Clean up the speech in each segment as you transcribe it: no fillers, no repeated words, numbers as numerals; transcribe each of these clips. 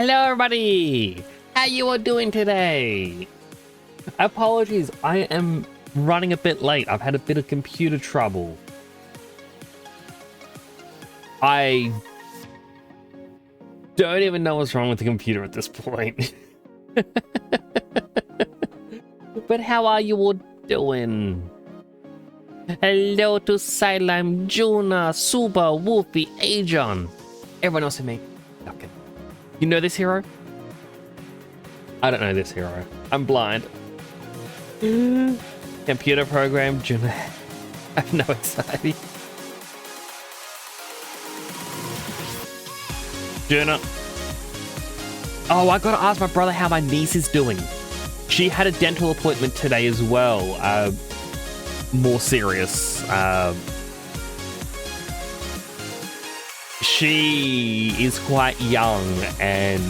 Hello everybody! How you all doing today? Apologies, I am running a bit late. I've had a bit of computer trouble. I don't even know what's wrong with the computer at this point. But how are you all doing? Hello to Silime, Juna, Suba, Wolfie, Ajon. Everyone else in me. Okay. You know this hero? I don't know this hero. I'm blind. Computer program, Juna. I have no anxiety. Juna. Oh, I gotta ask my brother how my niece is doing. She had a dental appointment today as well. More serious. She is quite young, and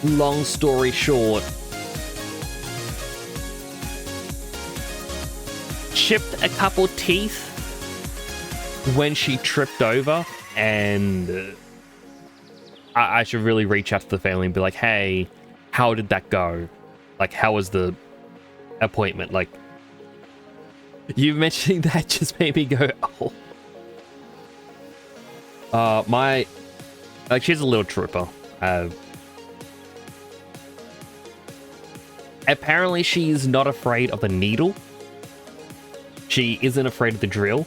long story short, chipped a couple teeth when she tripped over, and I should really reach out to the family and be like, hey, how did that go? Like, how was the appointment? Like, you mentioning that just made me go, oh. She's a little trooper. Apparently she's not afraid of the needle. She isn't afraid of the drill.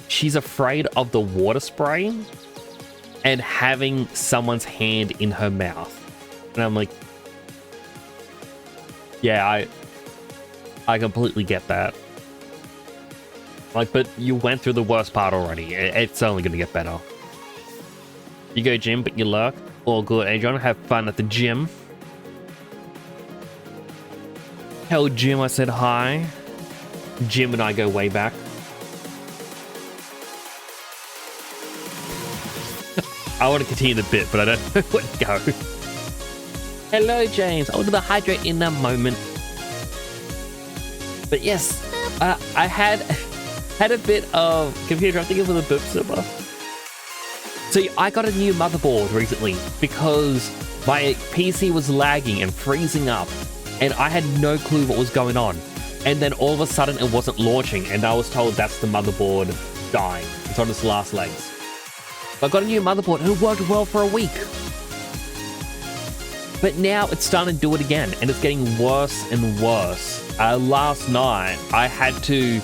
She's afraid of the water spray and having someone's hand in her mouth. And I'm like, yeah, I completely get that. Like, but you went through the worst part already. It's only gonna get better. You go gym, but you lurk. All good, Adrian. Have fun at the gym. Tell Jim I said hi. Jim and I go way back. I want to continue the bit, but I don't know where to go. Hello, James. I'll do the hydrate in a moment. But yes, I had a bit of computer. I'm thinking of the book server. So I got a new motherboard recently because my PC was lagging and freezing up, and I had no clue what was going on. And then all of a sudden it wasn't launching, and I was told that's the motherboard dying. It's on its last legs. So I got a new motherboard and it worked well for a week. But now it's starting to do it again, and it's getting worse and worse. Last night I had to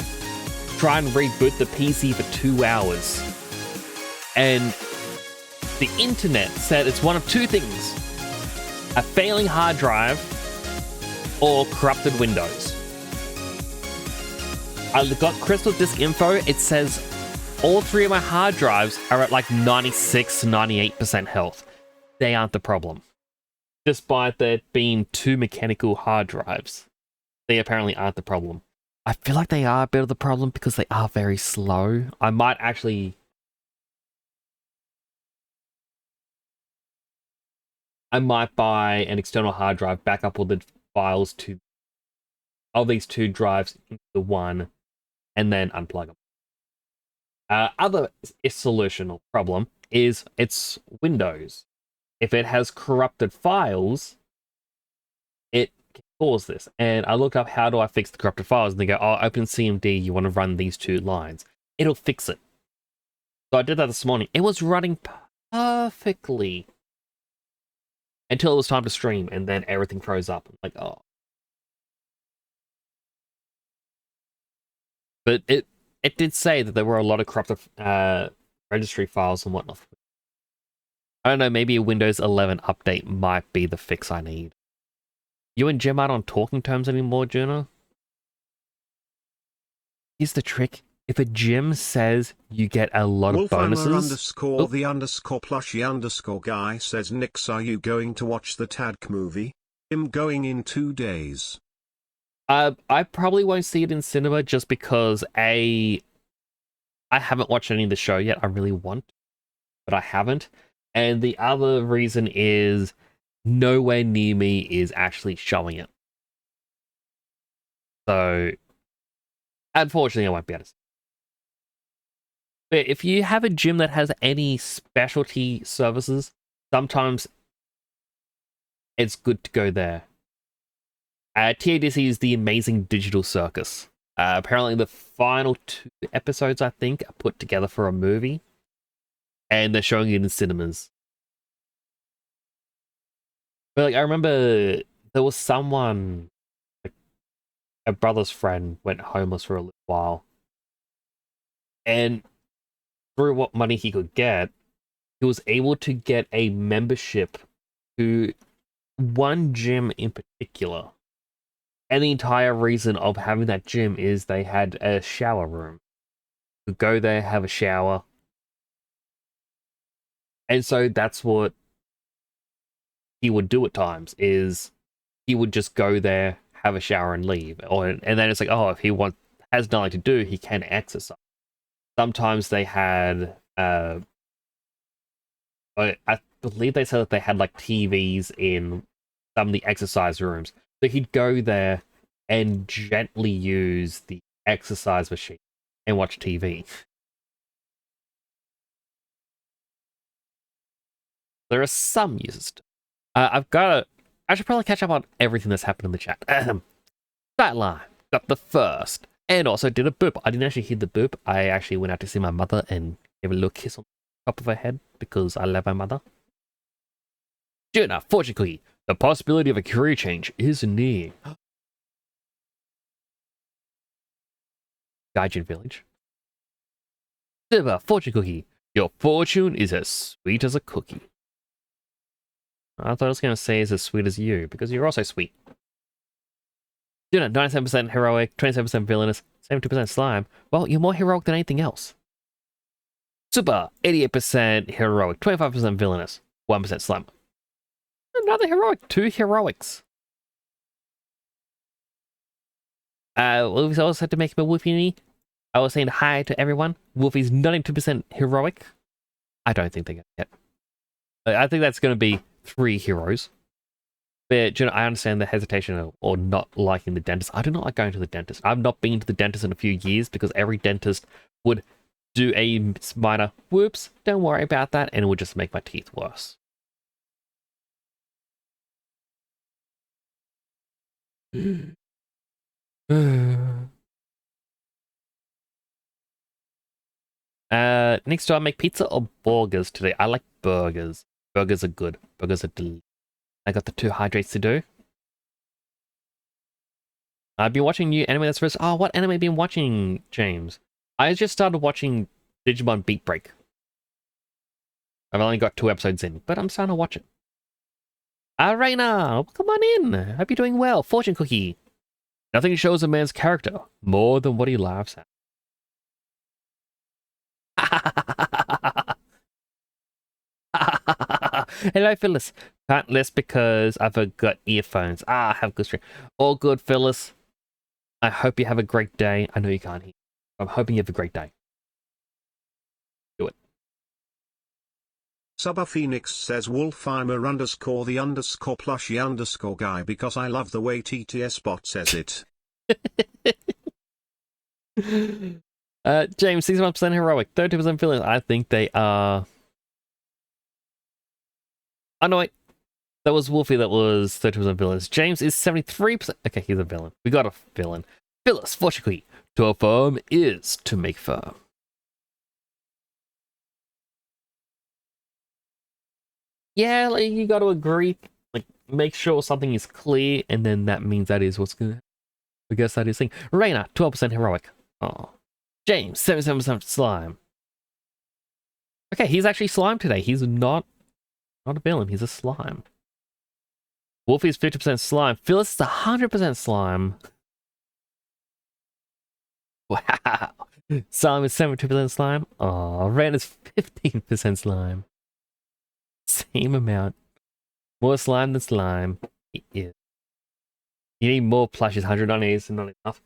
try and reboot the PC for 2 hours. And the internet said it's one of two things: a failing hard drive or corrupted Windows. I got Crystal Disk info. It says all three of my hard drives are at like 96, 98% health. They aren't the problem. Despite there being two mechanical hard drives, they apparently aren't the problem. I feel like they are a bit of the problem because they are very slow. I might buy an external hard drive, back up all the files of these two drives into the one, and then unplug them. Other solution or problem is it's Windows. If it has corrupted files, it can cause this. And I look up how do I fix the corrupted files, and they go, oh, open CMD, you want to run these two lines. It'll fix it. So I did that this morning. It was running perfectly until it was time to stream, and then everything froze up. I'm like, oh. But it did say that there were a lot of corrupted registry files and whatnot. I don't know, maybe a Windows 11 update might be the fix I need. You and Jim aren't on talking terms anymore, Juna? Here's the trick. if a gym says you get a lot of Wolfheimer bonuses... underscore the underscore plushie underscore guy says, Nix, are you going to watch the Tadk movie? I'm going in 2 days. I probably won't see it in cinema just because I haven't watched any of the show yet. I really want, but I haven't. And the other reason is nowhere near me is actually showing it. So, unfortunately, I won't be able to see it. But if you have a gym that has any specialty services, sometimes it's good to go there. TADC is the Amazing Digital Circus. Apparently, the final 2 episodes, I think, are put together for a movie, and they're showing it in cinemas. But like, I remember there was someone, like a brother's friend, went homeless for a little while, and through what money he could get, he was able to get a membership to one gym in particular. And the entire reason of having that gym is they had a shower room. You could go there, have a shower. And so that's what he would do at times, is he would just go there, have a shower and leave. And then it's like, oh, if he has nothing to do, he can exercise. Sometimes they had, I believe they said that they had like TVs in some of the exercise rooms. So he'd go there and gently use the exercise machine and watch TV. There are some uses to it. I should probably catch up on everything that's happened in the chat. That line got the first, and also did a boop. I didn't actually hear the boop. I actually went out to see my mother and gave a little kiss on the top of her head because I love my mother. Juna, fortune cookie. The possibility of a career change is near. Gaijin Village. Silver, fortune cookie. Your fortune is as sweet as a cookie. I thought I was going to say is as sweet as you, because you're also sweet. Juna, 97% heroic, 27% villainous, 72% slime. Well, you're more heroic than anything else. Super, 88% heroic, 25% villainous, 1% slime. Another heroic, 2 heroics. Wolfie's also had to make him a Wolfie. I was saying hi to everyone. Wolfie's 92% heroic. I don't think they're going to get. I think that's going to be 3 heroes. But you know, I understand the hesitation or not liking the dentist. I do not like going to the dentist. I've not been to the dentist in a few years because every dentist would do a minor whoops, don't worry about that, and it would just make my teeth worse. Next do I make pizza or burgers today? I like burgers. Burgers are good. Burgers are delicious. I got the 2 hydrates to do. I've been watching new anime that's first. Oh, what anime have you been watching, James? I just started watching Digimon Beat Break. I've only got 2 episodes in, but I'm starting to watch it. Reina, come on in. Hope you're doing well. Fortune cookie. Nothing shows a man's character more than what he laughs at. Hello, Phyllis. Can't list because I forgot earphones. Have good stream. All good, Phyllis. I hope you have a great day. I know you can't hear. I'm hoping you have a great day. Do it. Subba Phoenix says Wolfheimer underscore the underscore plushie underscore guy because I love the way TTS bot says it. James, 61% heroic, 30% villain. I think they are. Oh no, wait. That was Wolfie that was 30% villains. James is 73%. Okay, he's a villain. We got a villain. Phyllis, fortunately, to affirm is to make firm. Yeah, like, you got to agree. Like, make sure something is clear, and then that means that is what's gonna. I guess that is thing. Reina, 12% heroic. Oh. James, 77% slime. Okay, he's actually slime today. He's not a villain. He's a slime. Wolfie's 50% slime. Phyllis is 100% slime. Wow. Slime is 72% slime. Oh, red is 15% slime. Same amount. More slime than slime. Yeah. You need more plushies. 190 is not enough.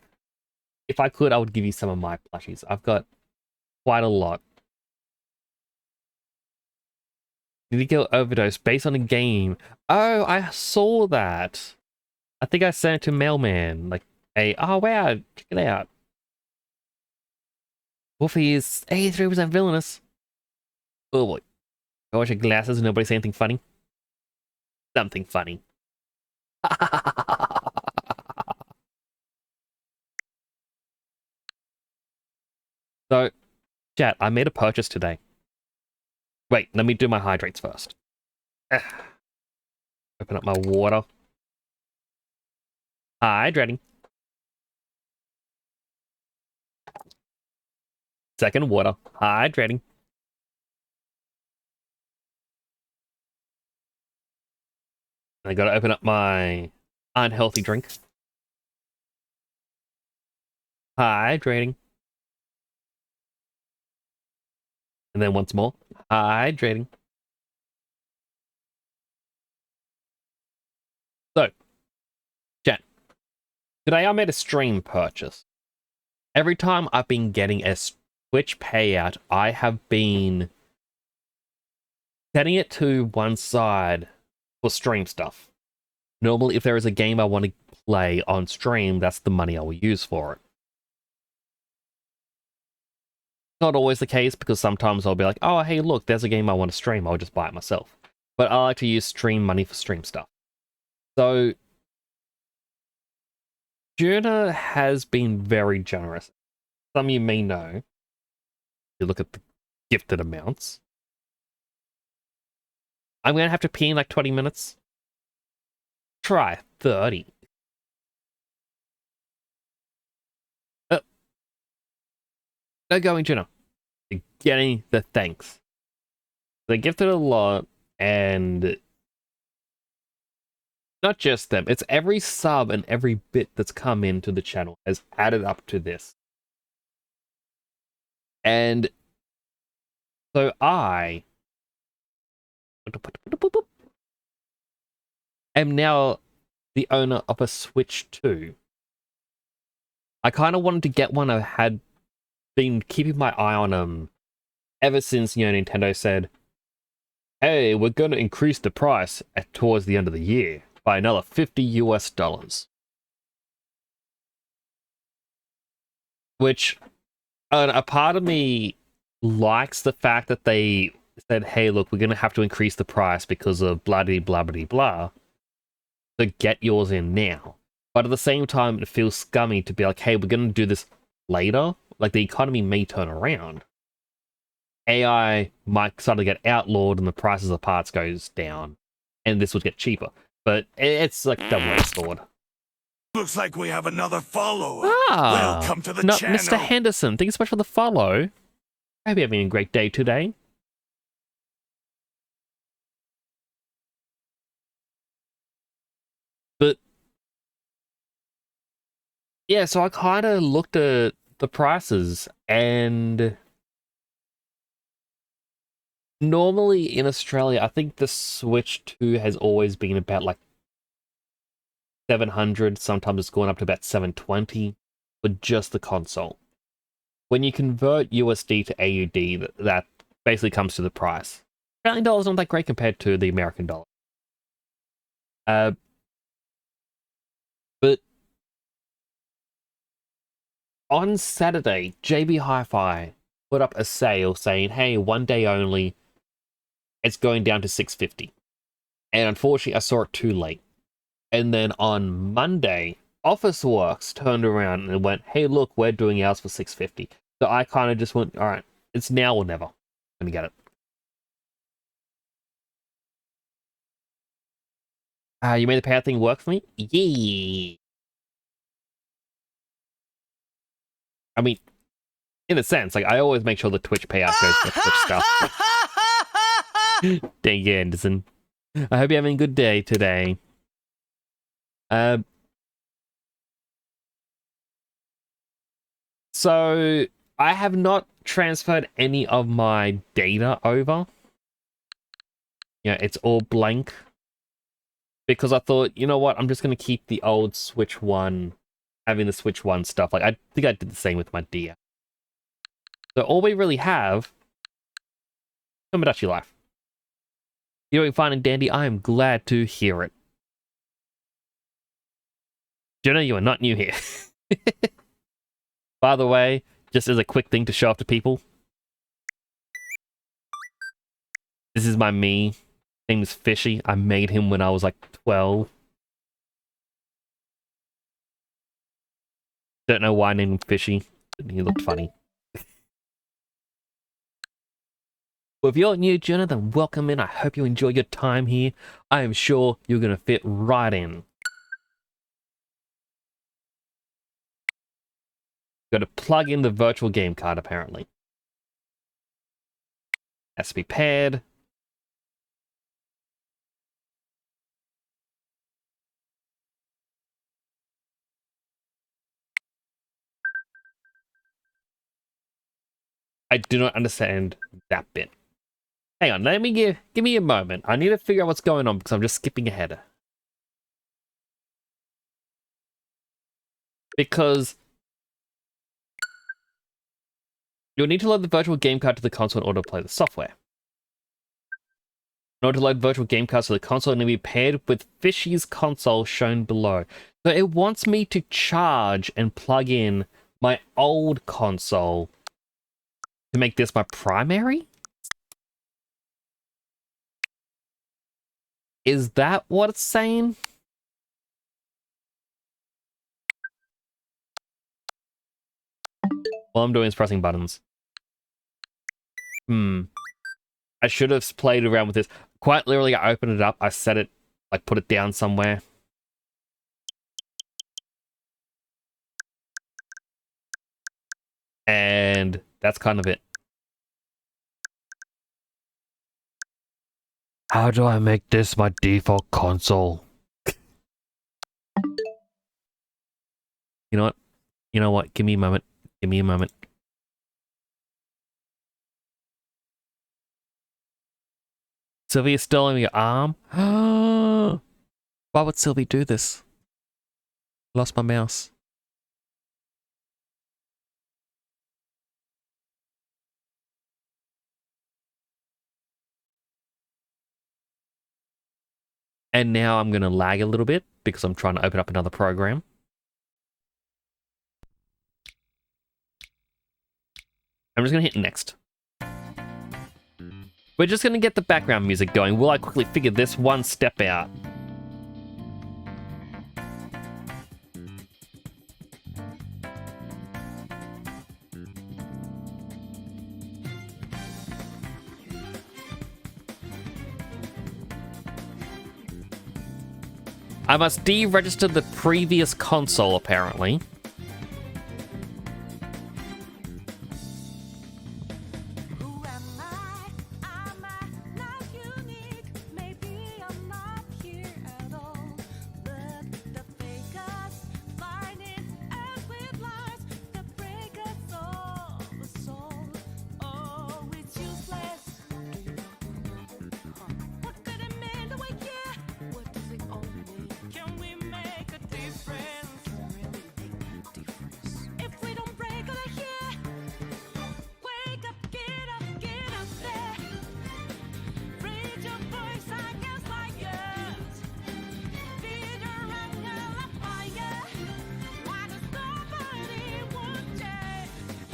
If I could, I would give you some of my plushies. I've got quite a lot. Did he go overdose based on a game? Oh, I saw that. I think I sent it to Mailman. Like, oh wow, check it out. Wolfie is 83% villainous. Oh boy. I watch your glasses and nobody say anything funny. Something funny. So, chat, I made a purchase today. Wait, let me do my hydrates first. Open up my water. Hydrating. Second water. Hydrating. I gotta open up my unhealthy drink. Hydrating. And then once more. Hydrating. So, chat. Today I made a stream purchase. Every time I've been getting a Twitch payout, I have been setting it to one side for stream stuff. Normally, if there is a game I want to play on stream, that's the money I will use for it. Not always the case, because sometimes I'll be like, oh, hey, look, there's a game I want to stream. I'll just buy it myself. But I like to use stream money for stream stuff. So, Juna has been very generous. Some of you may know. You look at the gifted amounts. I'm going to have to pee in like 20 minutes. Try 30. No going, Juna. You're getting the thanks. They gifted a lot, and not just them. It's every sub and every bit that's come into the channel has added up to this. And so I am now the owner of a Switch 2. I kind of wanted to get one. I had been keeping my eye on them ever since, Nintendo said, hey, we're going to increase the price towards the end of the year by another $50 US. Which, a part of me likes the fact that they said, hey, look, we're going to have to increase the price because of blah-de blah-de blah. So get yours in now. But at the same time, it feels scummy to be like, hey, we're going to do this later. Like, the economy may turn around. AI might start to get outlawed and the prices of parts goes down. And this would get cheaper. But it's like double-edged sword. Looks like we have another follower. Ah, Welcome to the not channel. Mr. Henderson. Thank you so much for the follow. I hope you're having a great day today. But yeah, so I kind of looked at the prices, and normally in Australia, I think the Switch 2 has always been about like 700. Sometimes it's gone up to about 720 for just the console. When you convert USD to AUD, that basically comes to the price. Australian dollar's not that great compared to the American dollar. But on Saturday, JB Hi-Fi put up a sale saying, hey, one day only, it's going down to $650. And unfortunately, I saw it too late. And then on Monday, Officeworks turned around and went, hey, look, we're doing ours for $650. So I kind of just went, all right, it's now or never. I'm going to get it. You made the payout thing work for me? Yeah. I mean, in a sense, like, I always make sure the Twitch payout goes for Twitch stuff. Thank you, Anderson. I hope you're having a good day today. So I have not transferred any of my data over. Yeah, it's all blank. Because I thought, you know what, I'm just going to keep the old Switch 1, having the Switch 1 stuff. Like, I think I did the same with my DS. So all we really have, Tomodachi Life. You're doing fine and dandy. I am glad to hear it. Jenna, you are not new here. By the way, just as a quick thing to show off to people, this is my me. His name is Fishy. I made him when I was like 12. Don't know why I named him Fishy. He looked funny. Well, if you're new, Jenna, then welcome in. I hope you enjoy your time here. I am sure you're going to fit right in. Got to plug in the virtual game card, apparently. Has to be paired. I do not understand that bit. Hang on, let me give me a moment. I need to figure out what's going on because I'm just skipping ahead. Because you'll need to load the virtual game card to the console in order to play the software. In order to load virtual game cards to the console, it need to be paired with Fishy's console shown below. So it wants me to charge and plug in my old console to make this my primary? Is that what it's saying? All I'm doing is pressing buttons. I should have played around with this. Quite literally, I opened it up, I set it, like put it down somewhere. And that's kind of it. How do I make this my default console? You know what? You know what? Give me a moment. Give me a moment. Sylvia's still on your arm? Why would Sylvie do this? Lost my mouse. And now I'm going to lag a little bit because I'm trying to open up another program. I'm just going to hit next. We're just going to get the background music going while I quickly figure this one step out. I must deregister the previous console, apparently.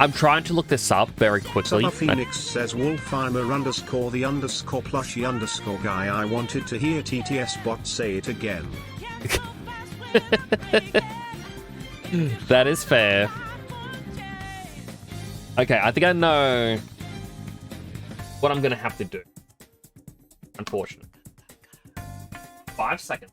I'm trying to look this up very quickly. Phoenix says Wolfheimer underscore the underscore plushy underscore guy. I wanted to hear TTS bot say it again. That is fair. Okay, I think I know what I'm gonna have to do. Unfortunately. 5 seconds.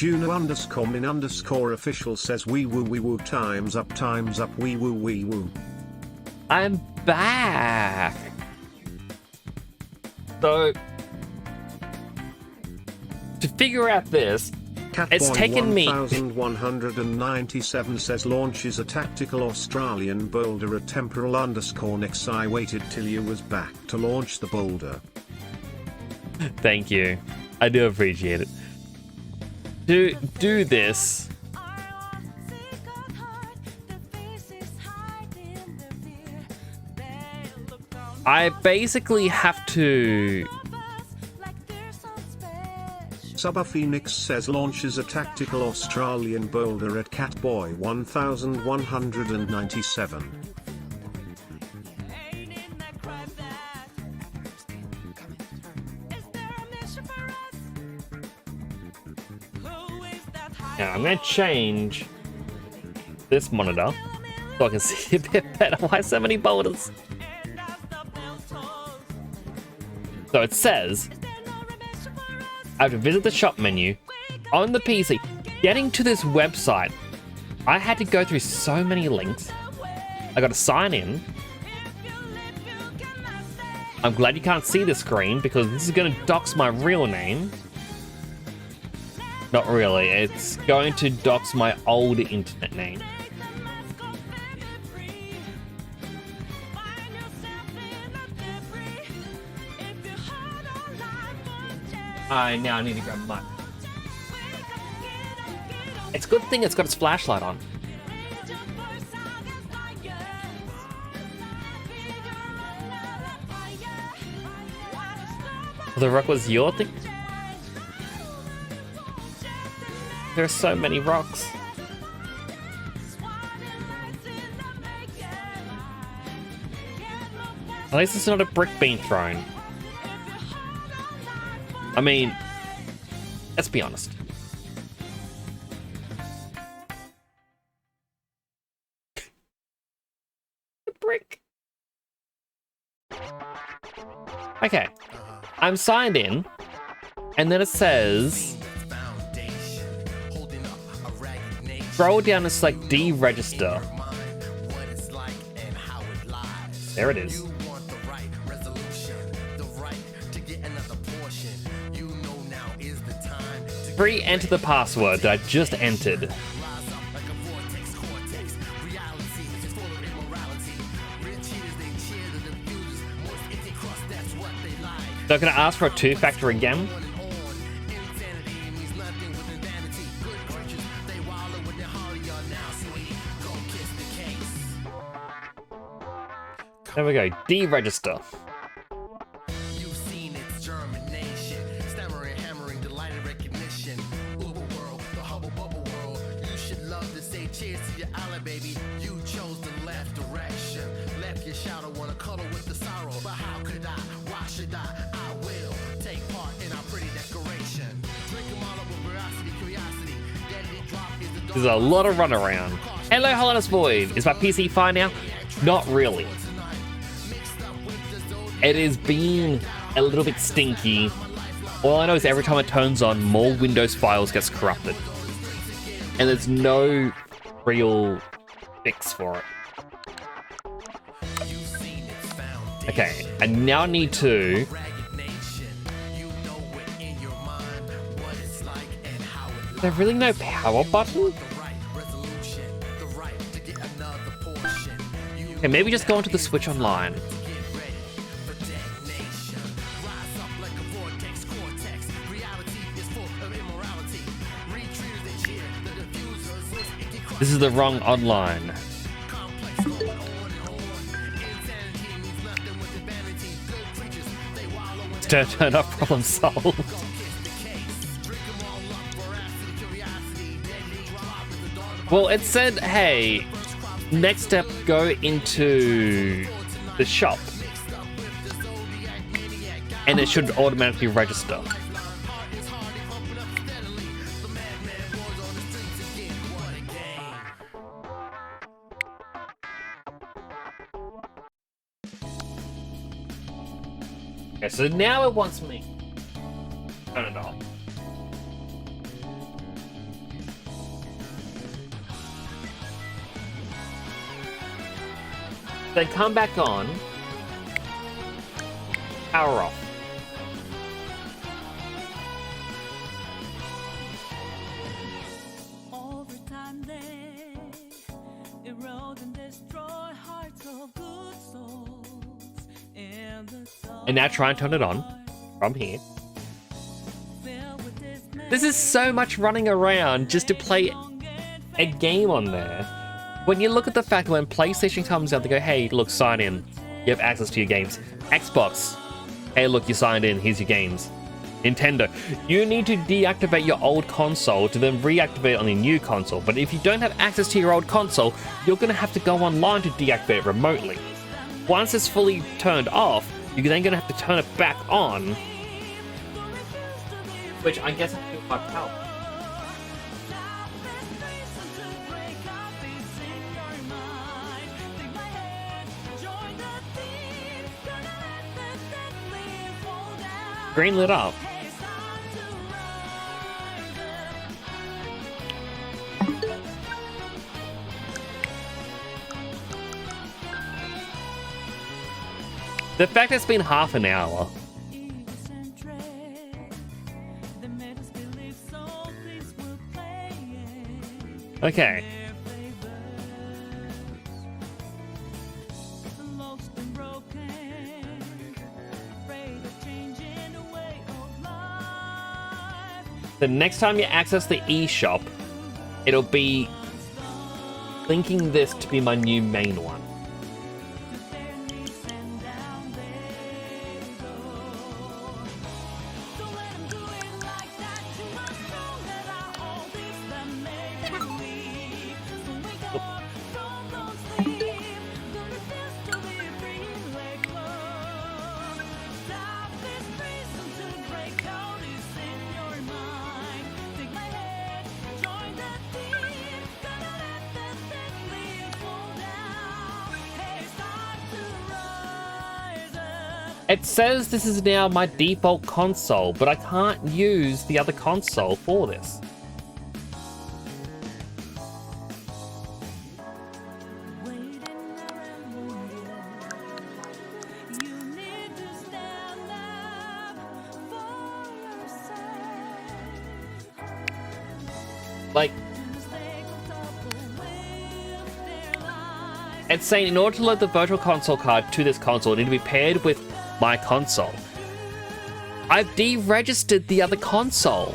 Juno underscore min underscore official says wee woo times up wee woo. I'm back. So, to figure out this, it's taken me. 1197 says launches a tactical Australian boulder at temporal underscore next. I waited till you was back to launch the boulder. Thank you. I do appreciate it. To do this, I basically have to. Subba Phoenix says launches a tactical Australian boulder at Catboy 1197. Now I'm going to change this monitor so I can see a bit better. Why so many boulders? So it says I have to visit the shop menu on the PC. Getting to this website, I had to go through so many links. I got to sign in. I'm glad you can't see the screen because this is going to dox my real name. Not really, it's going to dox my old internet name. I now need to grab my. It's a good thing it's got its flashlight on. The rock was your thing? There are so many rocks. At least it's not a brick being thrown. I mean, let's be honest. A brick. Okay. I'm signed in, and then it says scroll down, it's like deregister. There it is. Re-enter the password that I just entered. So I'm gonna ask for a two-factor again. There we go, deregister. There's a lot of runaround. Hello, Holiness Void. Is my PC fine now? Not really. It is being a little bit stinky. All I know is every time it turns on, more Windows files gets corrupted. And there's no real fix for it. Okay, I now need to... Is there really no power button? Okay, maybe just go onto the Switch Online. This is the wrong online. Turn off, problem solved. Well, it said, hey, next step, go into the shop. And it should automatically register. Okay, so now it wants me. Turn it off. Then come back on. Power off. Over time they erode and destroy hearts of good souls in the And now try and turn it on from here. This is so much running around just to play a game on there. When you look at the fact that when PlayStation comes out, they go, hey, look, sign in. You have access to your games. Xbox, hey, look, you signed in. Here's your games. Nintendo, you need to deactivate your old console to then reactivate it on your new console. But if you don't have access to your old console, you're going to have to go online to deactivate it remotely. Once it's fully turned off, you're then going to have to turn it back on. Which I guess I feel fucked out. Green lit up. The fact it's been half an hour. Okay. The next time you access the eShop, it'll be linking this to be my new main one. It says this is now my default console, but I can't use the other console for this. Like, it's saying in order to load the virtual console card to this console, it needs to be paired with my console. I've deregistered the other console.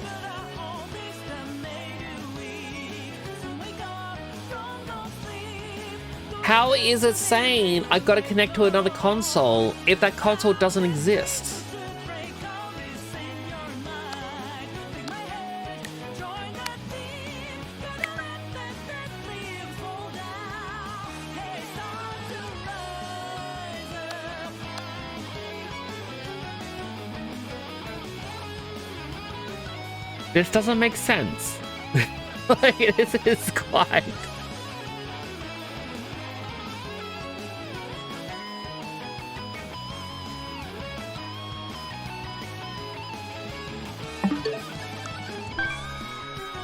How is it saying I've got to connect to another console if that console doesn't exist? This doesn't make sense. Like, this is quite...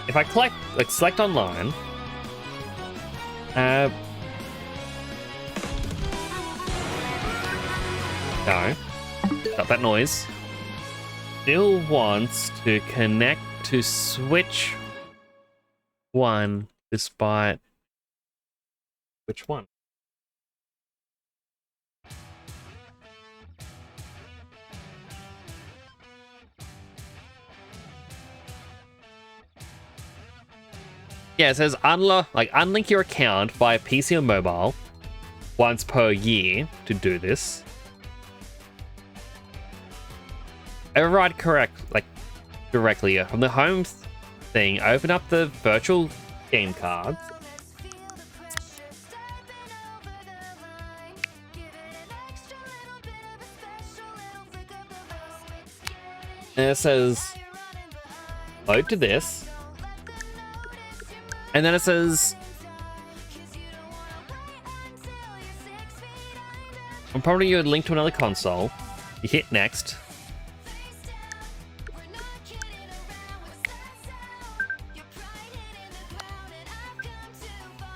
If I select online, no, stop that noise. Still wants to connect to Switch 1 despite which one? Yeah, it says unlink your account via PC or mobile once per year to do this. Override directly from the home thing. Open up the virtual game cards. And it says load to this. And then it says I'm probably you would link to another console. You hit next.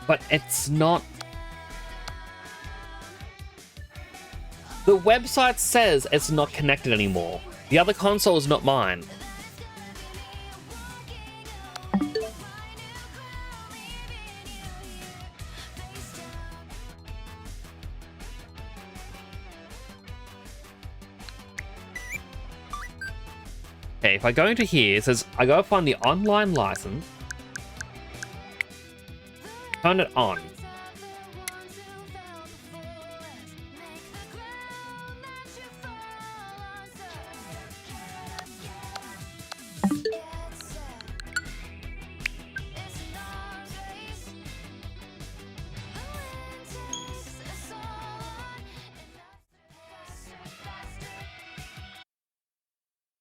But it's not... The website says it's not connected anymore. The other console is not mine. Okay, if I go into here, it says I gotta find the online license. Turn it on.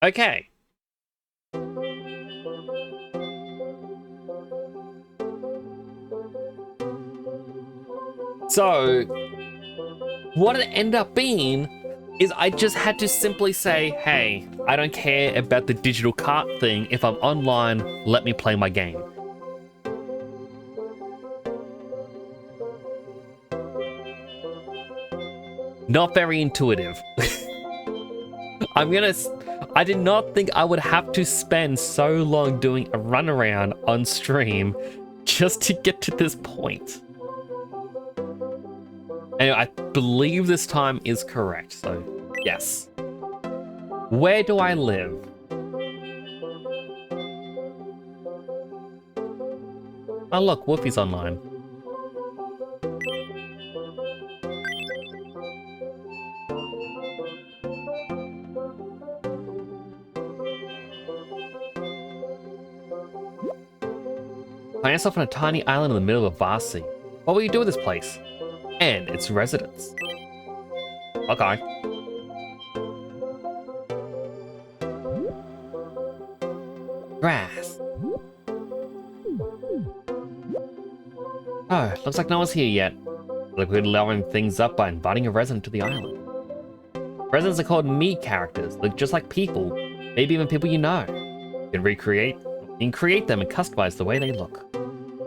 Okay. So, what it ended up being is I just had to simply say, hey, I don't care about the digital cart thing. If I'm online, let me play my game. Not very intuitive. I did not think I would have to spend so long doing a runaround on stream just to get to this point. Anyway, I believe this time is correct, so yes. Where do I live? Oh look, Wolfie's online. Find yourself on a tiny island in the middle of a vast sea. What will you do with this place? And its residents. Okay. Grass. Oh, looks like no one's here yet. Like we're lowering things up by inviting a resident to the island. Residents are called me characters, look just like people, maybe even people you know. You can create them and customize the way they look.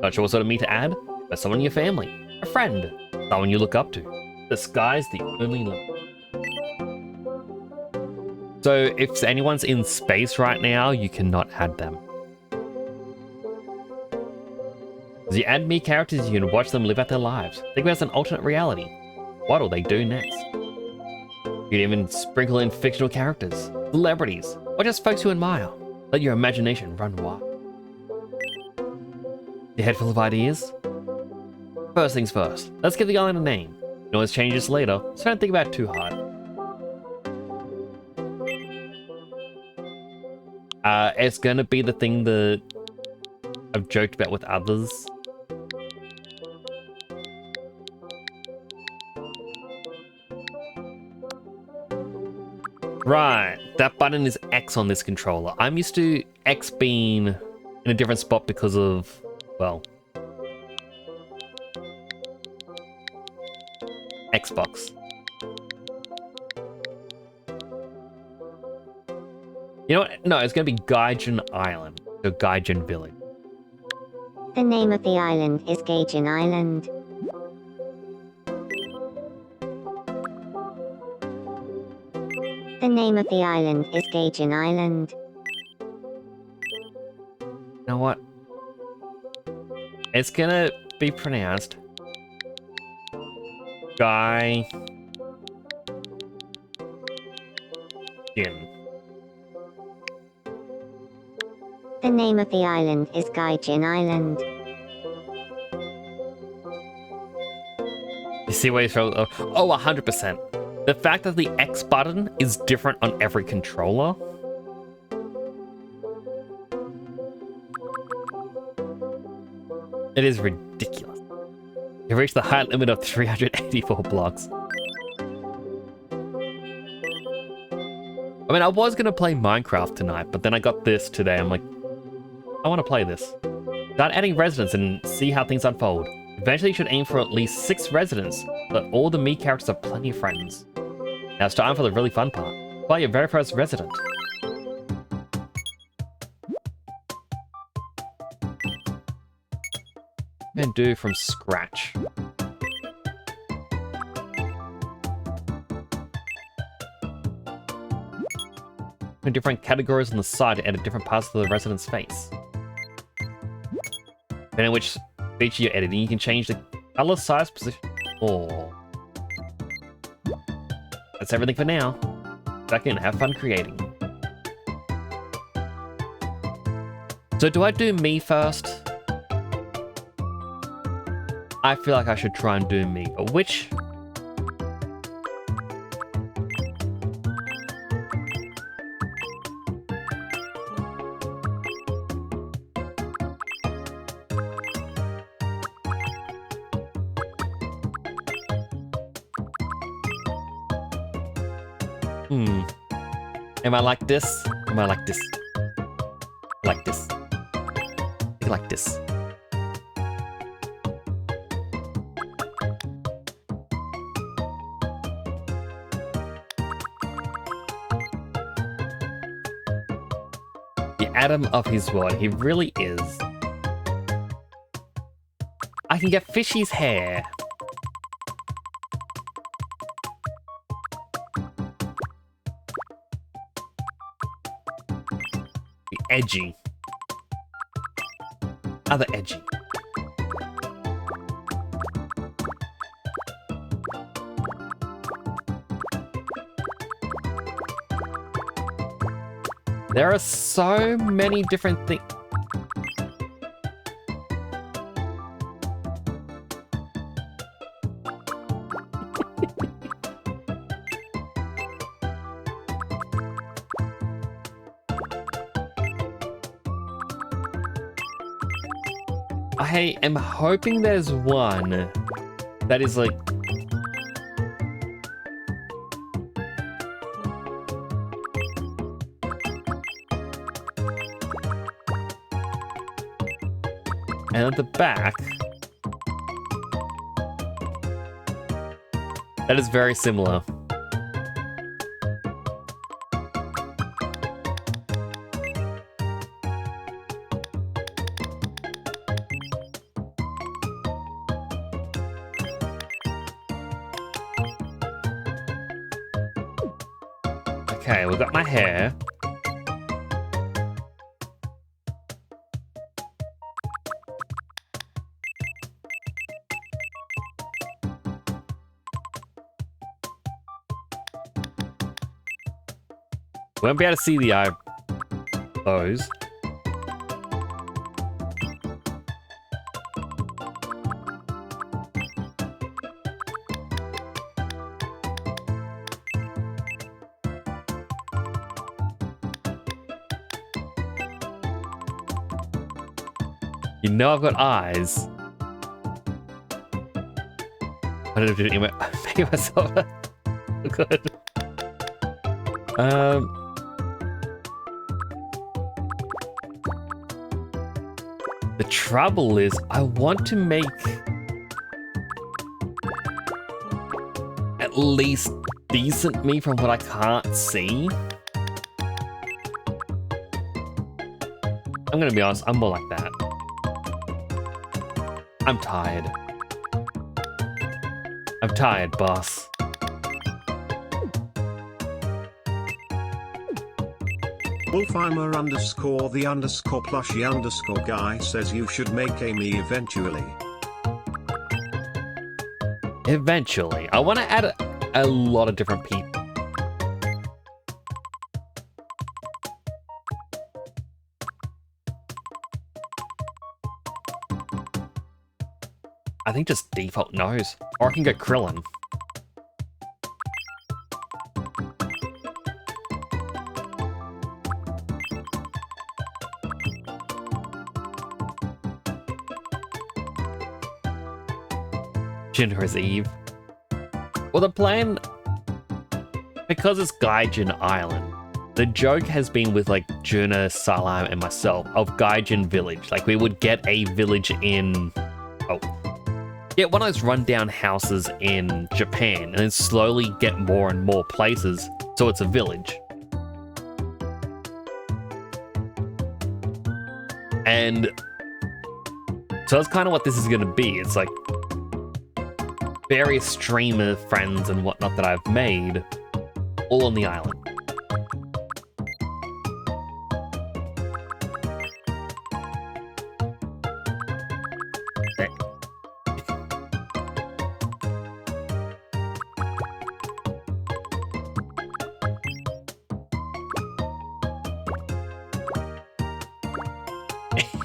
Not sure what sort of me to add, but someone in your family, a friend, someone you look up to. The sky's the only limit. So if anyone's in space right now, you cannot add them. As you add me characters, you can watch them live out their lives. Think about it as an alternate reality. What will they do next? You can even sprinkle in fictional characters, celebrities, or just folks you admire. Let your imagination run wild. Your head full of ideas? First things first, let's give the island a name. You can always change this later, so don't think about it too hard. It's gonna be the thing that I've joked about with others. Right, that button is X on this controller. I'm used to X being in a different spot because of, well, Xbox. You know what? No, it's going to be Gaijin Island, so Gaijin Village. The name of the island is Gaijin Island. The name of the island is Gaijin Island. You know what? It's going to be pronounced Gaijin. The name of the island is Gaijin Island. You see where you throw? Oh, 100%. The fact that the X button is different on every controller. It is ridiculous. You reached the height limit of 384 blocks. I mean, I was going to play Minecraft tonight, but then I got this today. I'm like, I want to play this. Start adding residents and see how things unfold. Eventually, you should aim for at least 6 residents, so that all the me characters have plenty of friends. Now it's time for the really fun part. Play your very first resident. And do from scratch. different categories on the side to edit different parts of the resident's face. Depending on which feature you're editing, you can change the color, size, position, or... That's everything for now. Back in, have fun creating. So do I do me first? I feel like I should try and do me, but which? Am I like this? Am I like this? Like this. Like this. The atom of his world, he really is. I can get Fishy's hair. The edgy. Other edgy. There are so many different things. I am hoping there's one that is like... And at the back... That is very similar. Okay, we've got my hair. Won't be able to see the eyebrows. You know I've got eyes. I don't know if I make myself good. The trouble is, I want to make at least decent me from what I can't see. I'm gonna be honest, I'm more like that. I'm tired. I'm tired, boss. Wolfheimer underscore the underscore plushy underscore guy says you should make Amy eventually. Eventually. I want to add a lot of different people. I think just default nose. Or I can go Krillin. Jinra's Eve. Well, the plan, because it's Gaijin Island, the joke has been with like Juna, Salam, and myself of Gaijin Village. Like we would get a village in, get one of those rundown houses in Japan, and then slowly get more and more places, so it's a village. And so that's kind of what this is going to be. It's like various streamer friends and whatnot that I've made, all on the island.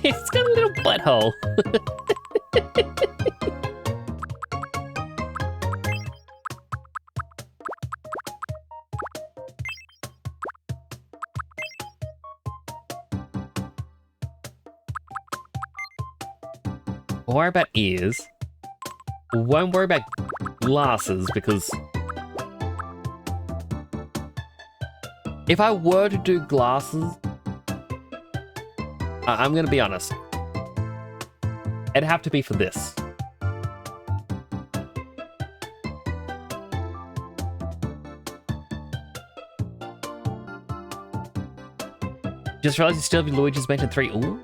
It's got a little butthole. We'll worry about ears. We won't worry about glasses because if I were to do glasses, I'm gonna be honest. It'd have to be for this. Just realized you still have Luigi's Mansion 3. Ooh.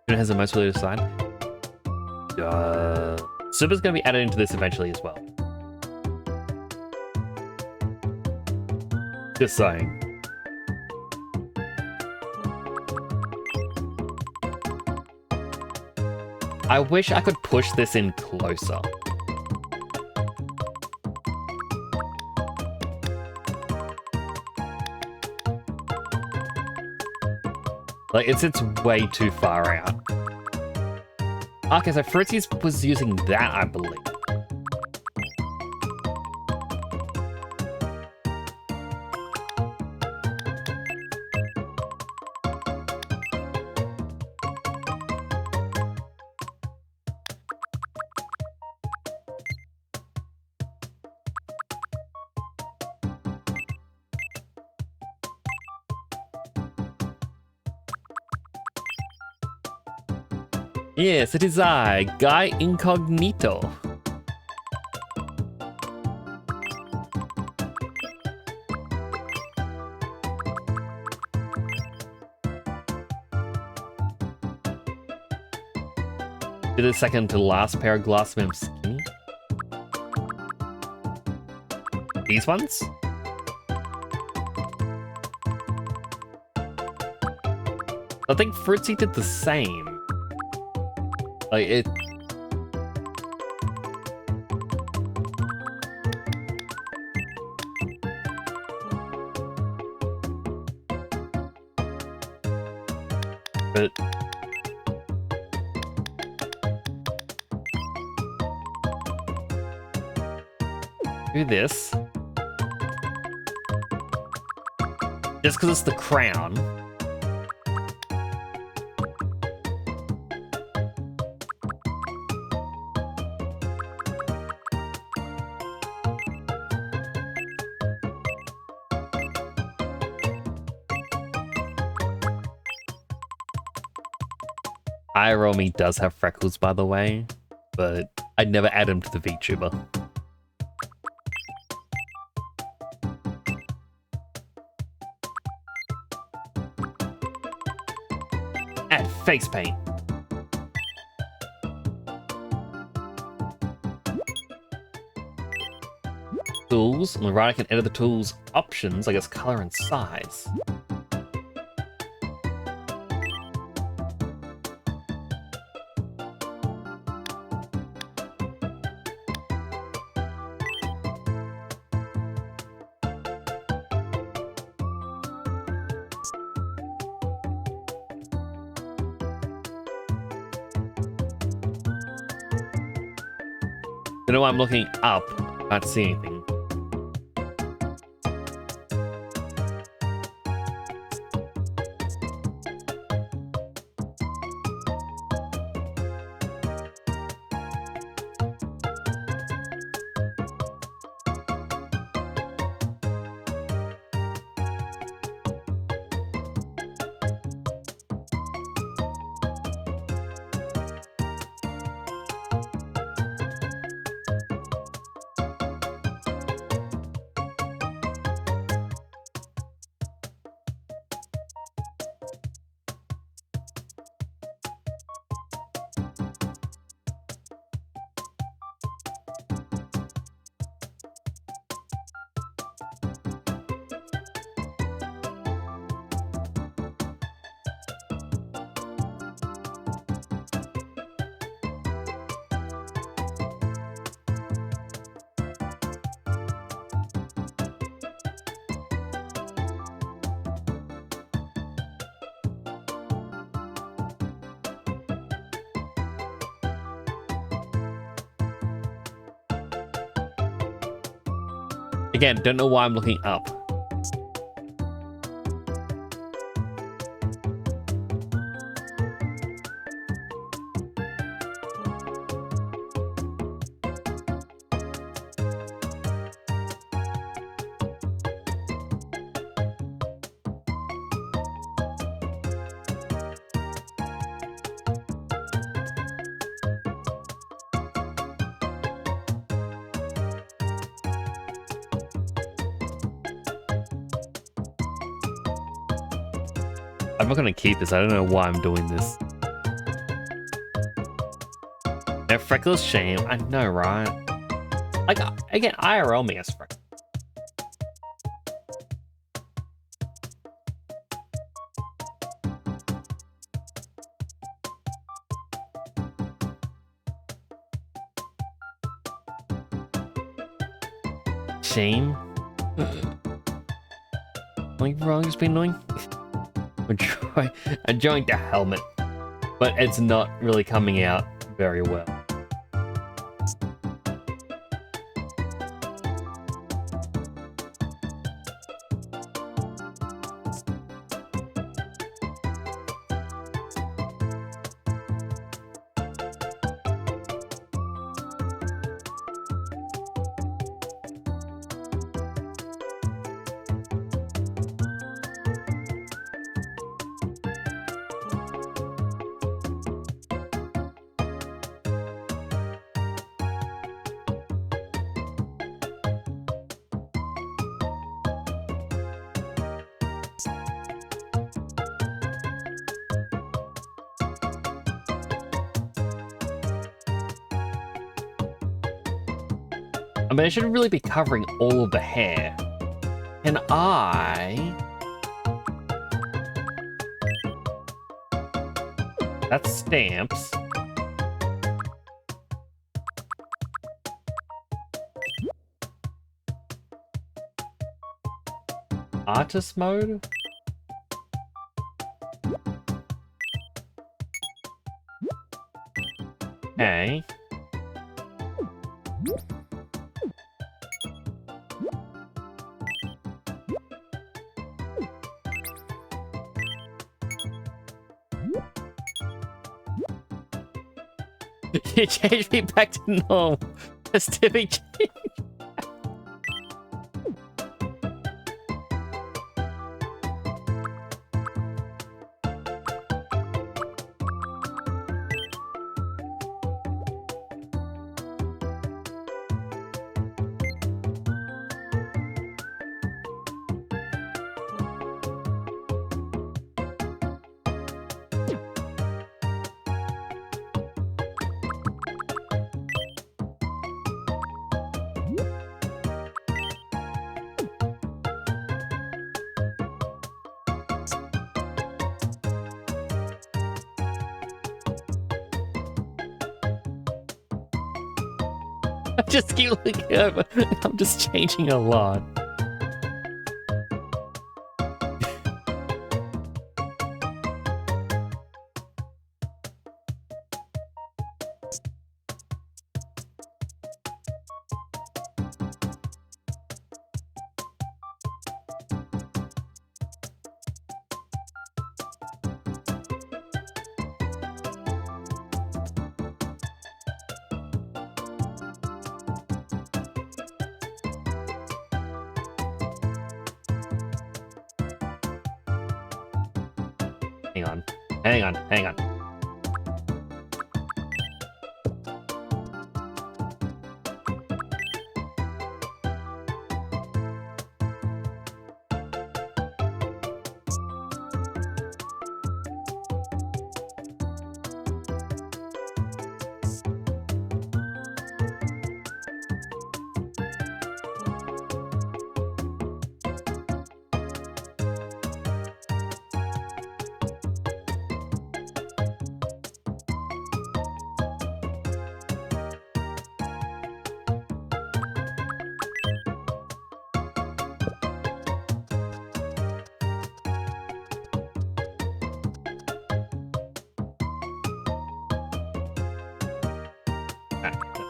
It has the most related side. Super's gonna be added into this eventually as well. Just saying. I wish I could push this in closer. Like, it sits way too far out. Okay, so Fritzy's was using that, I believe. Yes, it is I, Guy Incognito. Did a second to last pair of glasses when I'm skinny? These ones? I think Fritzy did the same. Like, it... But... Do this. Just because it's the crown. Iromi does have freckles, by the way, but I'd never add him to the VTuber. Add face paint. Tools. On the right, I can edit the tools options, I guess color and size. You know, I'm looking up, can't see anything. Again, don't know why I'm looking up. I'm not gonna keep this. I don't know why I'm doing this. No freckles, shame. I know, right? Like, again, IRL me as freckles. Shame? Something wrong has been annoying? Enjoying the helmet, but it's not really coming out very well. I mean, I should really be covering all of the hair. Can I... That's stamps. Artist mode? Okay. You changed me back to normal. Specific change. I just keep looking over. I'm just changing a lot. Hang on.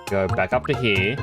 Go back up to here.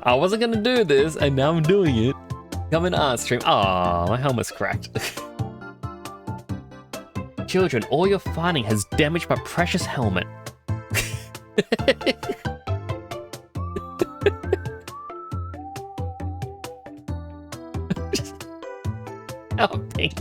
I wasn't gonna do this, and now I'm doing it. Come in art stream. Ah, my helmet's cracked. Children, all you're finding has damaged my precious helmet. Oh, pink.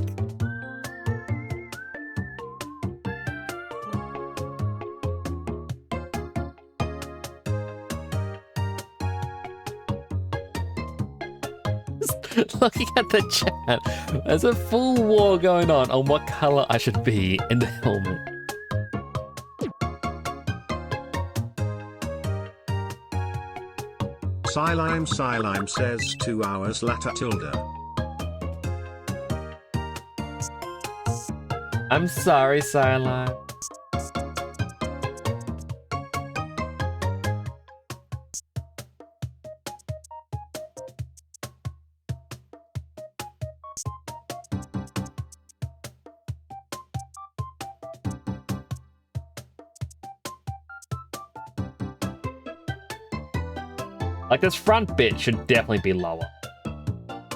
Looking at the chat, there's a full war going on what color I should be in the helmet. Silime says 2 hours later tilde. I'm sorry, Silime. Like, this front bit should definitely be lower.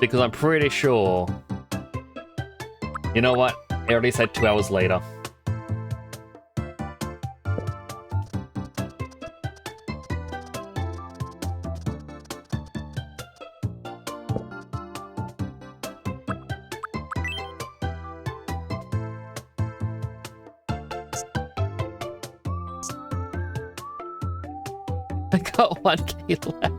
Because I'm pretty sure... You know what? I already said 2 hours later. I got 1k left.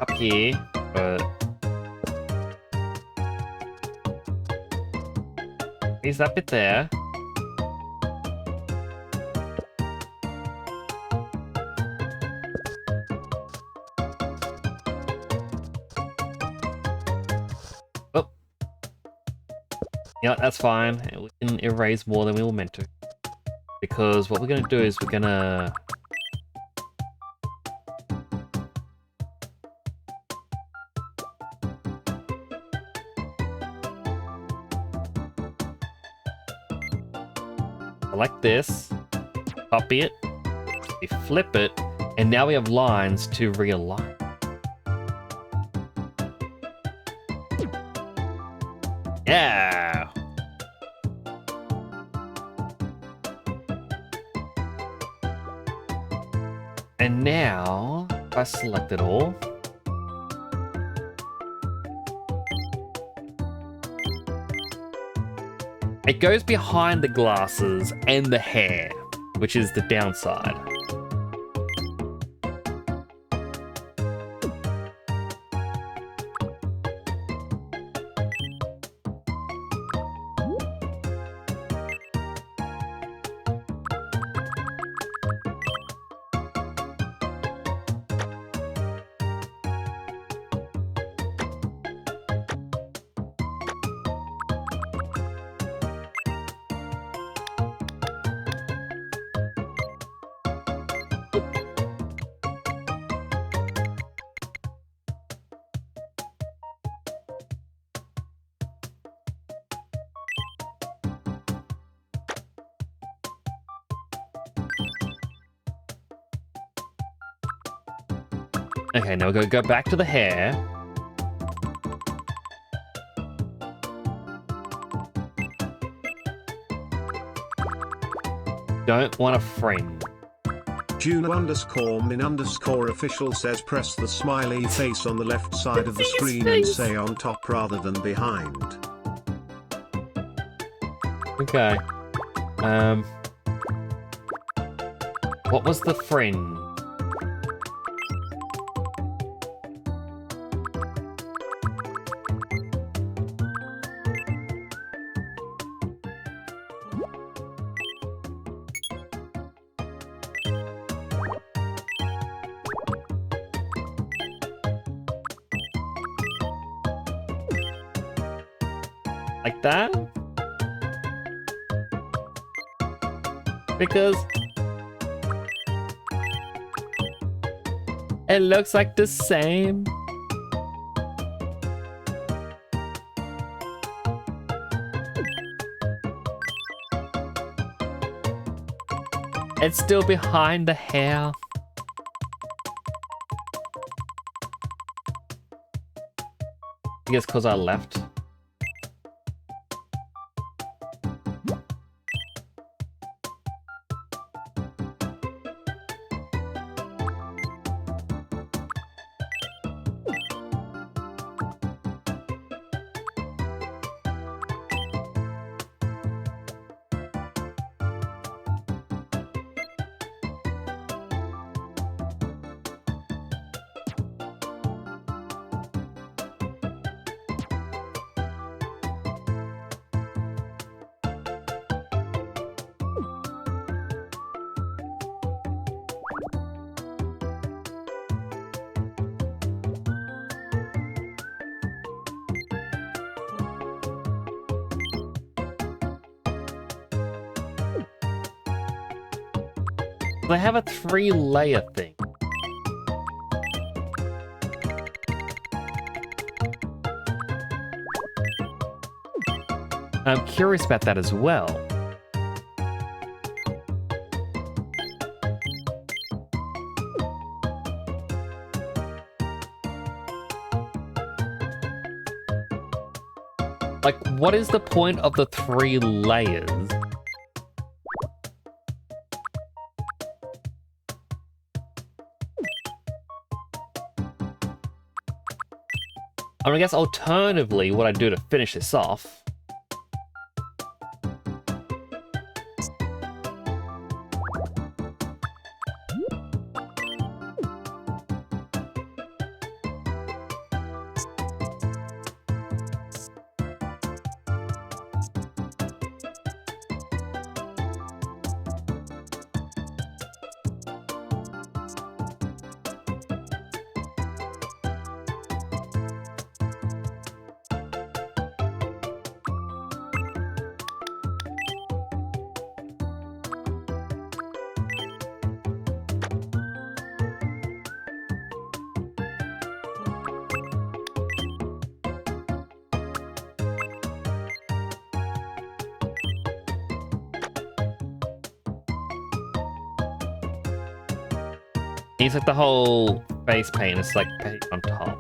Up here, but is that bit there? Oh, yeah, that's fine. We can erase more than we were meant to, because what we're gonna do is we're gonna. Select this, copy it, we flip it, and now we have lines to realign. Yeah! And now, if I select it all, it goes behind the glasses and the hair, which is the downside. Okay, now we're gonna go back to the hair. Don't want a friend. Juno_min_official says press the smiley face on the left side of the screen and say on top rather than behind. Okay. What was the friend? Like that? Because it looks like the same. It's still behind the hair. I guess because I left. They have a 3-layer thing. I'm curious about that as well. Like, what is the point of the 3 layers? I mean, I guess alternatively, what I do to finish this off it's like the whole face paint is like paint on top.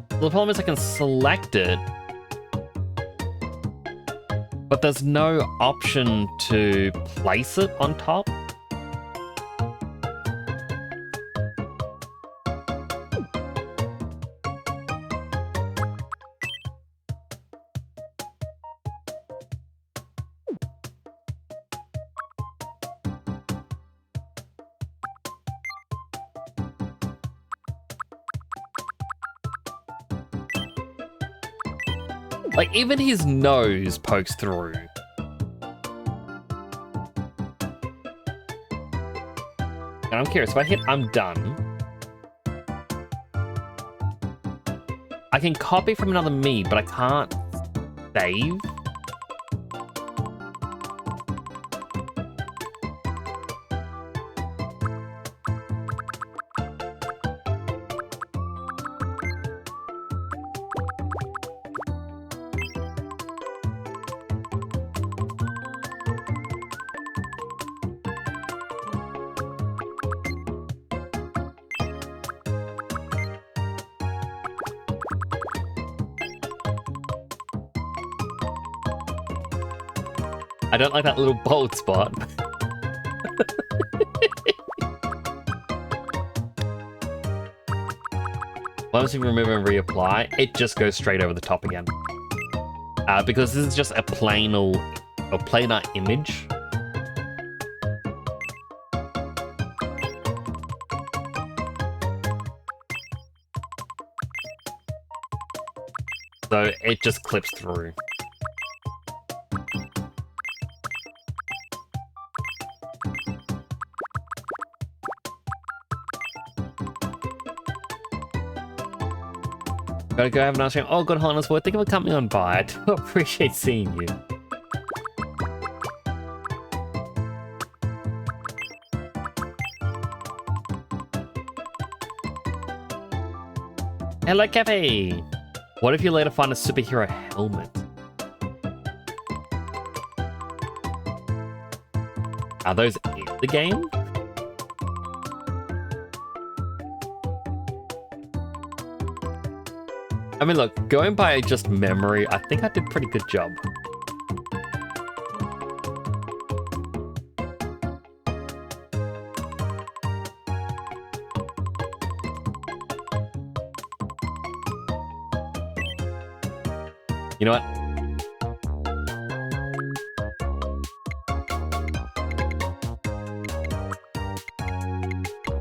The problem is I can select it, but there's no option to place it on top. Like, even his nose pokes through. And I'm curious, if I hit I'm done, I can copy from another me, but I can't save. I don't like that little bold spot. Once you remove and reapply, it just goes straight over the top again. Because this is just a planar image. So it just clips through. Gotta go have a nice stream. Oh, good Harness Boy. Thank you for coming on by. I do appreciate seeing you. Hello, Cafe. What if you later find a superhero helmet? Are those in the game? I mean, look, going by just memory, I think I did a pretty good job. You know what?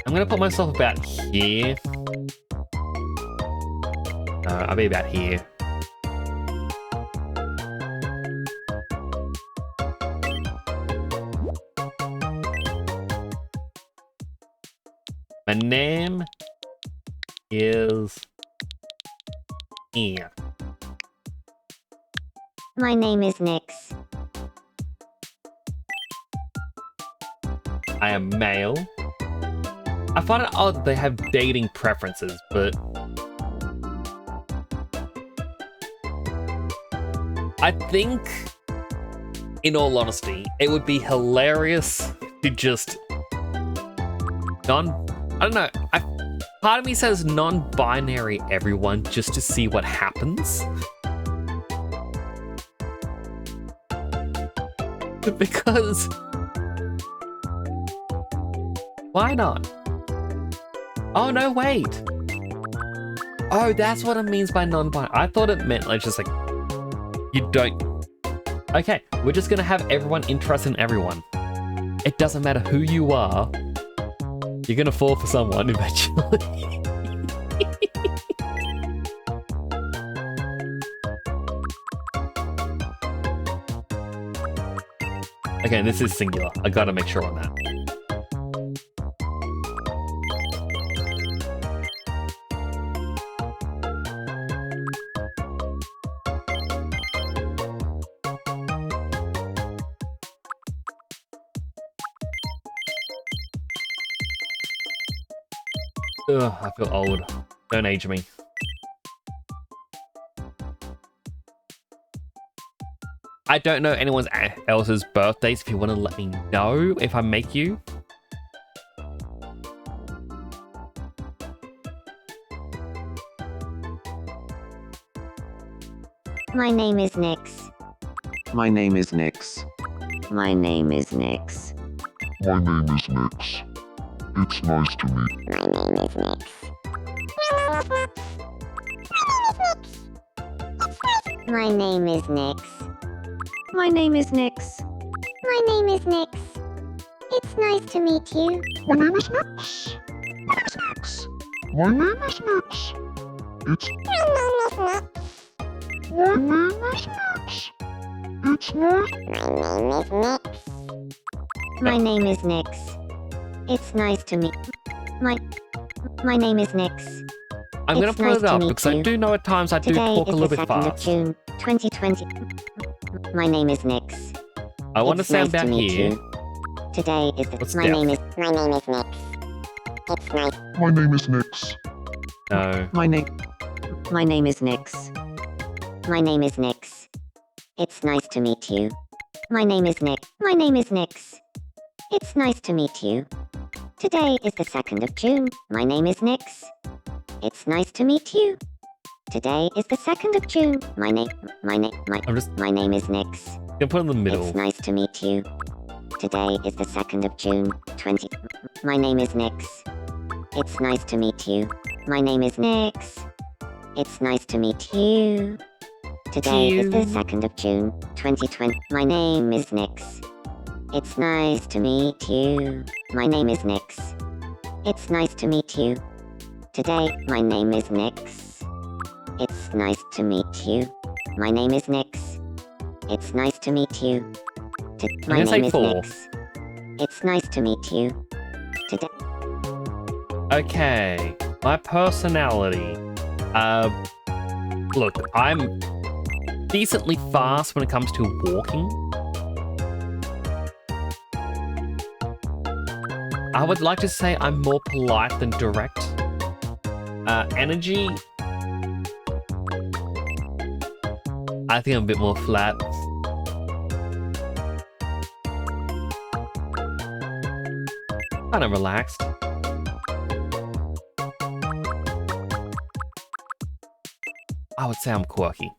I'm gonna put myself about here. No, I'll be about here. My name is Ian. My name is Nix. I am male. I find it odd that they have dating preferences, but I think, in all honesty, it would be hilarious to just I don't know. Part of me says non-binary everyone just to see what happens. Because why not? Oh no, wait. Oh, that's what it means by non-binary. I thought it meant like just like you don't. Okay, we're just gonna have everyone interested in everyone. It doesn't matter who you are. You're gonna fall for someone eventually. Okay, this is singular. I gotta make sure on that. Ugh, I feel old. Don't age me. I don't know anyone else's birthdays. If you want to let me know if I make you. My name is Nix. My name is Nix. My name is Nix. My name is Nix. It's nice to meet. My name is Nix. My name is Nix. My name is Nix. My name is Nix. It's nice to meet you. My name is Nix. Nix. My name is Nix. It's My name is Nix. It's nice. My name is Nix. It's nice to meet. My name is Nix. I'm gonna It's put nice it to up meet because I you. do know at times I do Today talk a is little the bit 2nd of fast. June, 2020. My name is Nix. I want to It's sound nice about meet here. you. Today is the What's my Def? name is Nix. It's nice. My name is Nix. No. My name is Nix. My name is Nix. It's nice to meet you. My name is Nix. My name is Nix. It's nice to meet you. Today is the 2nd of June. My name is Nix. It's nice to meet you. Today is the 2nd of June. I'm just My name is Nix. gonna put it in the middle. It's nice to meet you. Today is the 2nd of June, 20. My name is Nix. It's nice to meet you. My name is Nix. It's nice to meet you. Today is the 2nd of June, 2020. My name is Nix. It's nice to meet you. My name is Nix. It's nice to meet you. Today, my name is Nix. It's nice to meet you. My name is Nix. It's nice to meet you. My gonna say name is 4. Nix. It's nice to meet you. Today. Okay, my personality. Look, I'm decently fast when it comes to walking. I would like to say I'm more polite than direct. Energy, I think I'm a bit more flat. Kind of relaxed. I would say I'm quirky.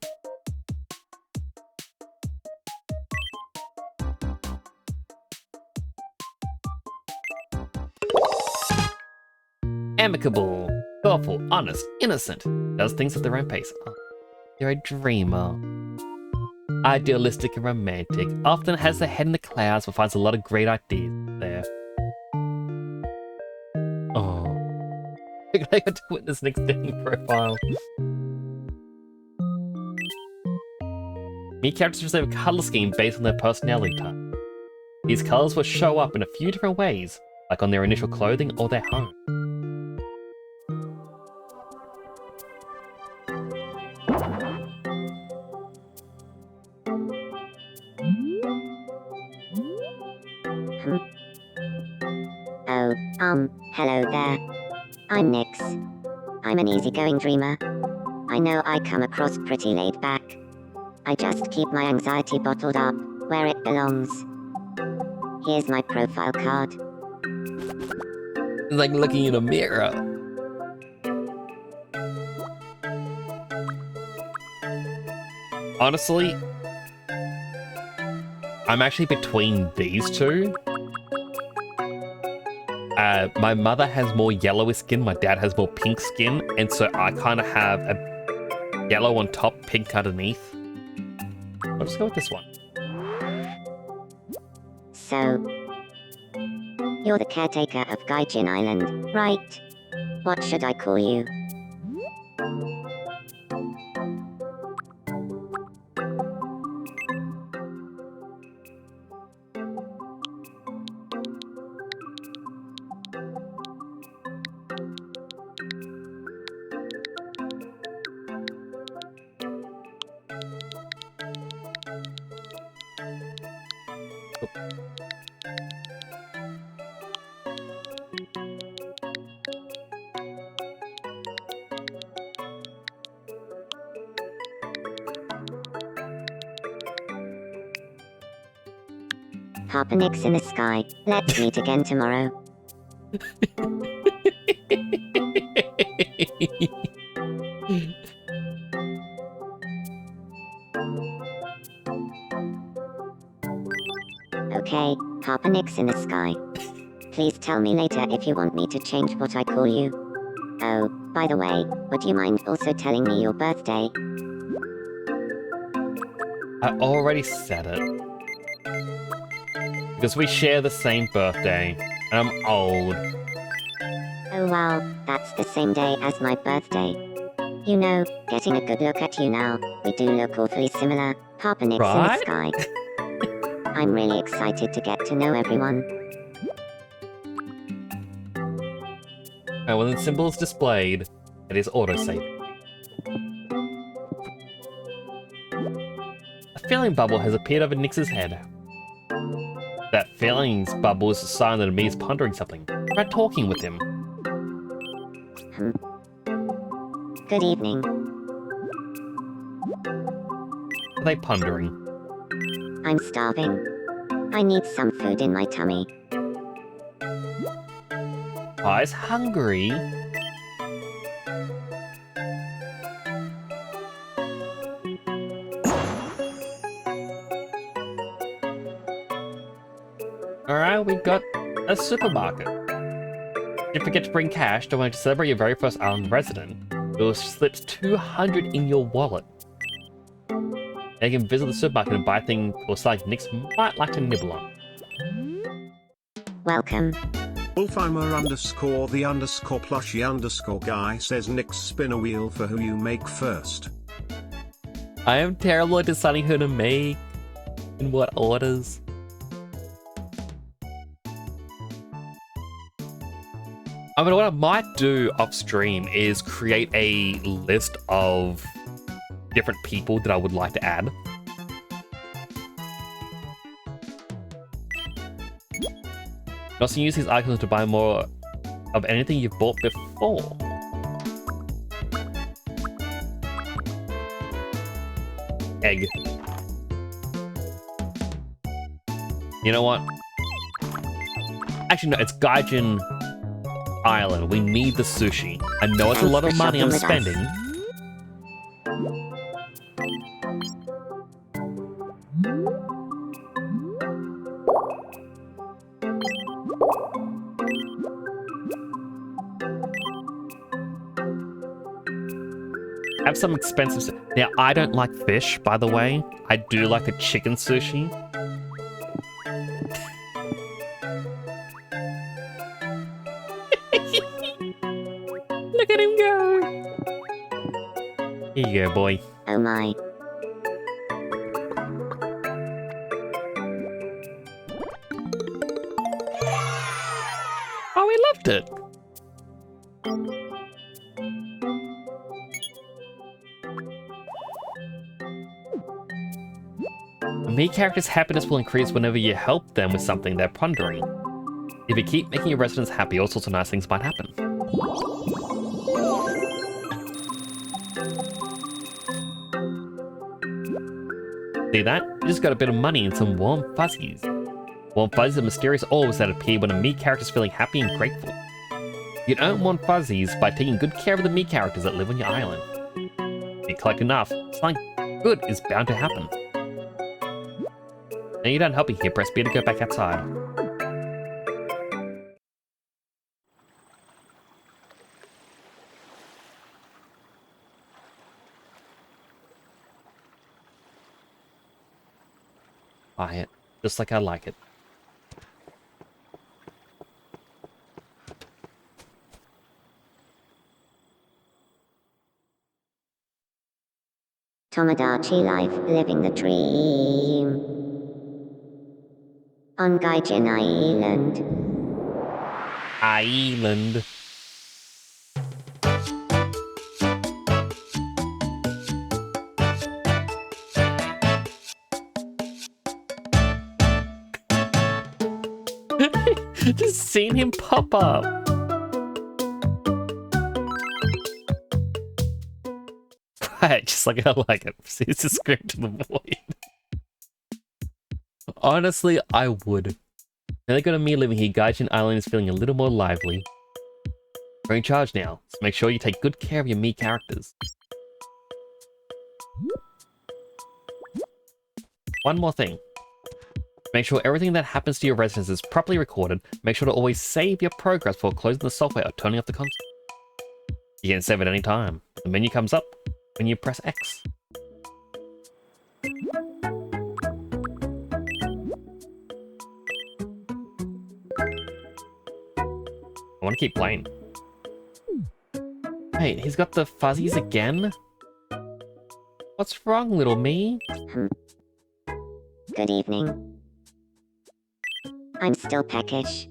Amicable, thoughtful, honest, innocent. Does things at their own pace. They're a dreamer. Idealistic and romantic. Often has their head in the clouds but finds a lot of great ideas there. Oh. I got to witness Nick's dating profile. Me characters receive a color scheme based on their personality type. These colors will show up in a few different ways, like on their initial clothing or their home. Oh, hello there. I'm Nyx. I'm an easygoing dreamer. I know I come across pretty laid back. I just keep my anxiety bottled up, where it belongs. Here's my profile card. It's like looking in a mirror. Honestly, I'm actually between these two. My mother has more yellowy skin, my dad has more pink skin, and so I kind of have a yellow on top, pink underneath. I'll just go with this one. So, you're the caretaker of Gaijin Island, right? What should I call you? Papa Nyx in the sky. Let's meet again tomorrow. Okay, Papa Nyx in the sky. Please tell me later if you want me to change what I call you. Oh, by the way, would you mind also telling me your birthday? I already said it. Because we share the same birthday, and I'm old. Oh wow, that's the same day as my birthday. You know, getting a good look at you now, we do look awfully similar, Papa Nyx in the Right? sky. I'm really excited to get to know everyone. And when the symbol is displayed, it is autosaving. A feeling bubble has appeared over Nyx's head. That feelings bubble is a sign that Ami is pondering something. Try talking with him. Good evening. Are they pondering? I'm starving. I need some food in my tummy. I's hungry. Alright, we got a supermarket. If you forget to bring cash to celebrate your very first island resident, you'll slip 200 in your wallet. You can visit the supermarket and buy things or something Nyx might like to nibble on. Welcome. Wolfheimer_the_plushie_guy says Nyx spin a wheel for who you make first. I am terrible at deciding who to make in what orders. I mean, what I might do off stream is create a list of different people that I would like to add. Also use these icons to buy more of anything you've bought before. Egg. You know what? Actually, no, it's Gaijin Island. We need the sushi. I know it's a lot of money I'm spending. Have some expensive... Now, I don't like fish, by the way. I do like the chicken sushi. Look at him go! Here you go, boy. Oh my. Oh, he loved it! Me character's happiness will increase whenever you help them with something they're pondering. If you keep making your residents happy, all sorts of nice things might happen. See that? You just got a bit of money and some warm fuzzies. Warm fuzzies are mysterious orbs that appear when a me character's feeling happy and grateful. You earn warm fuzzies by taking good care of the me characters that live on your island. If you collect enough, something good is bound to happen. Now you're done helping here, press B to go back outside. Quiet, just like I like it. Tomodachi life, living the dream. On Gaijin Island. Island. Just seeing him pop up. Quiet, just like I like it. See, it's a script to the void. Honestly, I would. Now they got me living here, Gaijin Island is feeling a little more lively. You're in charge now, so make sure you take good care of your me characters. One more thing. Make sure everything that happens to your residents is properly recorded. Make sure to always save your progress before closing the software or turning off the console. You can save at any time. The menu comes up when you press X. I want to keep playing. Hey, he's got the fuzzies again? What's wrong, little me? Good evening. I'm still peckish.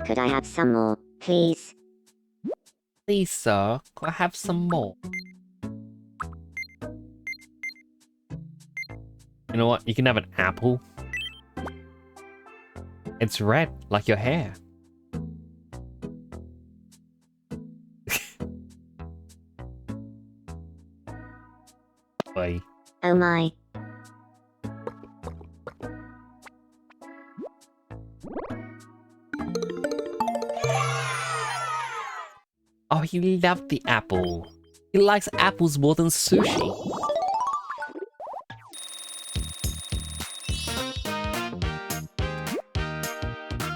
Could I have some more, please? Please, sir, could I have some more? You know what? You can have an apple. It's red, like your hair. Boy. Oh my. Oh, he loved the apple. He likes apples more than sushi.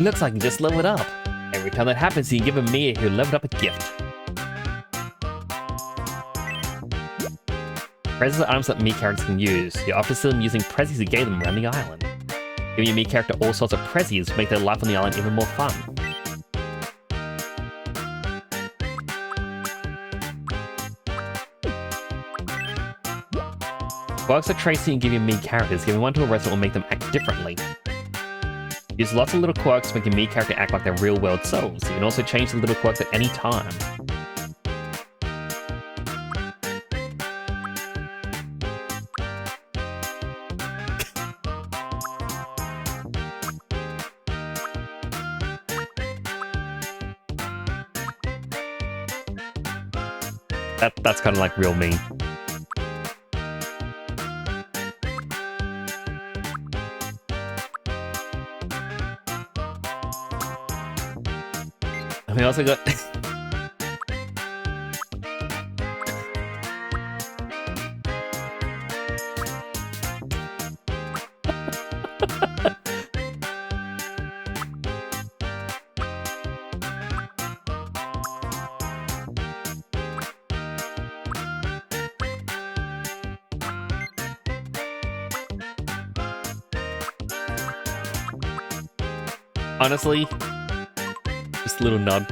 Looks like he just leveled up. Every time that happens, you give him me who leveled up a gift. Prezzies are items that me characters can use. You often see them using prezzies you gave them around the island. Giving your me character all sorts of prezzies make their life on the island even more fun. Quirks are traits you can give your me characters. Giving one to a resident will make them act differently. Use lots of little quirks to make your me character act like their real world selves. You can also change the little quirks at any time. That's kind of like real me. And we also got honestly, just a little nod.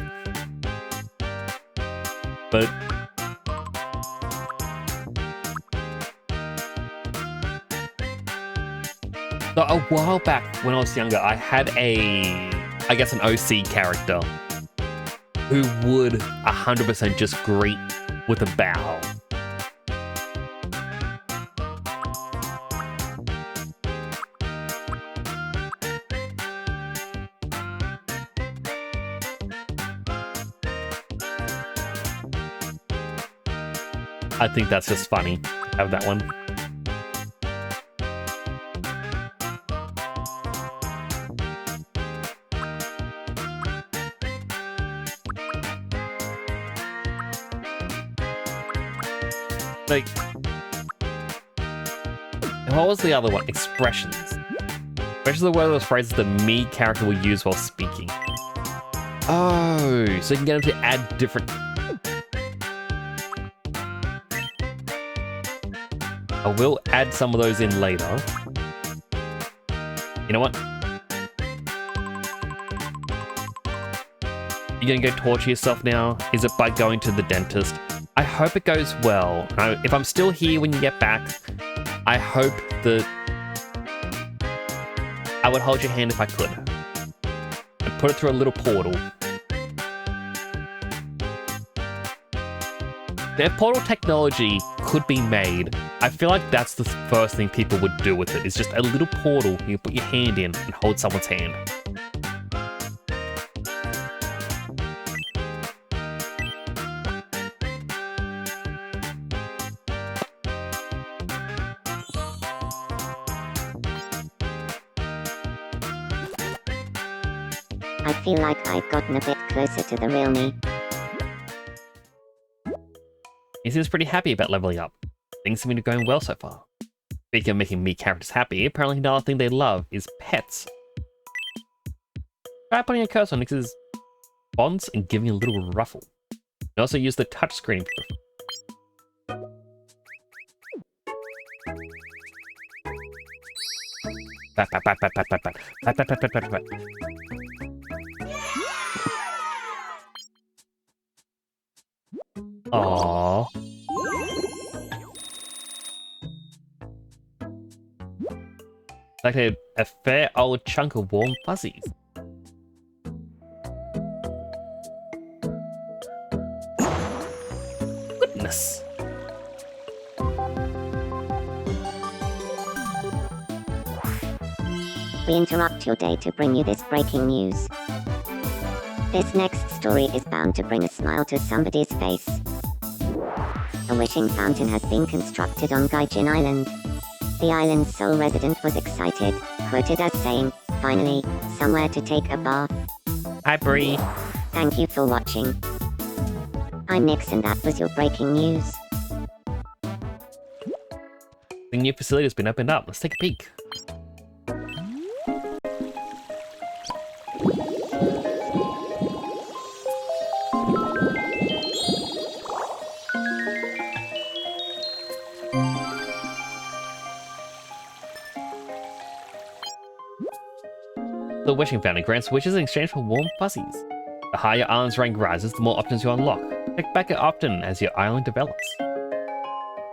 But so a while back when I was younger, I had I guess an OC character who would 100% just greet with a bow. I think that's just funny to have that one. Like, what was the other one? Expressions. Expressions are one of those phrases the me character will use while speaking. Oh, so you can get them to add different... I will add some of those in later. You know what? You're gonna go torture yourself now? Is it by going to the dentist? I hope it goes well. If I'm still here when you get back, I hope that I would hold your hand if I could. And put it through a little portal. If portal technology could be made, I feel like that's the first thing people would do with it. It's just a little portal you put your hand in and hold someone's hand. I feel like I've gotten a bit closer to the real me. He seems pretty happy about leveling up. Things seem to be going well so far. Speaking of making me characters happy, apparently another thing they love is pets. Try putting a cursor on Nix's bonds and giving a little ruffle. You can also use the touchscreen. Pat, pat, pat, pat, pat, pat, pat. Pat, pat, pat, pat, pat, pat. Aww. Like a fair old chunk of warm fuzzies. Goodness. We interrupt your day to bring you this breaking news. This next story is bound to bring a smile to somebody's face. A wishing fountain has been constructed on Gaijin Island. The island's sole resident was excited, quoted as saying, "Finally, somewhere to take a bath." Hi, Bree. Thank you for watching. I'm Nix and that was your breaking news. The new facility has been opened up. Let's take a peek. The wishing fountain grants wishes in exchange for warm fuzzies. The higher your island's rank rises, the more options you unlock. Check back it often as your island develops.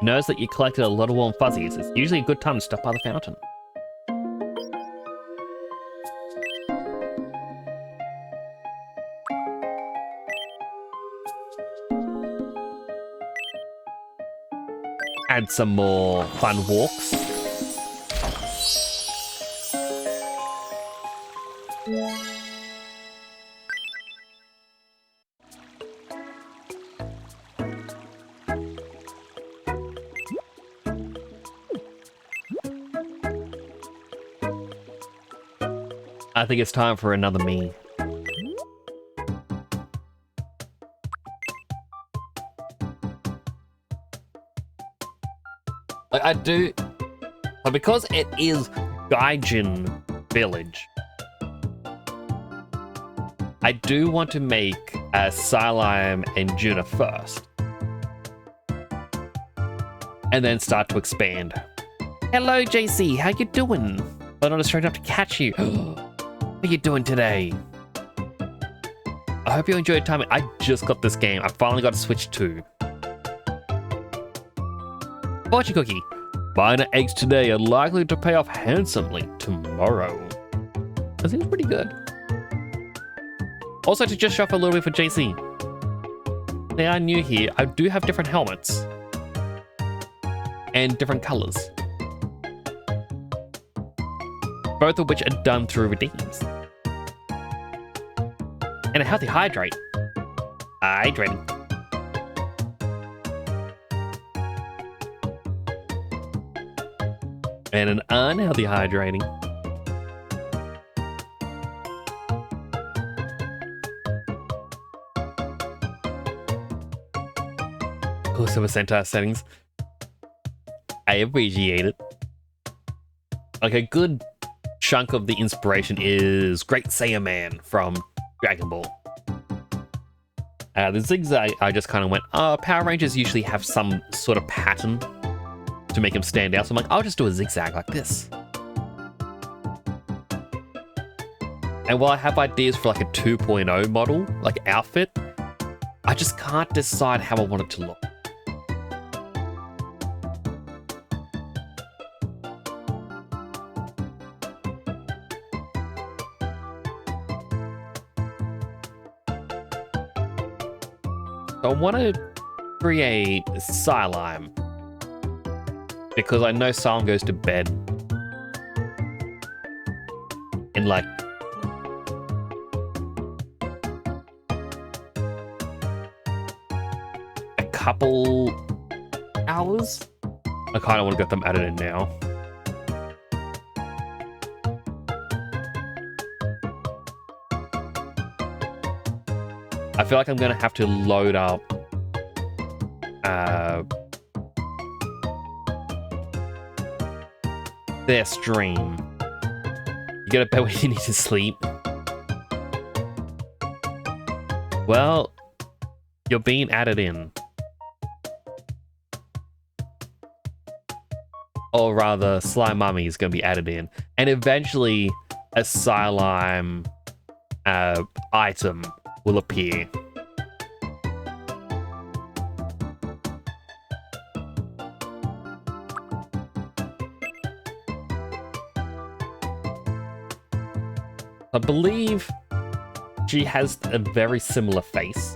Notice that you collected a lot of warm fuzzies. It's usually a good time to stop by the fountain. Add some more fun walks. I think it's time for another me. Like, I do... But because it is Gaijin Village, I do want to make Psylime and Juna first. And then start to expand. Hello, JC. How you doing? I'm not straight enough to catch you. How you doing today? I hope you enjoyed time. I just got this game. I finally got a Switch 2. Fortune cookie. Buying eggs today are likely to pay off handsomely tomorrow. That seems pretty good. Also, to just show off a little bit for JC. They are new here. I do have different helmets. And different colors. Both of which are done through redeems. And a healthy hydrate. Hydrating. And an unhealthy hydrating. Oh, Super Sentai settings. I appreciate it. Like, a good chunk of the inspiration is Great Saiyaman from Dragon Ball. The zigzag, I just kind of went, Power Rangers usually have some sort of pattern to make them stand out. So I'm like, I'll just do a zigzag like this. And while I have ideas for like a 2.0 model, like outfit, I just can't decide how I want it to look. So I want to create Psylime. Because I know Psylime goes to bed in like a couple hours. I kind of want to get them added in now. I feel like I'm going to have to load up their stream. You get a bed when you need to sleep. Well, you're being added in. Or rather, Slime Mummy is going to be added in. And eventually, a Psylime item will appear. I believe she has a very similar face.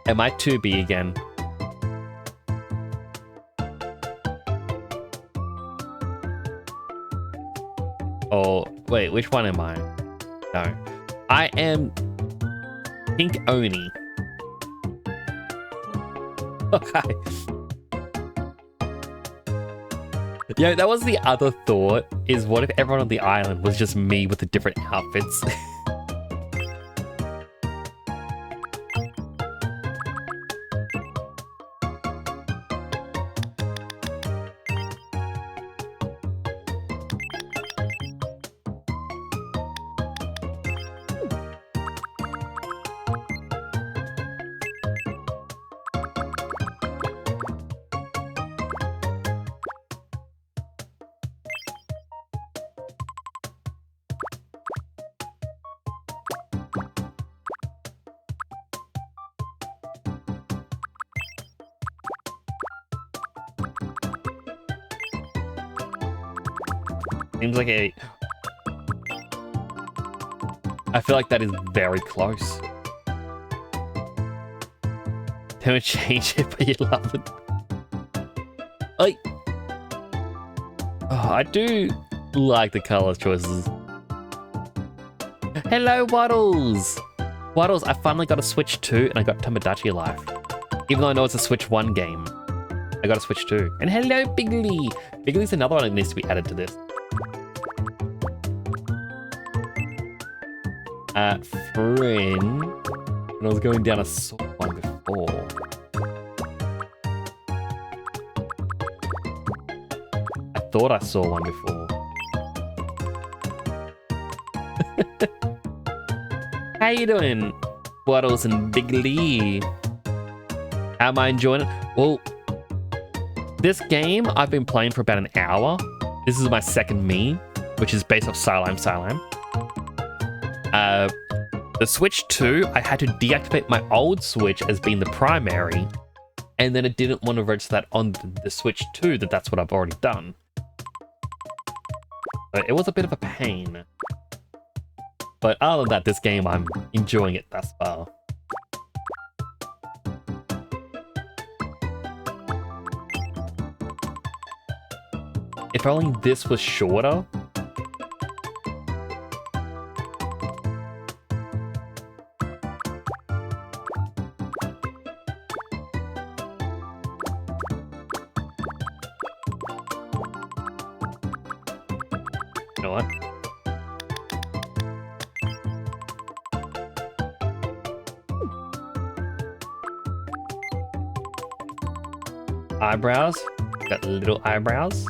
Am I 2B again? Oh, wait, which one am I? No. I am Pink Oni. Okay. Yeah, that was the other thought, is what if everyone on the island was just me with the different outfits? Seems like a... I feel like that is very close. Don't change it, but you love it. Like... Oh, I do like the color choices. Hello, Waddles! Waddles, I finally got a Switch 2 and I got Tomodachi Life. Even though I know it's a Switch 1 game. I got a Switch too. And hello, Bigley! Bigley's another one that needs to be added to this. Friend. When I was going down, I saw one before. I thought I saw one before. How you doing, Waddles and Bigley? How am I enjoying it? Well, this game I've been playing for about an hour. This is my second me, which is based off Silam. The Switch 2, I had to deactivate my old Switch as being the primary, and then it didn't want to register that on the Switch 2 that's what I've already done. So it was a bit of a pain. But other than that, this game, I'm enjoying it thus far. If only this was shorter. You know what? Eyebrows. Got little eyebrows.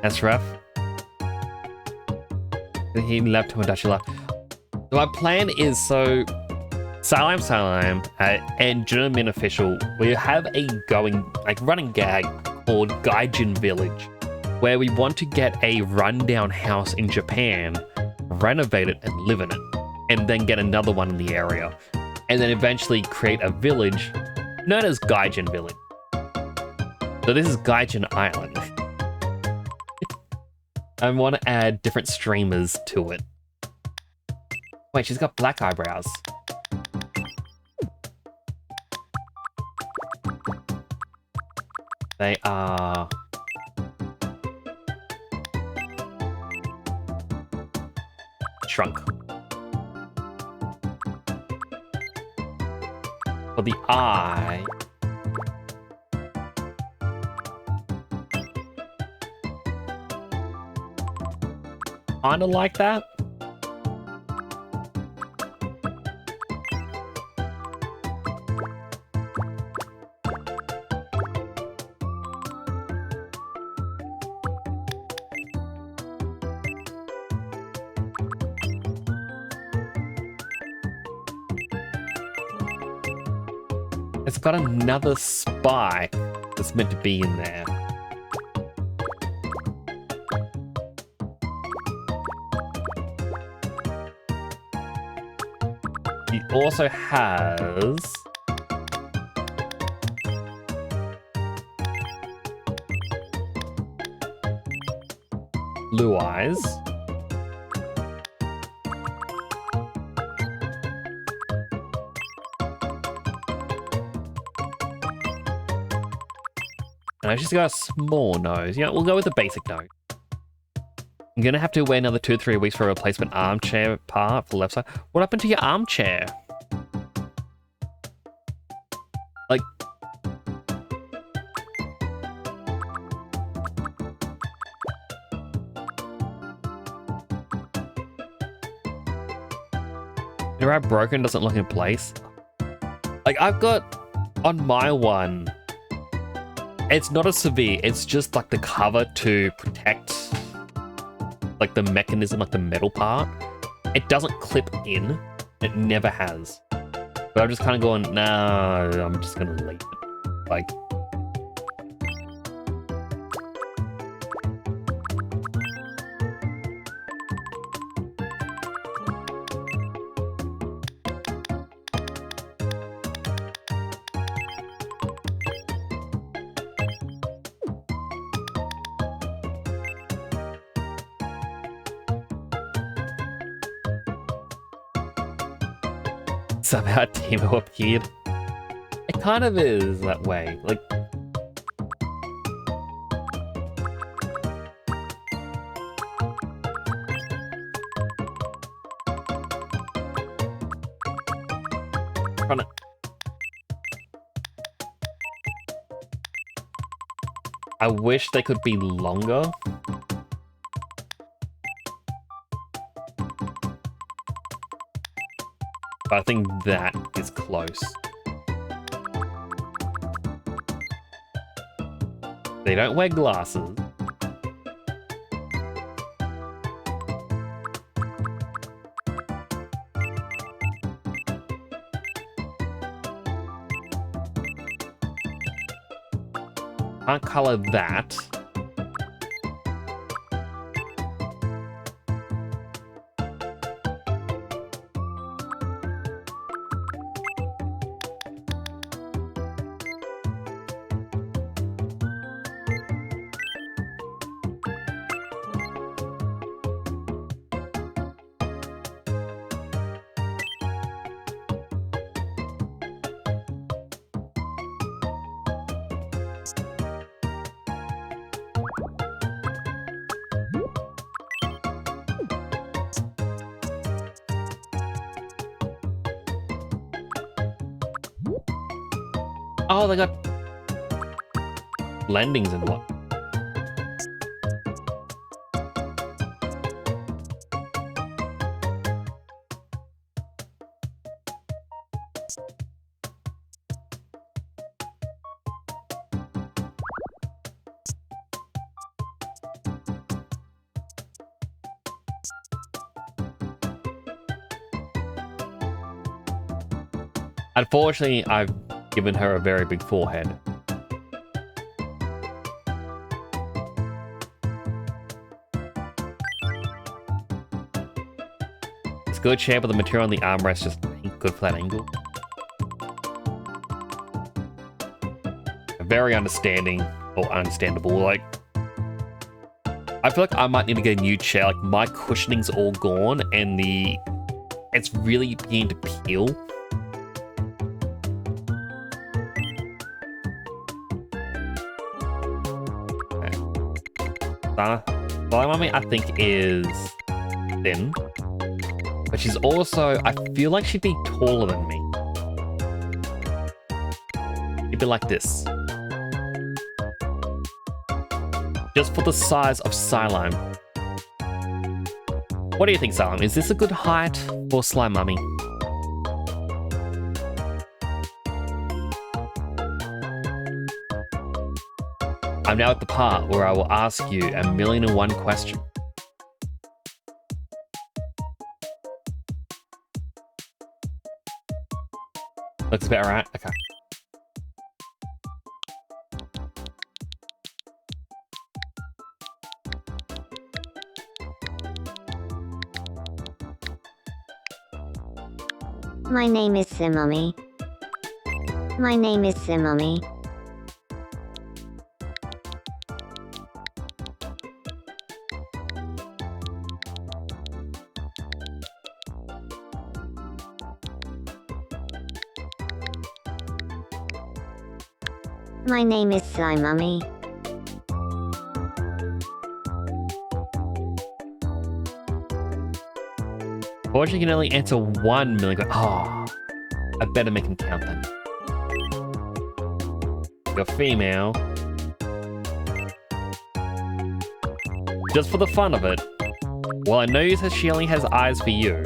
That's rough. He left Tomodachi left. So my plan is Salam, and German official, we have a running gag called Gaijin Village, where we want to get a rundown house in Japan, renovate it and live in it, and then get another one in the area, and then eventually create a village known as Gaijin Village. So this is Gaijin Island. I want to add different streamers to it. Wait, she's got black eyebrows. They are... shrunk. For the eye... kinda like that. It's got another spike that's meant to be in there. He also has blue eyes. And she's got a small nose. Yeah, we'll go with the basic nose. I'm gonna have to wait another 2 or 3 weeks for a replacement armchair part for the left side. What happened to your armchair? Like... Your eye broken, doesn't look in place. Like, I've got... on my one... it's not a severe, it's just like the cover to protect like the mechanism, like the metal part. It doesn't clip in. It never has. But I'm just kind of going, nah, I'm just gonna leave it. Like... somehow Timo appeared. It kind of is that way. Like... trying to... I wish they could be longer. But I think that is close. They don't wear glasses. Can't color that. Oh, they got landings and what? Unfortunately, I've given her a very big forehead. It's good shape, but the material on the armrest just ain't good flat angle. Very understanding or understandable. Like, I feel like I might need to get a new chair. Like, my cushioning's all gone, and it's really beginning to peel. Slime Mummy, I think, is thin. But she's also... I feel like she'd be taller than me. She'd be like this. Just for the size of Slime. What do you think, Slime? Is this a good height for Slime Mummy? I'm now at the part where I will ask you 1,000,001 question. Looks about right? Okay. My name is Simommy. My name is Simommy. My name is Slime Mummy. Fortunately, you can only answer 1,000,000. Oh, I better make him count then. You're female. Just for the fun of it, well, I know you said she only has eyes for you.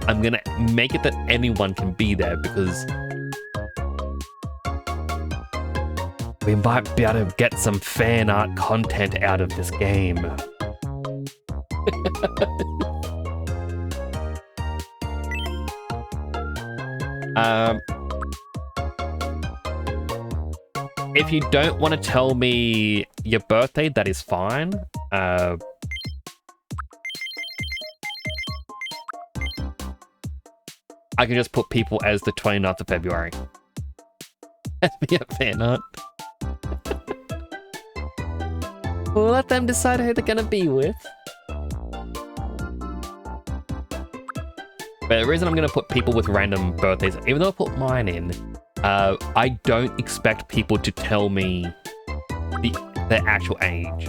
I'm gonna make it that anyone can be there because we might be able to get some fan art content out of this game. If you don't want to tell me your birthday, that is fine. I can just put people as the 29th of February. That's me a fan art. We'll let them decide who they're gonna be with. But the reason I'm gonna put people with random birthdays, even though I put mine in, I don't expect people to tell me their actual age.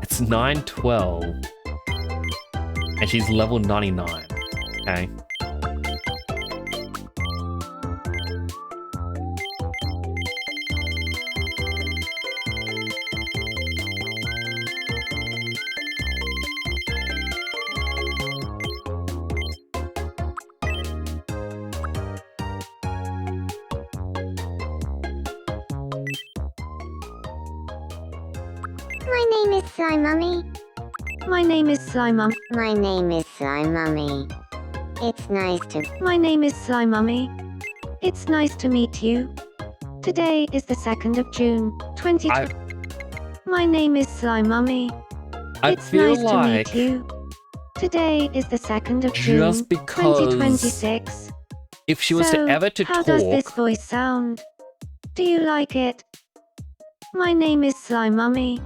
It's 9/12, and she's level 99. Okay. My name is Slime Mummy. My name is Slime Mum. My name is Slime Mummy. It's nice to. My name is Slime Mummy. It's nice to meet you. Today is the 2nd of June, 2020. My name is Slime Mummy. I It's feel nice like to meet you. Today is the 2nd of June, just because 2026. if she was So, to ever to how does this talk, voice sound? Do you like it? My name is Slime Mummy.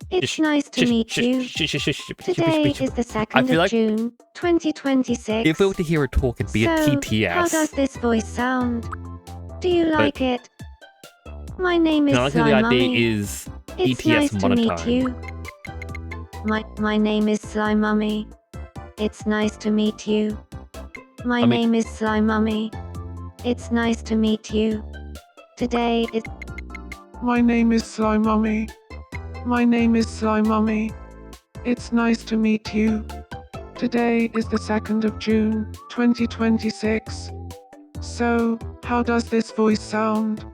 It's nice to meet you. Today is the 2nd feel of like June, 2026. if we were to hear her talk, it'd be a So, TTS. how does this voice sound? Do you like it? My name is Now, I think the Slime idea Mummy. is It's ETS nice to meet monotone. you. My name is Slime Mummy. It's nice to meet you. My I mean- name is Slime Mummy. It's nice to meet you. Today is My name is Slime Mummy. My name is Slime Mummy. It's nice to meet you. Today is the 2nd of June, 2026. So, how does this voice sound?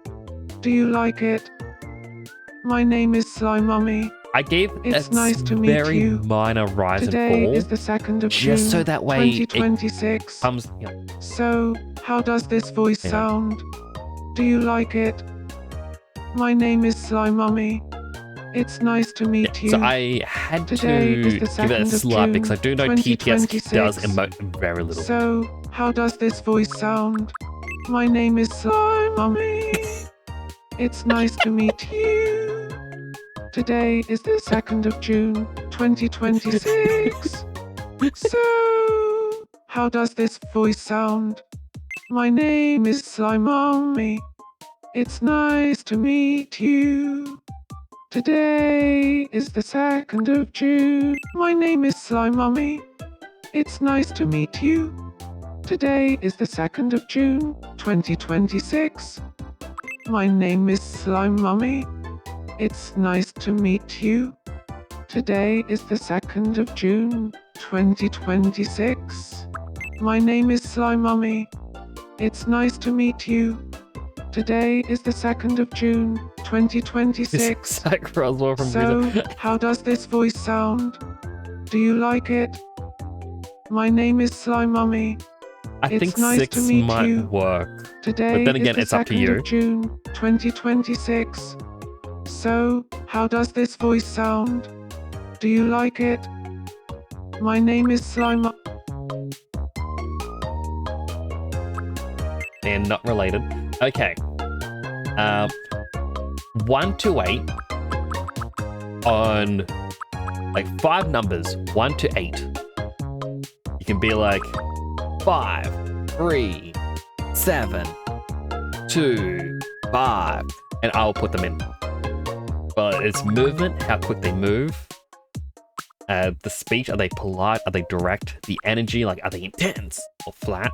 Do you like it? My name is Slime Mummy. I gave It's a nice to meet very you. minor rise Today and is fall, the 2nd of just June, so that way it 2026. comes. You know, So, how does this voice Yeah. sound? Do you like it? My name is Slime Mummy. It's nice to meet you. so I had Today is to the give it a 2nd of slap June, because I do know TTS 2026. does emote very little. So, how does this voice sound? My name is Slime Mummy. It's nice to meet you. Today is the 2nd of June, 2026. So, how does this voice sound? My name is Slime Mummy. It's nice to meet you. Today is the 2nd of June. My name is Slime Mummy. It's nice to meet you. Today is the 2nd of June, 2026. My name is Slime Mummy. It's nice to meet you. Today is the 2nd of June, 2026. My name is Slime Mummy. It's nice to meet you. Today is the 2nd of June, 2026. Zach Roswell from So, Brazil. how does this voice sound? Do you like it? My name is Slime Mummy. I it's think nice 6 to meet might you. work. Today But then again, is the it's up to 2nd you. of June, 2026. So, how does this voice sound? Do you like it? My name is Slime. And not related. Okay. 1 to 8 on like 5 numbers, 1 to 8. You can be like 5, 3, 7, 2, 5, and I'll put them in. But it's movement, how quick they move. The speech, are they polite? Are they direct? The energy, like are they intense or flat?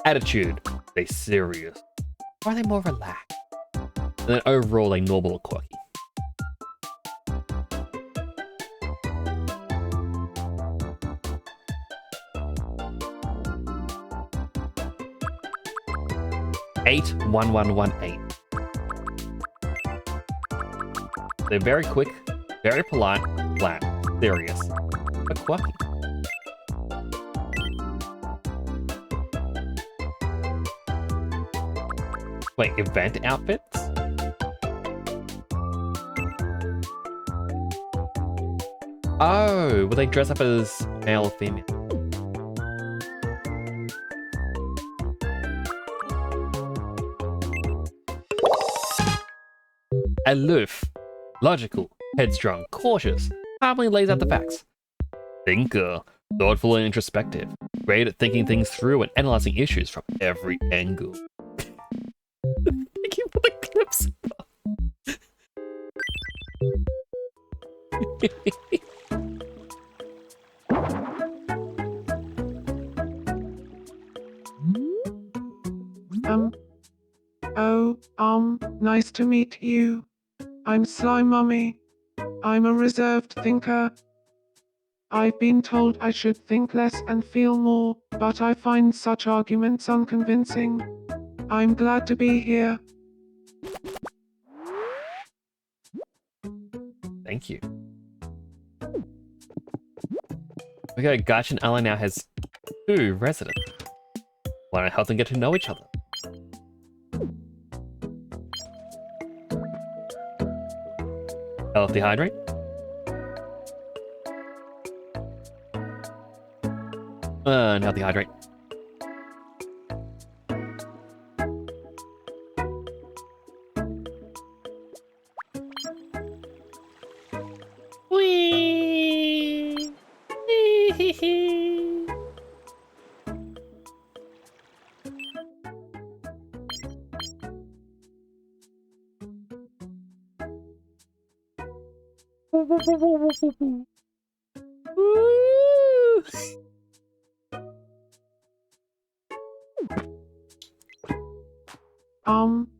Attitude, are they serious? Or are they more relaxed? And then overall, like normal or quirky. Eight, 1118. They're very quick, very polite, flat, serious, but quirky. Wait, event outfits? Oh, will they dress up as male or female? Aloof, logical, headstrong, cautious, calmly lays out the facts. Thinker, thoughtful and introspective, great at thinking things through and analyzing issues from every angle. Thank you for the clips. Nice to meet you. I'm Sly Mummy. I'm a reserved thinker. I've been told I should think less and feel more, but I find such arguments unconvincing. I'm glad to be here. Thank you. Okay, Gaichin Ally now has 2 residents. Why don't I help them get to know each other? Healthy hydrate. Unhealthy hydrate. Whee!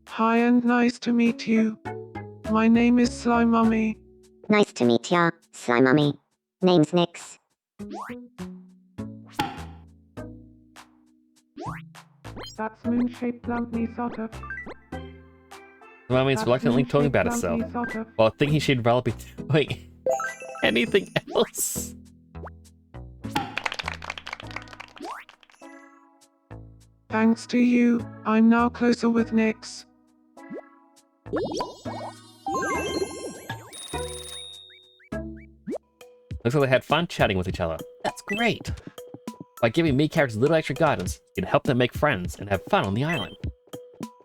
Hi and nice to meet you. My name is Sly Mummy. Nice to meet ya, Sly Mummy. Name's Nyx. That's moon-shaped lumpy sort of. Mummy's reluctantly talking about herself, while thinking she'd rather be doing anything else. Thanks to you, I'm now closer with Nyx. Looks like they had fun chatting with each other. That's great! By giving me characters a little extra guidance, you can help them make friends and have fun on the island.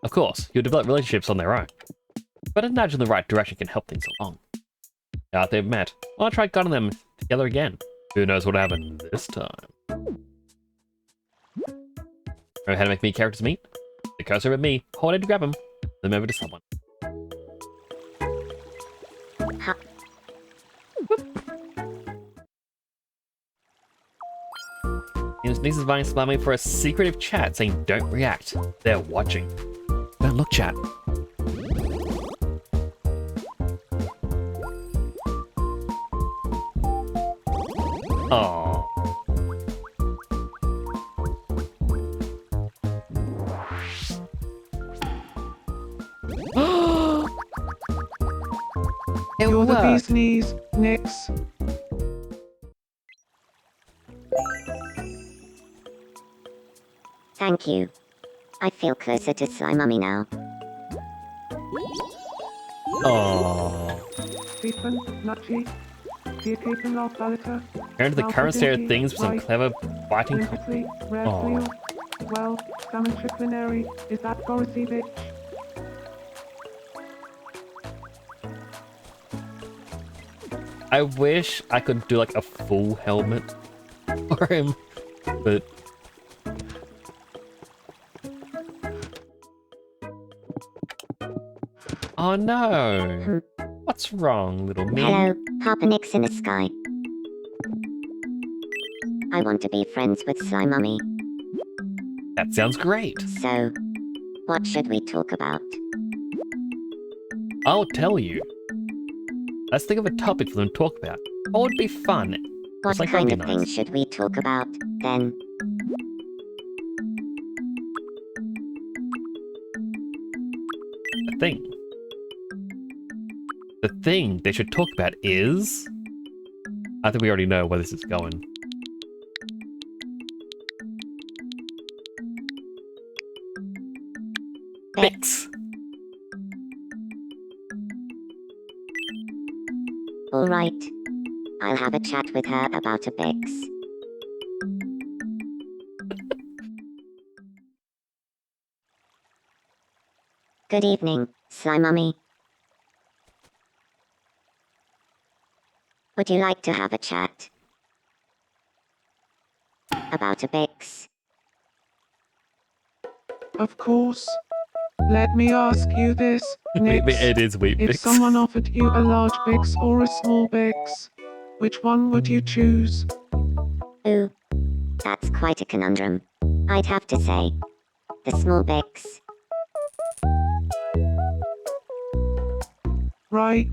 Of course, you'll develop relationships on their own, but a nudge in the right direction can help things along. Now that they've met, I'll try guiding them together again. Who knows what'll happen this time? Remember how to make me characters meet? The cursor with me, hold it to grab them, then move it to someone. Ha. This is inviting Slimy for a secretive chat saying don't react. They're watching. Don't look, chat. Aww. It You're the worked. bee's knees, Nyx. Thank you. I feel closer to Sly Mummy now. Aww. Stephen, Nutchy, Dearcapen Lofbaliter. Compared to the current state of things with some clever fighting. Wintersley, Aw. Redfield. Well, Salmon Chiplinary, is that Borisy bitch? I wish I could do like a full helmet for him, but oh no! What's wrong, little me? Hello, Papa Nyx in the sky. I want to be friends with Sly Mummy. That sounds great. So, what should we talk about? I'll tell you. Let's think of a topic for them to talk about. What would be fun? What It's like kind of organized. things should we talk about, then? The thing. The thing they should talk about is... I think we already know where this is going. Bix! Alright. I'll have a chat with her about a Bix. Good evening, Sly Mummy. Would you like to have a chat? About a Bix? Of course. Let me ask you this, Nyx. It is Wheat If Bix. someone offered you a large Bix or a small Bix, which one would you choose? Ooh, that's quite a conundrum. I'd have to say, the small Bix. right?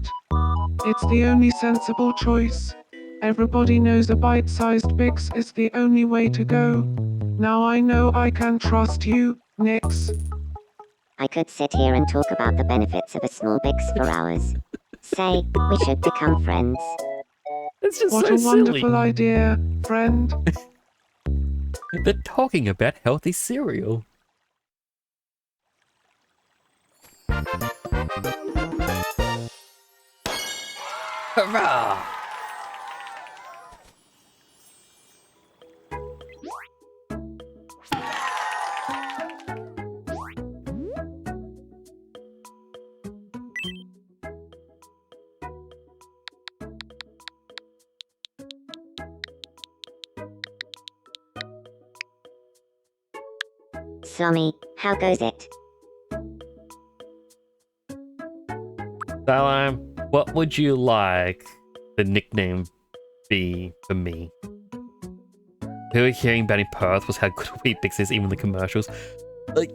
It's the only sensible choice. Everybody knows a bite-sized Bix is the only way to go. Now I know I can trust you, Nix. I could sit here and talk about the benefits of a small Bix for hours. Say, we should become friends. It's just What so a silly. wonderful idea, friend. They're talking about healthy cereal. Hurrah! Slummy, how goes it? So, what would you like the nickname be for me? Who we're hearing about in Perth was how good Weet-Bix is, even the commercials. Like,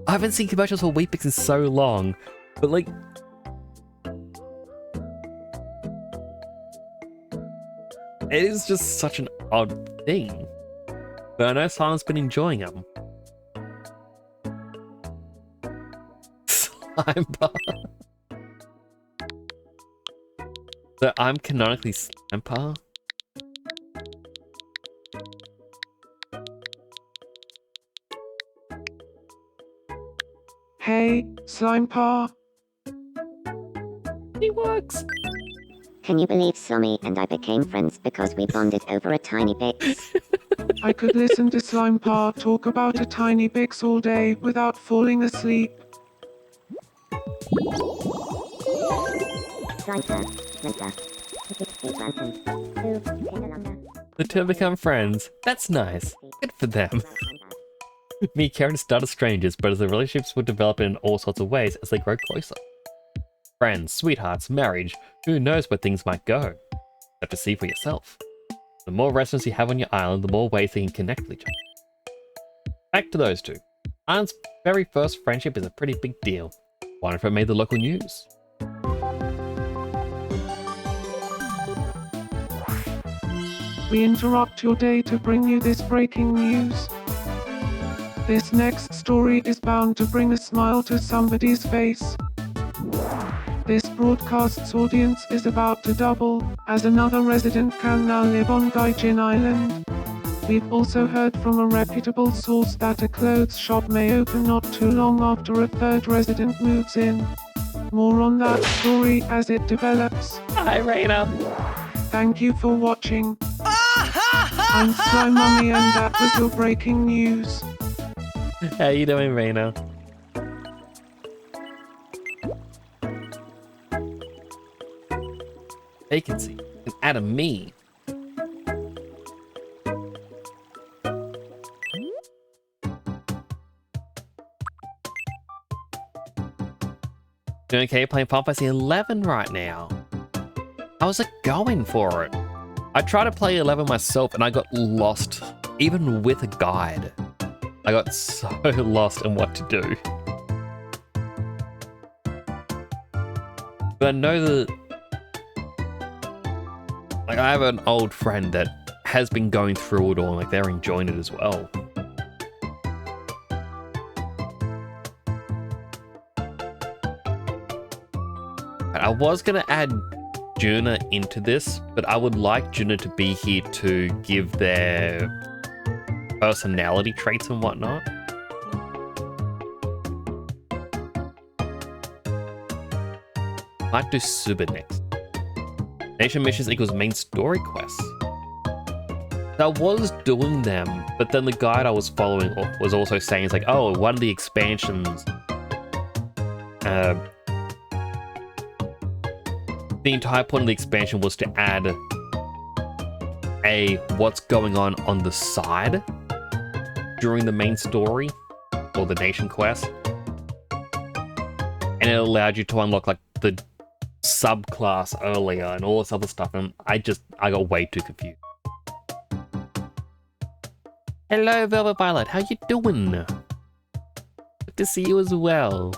I haven't seen commercials for Weet-Bix in so long, but like, it is just such an odd thing. But I know Simon's been enjoying them. Slime bar. So I'm canonically Slime bar. Hey, Slime Pa. He works. Can you believe Slummy and I became friends because we bonded over a tiny Bix? I could listen to Slime Pa talk about a tiny Bix all day without falling asleep. The two have become friends. That's nice. Good for them. Me and Karen started strangers, but as the relationships would develop in all sorts of ways as they grow closer. Friends, sweethearts, marriage, who knows where things might go? You have to see for yourself. The more residents you have on your island, the more ways they can connect with each other. Back to those two. Island's very first friendship is a pretty big deal. Wonder if it made the local news. We interrupt your day to bring you this breaking news. This next story is bound to bring a smile to somebody's face. This broadcast's audience is about to double, as another resident can now live on Gaijin Island. We've also heard from a reputable source that a clothes shop may open not too long after a third resident moves in. More on that story as it develops. Hi, Raina. Thank you for watching. I'm Sly Mummy and that was your breaking news. How you doing, Raina? Vacancy. An add a me. Doing okay playing Final Fantasy 11 right now. How's it going for it? I tried to play 11 myself and I got lost, even with a guide. I got so lost in what to do. But I know that, like, I have an old friend that has been going through it all, and like they're enjoying it as well. I was gonna add Juna into this, but I would like Juna to be here to give their personality traits and whatnot. Might do Suba next. Nation missions equals main story quests. I was doing them, but then the guide I was following was also saying, it's like, oh, one of the expansions, the entire point of the expansion was to add a what's going on the side during the main story or the nation quest, and it allowed you to unlock like the subclass earlier and all this other stuff, and I got way too confused. Hello, Velvet Violet, how you doing? Good to see you as well.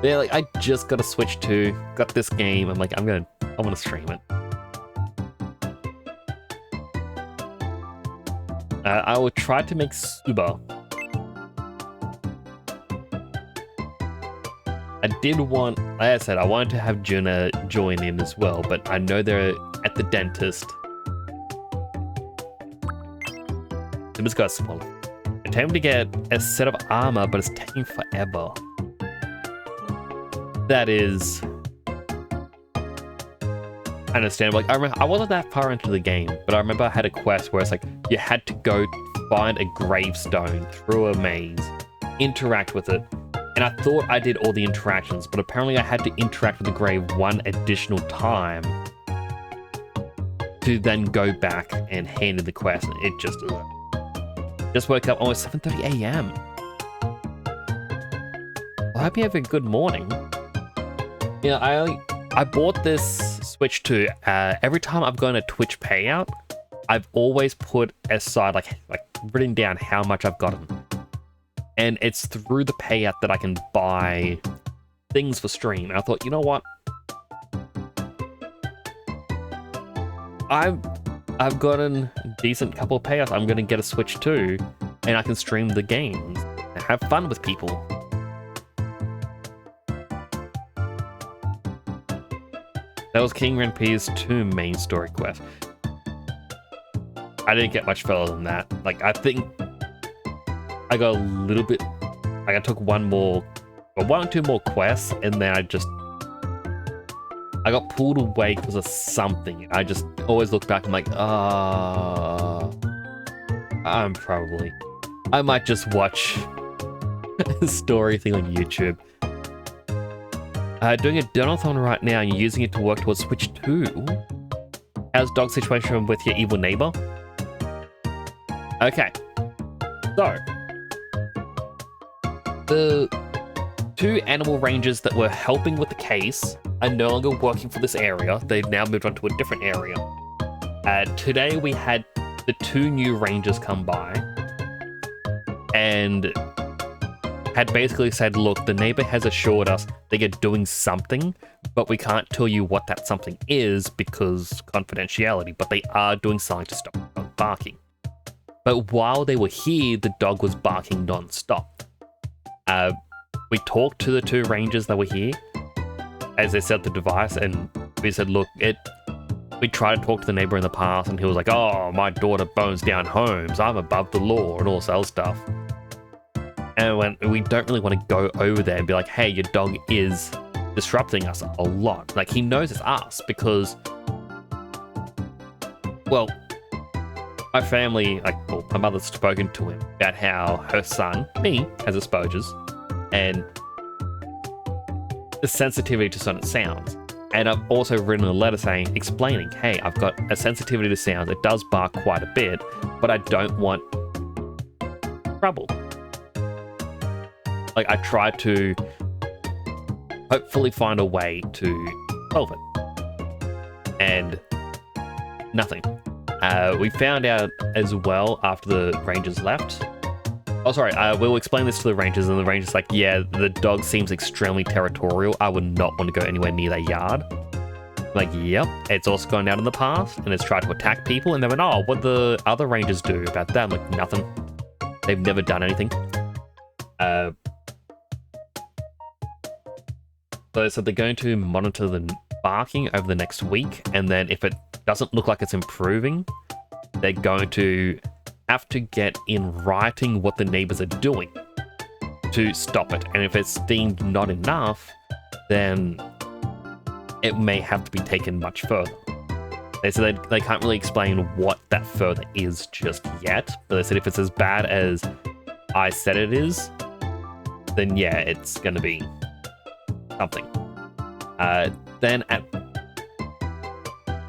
Yeah, like I just got a Switch 2, got this game. I'm like, I want to stream it. I will try to make Suba. I did want, like I said, I wanted to have Juna join in as well, but I know they're at the dentist. Suba's got a small. I told him to get a set of armor, but it's taking forever. That is understandable. Like, I remember I wasn't that far into the game, but I remember I had a quest where it's like you had to go find a gravestone through a maze, interact with it, and I thought I did all the interactions, but apparently I had to interact with the grave one additional time to then go back and hand in the quest, and it just woke up almost 7:30 a.m. I hope you have a good morning. Yeah, I bought this Switch 2. Every time I've gone a Twitch payout, I've always put aside, like written down how much I've gotten. And it's through the payout that I can buy things for stream. And I thought, you know what? I've gotten a decent couple of payouts. I'm going to get a Switch 2, and I can stream the games and have fun with people. That was King Renpy's 2 main story quest. I didn't get much further than that. Like, I think I got a little bit... Like, I took one or two more quests, and then I got pulled away because of something. I just always look back and I'm like, I might just watch a story thing on YouTube. Doing a donathon right now and you're using it to work towards Switch 2. How's dog situation with your evil neighbor? Okay. So, the 2 animal rangers that were helping with the case are no longer working for this area. They've now moved on to a different area. Today we had the 2 new rangers come by and had basically said, look, the neighbor has assured us they are doing something, but we can't tell you what that something is because confidentiality, but they are doing something to stop the dog barking. But while they were here, the dog was barking non-stop. We talked to the 2 rangers that were here as they set the device, and we said, look, we tried to talk to the neighbor in the past, and he was like, oh, my daughter burns down homes, I'm above the law, and all this other stuff. And we don't really want to go over there and be like, hey, your dog is disrupting us a lot. Like, he knows it's us because, well, my family, my mother's spoken to him about how her son, me, has exposures and the sensitivity to certain sounds. And I've also written a letter explaining, hey, I've got a sensitivity to sounds. It does bark quite a bit, but I don't want trouble. Like, I try to hopefully find a way to solve it. And nothing. We found out as well after the rangers left. Oh, sorry, we'll explain this to the rangers, and the rangers like, yeah, the dog seems extremely territorial. I would not want to go anywhere near their yard. Like, yep, it's also gone out in the past, and it's tried to attack people, and they went, oh, what the other rangers do about that? I'm like, nothing. They've never done anything. So they're going to monitor the barking over the next week, and then if it doesn't look like it's improving, they're going to have to get in writing what the neighbors are doing to stop it. And if it's deemed not enough, then it may have to be taken much further. They said they can't really explain what that further is just yet, but they said if it's as bad as I said it is, then yeah, it's going to be something. Then at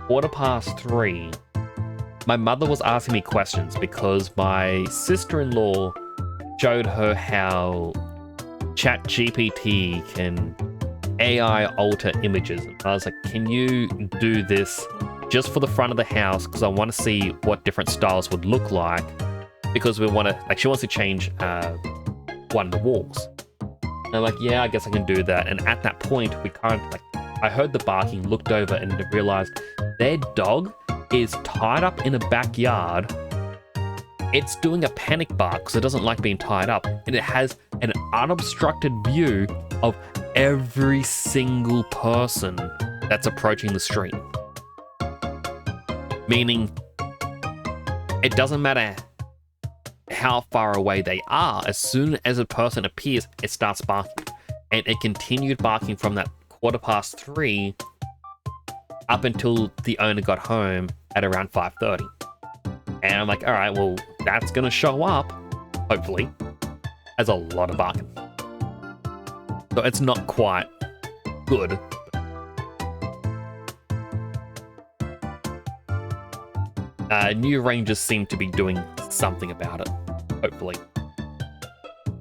3:15, my mother was asking me questions because my sister-in-law showed her how ChatGPT can AI alter images. And I was like, can you do this just for the front of the house? Because I want to see what different styles would look like. Because we want to, she wants to change one of the walls. And I'm like, yeah, I guess I can do that. And at that point, we kind of like, I heard the barking, looked over, and realized their dog is tied up in a backyard. It's doing a panic bark because it doesn't like being tied up, and it has an unobstructed view of every single person that's approaching the street. Meaning, it doesn't matter how far away they are, as soon as a person appears, it starts barking. And it continued barking from that 3:15 up until the owner got home at around 5:30. And I'm like, all right, well, that's going to show up, hopefully, as a lot of barking. So it's not quite good. New rangers seem to be doing something about it, hopefully.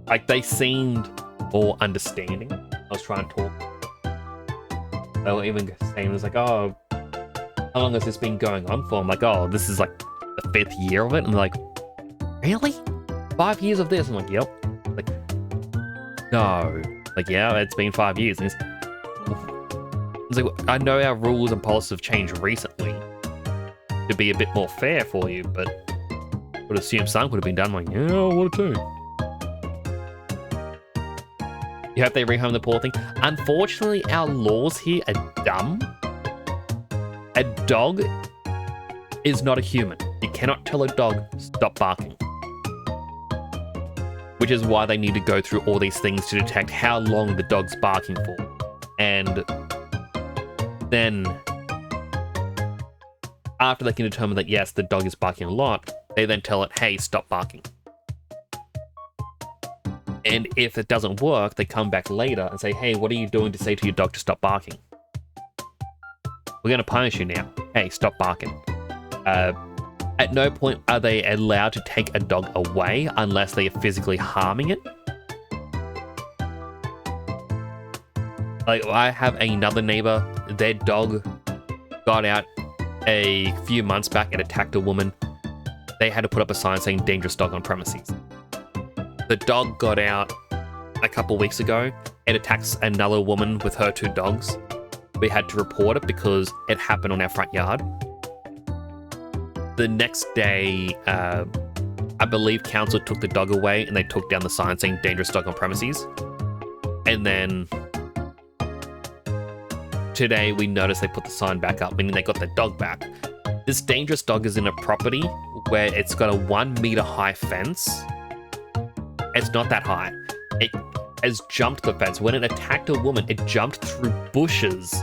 Like, they seemed more understanding. I was trying to talk. They were even saying, it was like, oh, how long has this been going on for? I'm like, oh, this is like the 5th year of it. And they're like, really? 5 years of this? I'm like, yep. Like, no. Like, yeah, it's been 5 years. And it's like, I know our rules and policies have changed recently to be a bit more fair for you, but I would assume some could have been done. I'm like, yeah, what a tune. You hope they rehome the poor thing. Unfortunately, our laws here are dumb. A dog is not a human. You cannot tell a dog, stop barking. Which is why they need to go through all these things to detect how long the dog's barking for. And then, after they can determine that, yes, the dog is barking a lot, they then tell it, hey, stop barking. And if it doesn't work, they come back later and say, hey, what are you doing to say to your dog to stop barking? We're going to punish you now. Hey, stop barking. At no point are they allowed to take a dog away unless they are physically harming it. Like, I have another neighbor, their dog got out a few months back and attacked a woman. They had to put up a sign saying dangerous dog on premises. The dog got out a couple weeks ago and attacks another woman with her 2 dogs. We had to report it because it happened on our front yard. The next day, I believe council took the dog away and they took down the sign saying dangerous dog on premises. And then today we noticed they put the sign back up, meaning they got the dog back. This dangerous dog is in a property where it's got a 1 meter high fence. It's not that high. It has jumped the fence. When it attacked a woman, it jumped through bushes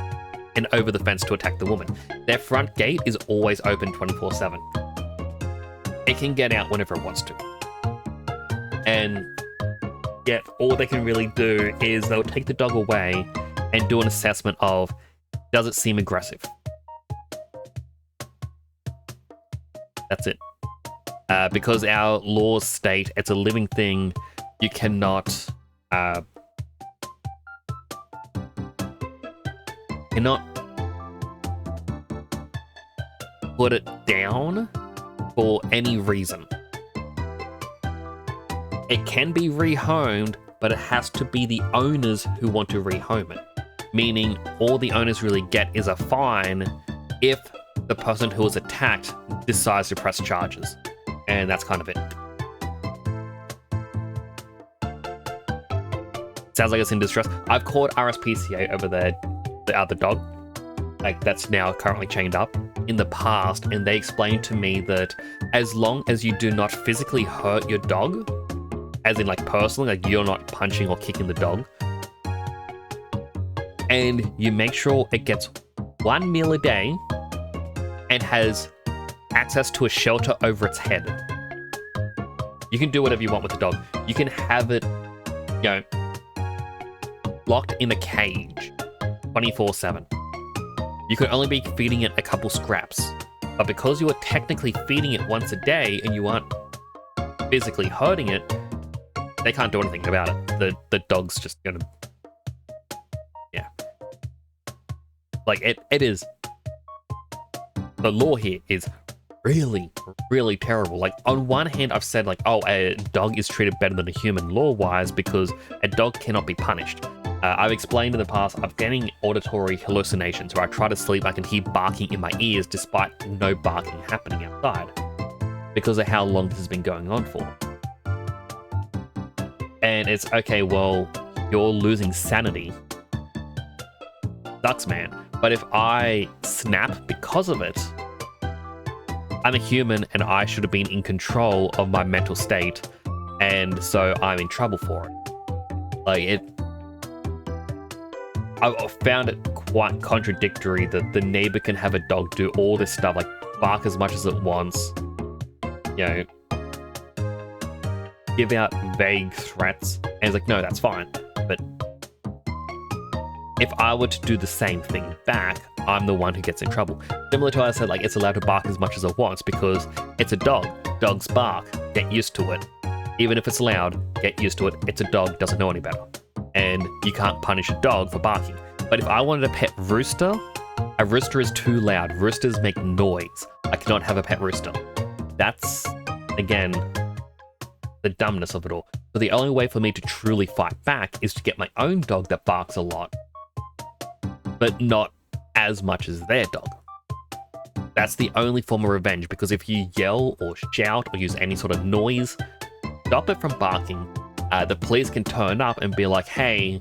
and over the fence to attack the woman. Their front gate is always open 24/7. It can get out whenever it wants to. And yet, all they can really do is they'll take the dog away and do an assessment of, does it seem aggressive? That's it. Because our laws state it's a living thing, you cannot put it down for any reason. It can be rehomed, but it has to be the owners who want to rehome it. Meaning all the owners really get is a fine if the person who was attacked decides to press charges. And that's kind of it. Sounds like it's in distress. I've called RSPCA over there, the other dog, like that's now currently chained up, in the past, and they explained to me that as long as you do not physically hurt your dog, as in like personally, like you're not punching or kicking the dog, and you make sure it gets 1 meal a day and has access to a shelter over its head. You can do whatever you want with the dog. You can have it, you know, locked in a cage 24/7. You could only be feeding it a couple scraps. But because you are technically feeding it once a day and you aren't physically hurting it, they can't do anything about it. The dog's just gonna... Yeah. Like, it is... The law here is really, really terrible. Like, on one hand, I've said, like, oh, a dog is treated better than a human law-wise because a dog cannot be punished. I've explained in the past, I'm getting auditory hallucinations where I try to sleep, I can hear barking in my ears despite no barking happening outside because of how long this has been going on for. And it's, okay, well, you're losing sanity. Sucks, man. But if I snap because of it, I'm a human and I should have been in control of my mental state, and so I'm in trouble for it. Like, I found it quite contradictory that the neighbor can have a dog do all this stuff, like bark as much as it wants, you know, give out vague threats, and it's like, no, that's fine. But if I were to do the same thing back, I'm the one who gets in trouble. Similar to what I said, like, it's allowed to bark as much as it wants because it's a dog. Dogs bark. Get used to it. Even if it's loud, get used to it. It's a dog, doesn't know any better. And you can't punish a dog for barking. But if I wanted a pet rooster, a rooster is too loud. Roosters make noise. I cannot have a pet rooster. That's, again, the dumbness of it all. So the only way for me to truly fight back is to get my own dog that barks a lot, but not as much as their dog. That's the only form of revenge, because if you yell or shout or use any sort of noise, stop it from barking, the police can turn up and be like, hey,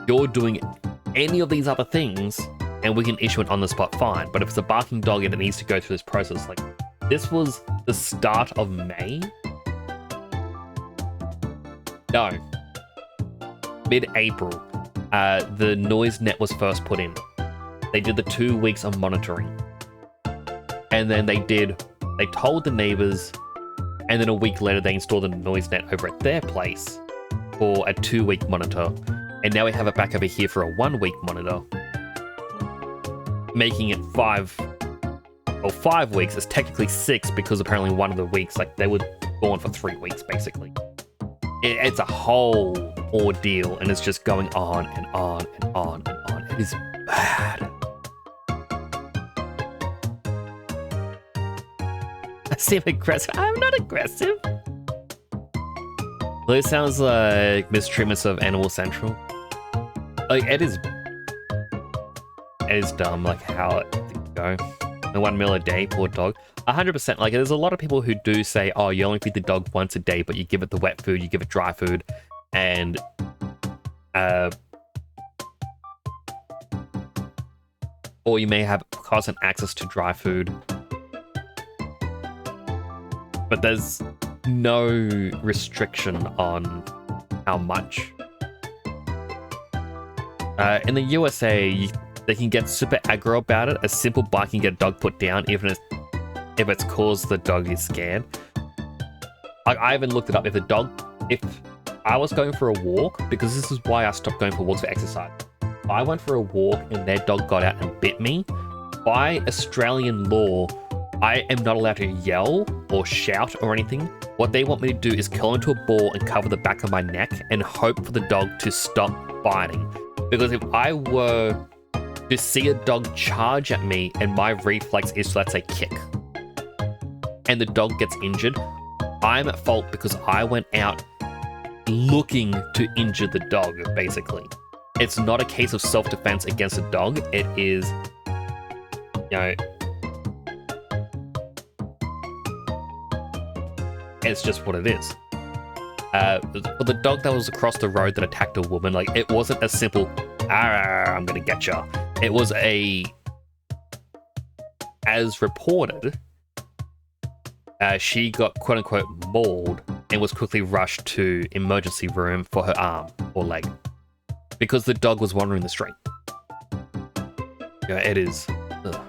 you're doing any of these other things, and we can issue an on-the-spot fine. But if it's a barking dog and it needs to go through this process, like, this was the start of May? No. Mid-April, the noise net was first put in. They did the 2 weeks of monitoring. And then they told the neighbors, and then a week later they installed the noise net over at their place for a 2-week monitor. And now we have it back over here for a 1-week monitor, making it 5 weeks. It's technically 6 because apparently one of the weeks, like, they were gone for 3 weeks basically. It's a whole ordeal, and it's just going on and on and on and on. It is bad. I seem aggressive. I'm not aggressive. Well, it sounds like mistreatments of Animal Central. Like, it is dumb, like, how things go. The 1 meal a day, poor dog. 100%. Like, there's a lot of people who do say, oh, you only feed the dog once a day, but you give it the wet food, you give it dry food, and or you may have constant access to dry food. But there's no restriction on how much. In the USA, they can get super aggro about it. A simple bite can get a dog put down, even if it's caused the dog is scared. I even looked it up. If I was going for a walk, because this is why I stopped going for walks for exercise. I went for a walk and their dog got out and bit me. By Australian law, I am not allowed to yell or shout or anything. What they want me to do is curl into a ball and cover the back of my neck and hope for the dog to stop biting. Because if I were to see a dog charge at me and my reflex is to, let's say, kick, and the dog gets injured, I'm at fault because I went out looking to injure the dog, basically. It's not a case of self-defense against a dog. It is, you know, it's just what it is. For the dog that was across the road that attacked a woman, like, it wasn't a simple, I'm gonna get ya. It was as reported, she got quote-unquote mauled and was quickly rushed to emergency room for her arm or leg because the dog was wandering the street. Yeah, it is. Ugh.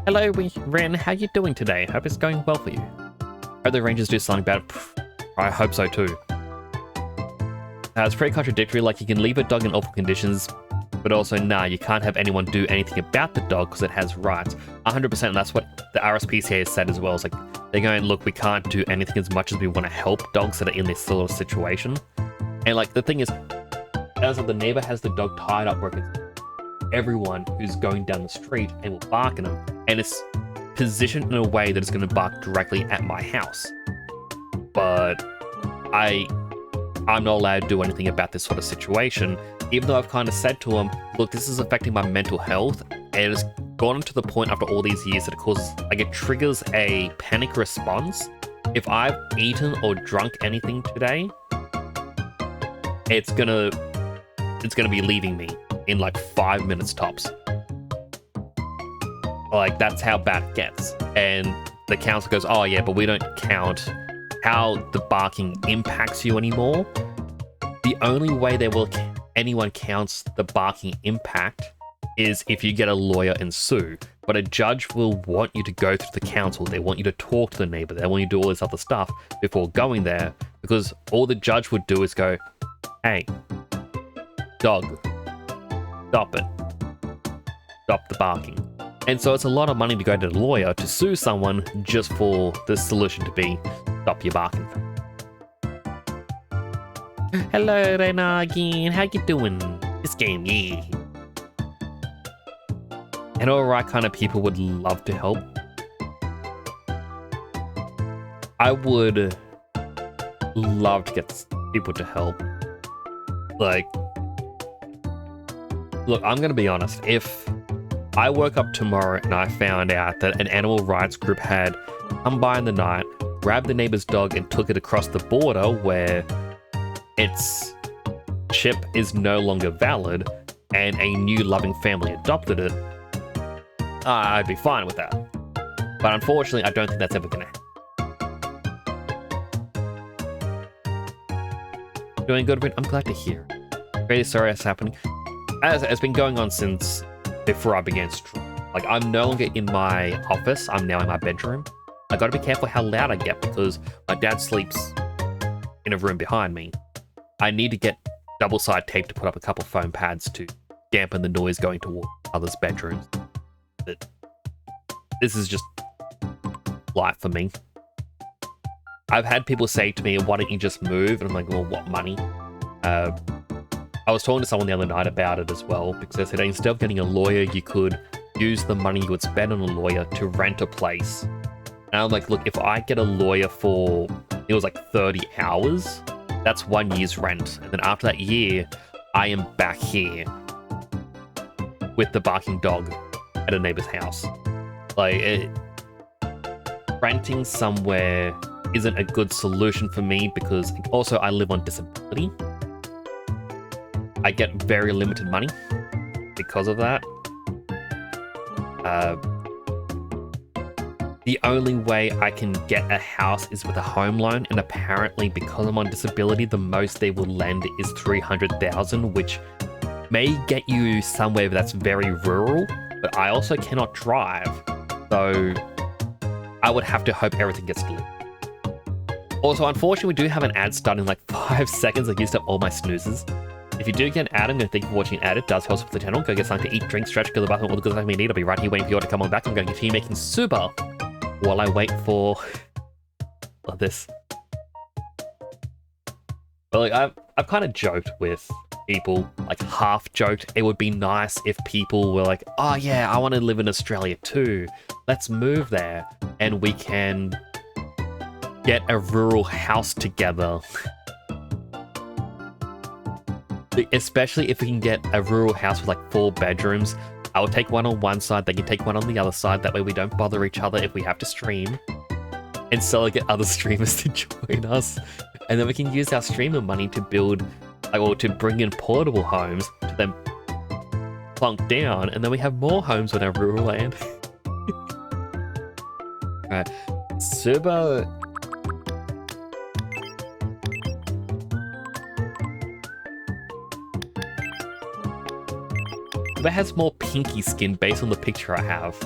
Hello, Ren. How you doing today? Hope it's going well for you. Hope the Rangers do something about it. I hope so too. It's pretty contradictory. Like, you can leave a dog in awful conditions, but also, nah, you can't have anyone do anything about the dog because it has rights. 100%, and that's what the RSPCA has said as well. It's like, they're going, look, we can't do anything as much as we want to help dogs that are in this sort of situation. And, like, the thing is, as if the neighbor has the dog tied up where it's everyone who's going down the street and will bark at him, and it's positioned in a way that it's going to bark directly at my house. But I'm not allowed to do anything about this sort of situation, even though I've kind of said to him, look, this is affecting my mental health, and it's gone to the point after all these years that it triggers a panic response. If I've eaten or drunk anything today, it's gonna be leaving me in like 5 minutes tops. Like, that's how bad it gets. And the council goes, oh yeah, but we don't count how the barking impacts you anymore. The only way anyone counts the barking impact is if you get a lawyer and sue. But a judge will want you to go through the council. They want you to talk to the neighbor. They want you to do all this other stuff before going there, because all the judge would do is go, hey, dog, stop it. Stop the barking. And so it's a lot of money to go to the lawyer to sue someone just for the solution to be stop your barking. Hello, Rena again. How you doing? This game, yeah. And all right kind of people would love to help. I would love to get people to help. Like, look, I'm gonna be honest. If I woke up tomorrow and I found out that an animal rights group had come by in the night, grabbed the neighbor's dog and took it across the border where its chip is no longer valid and a new loving family adopted it, I'd be fine with that. But unfortunately, I don't think that's ever gonna happen. Doing good, I'm glad to hear. Really sorry it's happening. It's been going on since before I began streaming. Like, I'm no longer in my office, I'm now in my bedroom. I gotta be careful how loud I get because my dad sleeps in a room behind me. I need to get double-sided tape to put up a couple foam pads to dampen the noise going toward others' bedrooms. But this is just life for me. I've had people say to me, why don't you just move? And I'm like, well, what money? I was talking to someone the other night about it as well, because they said instead of getting a lawyer, you could use the money you would spend on a lawyer to rent a place. And I'm like, look, if I get a lawyer for, it was like 30 hours, that's 1 year's rent. And then after that year, I am back here with the barking dog at a neighbor's house. Like, renting somewhere isn't a good solution for me because also I live on disability. I get very limited money because of that. The only way I can get a house is with a home loan, and apparently because I'm on disability, the most they will lend is $300,000, which may get you somewhere that's very rural, but I also cannot drive, so I would have to hope everything gets delivered. Also, unfortunately, we do have an ad starting in like 5 seconds. I used up all my snoozes. If you do get an ad, I'm going to thank you for watching an ad. It does help support the channel. Go get something to eat, drink, stretch, go to the bathroom, all the good stuff you need. I'll be right here waiting for you all to come on back. I'm going to continue making super while I wait for this. But like, I've kind of joked with people, like half joked. It would be nice if people were like, oh yeah, I want to live in Australia too. Let's move there and we can get a rural house together. Especially if we can get a rural house with like 4 bedrooms. I will take one on one side, they can take one on the other side. That way we don't bother each other if we have to stream. And so get other streamers to join us. And then we can use our streamer money to build, or to bring in portable homes to then plunk down. And then we have more homes on our rural land. Alright, Subo. It has more pinky skin based on the picture I have.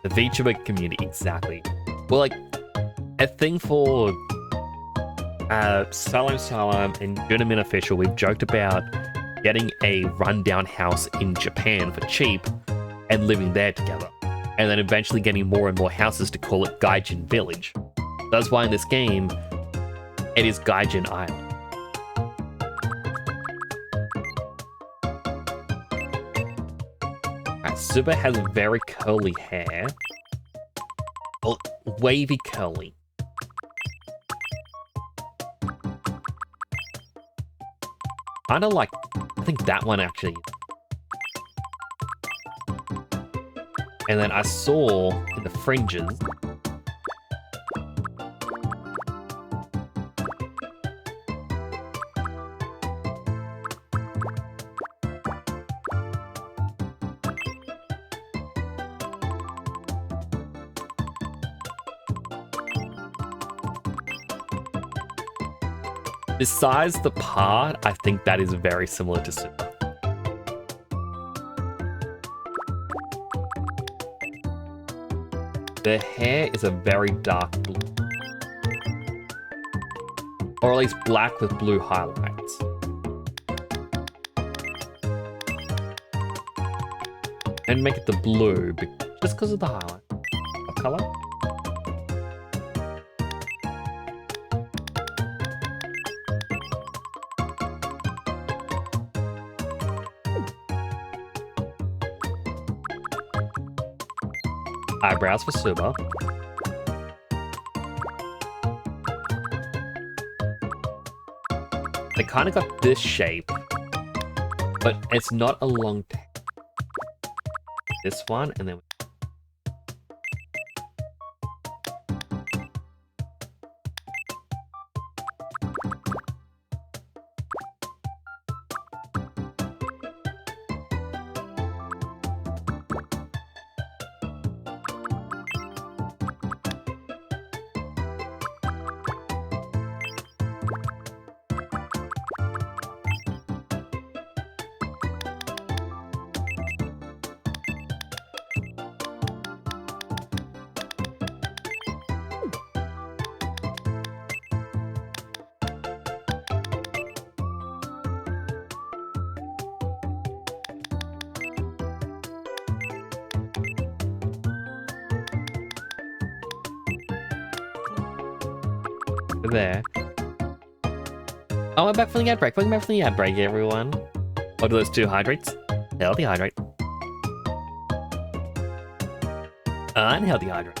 The VTuber community, exactly. Well, like, a thing for Salam and Junamin Official, we've joked about getting a rundown house in Japan for cheap and living there together. And then eventually getting more and more houses to call it Gaijin Village. That's why in this game, it is Gaijin Island. Suba has very curly hair. Oh, wavy curly. Kinda like, I think that one actually. And then I saw in the fringes. Besides the part, I think that is very similar to Super. The hair is a very dark blue. Or at least black with blue highlights. And make it the blue, just because of the highlight. What color? Eyebrows for Suba. They kind of got this shape, but it's not a long tail. This one, and then... There. Oh, I'm back from the ad break. Welcome back from the ad break, everyone. What are those two hydrates? Healthy hydrate. Unhealthy hydrate.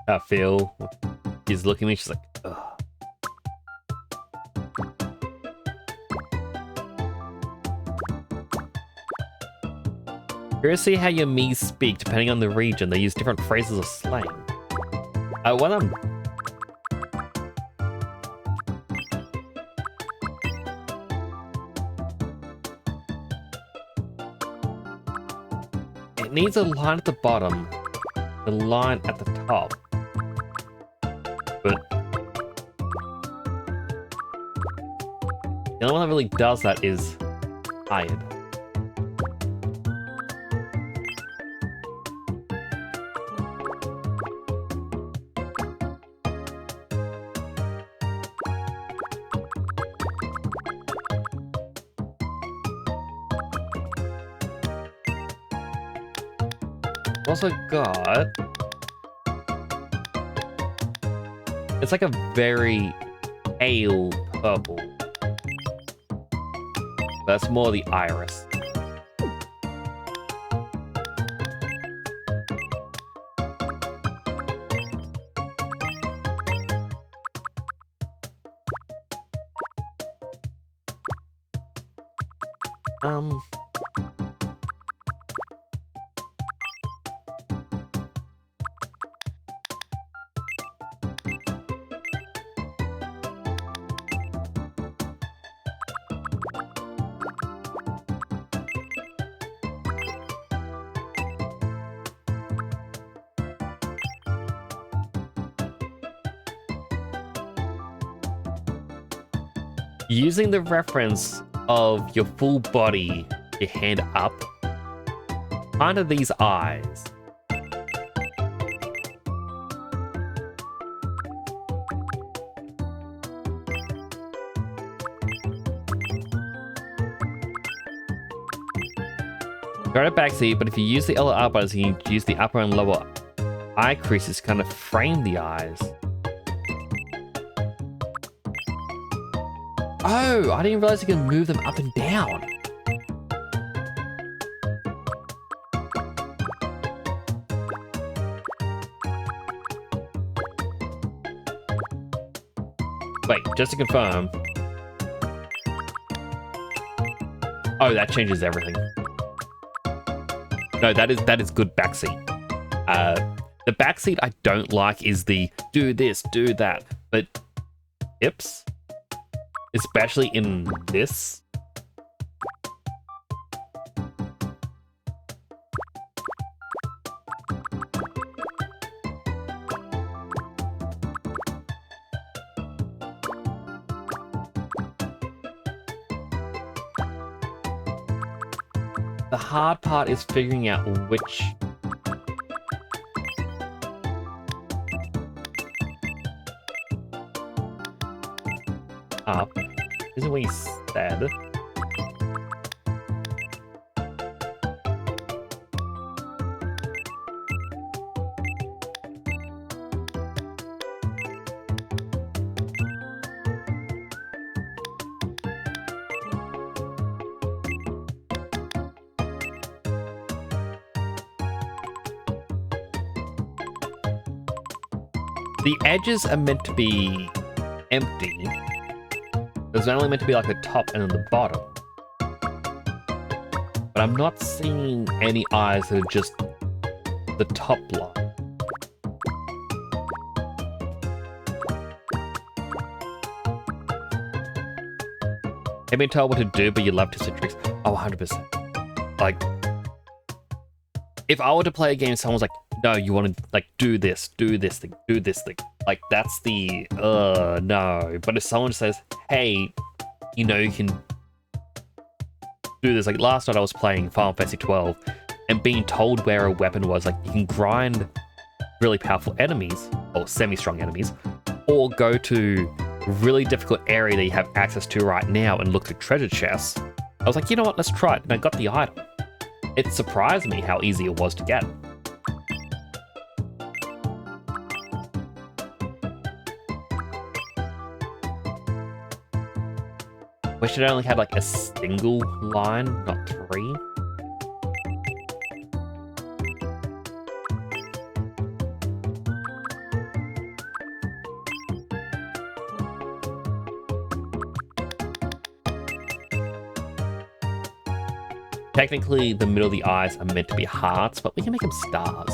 I feel he's looking at me, she's like, ugh. Curious to see how your Miis speak depending on the region. They use different phrases of slang. One of them. It needs a line at the bottom, the line at the top. But the only one that really does that is hired. Also got... It's like a very pale purple. That's more the iris. Using the reference of your full body, your hand up, kind of these eyes. Go to backseat, but if you use the L or R buttons, you can use the upper and lower eye creases to kind of frame the eyes. Oh, I didn't realize you can move them up and down. Wait, just to confirm. Oh, that changes everything. No, that is good backseat. The backseat I don't like is the do this, do that, but hips, especially in this. The hard part is figuring out which up isn't what he said. The edges are meant to be empty. There's only meant to be like the top and then the bottom. But I'm not seeing any eyes that are just the top line. I've been told what to do, but you love tips and tricks. Oh, 100%. Like, if I were to play a game, someone's like, no, you want to, like, do this thing, do this thing. Like, that's the, no. But if someone says, hey, you know, you can do this. Like, last night I was playing Final Fantasy 12 and being told where a weapon was. Like, you can grind really powerful enemies, or semi-strong enemies, or go to a really difficult area that you have access to right now and look through treasure chests. I was like, you know what, let's try it. And I got the item. It surprised me how easy it was to get. Wish it only had like a single line, not 3. Technically, the middle of the eyes are meant to be hearts, but we can make them stars.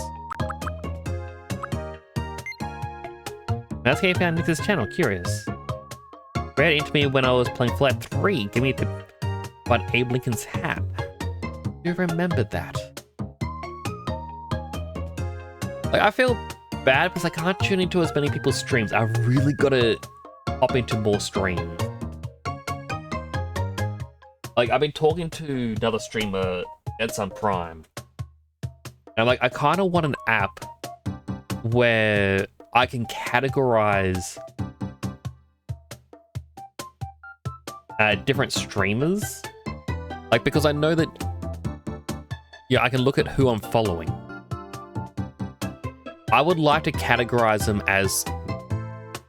That's how you found Nix's channel, curious. Read into me when I was playing Flat 3. Give me a tip about Abe Lincoln's hat. You remember that? Like, I feel bad because I can't tune into as many people's streams. I really gotta hop into more streams. Like, I've been talking to another streamer, Edson Prime. And I'm like, I kind of want an app where I can categorize different streamers. Like, because I know that, yeah, I can look at who I'm following. I would like to categorize them as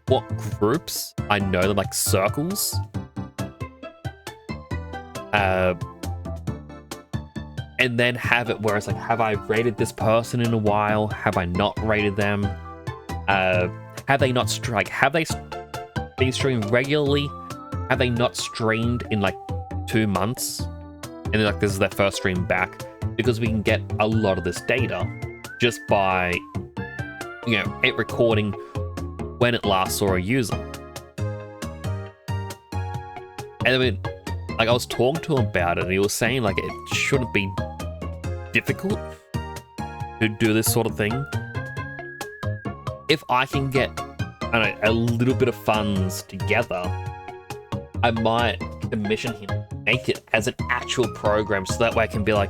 what groups I know them, like circles. And then have it where it's like, have I rated this person in a while? Have I not rated them? Have they not have they been streaming regularly? Have they not streamed in like 2 months? And then like this is their first stream back, because we can get a lot of this data just by, you know, it recording when it last saw a user. And then, like, I was talking to him about it, and he was saying like it shouldn't be difficult to do this sort of thing. If I can get, I don't know, a little bit of funds together, I might commission him to make it as an actual program, so that way I can be like,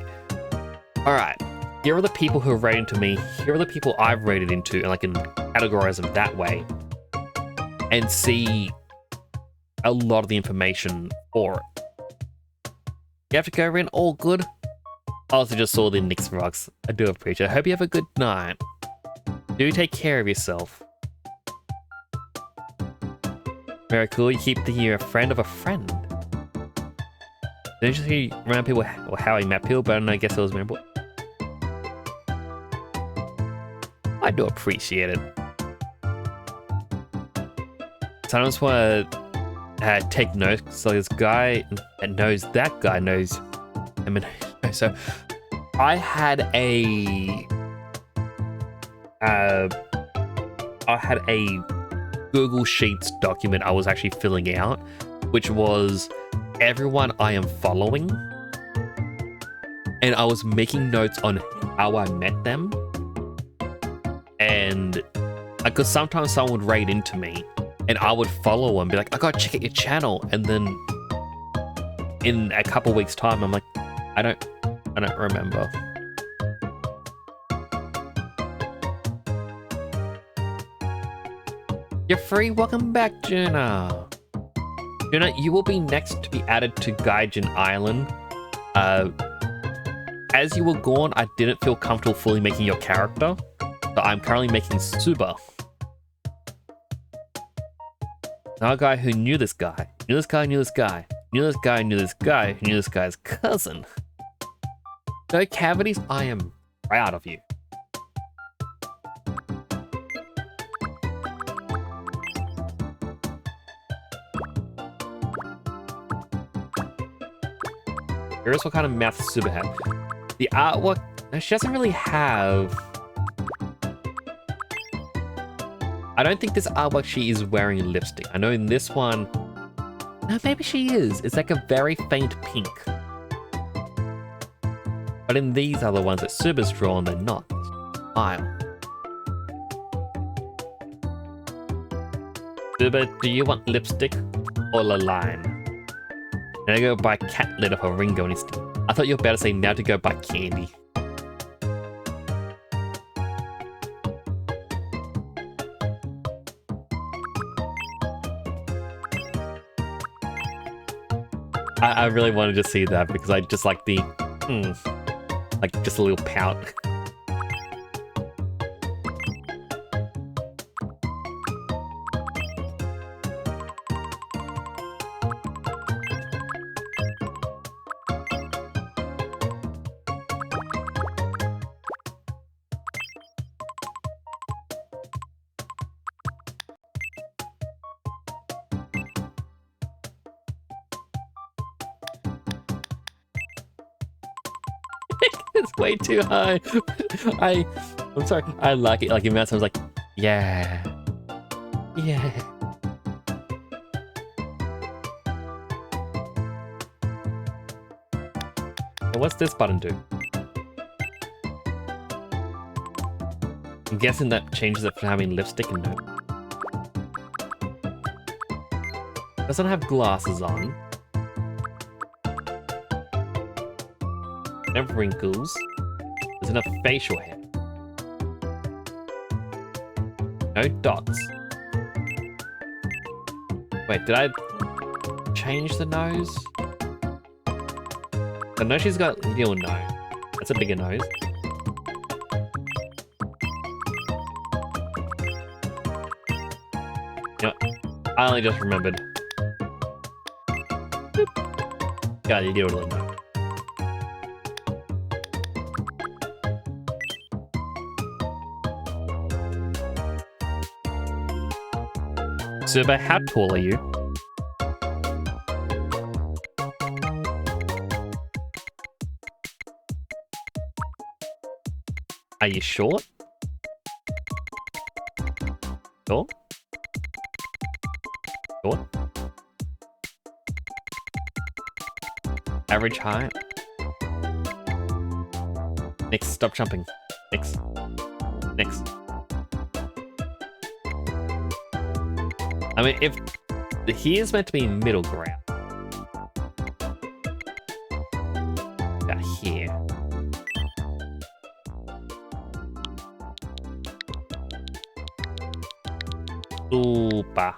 all right, here are the people who have rated into me, here are the people I've rated into, and I can categorize them that way and see a lot of the information for it. You have to go in all good. I also just saw the Nix rocks. I do appreciate it. I hope you have a good night. Do take care of yourself. Very cool. You keep thinking you're a friend of a friend. Didn't you see around people or how he met people? But I don't know, I guess it was memorable. I do appreciate it. Sometimes want to take notes. So this guy that knows that guy knows him. And so I had a Google Sheets document I was actually filling out, which was everyone I am following, and I was making notes on how I met them. And because sometimes someone would raid into me and I would follow them, be like, I gotta check out your channel, and then in a couple weeks time I'm like, I don't remember. You're free. Welcome back, Juna. Juna, you will be next to be added to Gaijin Island. As you were gone, I didn't feel comfortable fully making your character, so I'm currently making Suba. Now a guy who knew this guy, knew this guy, knew this guy, knew this guy, knew this guy, who knew this guy's cousin. No cavities, I am proud of you. Curious what kind of mouth Suba had. The artwork, no, she doesn't really have. I don't think this artwork she is wearing lipstick. I know in this one, no, maybe she is. It's like a very faint pink. But in these other ones that Suba's drawn, they're not. Smile. Suba, do you want lipstick or la line? Now to go buy cat litter for Ringo and his team. I thought you were about to say now to go buy candy. I really wanted to see that because I just like the, like just a little pout. It's way too high. I'm sorry. I like it. Like in math, I was like, yeah. Yeah. And what's this button do? I'm guessing that changes it from having lipstick and no. Doesn't have glasses on. No wrinkles. There's enough facial hair. No dots. Wait, did I change the nose? I know she's got a little nose. That's a bigger nose. You know, I only just remembered. Boop. God, you do it a little nose. Suba, how tall are you? Are you short? Short? Short? Average height? Next, stop jumping. Next. Next. I mean, if he is meant to be middle ground. About here. Super.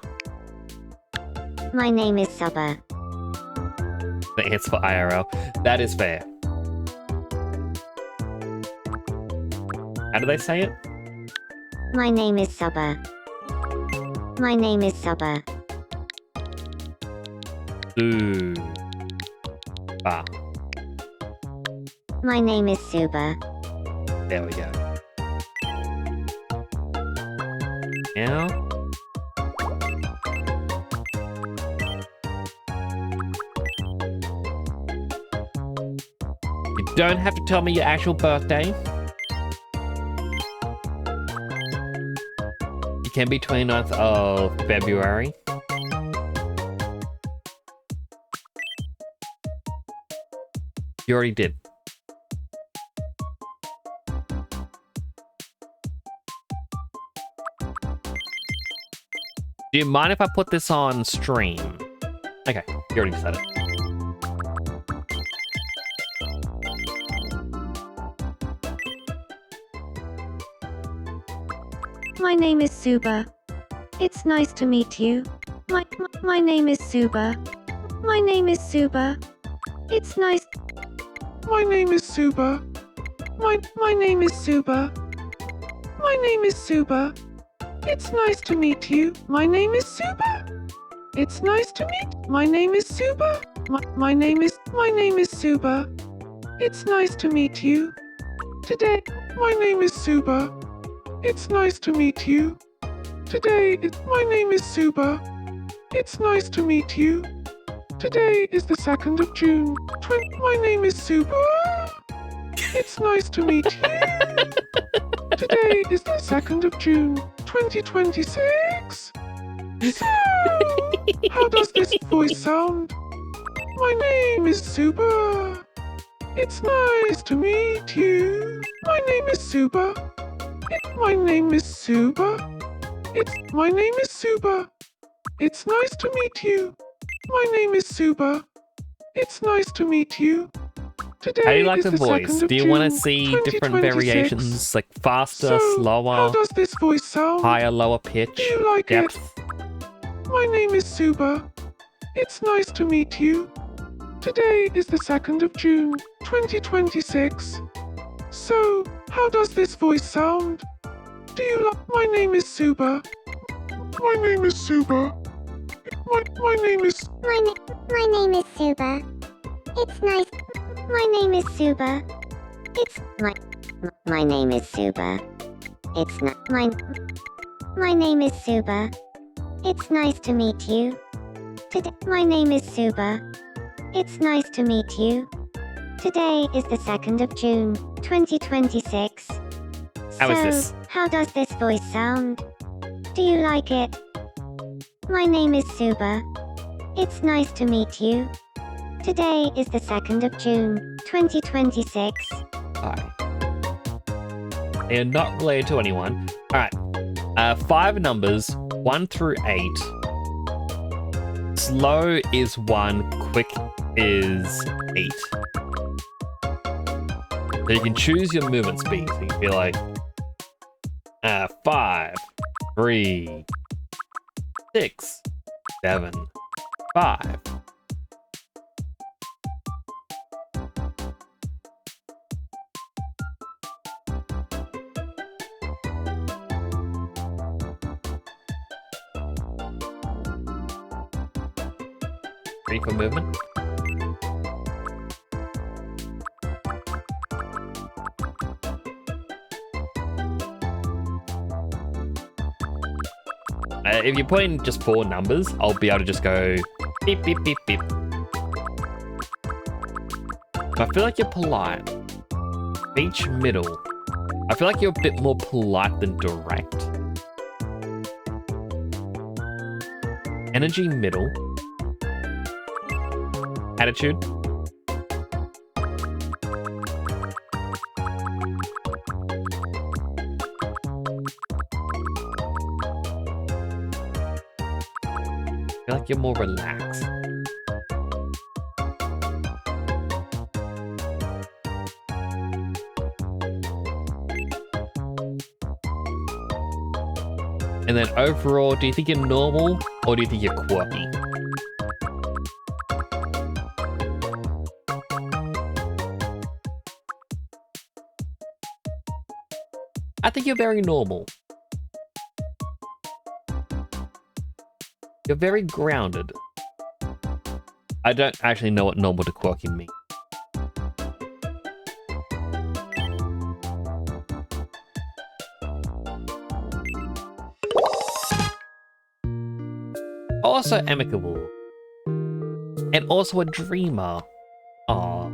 My name is Suba. The answer for IRL. That is fair. How do they say it? My name is Suba. My name is Suba. Ooh. Ah, My name is Suba. there we go. Now. You don't have to tell me your actual birthday. You can be 29th of February. You already did. Do you mind if I put this on stream? Okay, you already said it. My name is Suba. It's nice to meet you. My name is Suba. My name is Suba. It's nice. My name is Suba. My name is Suba. My name is Suba. It's nice to meet you. My name is Suba. It's nice to meet. My name is Suba. My name is Suba. It's nice to meet you. Today, my name is Suba. It's nice to meet you. Today is my name is Suba. It's nice to meet you. Today is the 2nd of June. My name is Suba. It's nice to meet you. Today is the 2nd of June, 2026. So, how does this voice sound? My name is Suba. It's nice to meet you. My name is Suba. My name is Suba. My name is Suba. It's nice to meet you. My name is Suba. It's nice to meet you. Today How do you like is the voice? 2nd of Do you want to June, see different 2026. variations, like faster, So, slower, how does this voice sound? higher, lower pitch, Do you like depth? it? My name is Suba. It's nice to meet you. Today is the 2nd of June, 2026. So, how does this voice sound? Do you like? My name is Suba. My name is Suba. My name is. My name is Suba. It's nice. My name is Suba. It's my name is Suba. It's not my name is Suba. It's nice to meet you. Today, my name is Suba. It's nice to meet you. Today is the 2nd of June, 2026. How is this? How does this voice sound? Do you like it? My name is Suba. It's nice to meet you. Today is the 2nd of June, 2026. Hi. They are not related to anyone. Alright. 5 numbers, 1 through 8. Slow is 1, quick is 8. So you can choose your movement speed. So you can be like 5, 3, 6, 7, 5. Ready for movement? If you put in just 4 numbers, I'll be able to just go beep, beep, beep, beep. I feel like you're polite. Speech middle. I feel like you're a bit more polite than direct. Energy middle. Attitude. I feel like you're more relaxed. And then overall, do you think you're normal or do you think you're quirky? I think you're very normal. You're very grounded. I don't actually know what normal to quirky means. Also amicable. And also a dreamer. Aw.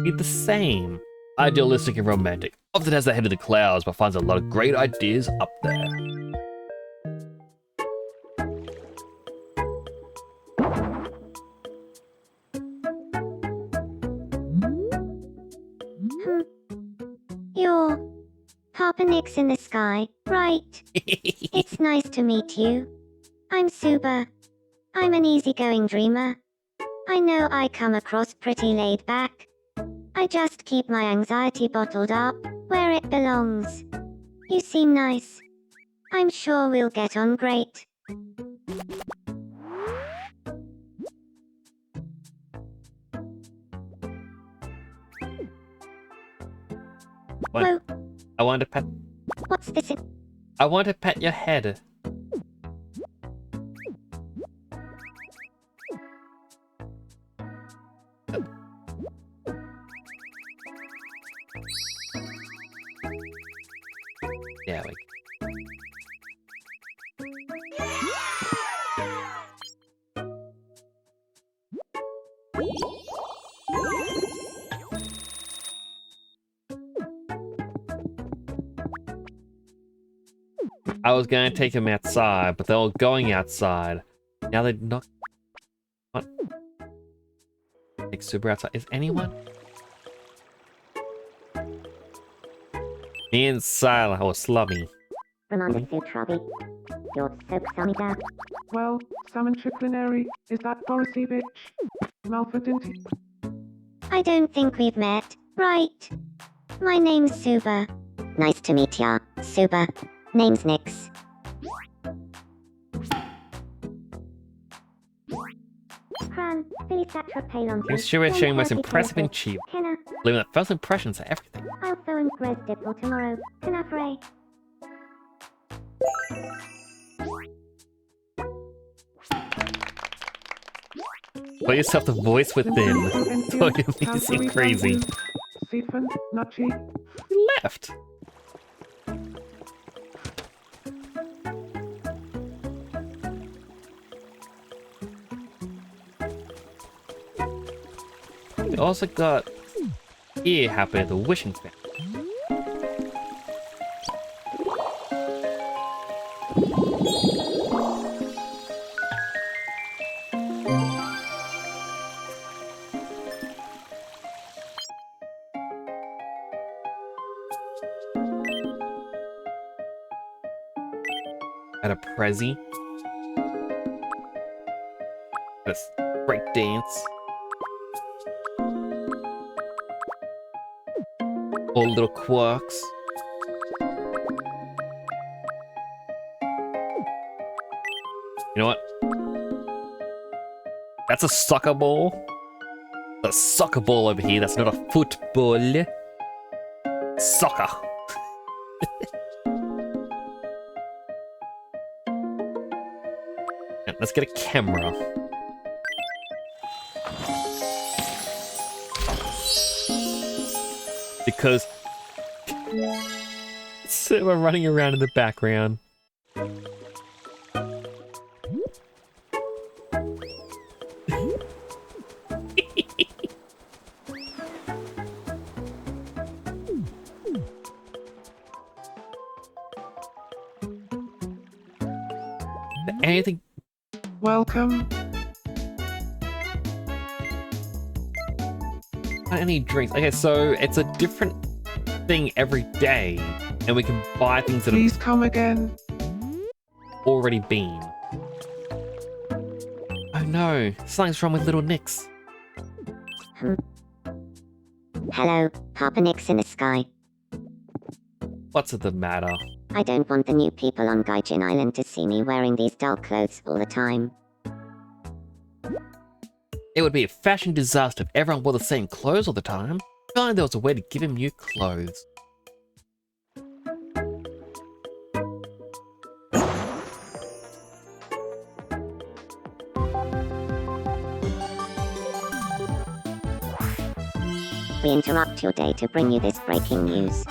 Be the same. Idealistic and romantic. Often has the head in the clouds, but finds a lot of great ideas up there. You're Papa Nick's in the sky, right? It's nice to meet you. I'm Suba. I'm an easygoing dreamer. I know I come across pretty laid back. I just keep my anxiety bottled up, where it belongs. You seem nice. I'm sure we'll get on great. Whoa, I want to pet. what's this? I want to pet your head. There we go. I was gonna take him outside, but they were going outside. Now they're not. What? Like super outside. Is anyone? Me and Sila or Slummy. Ramanda Sutrabi. You're so Samida. Well, salmon chiplinary, is that Borisy bitch? Malfidinty. I don't think we've met, right? My name's Suba. Nice to meet ya, Suba. Name's Nix. Kran, Billy Satra Palon. Thanks sure we're showing most impressive and cheap. Kenna, Leaving that first impressions are everything. I'll phone Grez Dipple tomorrow. Kanafre. Put yourself the voice within. Don't you seem crazy. Siphon, Nachi. You left. We also got here happening at the wishing fountain. At a Prezi. This break dance. All little quirks. You know what? That's a soccer ball. A soccer ball over here. That's not a football. Soccer. And let's get a camera. Because so we're running around in the background. Anything? Welcome. Any drinks? Okay, so it's a different thing every day, and we can buy things that Please come again. have already been. Oh no, something's wrong with little Nix. Hello, Papa Nick's in the sky. What's the matter? I don't want the new people on Gaijin Island to see me wearing these dull clothes all the time. It would be a fashion disaster if everyone wore the same clothes all the time. If only there was a way to give him new clothes. We interrupt your day to bring you this breaking news.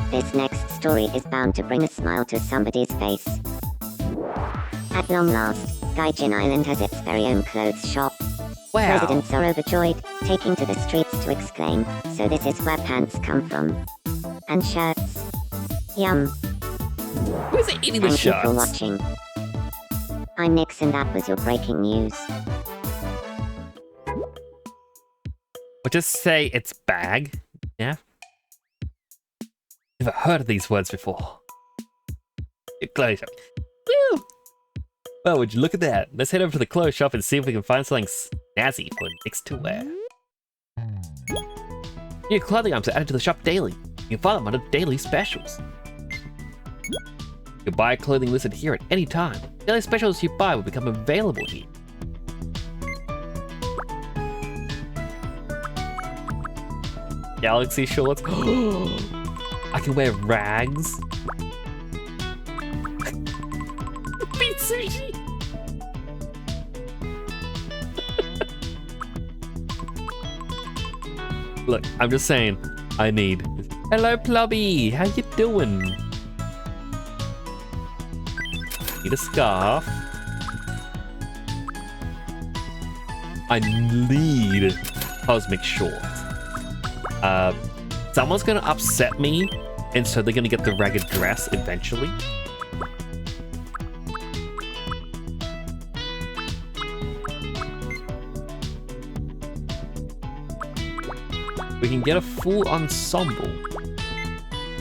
This next story is bound to bring a smile to somebody's face. At long last, Gaijin Island has its very own clothes shop. Wow. Residents are overjoyed, taking to the streets to exclaim, "So this is where pants come from. And shirts. Yum." Who's eating the Thank you for shirts? watching. I'm Nix and that was your breaking news. Or just say it's bag. Yeah. Never heard of these words before. Clothes shop. Woo! Well, would you look at that? Let's head over to the clothes shop and see if we can find something snazzy for Nix to wear. New clothing items are added to the shop daily. You can find them under daily specials. You can buy clothing listed here at any time. Daily specials you buy will become available here. Galaxy shorts. I can wear rags. Beat sushi. Look, I'm just saying, I need. Hello, Plubby. How you doing? Need a scarf. I need cosmic shorts. Someone's gonna upset me, and so they're gonna get the ragged dress eventually. We can get a full ensemble,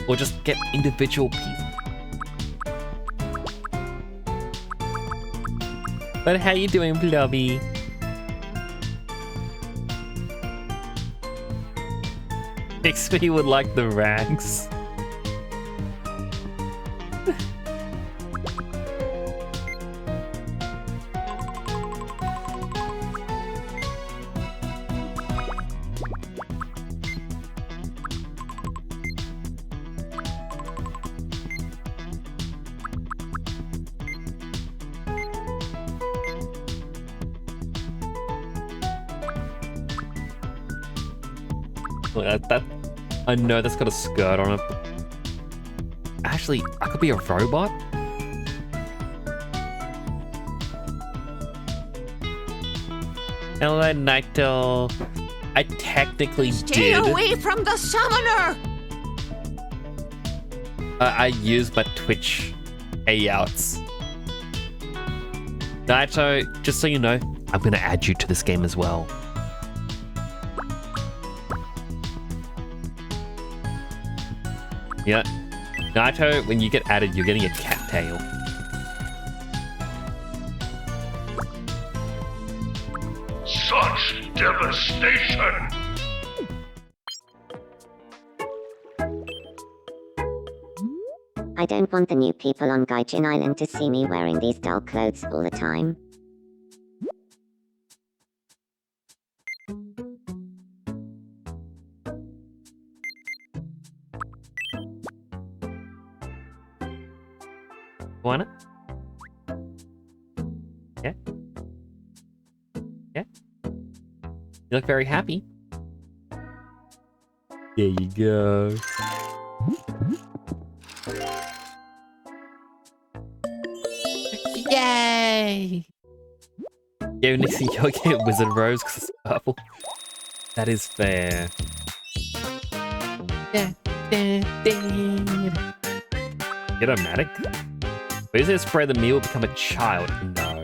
or just get individual pieces. But how you doing, Blobby? XP would like the rags. That I know that's got a skirt on it. Actually, I could be a robot. Hello, Naito. I technically Stay did. away from the summoner! I used my Twitch payouts. Naito, just so you know, I'm gonna add you to this game as well. Yeah. Naito, when you get added, you're getting a cattail. Such devastation! I don't want the new people on Gaijin Island to see me wearing these dull clothes all the time. Want it? Yeah? Yeah? You look very happy. There you go. Yay! Yo, Nixie, you'll get Wizard Rose because it's purple. That is fair. Yeah. Get a Matic? But is it spray the meal become a child? No.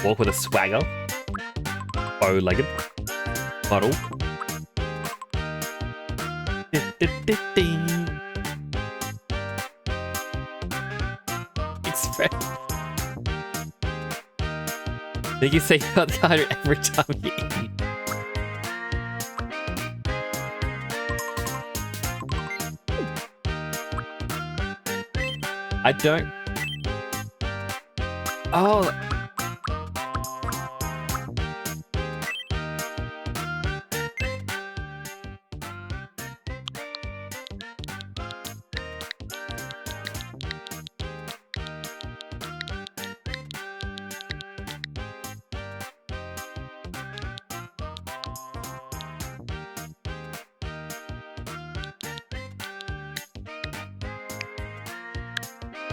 Walk with a swagger. Bow-legged. Model. Express. Did you say you're tired every time you eat? I don't. Oh.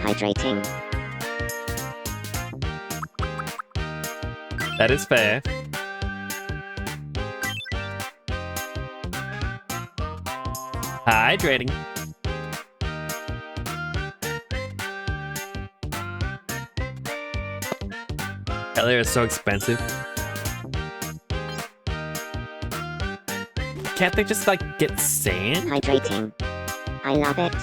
Hydrating. That is fair. Hydrating. Elliot is so expensive. Can't they just, like, get sand? Hydrating. I love it.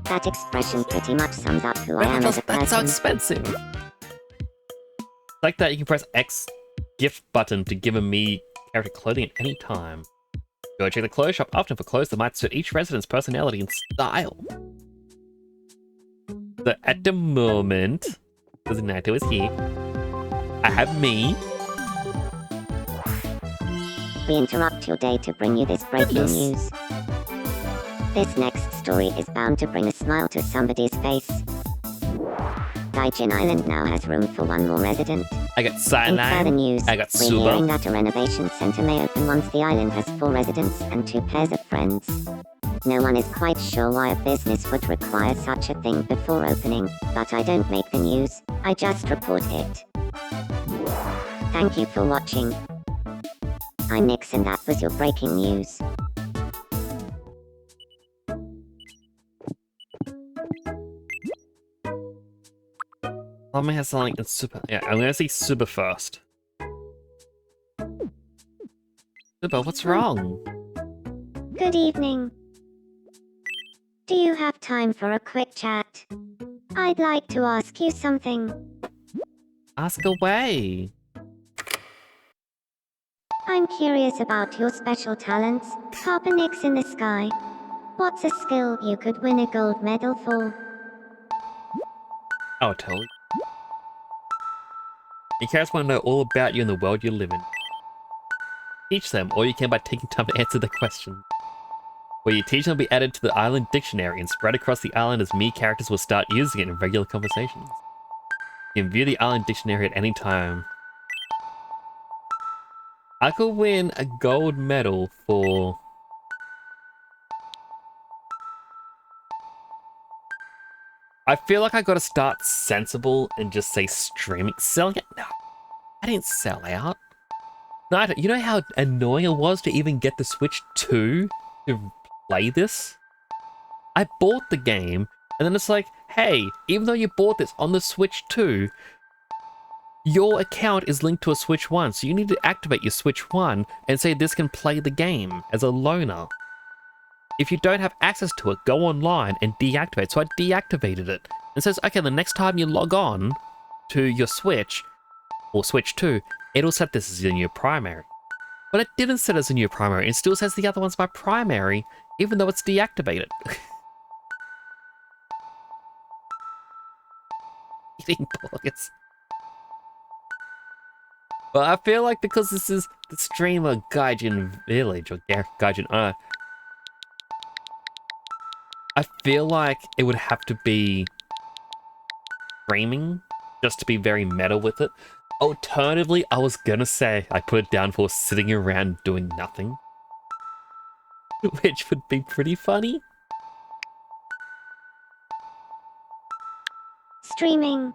That expression pretty much sums up who I am as a That's so person. expensive. Like that, you can press X gift button to give a me character clothing at any time. Go check the clothes shop often for clothes that might suit each resident's personality and style. So at the moment, because Nato is here, I have me. We interrupt your day to bring you this breaking news. This next story is bound to bring a smile to somebody's face. Gaijin Island now has room for one more resident. I got In Cyanide. further news, I got we're hearing Suba. that a renovation center may open once the island has 4 residents and 2 pairs of friends. No one is quite sure why a business would require such a thing before opening, but I don't make the news, I just report it. Thank you for watching. I'm Nix and that was your breaking news. Mommy has something in Super. Yeah, I'm gonna see Super first. Super, what's wrong? Good evening. Do you have time for a quick chat? I'd like to ask you something. Ask away. I'm curious about your special talents. Carpenix in the sky. What's a skill you could win a gold medal for? I'll tell you. Your characters want to know all about you and the world you live in. Teach them all you can by taking time to answer the question. What you teach them will be added to the island dictionary and spread across the island as me characters will start using it in regular conversations. You can view the island dictionary at any time. I could win a gold medal for... I feel like I gotta start sensible and just say streaming. Selling it? No. I didn't sell out. No, you know how annoying it was to even get the Switch 2 to play this? I bought the game, and then it's like, hey, even though you bought this on the Switch 2, your account is linked to a Switch 1, so you need to activate your Switch 1 and say this can play the game as a loaner. If you don't have access to it, go online and deactivate. So I deactivated it. It says, okay, the next time you log on to your Switch, or Switch 2, it'll set this as your new primary. But it didn't set as a new primary. It still says the other one's my primary, even though it's deactivated. Eating bullets. But I feel like because this is the streamer Gaijin Village, or Gaijin I feel like it would have to be streaming just to be very meta with it. Alternatively, I was gonna say I put it down for sitting around doing nothing, which would be pretty funny. Streaming.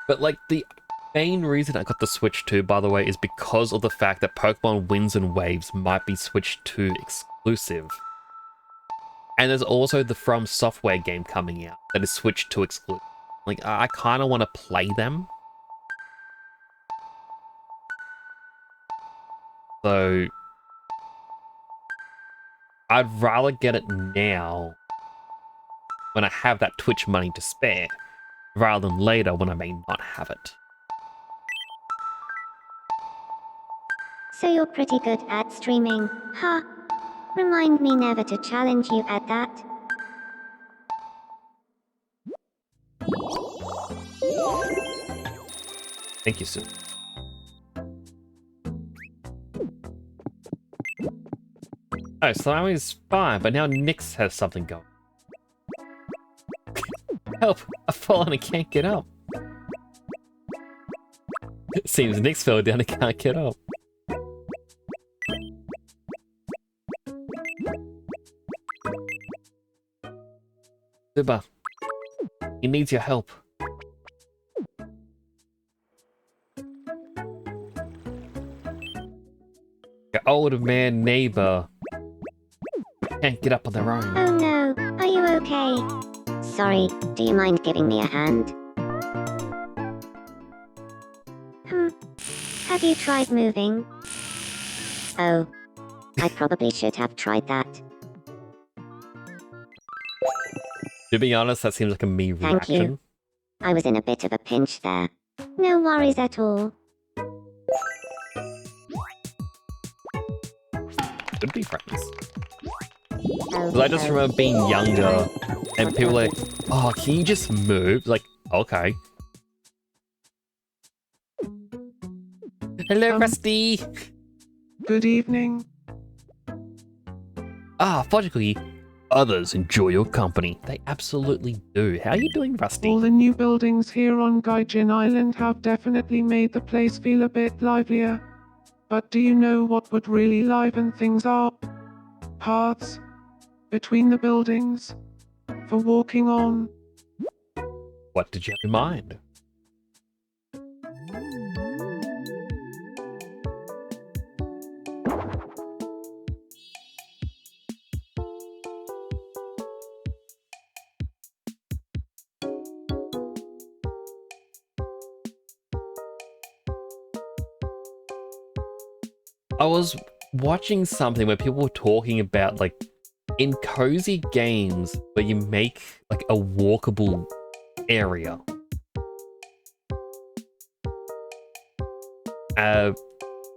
But like the main reason I got the Switch 2, by the way, is because of the fact that Pokemon Winds and Waves might be Switch 2 exclusive. And there's also the From Software game coming out that is Switch 2 exclusive. Like, I kind of want to play them. So, I'd rather get it now when I have that Twitch money to spare, rather than later when I may not have it. So you're pretty good at streaming, huh? Remind me never to challenge you at that. Thank you, Sue. Oh, Slimy's fine, but now Nyx has something going. Help! I've fallen and can't get up. It seems Nyx fell down and can't get up. Biba, he needs your help. Your old man neighbor can't get up on their own. Oh no, are you okay? Sorry, do you mind giving me a hand? Have you tried moving? Oh, I probably should have tried that. To be honest, that seems like a me Thank you. reaction. I was in a bit of a pinch there. No worries at all. Should be friends. Oh, Because I just remember being younger and people were like, oh, can you just move? Like, okay. Hello, Rusty. Good evening. Ah, fortunately, others enjoy your company. They absolutely do. How are you doing, Rusty? All the new buildings here on Gaijin Island have definitely made the place feel a bit livelier. But do you know what would really liven things up? Paths between the buildings for walking on. What did you have in mind? I was watching something where people were talking about, like, in cozy games where you make, like, a walkable area.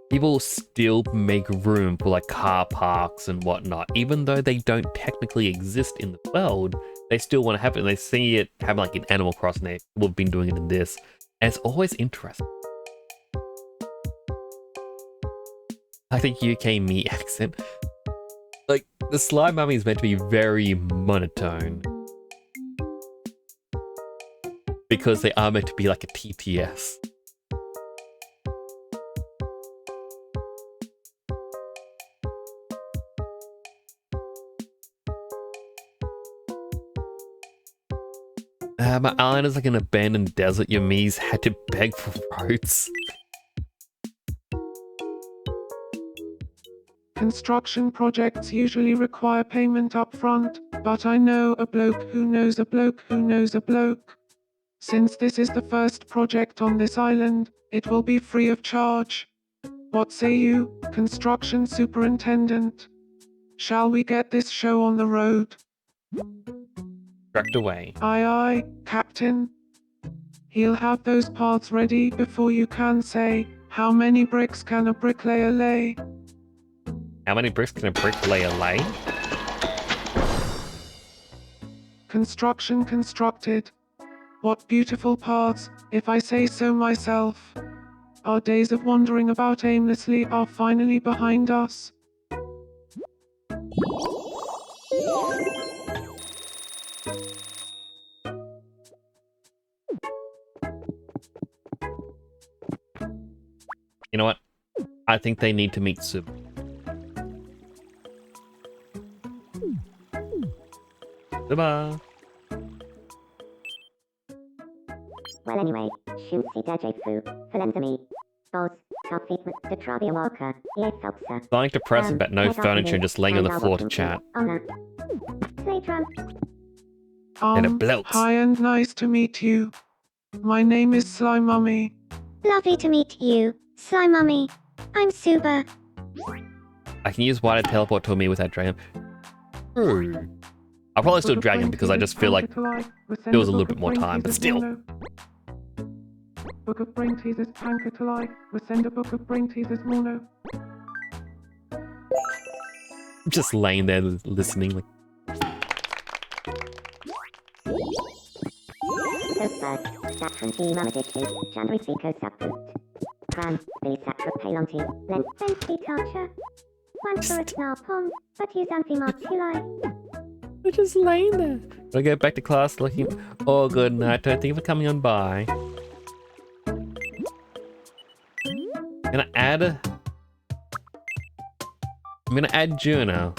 People still make room for, like, car parks and whatnot. Even though they don't technically exist in the world, they still want to have it. And they see it happen, like, in Animal Crossing. People have been doing it in this. And it's always interesting. I think UK me accent. Like, the Slime Mummy is meant to be very monotone. Because they are meant to be like a TTS. My island is like an abandoned desert. Your Mies had to beg for roads. Construction projects usually require payment up front, but I know a bloke who knows a bloke who knows a bloke. Since this is the first project on this island, it will be free of charge. What say you, construction superintendent? Shall we get this show on the road? Tracked away. Aye aye, Captain. He'll have those paths ready before you can say, how many bricks can a bricklayer lay? How many bricks can a bricklayer lay? Construction constructed. What beautiful paths, if I say so myself. Our days of wandering about aimlessly are finally behind us. You know what? I think they need to meet soon. Goodbye. Well anyway, shoot si DJ fu, Filenzami. Boss, Coffee, the Travia Walker, yeah, Felsa. Starting depressed about no furniture and just laying on the floor to chat. Play drum. And it bloats. Hi and nice to meet you. My name is Slime Mummy. Lovely to meet you, Slime Mummy. I'm Suba. I can use Y to teleport to me without dragon. True. I'll probably still drag him because I just feel like there was a little bit more time, but still. Book of Brain Teasers Pankatalai. We send a book of Brain Teasers Mono. Just laying there listening like. We're just laying there. I go back to class looking. Oh, good night. Thank you for coming on by. I'm gonna add Juno.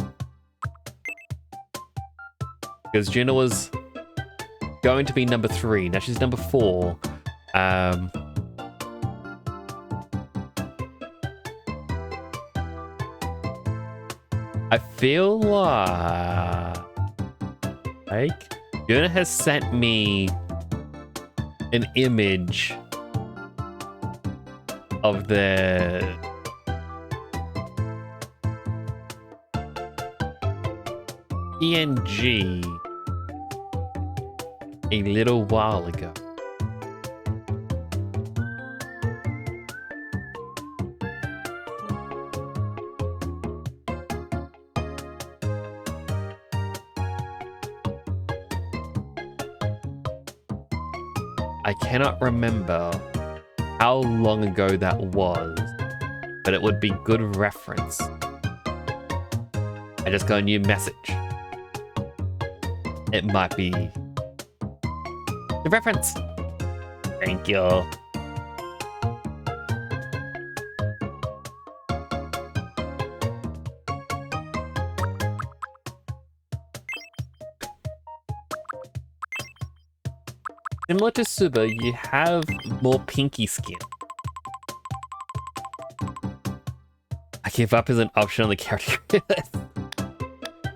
Because Juno was going to be number 3. Now she's number 4. I feel like Yuna has sent me an image of the PNG a little while ago. I cannot remember how long ago that was, but it would be good reference. I just got a new message. It might be the reference. Thank you. Similar to Suba, you have more pinky skin. I give up as an option on the character list.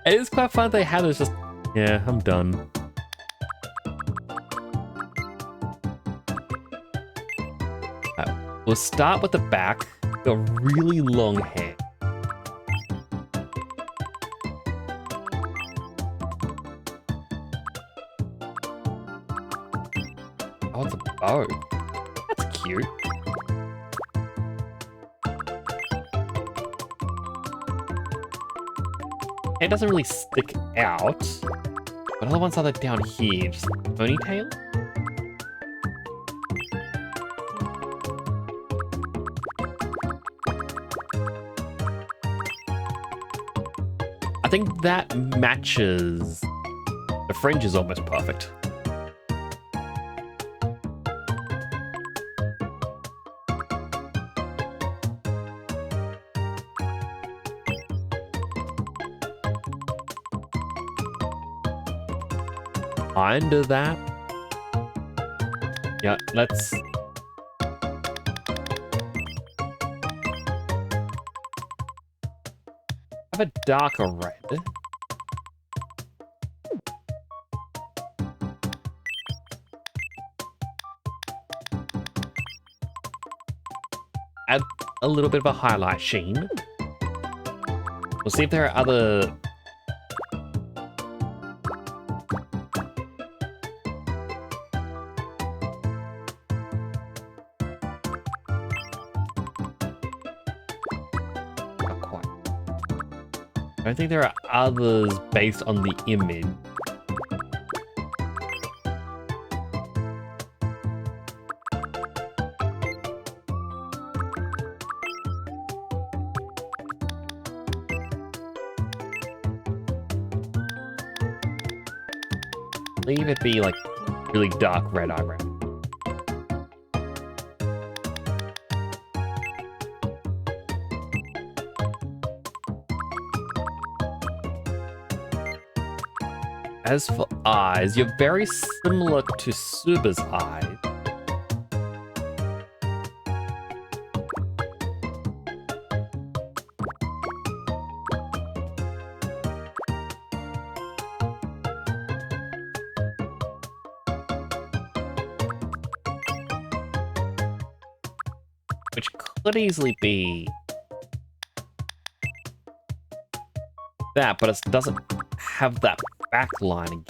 It is quite fun they have. It's just, yeah, I'm done. We'll start with the back. Got really long hair. Oh, it's a bow. That's cute. It doesn't really stick out. What other ones are there down here? Just ponytail? I think that matches. The fringe is almost perfect. Under that. Yeah, let's have a darker red. Add a little bit of a highlight sheen. We'll see if there are other I think there are others based on the image. Leave it be like really dark red eyebrow. As for eyes, you're very similar to Suba's eyes. Which could easily be that, but it doesn't have that back line again.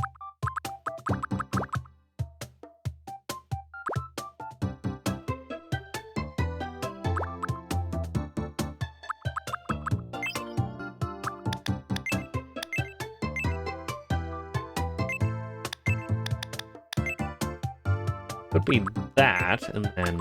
Could be that, and then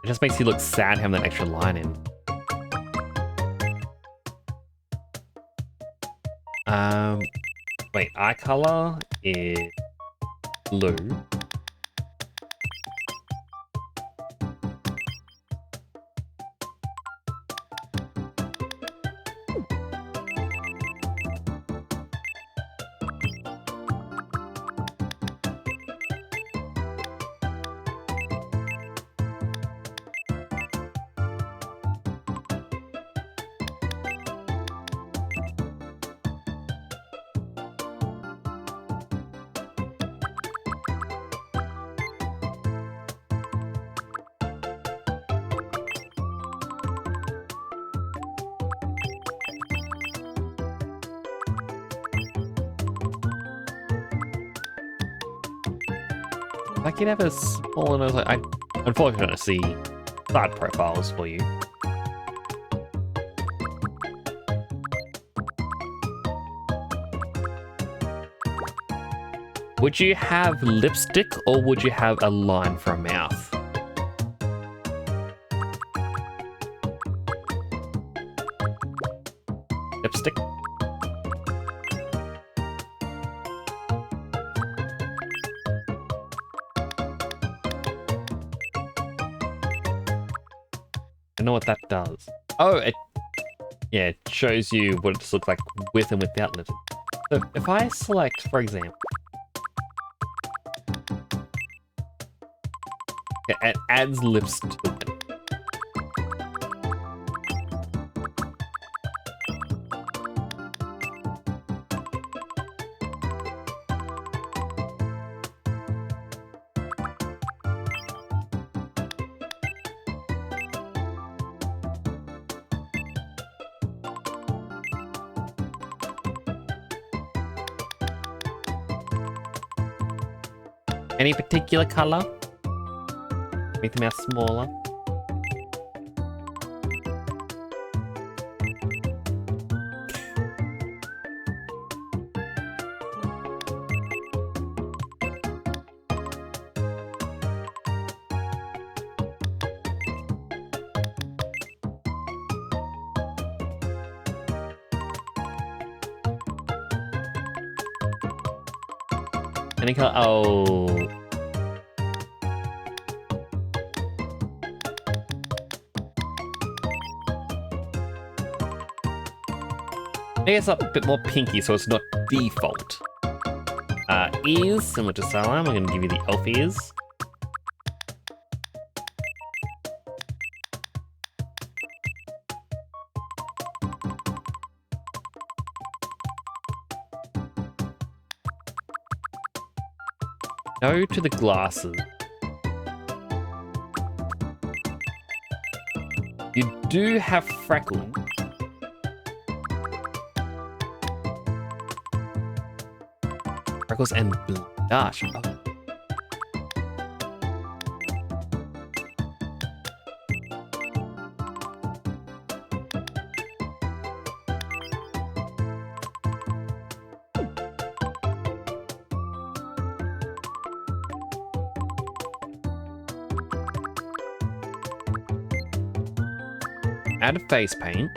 It just makes you look sad having that extra line in. Wait, eye color is blue. If I could have a smaller nose, I unfortunately don't see side profiles for you. Would you have lipstick or would you have a line for a mouth? Lipstick? I know what that does. Oh, yeah, it shows you what it looks like with and without lipstick. So if I select, for example, it adds lips to it. Any particular color? Make the mouth smaller. Any color? Oh. Maybe it's a bit more pinky, so it's not default. Ears, similar to Salam. I'm going to give you the elf ears. Go to the glasses. You do have freckles. Freckles and blush. Oh. Add face paint.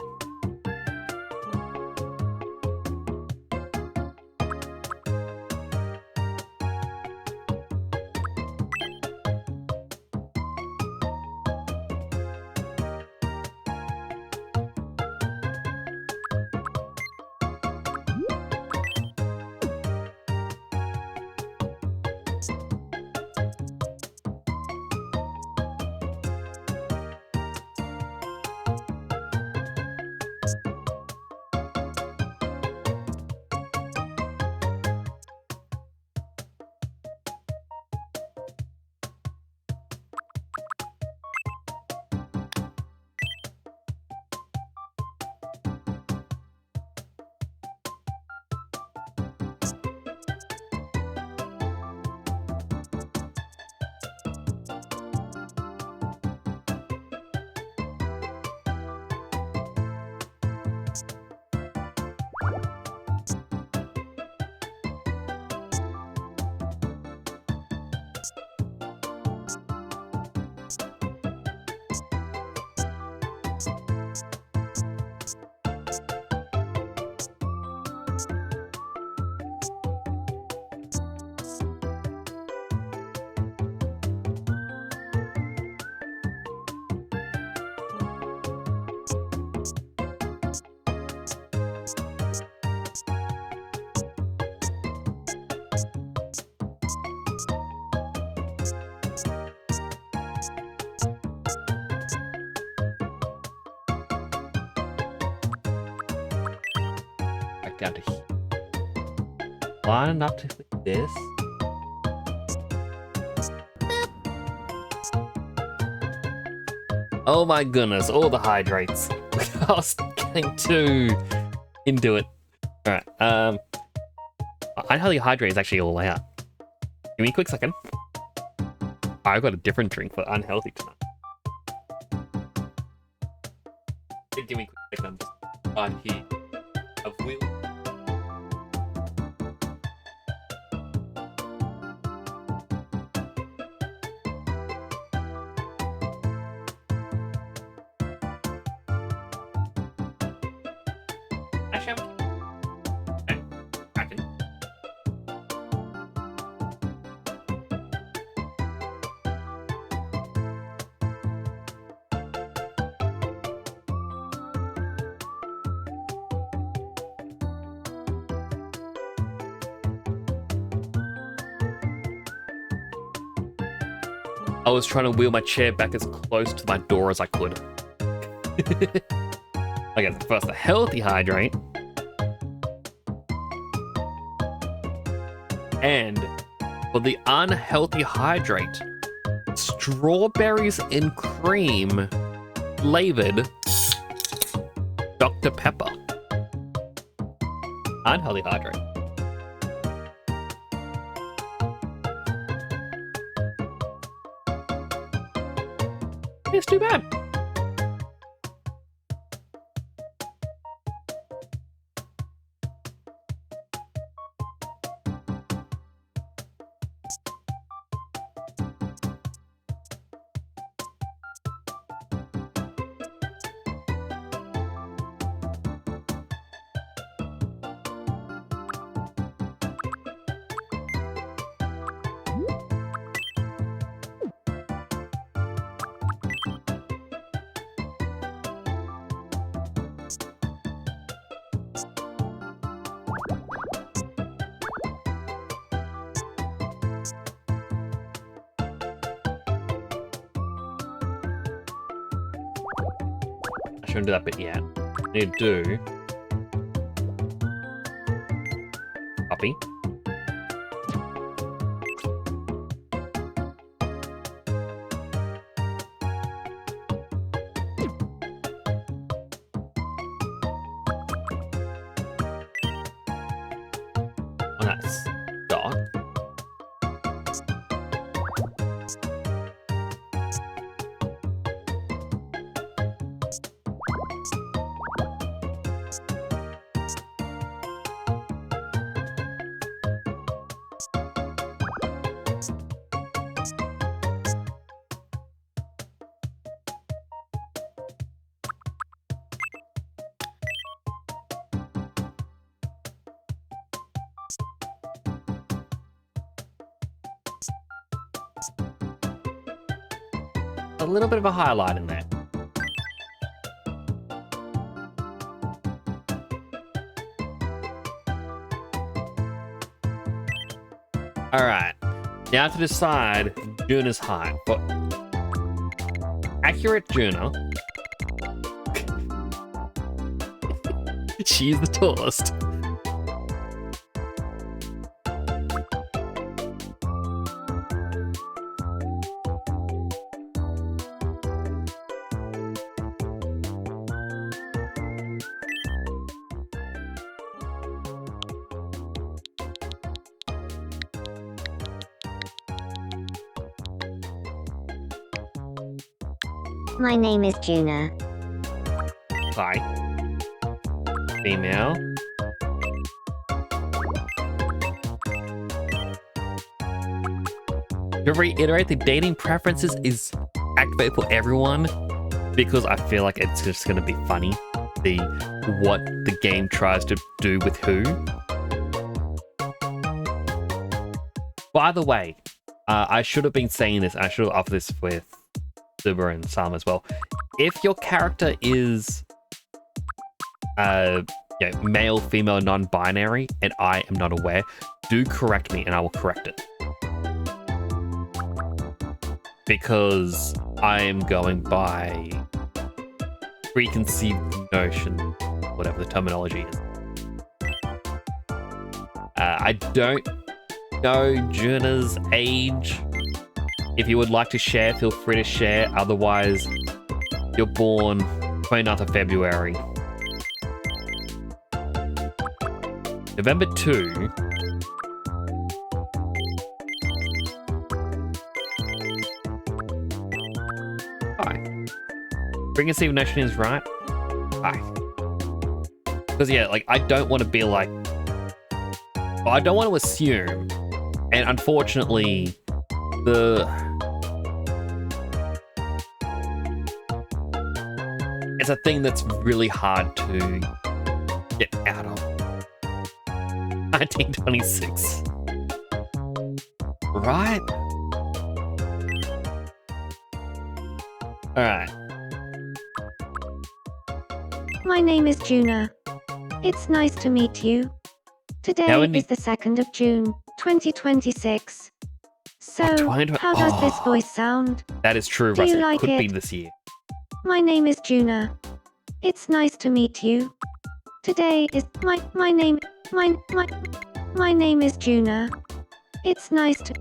back down to here. Line up to this. Oh my goodness, all the hydrates. I was getting too into it. Alright, unhealthy hydrate is actually all out. Give me a quick second. I've got a different drink for unhealthy tonight. Give me a quick second, I'm just right here. A wheel. Actually, okay, back in. I was trying to wheel my chair back as close to my door as I could. Okay, so first the healthy hydrate. And for the unhealthy hydrate, strawberries and cream flavored Dr. Pepper. Unhealthy hydrate. It's too bad. I shouldn't do that bit yet. I need to do copy. Oh, that's dot. A little bit of a highlight in there. Alright, now to decide Juna's height. But accurate Juna, she's the tallest. My name is Juna. Hi. Female. To reiterate, the dating preferences is activate for everyone because I feel like it's just going to be funny. What the game tries to do with who. By the way, I should have been saying this. I should have offered this with Zuba and Sam as well. If your character is male, female, non-binary, and I am not aware, do correct me and I will correct it. Because I am going by preconceived notion, whatever the terminology is. I don't know Juna's age. If you would like to share, feel free to share. Otherwise, you're born 29th of February. November 2. Hi. Preconceived notion is right. Hi. Because yeah, like I don't want to be like, I don't want to assume, and unfortunately, it's a thing that's really hard to get out of. 1926. Right? Alright. My name is Juna. It's nice to meet you. Today is the 2nd of June, 2026. So, how does this voice sound? That is true, Do you Russell. like Could be it? this year. My name is Juna. It's nice to meet you. Today is my name is Juna. It's nice to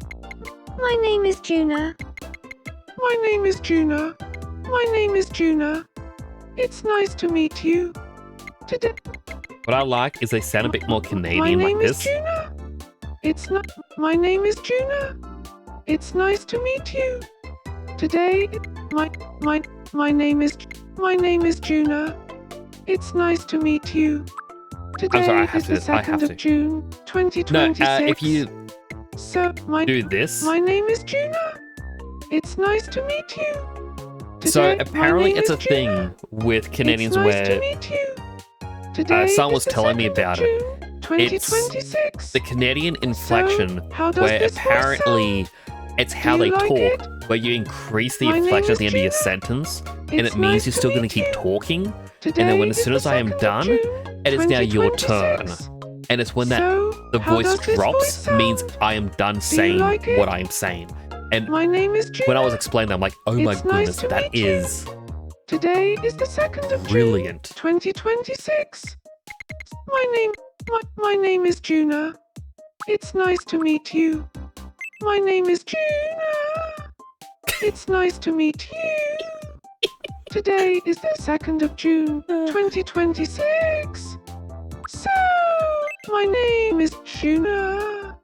My name is Juna. My name is Juna. My name is Juna. It's nice to meet you. Today. What I like is they sound a bit more My Canadian name like is this. Juna. It's not. My name is Juna. It's nice to meet you. Today, my name is Juna. It's nice to meet you. Today I'm sorry, I have is to. the I have 2nd to. of June, No, 2026. if you So do this. my name is Juna. It's nice to meet you. So Today, apparently my name it's a is Juna. thing with Canadians it's nice where to meet you. Today someone is was the telling me 2nd of about it. June, 2026. The Canadian inflection how does where this voice apparently it's how Do they you like talk, where you increase the My name inflection at is the end of your Gina. sentence, and It's it means nice you're to still going to meet keep you. talking, Today and then when as is soon the as I am 2nd of done, June, it is now your turn. 2026. And it's when that So, the how voice does this drops voice means sound? I am done you saying like it? what I am saying. And My name is Gina. when I was explaining that, I'm like, oh my It's nice goodness, to that meet you. is Today is the 2nd of brilliant. June, 2026. My name is Juna. It's nice to meet you. My name is Juna. It's nice to meet you. Today is the 2nd of June, 2026. So, my name is Juna.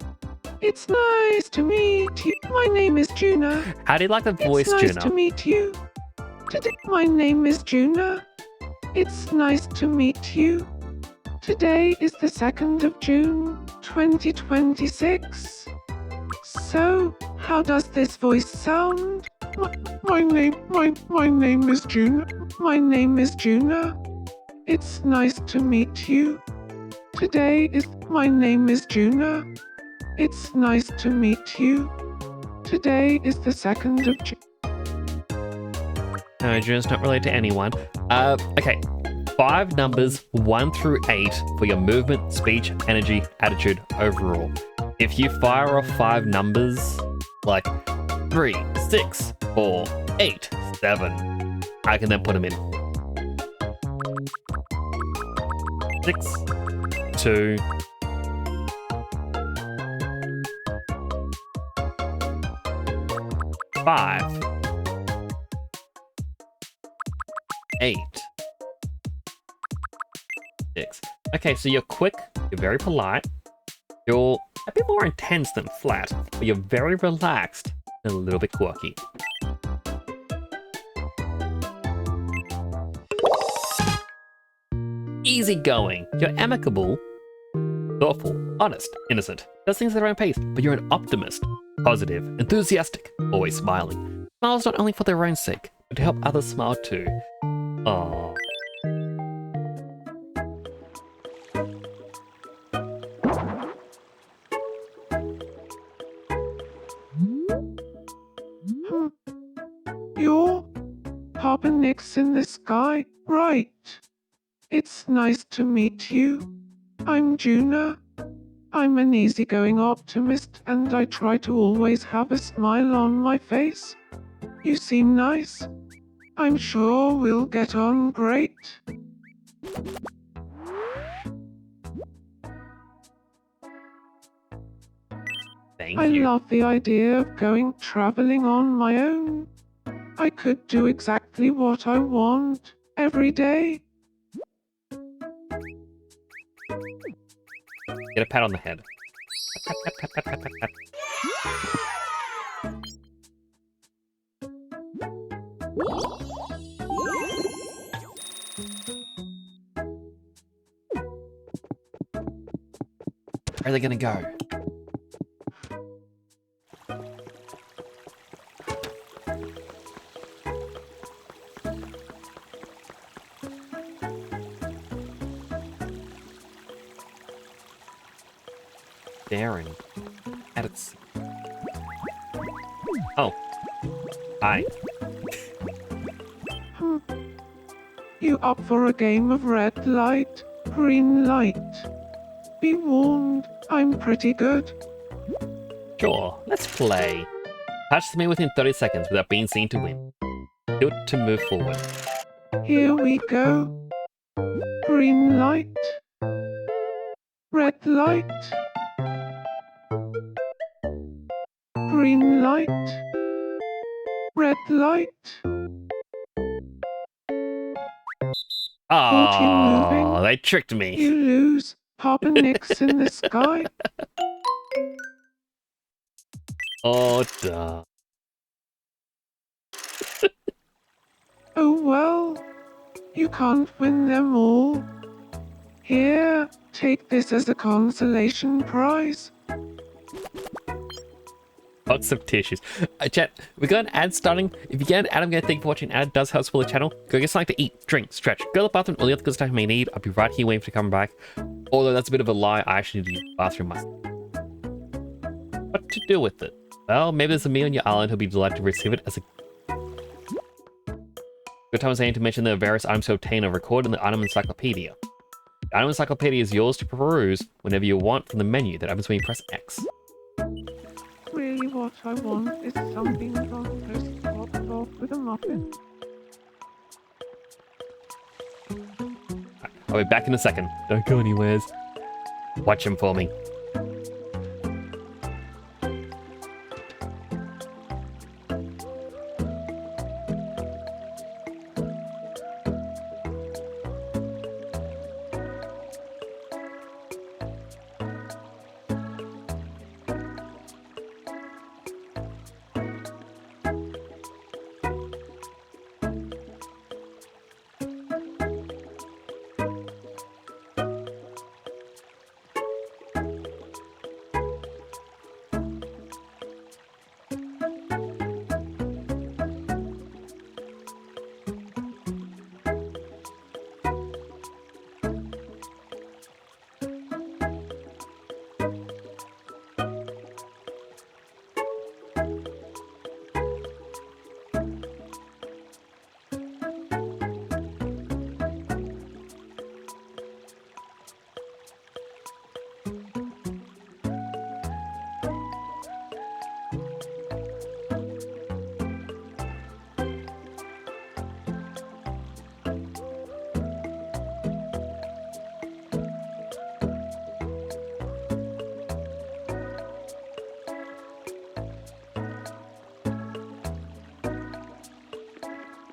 It's nice to meet you. My name is Juna. How do you like the voice, It's nice Juna? to meet you. Today, my name is Juna. It's nice to meet you. Today is the 2nd of June, 2026. So, how does this voice sound? My name is Juna. My name is Juna. It's nice to meet you. Today is my name is Juna. It's nice to meet you. Today is the 2nd of June. No, Juna's not related to anyone. Okay. 5 numbers, 1 through 8, for your movement, speech, energy, attitude, overall. If you fire off 5 numbers, like 3, 6, 4, 8, 7, I can then put them in. 6, 2, 5, 8, 6. Okay, so you're quick, you're very polite, you're a bit more intense than flat, but you're very relaxed and a little bit quirky. Easygoing, you're amicable, thoughtful, honest, innocent, does things at their own pace, but you're an optimist, positive, enthusiastic, always smiling. Smiles not only for their own sake, but to help others smile too. Aww. You're Papa Nick's in the sky, right? It's nice to meet you. I'm Juna. I'm an easygoing optimist and I try to always have a smile on my face. You seem nice. I'm sure we'll get on great. Thank I you. love the idea of going traveling on my own. I could do exactly what I want every day. Get a pat on the head. Pat, pat, pat, pat, pat, pat, pat. Where are they gonna go? Staring at its. Oh. Hi. You up for a game of red light, green light? Be warned, I'm pretty good. Sure, let's play. Touch me within 30 seconds without being seen to win. Tilt to move forward. Here we go. Green light. Red light. Green light. Red light. Caught you moving. Oh, they tricked me. You lose. Papa Nick's in the sky. Oh, duh. Oh well. You can't win them all. Here, take this as a consolation prize. Box of tissues. Chat, we got an ad starting. If you get an ad, I'm going to thank you for watching. Ad does help support the channel. Go get something to eat, drink, stretch, go to the bathroom, all the other good stuff you may need. I'll be right here waiting for you to come back. Although that's a bit of a lie, I actually need to use the bathroom myself. What to do with it? Well, maybe there's a me on your island who'll be delighted to receive it as a... Good time was saying to mention there are various items to obtain or record in the item encyclopedia. The item encyclopedia is yours to peruse whenever you want from the menu that opens when you press X. Really what I want is something just topped off with a muffin. I'll be back in a second. Don't go anywheres. Watch him for me.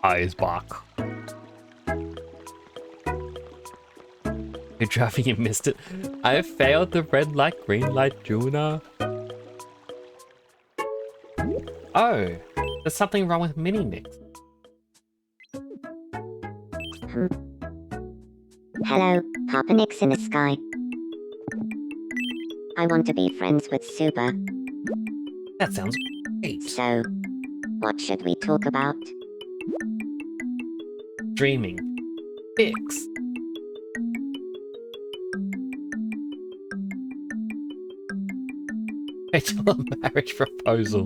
Eyes back. You're driving and missed it. I failed the red light, green light, Juna. Oh, there's something wrong with Mini Mix. Hello, Papa Nick's in the sky. I want to be friends with Super. That sounds great. So, what should we talk about? Dreaming. Fix. It's a marriage proposal.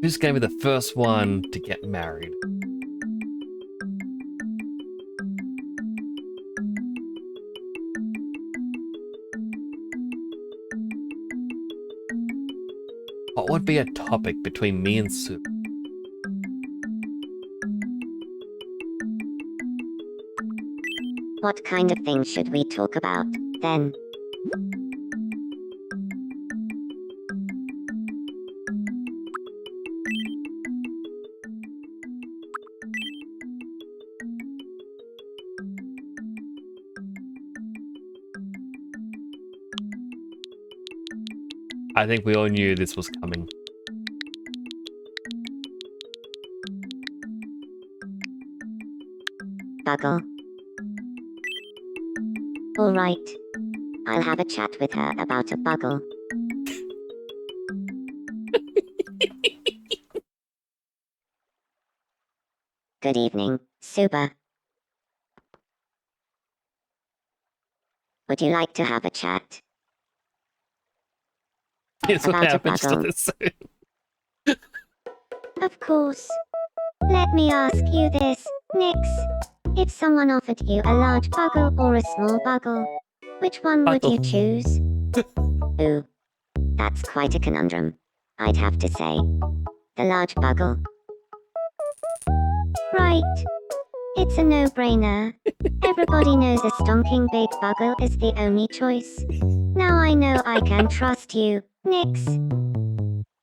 Who's going to be the first one to get married? What would be a topic between me and Sue? What kind of things should we talk about, then? I think we all knew this was coming. Buggle. Alright. I'll have a chat with her about a buggle. Good evening, Suba. Would you like to have a chat? Here's what About a happens to buggle. this. Of course. Let me ask you this, Nix. If someone offered you a large buggle or a small buggle, which one would you Buggle. choose? Ooh, that's quite a conundrum. I'd have to say, the large buggle. Right. It's a no-brainer. Everybody knows a stonking big buggle is the only choice. Now I know I can trust you, Nix.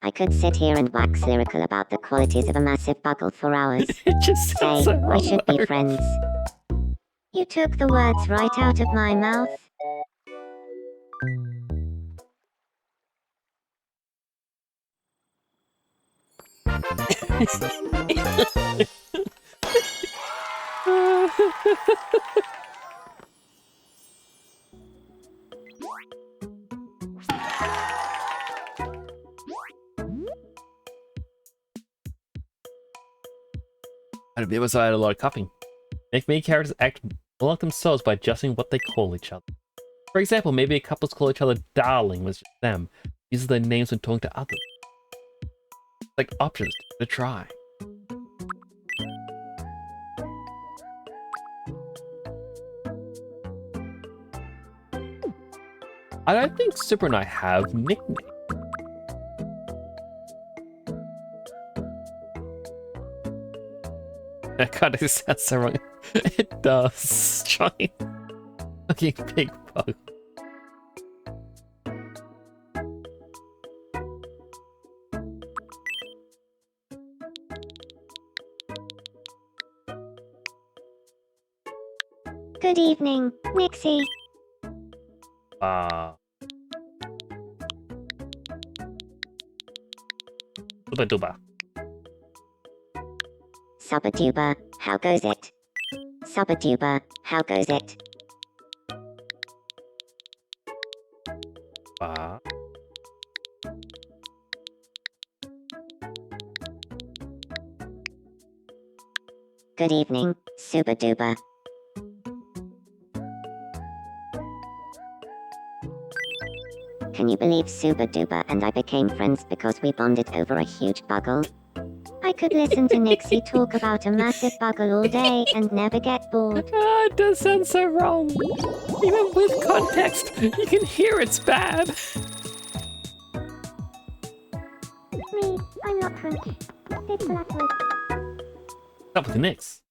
I could sit here and wax lyrical about the qualities of a massive buggle for hours. It just sounds Hey, so we wrong. should be though. friends. You took the words right out of my mouth. I'd be able to add a lot of cupping. Make many characters act more like themselves by adjusting what they call each other. For example, maybe a couples call each other darling when it's just them. Uses their names when talking to others. Like options to try. I don't think Super and I have nicknames. That kind of sounds so wrong. It does. Giant fucking big bug. Good evening, Nixie. Duba duba. Subaduba, how goes it? Subaduba, how goes it? Good evening, Subaduba. Can you believe Subaduba and I became friends because we bonded over a huge buggle? I could listen to Nixie talk about a massive buggle all day and never get bored. Ah, it does sound so wrong. Even with context, you can hear it's bad. Me, I'm not French. It's Latin. Stop with the Knicks.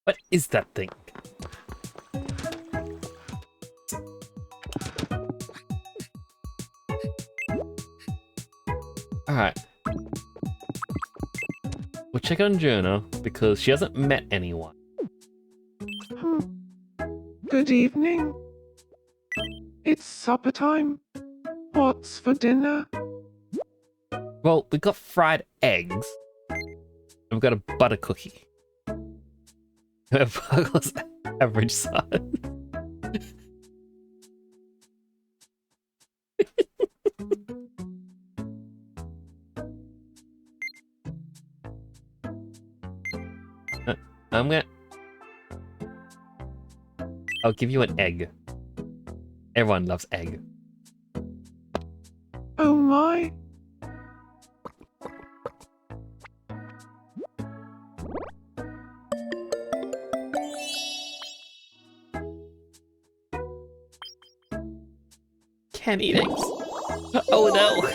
What is that thing? Alright. We'll check on Jonah because she hasn't met anyone. Good evening. It's supper time. What's for dinner? Well, we got fried eggs. And we've got a butter cookie. Buggle's average size. I'm gonna... I'll give you an egg. Everyone loves egg. Oh my. Can't eat eggs. Oh no!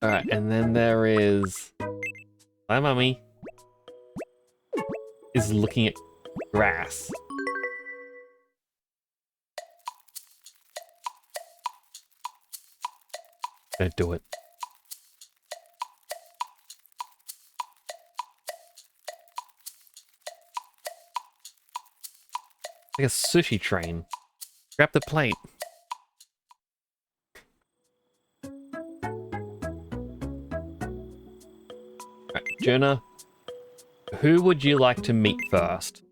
Alright, and then there is... My mummy is looking at grass. Don't do it. Like a sushi train. Grab the plate. Right, Jonah, who would you like to meet first?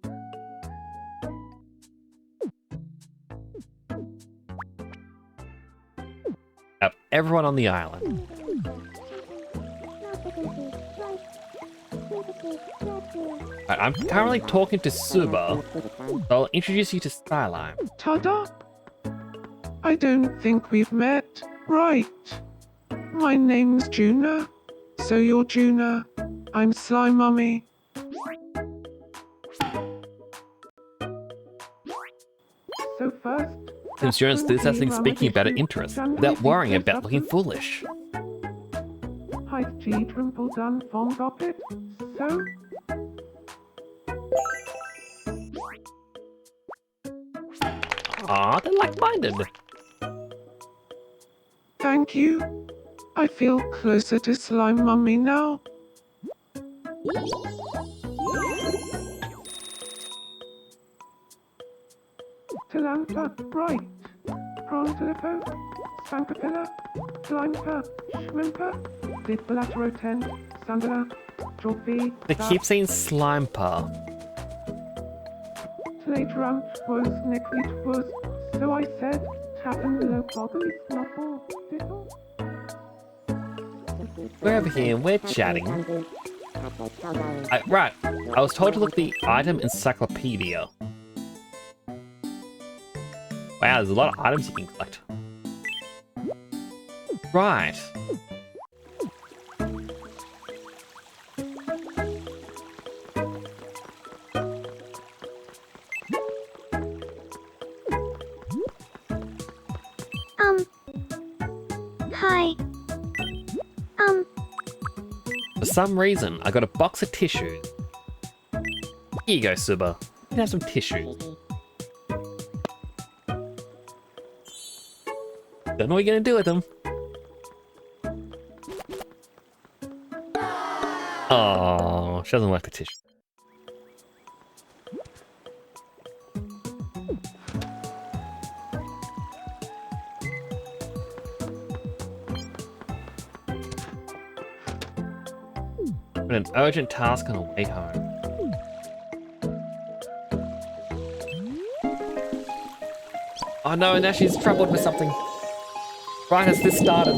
Out of everyone on the island. Right, I'm currently talking to Suba, so I'll introduce you to Starlime. Ta-da! I don't think we've met, right? My name's Juna. So you're Juna. I'm Slime Mummy. So first, Since you're enthusiastic speaking about her interests, without worrying about looking foolish. Height G trimple done vom doppet. So Aw, they're like-minded. thank you. I feel closer to Slime Mummy now. Talanta, right. Prontilipo, Sankapilla, Slimper, Shrimper, Diplatero 10, Sandala, Trophy, They keep saying Slimepa. Playground was Nickly was, so I said, Tappen low boggle, snuffle, diddle. We're over here and we're chatting. Right, I was told to look at the item encyclopedia. Wow, there's a lot of items you can collect. Right. Hi. For some reason, I got a box of tissues. Here you go, Suba. You can have some tissues. Don't know what you're gonna do with them. Oh, she doesn't like the tissue. Got an urgent task on the way home. Oh no, now she's troubled with something. Right as this started.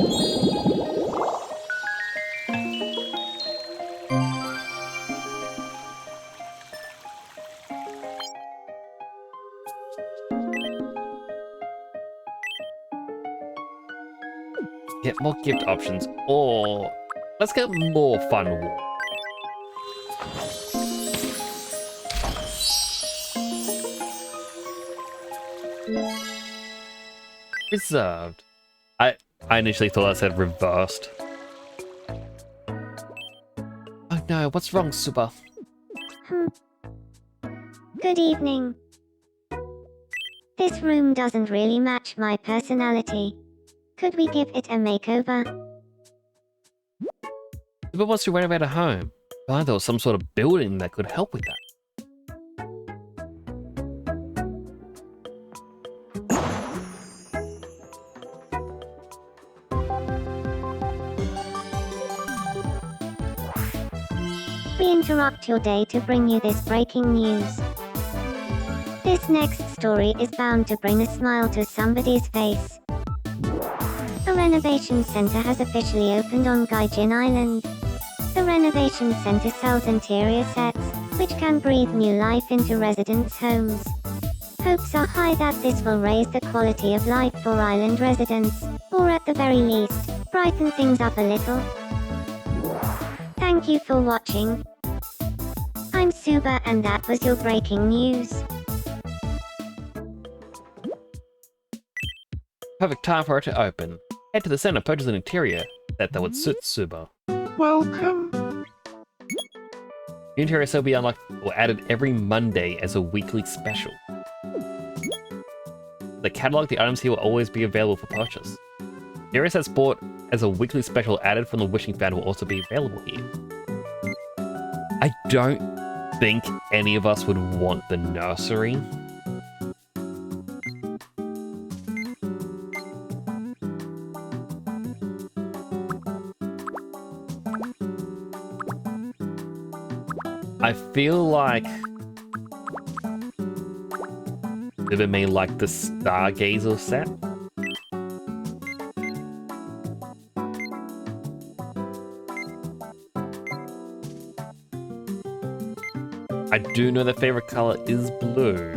Get more gift options, or let's get more fun war. Reserved. I initially thought I said reversed. Oh no, what's wrong, Suba? Good evening. This room doesn't really match my personality. Could we give it a makeover? Suba wants to renovate a home. I thought there was some sort of building that could help with that. We interrupt your day to bring you this breaking news. This next story is bound to bring a smile to somebody's face. A renovation center has officially opened on Gaijin Island. The renovation center sells interior sets, which can breathe new life into residents' homes. Hopes are high that this will raise the quality of life for island residents, or at the very least, brighten things up a little. Thank you for watching. I'm Suba and that was your breaking news. Perfect time for it to open. Head to the center, purchase an interior. that would suit Suba. Welcome. New interior will be unlocked or added every Monday as a weekly special. The catalog, the items here will always be available for purchase. Areas that's bought as a weekly special added from the Wishing Fountain will also be available here. I don't think any of us would want the nursery. I feel like Suba may like the Stargazer set. I do know their favorite color is blue.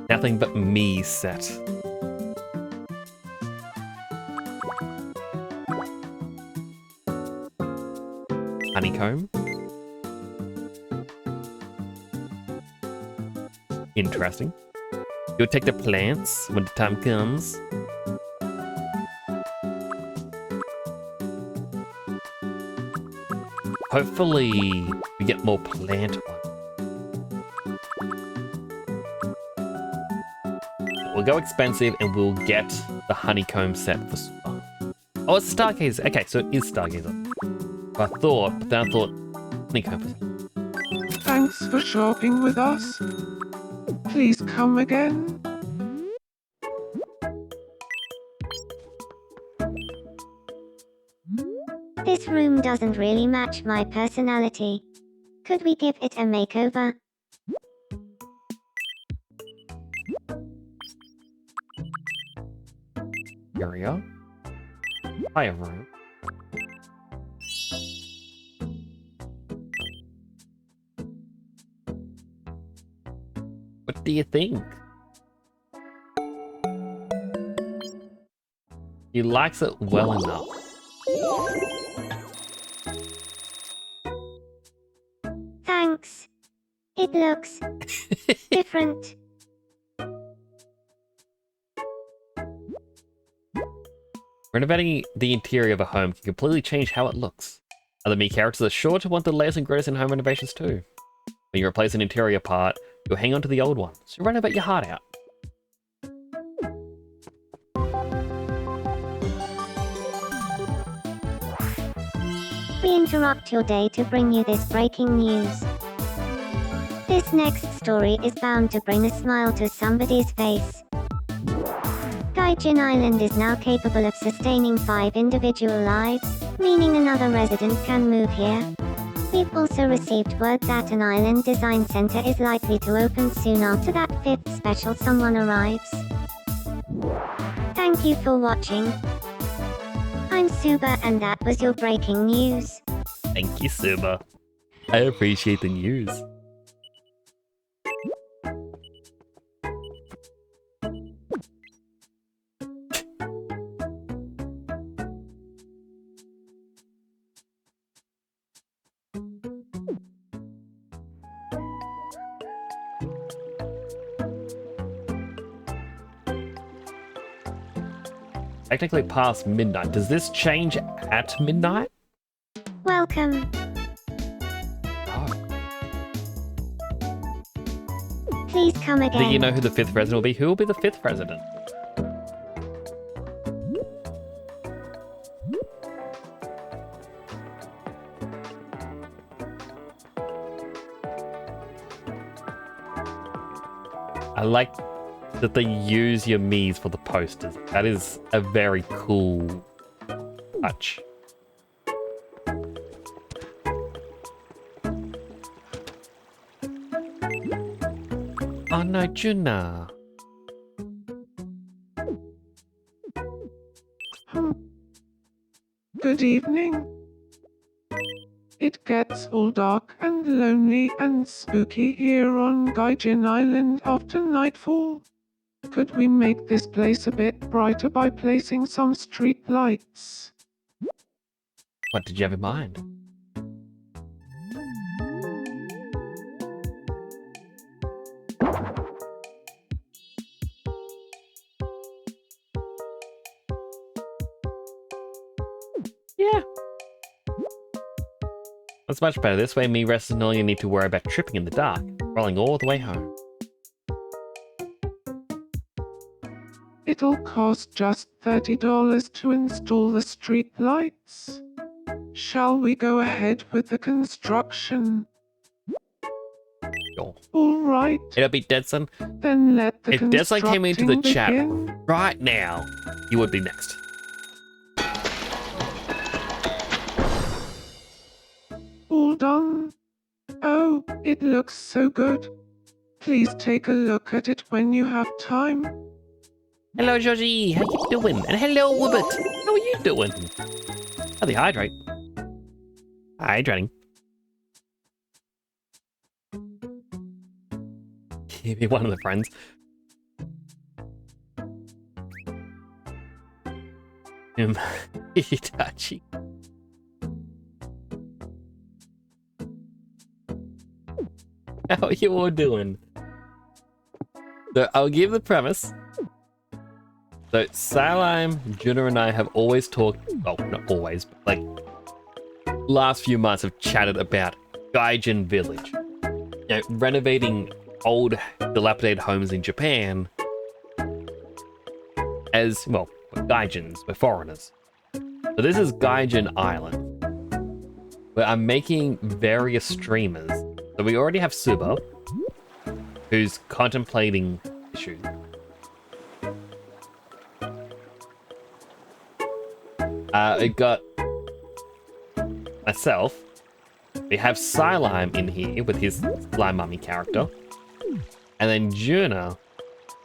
Nothing but me set. Honeycomb. Interesting. You'll take the plants when the time comes. Hopefully, we get more plant ones. We'll go expensive and we'll get the honeycomb set for Suba. Oh, it's Stargazer. Okay, so it is Stargazer. I thought, but then I thought honeycomb. Thanks for shopping with us. Please come again. This room doesn't really match my personality. Could we give it a makeover? Area. Higher room. What do you think? He likes it well enough. Thanks. It looks different. Renovating the interior of a home can completely change how it looks. Other me characters are sure to want the latest and greatest in home renovations too. When you replace an interior part, you'll hang on to the old one, so renovate your heart out. We interrupt your day to bring you this breaking news. This next story is bound to bring a smile to somebody's face. Gaijin Island is now capable of sustaining 5 individual lives, meaning another resident can move here. We've also received word that an island design center is likely to open soon after that 5th special someone arrives. Thank you for watching. I'm Suba and that was your breaking news. Thank you, Suba. I appreciate the news. Technically past midnight. Does this change at midnight? Welcome. Oh. Please come again. Do you know who the 5th resident will be? Who will be the 5th resident? I like that they use your Miis for the posters. That is a very cool touch. Oh no, Juna. Good evening. It gets all dark and lonely and spooky here on Gaijin Island after nightfall. Could we make this place a bit brighter by placing some street lights? What did you have in mind? Yeah. That's much better. This way, me rest no longer need to worry about tripping in the dark, rolling all the way home. It'll cost just $30 to install the street lights. Shall we go ahead with the construction? Sure. All right, It'll be Deadson. then let the If Deadson came into the chat begin. right now, you would be next. All done. Oh, it looks so good. Please take a look at it when you have time. Hello, Georgie. How you doing? And hello, Wibbit. How are you doing? How do you hydrate? Hydrating. Maybe one of the friends. Tomodachi. How are you all doing? So I'll give the premise. So Salam, Juna, and I have always talked, well, not always, but like last few months have chatted about Gaijin Village. You know, renovating old, dilapidated homes in Japan as, well, we're Gaijins, we're foreigners. So this is Gaijin Island, where I'm making various streamers. So we already have Suba, who's contemplating issues. We got myself. We have Psylime in here with his Slime Mummy character. And then Juna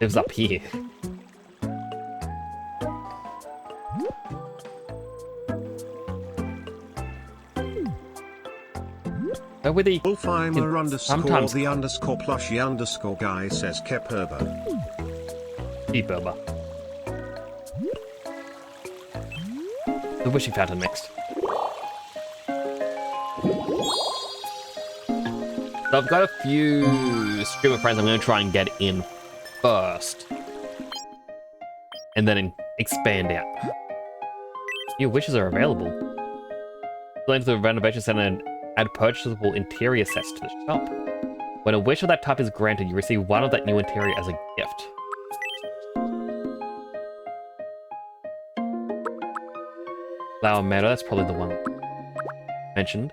lives up here. So with the Wolfheimer underscore sometimes the underscore plushy underscore guy says Kepurba. Kepurba. The Wishing Fountain next. So I've got a few streamer friends I'm going to try and get in first. And then expand out. New wishes are available. Go into the renovation center and add purchasable interior sets to the shop. When a wish of that type is granted, you receive one of that new interior as a gift. Flower Meadow, that's probably the one mentioned.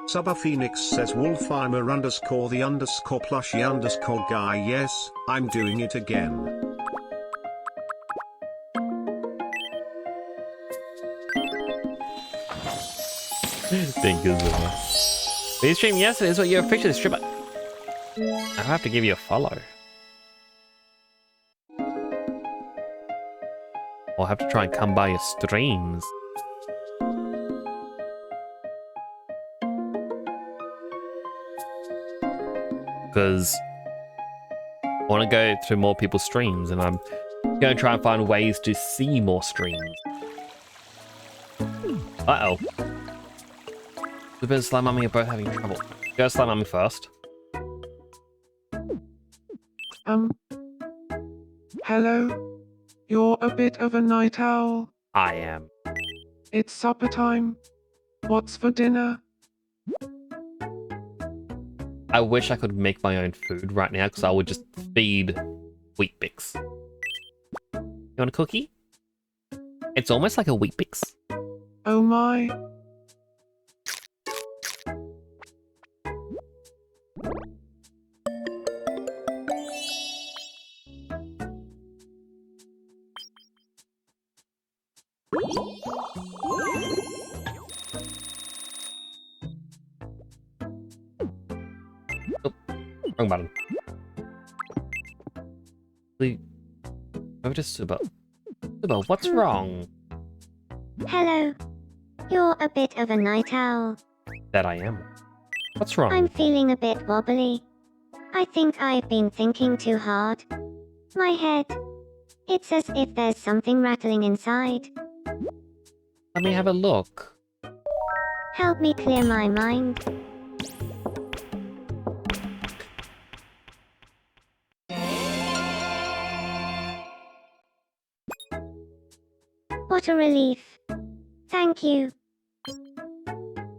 Suba Phoenix says Wolfheimer underscore the underscore plushy underscore guy. Yes, I'm doing it again. Thank you so much. You streamed yesterday, so you're officially a streamer. I'll have to give you a follow. I'll have to try and come by your streams. Because I want to go through more people's streams, and I'm going to try and find ways to see more streams. Uh-oh. Super and Slime Mummy are both having trouble. Go Slime Mummy first. Hello? You're a bit of a night owl. I am. It's supper time. What's for dinner? I wish I could make my own food right now, because I would just feed Wheat Bix. You want a cookie? It's almost like a Wheat Bix. Oh my. Wrong button. Please. Over to Suba. Suba, what's wrong? Hello. You're a bit of a night owl. That I am. What's wrong? I'm feeling a bit wobbly. I think I've been thinking too hard. My head. It's as if there's something rattling inside. Let me have a look. Help me clear my mind. What a relief. Thank you.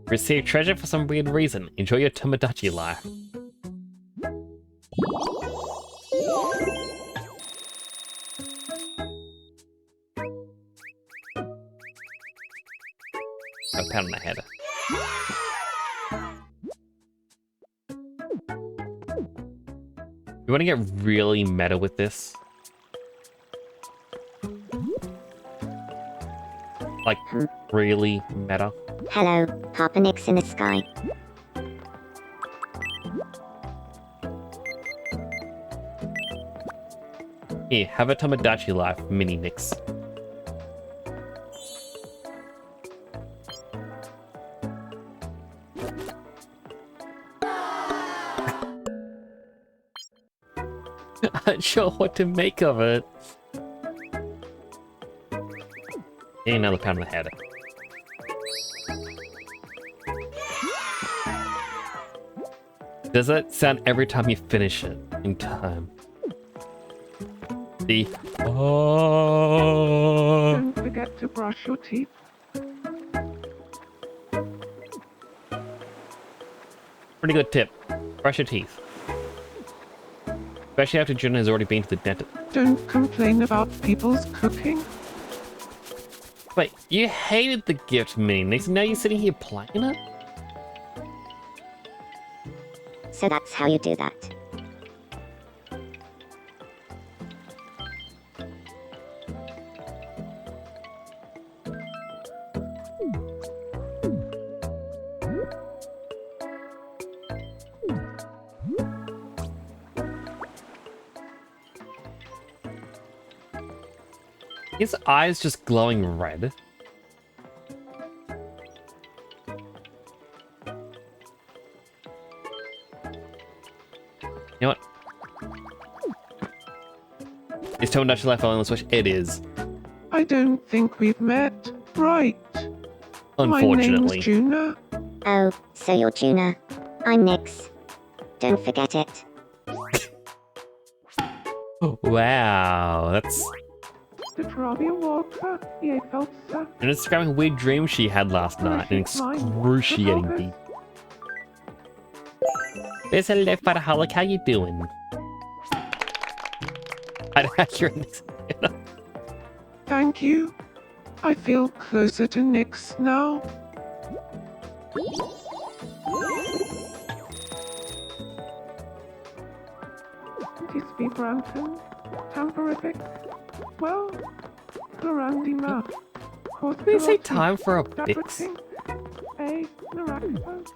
Receive treasure for some weird reason. Enjoy your Tomodachi life. A pound on the head. You want to get really meta with this? Like, really meta? Hello, Papa Nix in the sky. Here, have a Tomadachi life, mini Nix. Not sure what to make of it. And another pound on the head. Does that sound every time you finish it in time? The oh. Don't forget to brush your teeth. Pretty good tip. Brush your teeth. Especially after Jun has already been to the dentist. Don't complain about people's cooking. Wait, you hated the gift mini Nix, and now you're sitting here playing it? So that's how you do that. His eyes just glowing red. You know what? Is Tomodachi life on the Switch? It is. I don't think we've met. Right. Unfortunately. My name's Juna. Oh, so you're Juna. I'm Nix. Don't forget it. Wow, that's... The Travi Walker. Yeah, Elsa. And it's describing a weird dream she had last night. An excruciating deep. There's a left by the Hulk. How you doing? I'd accurate. Thank you. I feel closer to Nix now. Tisby Branton. Tamperific. Well, Clarandi Map. Did they say time for a Bix? A Naraxo.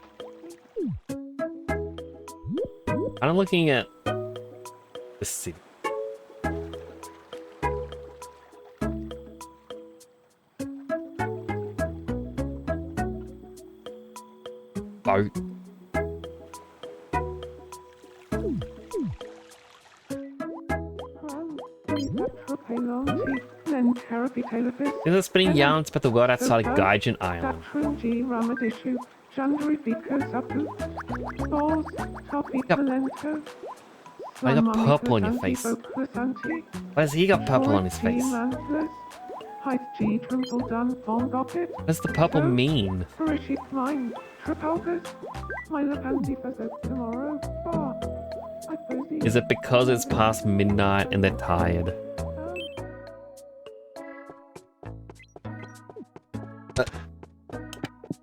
I'm looking at the city. Boat. This is spinning yarns about the world outside of Gaijin Island. I got purple on your face. Why has he got purple on his face? What does the purple mean? Is it because it's past midnight and they're tired?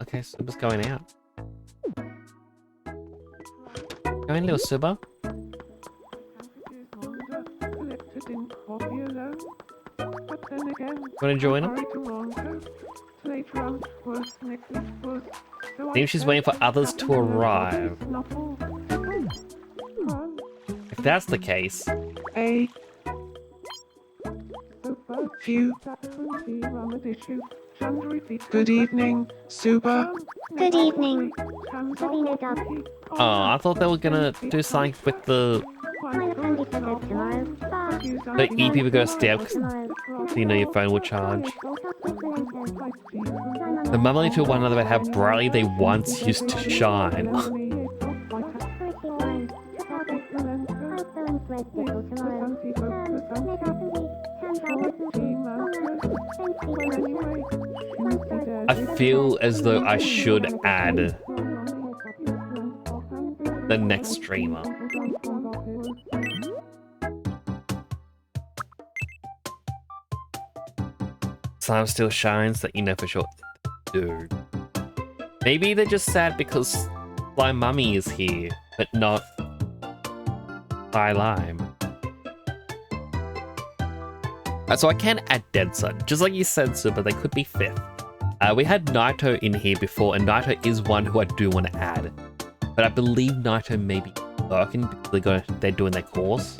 Okay, Suba's going out. Go in, little Suba. Wanna join him? Seems she's waiting for others to arrive. If that's the case... A few. Good evening, Suba. Good evening. Oh, I thought they were gonna do something with the EP we gotta stay up, so you know your phone will charge. The mumbling to one another about how brightly they once used to shine. I feel as though I should add the next streamer. Slime still shines, that you know for sure. Dude. Maybe they're just sad because Slime Mummy is here, but not Sly Lime. So I can add Dead Sun, just like you said, Super, they could be 5th. We had Naito in here before, and Naito is one who I do want to add. But I believe Naito may be lurking because they're doing their course.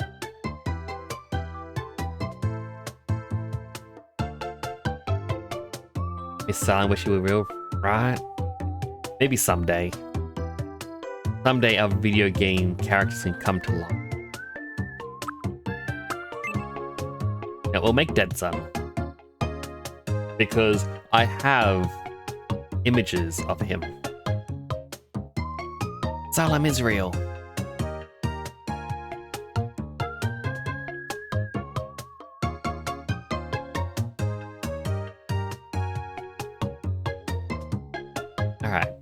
Miss Silent wish you were real, right? Maybe someday. Someday our video game characters can come to life. Yeah, we'll make Dead Sun. Because I have images of him. Salam is real. Alright.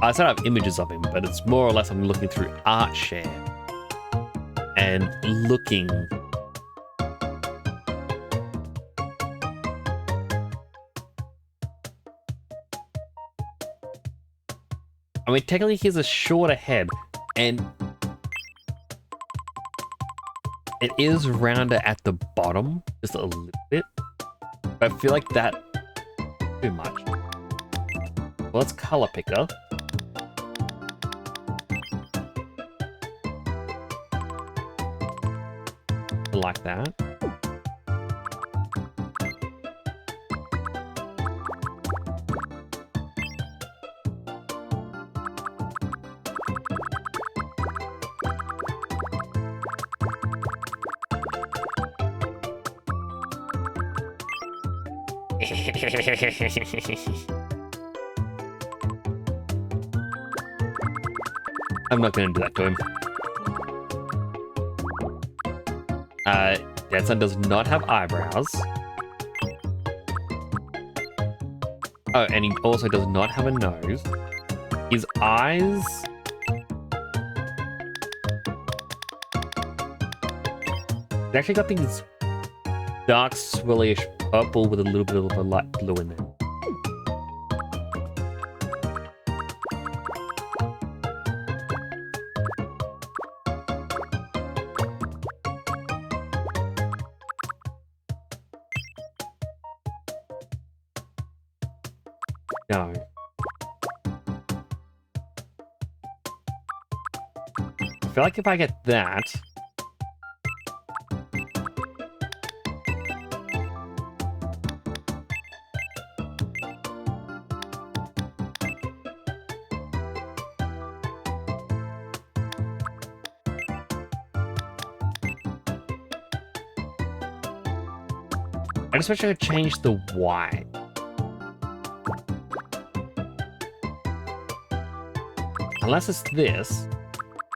I said I have images of him, but it's more or less I'm looking through ArtShare. And looking. I mean, technically he's a shorter head, and it is rounder at the bottom, just a little bit. But I feel like that too much. Well, let's color picker. Like that. I'm not gonna do that to him. Dead Sun does not have eyebrows. Oh, and he also does not have a nose. His eyes... He's actually got these dark, swirlish purple with a little bit of a light blue in there. No. I feel like if I get that... I just wish I could change the Y. Unless it's this.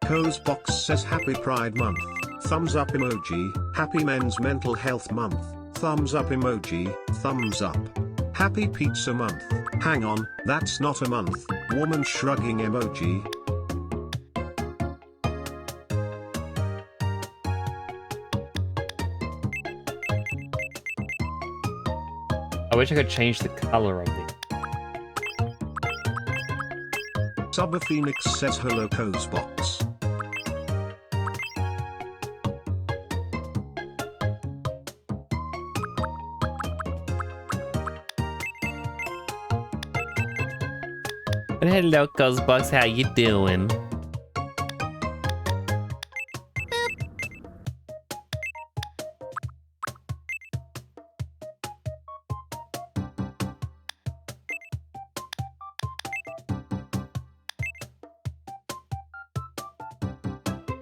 Cozebox says Happy Pride Month. Thumbs up emoji. Happy Men's Mental Health Month. Thumbs up emoji. Thumbs up. Happy Pizza Month. Hang on, that's not a month. Woman shrugging emoji. I wish I could change the color of it. Subba Phoenix says hello Cozebox. Hello, Cozebox, how you doing?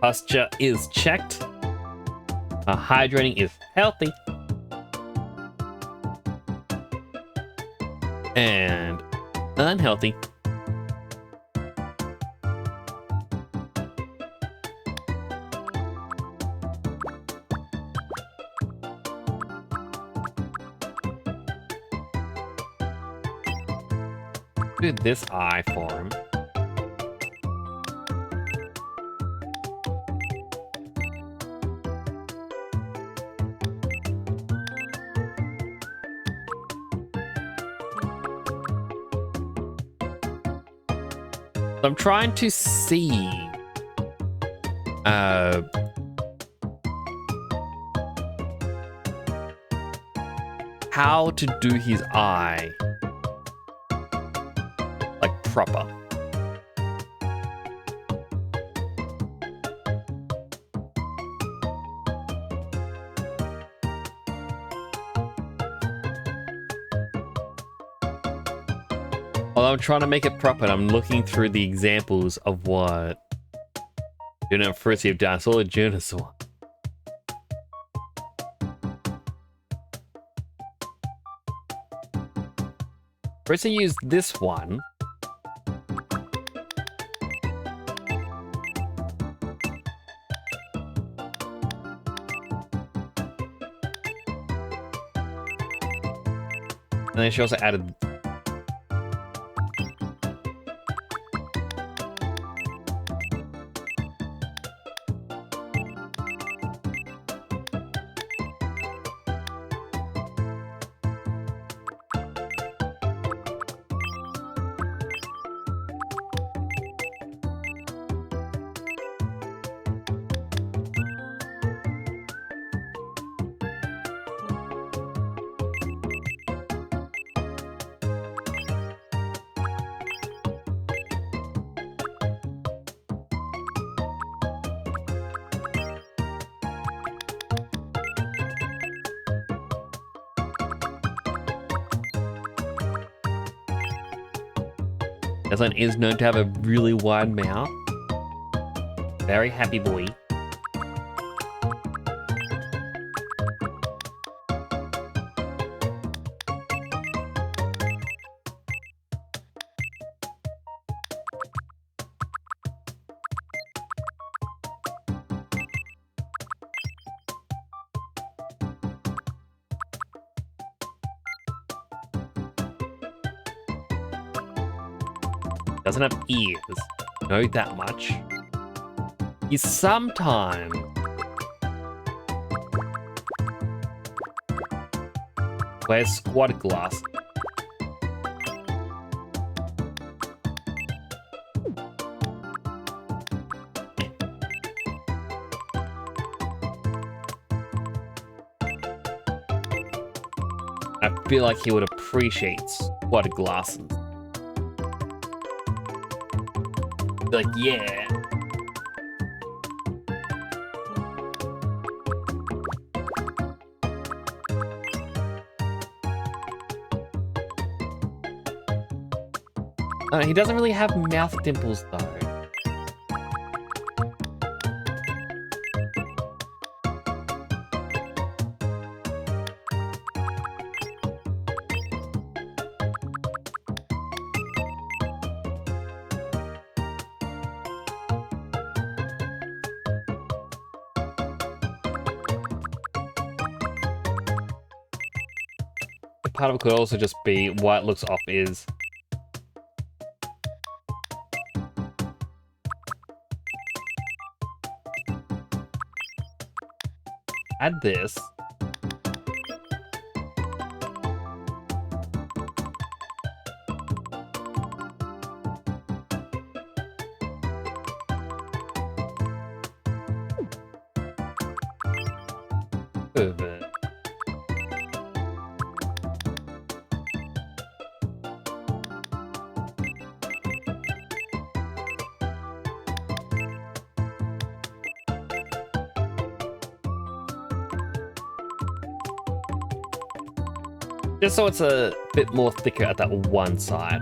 Posture is checked. Hydrating is healthy. And unhealthy. Do this eye for him. I'm trying to see how to do his eye like proper. Although I'm trying to make it proper, I'm looking through the examples of what Juna and Frizzy have done. It's all a Junosaur. Frizzy used this one. And then she also added Aslan is known to have a really wide mouth. Very happy boy. Doesn't have ears. Know that much. He sometimes wears squad glasses. I feel like he would appreciate squad glasses. Like, yeah. He doesn't really have mouth dimples though. Part of it could also just be why it looks off is add this. Move it. Just so it's a bit more thicker at that one side.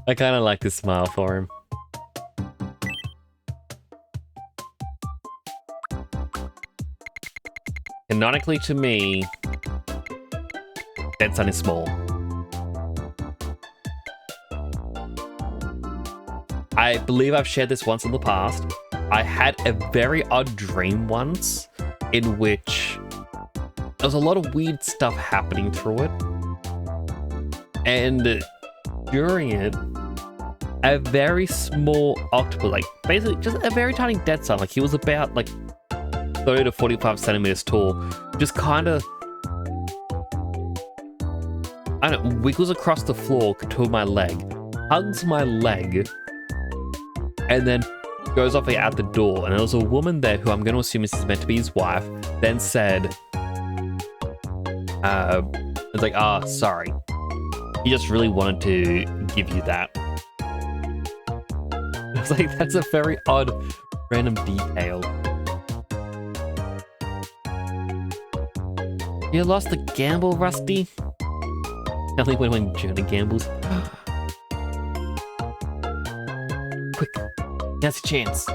I kind of like this smile for him. Canonically to me, Dead Sun is small. I believe I've shared this once in the past. I had a very odd dream once in which there was a lot of weird stuff happening through it. And during it, a very small octopus, like basically just a very tiny Dead Sun, like he was about like 30 to 45 centimeters tall, just kind of, I don't know, wiggles across the floor to my leg, hugs my leg, and then goes off out the door. And there was a woman there who I'm going to assume is meant to be his wife, then said, it's like, sorry. He just really wanted to give you that. I was like, that's a very odd, random detail. You lost the gamble, Rusty? Only when Jonah gambles. Quick, now's your chance.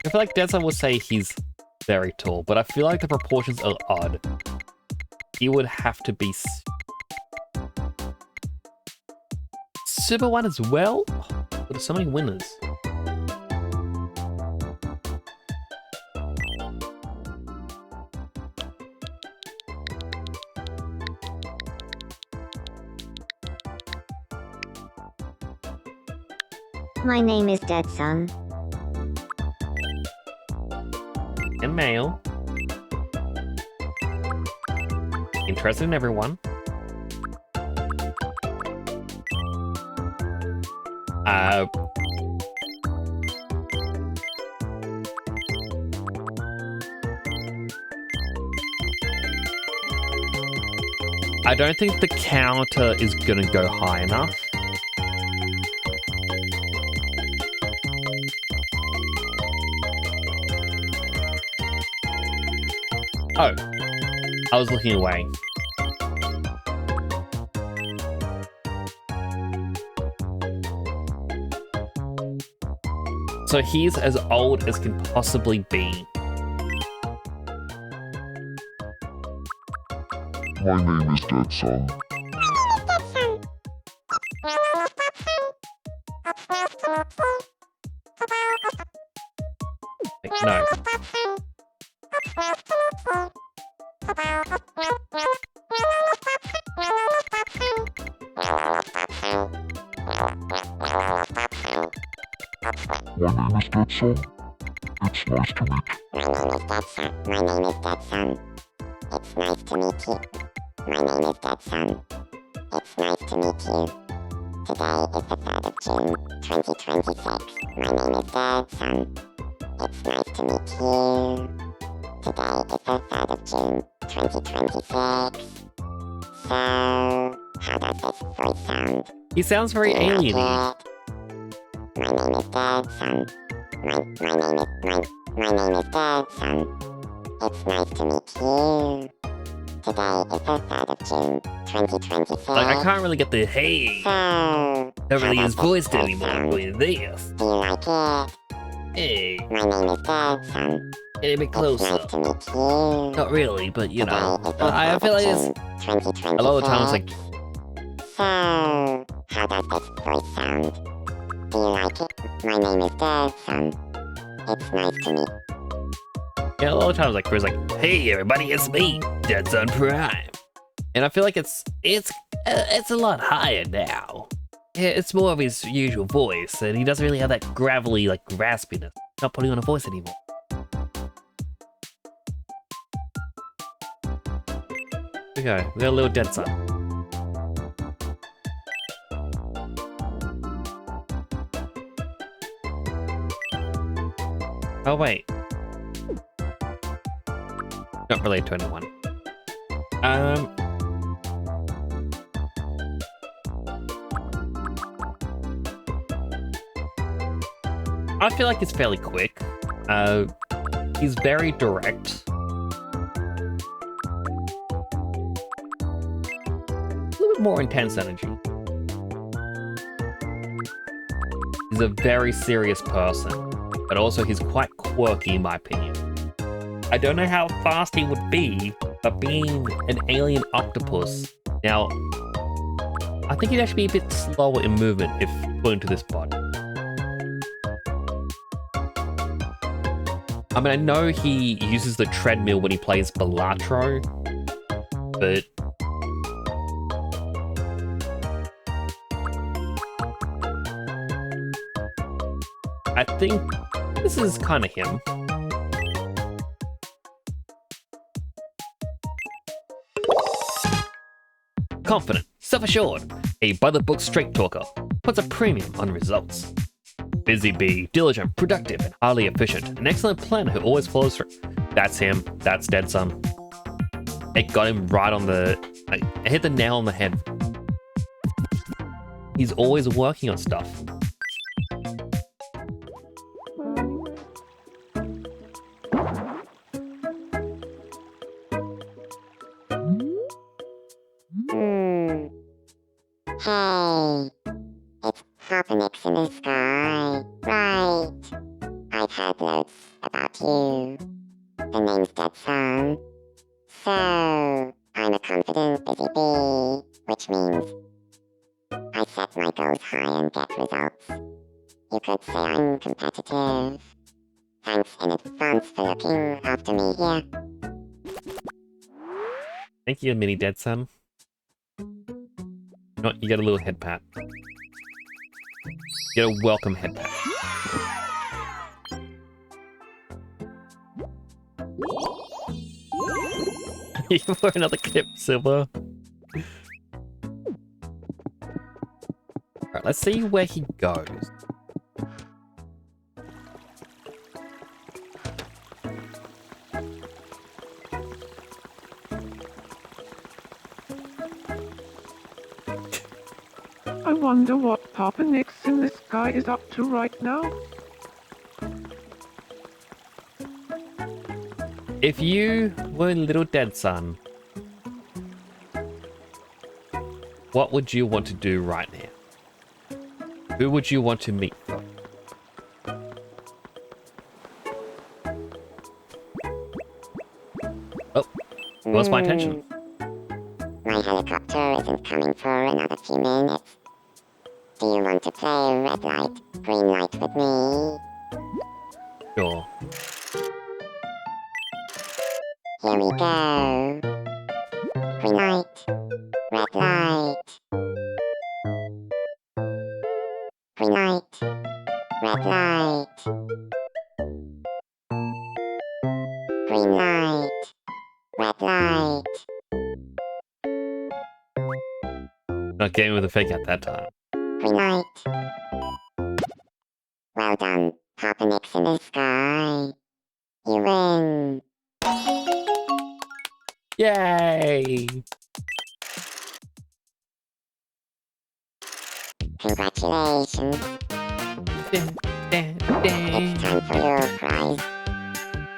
I feel like Dead Sun will say he's very tall, but I feel like the proportions are odd. He would have to be Super 1 as well? There's so many winners. My name is Dead Sun. And male. Interested in everyone. I don't think the counter is gonna go high enough. Oh, I was looking away. So he's as old as can possibly be. My name is Dead Sun. Wait, no. My name is Dead Sun. It's nice to meet you. My name is Dead Sun. My name is Dead Sun. It's nice to meet you. My name is Dead Sun. It's nice to meet you. Today is the 3rd of June, 2026. My name is Dead Sun. It's nice to meet you. Today is the 3rd of June, 2026. So, how does this voice sound? He sounds very Do you like alien-y. it? My name is Dead Sun. My name is Dead Sun. It's nice to meet you. Today is the 3rd of June, 2026. Like, I can't really get the hey. So, Don't really how use does voice this anymore sound? with this. Do you like it? Hey, My name is Dead Sun. get a bit It's closer. nice to meet you. Not really, but you know. Today is the I 3rd feel like of it's June, 2026. a lot of times like So, how does this voice sound? Do you like it? My name is Dead Sun. It's nice to meet yeah, a lot of times like Chris like, hey everybody, it's me, Dead Sun Prime. And I feel like it's a lot higher now. Yeah, it's more of his usual voice, and he doesn't really have that gravelly, like raspiness. Not putting on a voice anymore. Okay, we got a little Dead Sun. Oh wait. Not related to anyone. I feel like it's fairly quick. He's very direct. more intense energy. He's a very serious person, but also he's quite quirky in my opinion. I don't know how fast he would be, but being an alien octopus, now, I think he'd actually be a bit slower in movement if put into this body. I mean, I know he uses the treadmill when he plays Balatro, but I think this is kind of him. Confident, self-assured, a by-the-book straight talker, puts a premium on results. Busy bee, diligent, productive, and highly efficient. An excellent planner who always follows through. That's him. That's Dead Son. It got him right on the... I hit the nail on the head. He's always working on stuff. Hey, it's Hoppenix in the sky. Right. I've heard loads about you. The name's Dead Son. So, I'm a confident busy bee, which means I set my goals high and get results. You could say I'm competitive. Thanks in advance for looking after me here. Thank you, Mini Dead Son. You get a little head pat. You get a welcome head pat. You for another clip, Silver. Alright, let's see where he goes. I wonder what Papa Nix in the sky is up to right now. If you were Little Dead Son, what would you want to do right now? Who would you want to meet first? Oh, lost my attention. My helicopter isn't coming for another few minutes. Do you want to play red light, green light with me? Sure. Here we go. Green light, red light. Green light, red light. Green light, red light. Not getting with a fake at that time. Green light. Well done, Papa Nix in the sky. You win. Yay! Congratulations. It's time for your prize.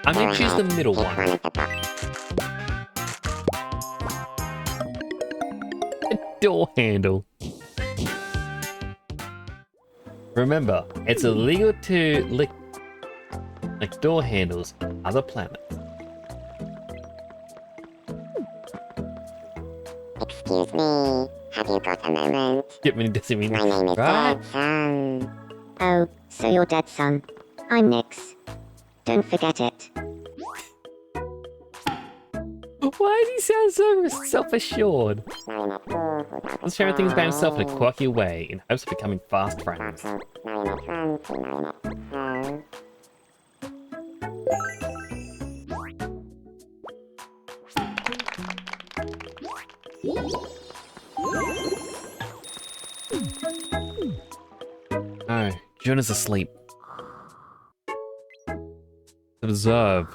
I'm gonna choose the middle Pick one. one of the box. Door handle. Remember, it's illegal to lick door handles on other planets. Excuse me, have you got a moment? Get me to me. My name is Right? Dead Son. Oh, so you're Dead Son. I'm Nix. Don't forget it. Why does he sound so self-assured? He's sharing things about himself in a quirky way in hopes of becoming fast friends. No, Jonah's asleep. Observe.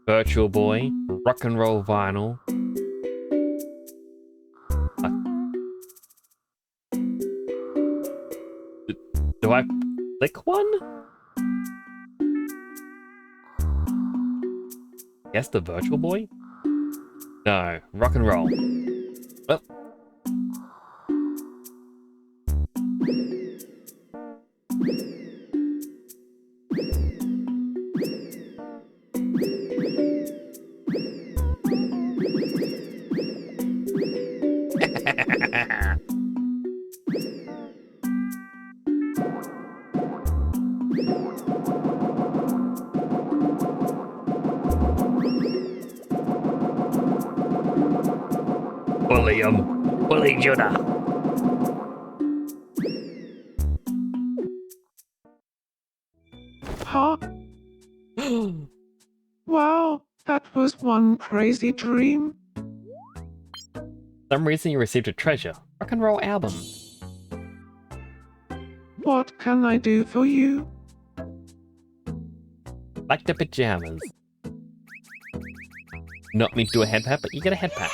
Virtual Boy, Rock and Roll Vinyl. Do I slick one? Guess the Virtual Boy? No, rock and roll. Well. Bully him. Bully Judah. Huh? Wow, that was one crazy dream. Some reason you received a treasure. Rock and roll album. What can I do for you? Like the pajamas. Not meant to do a head pat, but you get a head pat.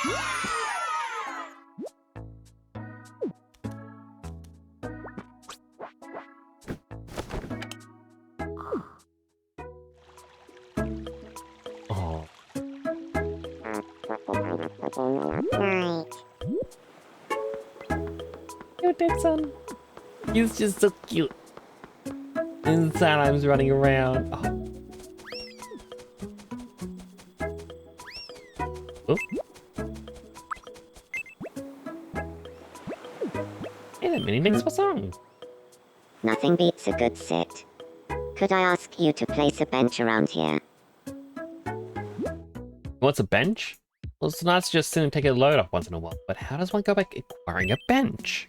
Oh. You did son. He's just so cute. And sometimes running around. Oh. Oh. Hey there, Mini Nix, what's wrong? Nothing beats a good sit. Could I ask you to place a bench around here? What's a bench? Well, it's nice to just sit and take a load off once in a while, but how does one go back acquiring a bench?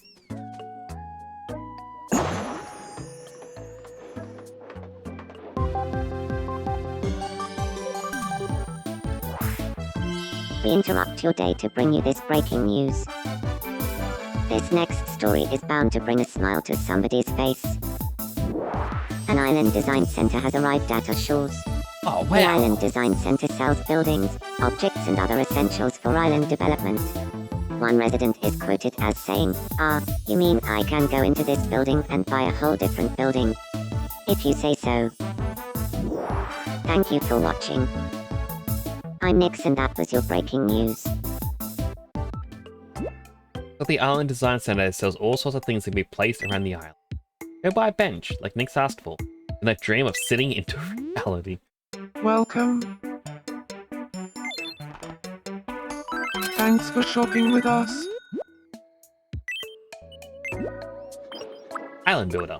We interrupt your day to bring you this breaking news. This next story is bound to bring a smile to somebody's face. An island design center has arrived at our shores. Oh, The Island Design Center sells buildings, objects and other essentials for island development. One resident is quoted as saying, "Ah, you mean I can go into this building and buy a whole different building? If you say so." Thank you for watching. I'm Nix and that was your breaking news. But the Island Design Center sells all sorts of things that can be placed around the island. Go buy a bench, like Nix asked for, and that dream of sitting into reality. Welcome. Thanks for shopping with us. Island Builder.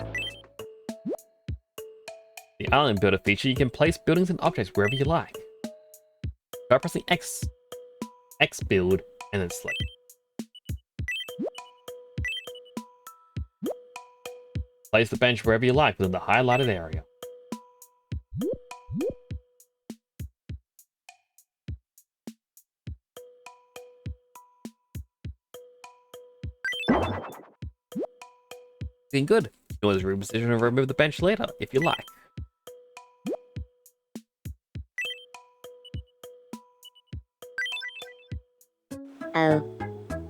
The Island Builder feature, you can place buildings and objects wherever you like. By pressing X build, and then select. Place the bench wherever you like within the highlighted area. Looking good. You can always reposition and remove the bench later, if you like. Oh,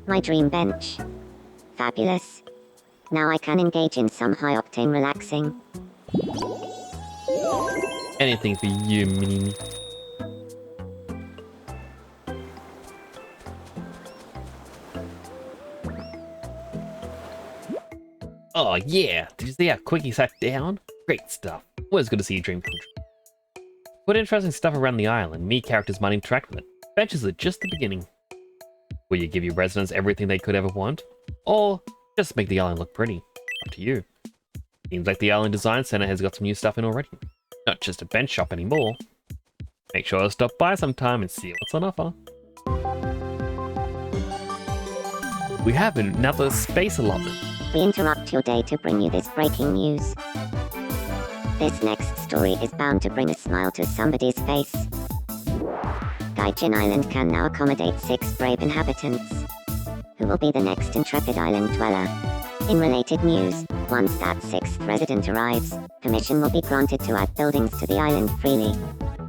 my dream bench. Fabulous. Now I can engage in some high-octane relaxing. Anything for you, Mini. Oh yeah, did you see how quick he sat down? Great stuff. Always good to see your dream come true. Put interesting stuff around the island, me characters might interact with it. Benches are just the beginning. Will you give your residents everything they could ever want? Or just make the island look pretty? Up to you. Seems like the Island Design Center has got some new stuff in already. Not just a bench shop anymore. Make sure to stop by sometime and see what's on offer. We have another space allotment. We interrupt your day to bring you this breaking news. This next story is bound to bring a smile to somebody's face. Gaijin Island can now accommodate 6 brave inhabitants, who will be the next intrepid island dweller. In related news, once that 6th resident arrives, permission will be granted to add buildings to the island freely.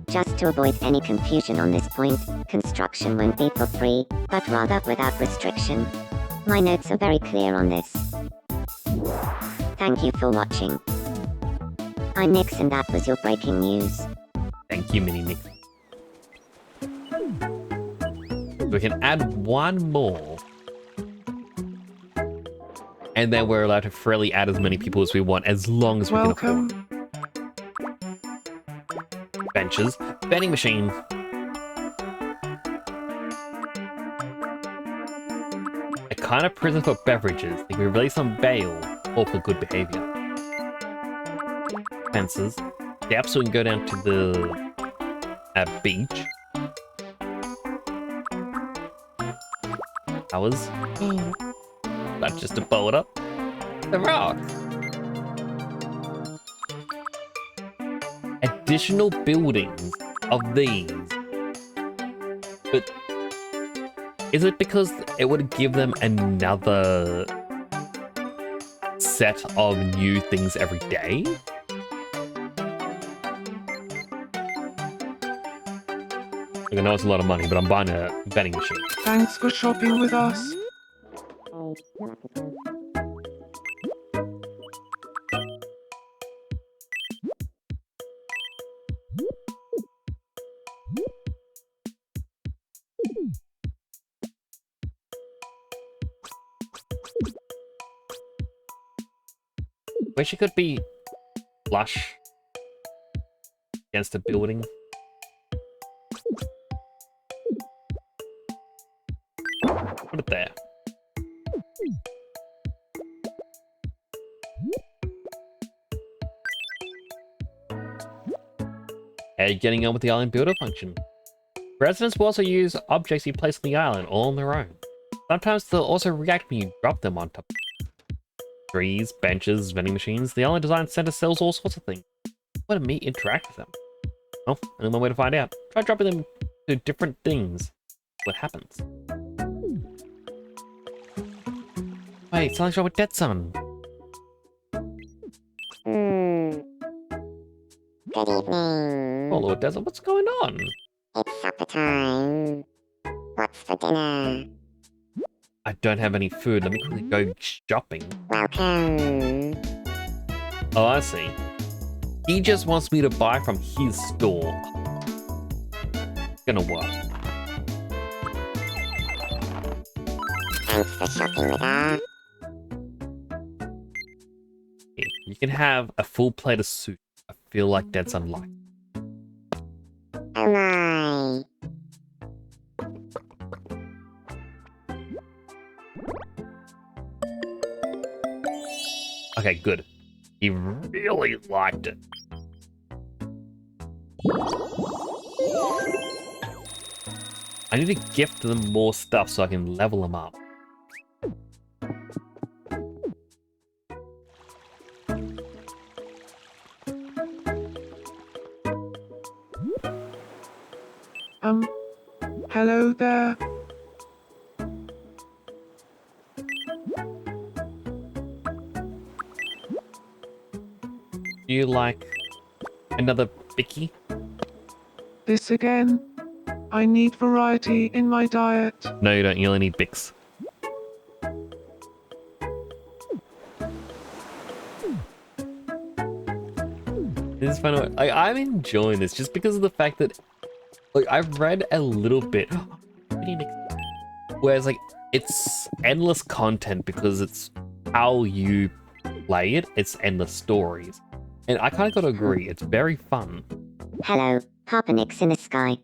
Just to avoid any confusion on this point, construction won't be for free, but rather without restriction. My notes are very clear on this. Thank you for watching. I'm Nix and that was your breaking news. Thank you, Mini Nick. We can add one more. And then we're allowed to freely add as many people as we want, as long as we can afford. Welcome. Benches, vending machine. A kind of prison for beverages. They can be released on bail or for good behavior. Fences. Yep, so we can go down to the beach. Towers. Not just to blow it up. The rock. Additional buildings of these. But is it because it would give them another set of new things every day? I know it's a lot of money, but I'm buying a vending machine. Thanks for shopping with us. Wish it could be flush against a building. Put it there. How are you getting on with the island builder function? Residents will also use objects you place on the island all on their own. Sometimes they'll also react when you drop them on top. Trees, benches, vending machines. The island design center sells all sorts of things. Why don't me interact with them? Well, only one way to find out. Try dropping them to different things. What happens? Wait, something's wrong with Dead Sun. Good evening. Oh, Lord Desert, what's going on? It's supper time. What's for dinner? I don't have any food. Let me quickly go shopping. Welcome. Oh, I see. He just wants me to buy from his store. Gonna work. Thanks for shopping with us. Here, you can have a full plate of soup. I feel like that's unlikely. Oh my. Okay, good. He really liked it. I need to gift them more stuff so I can level them up. Hello there. Do you like another Bicky? This again? I need variety in my diet. No, you don't. You only need Bix. This is fun. I'm enjoying this just because of the fact that, like, I've read a little bit. Whereas, like, it's endless content because it's how you play it. It's endless stories. And I kind of got to agree, it's very fun. Hello, Papa Nix in the sky.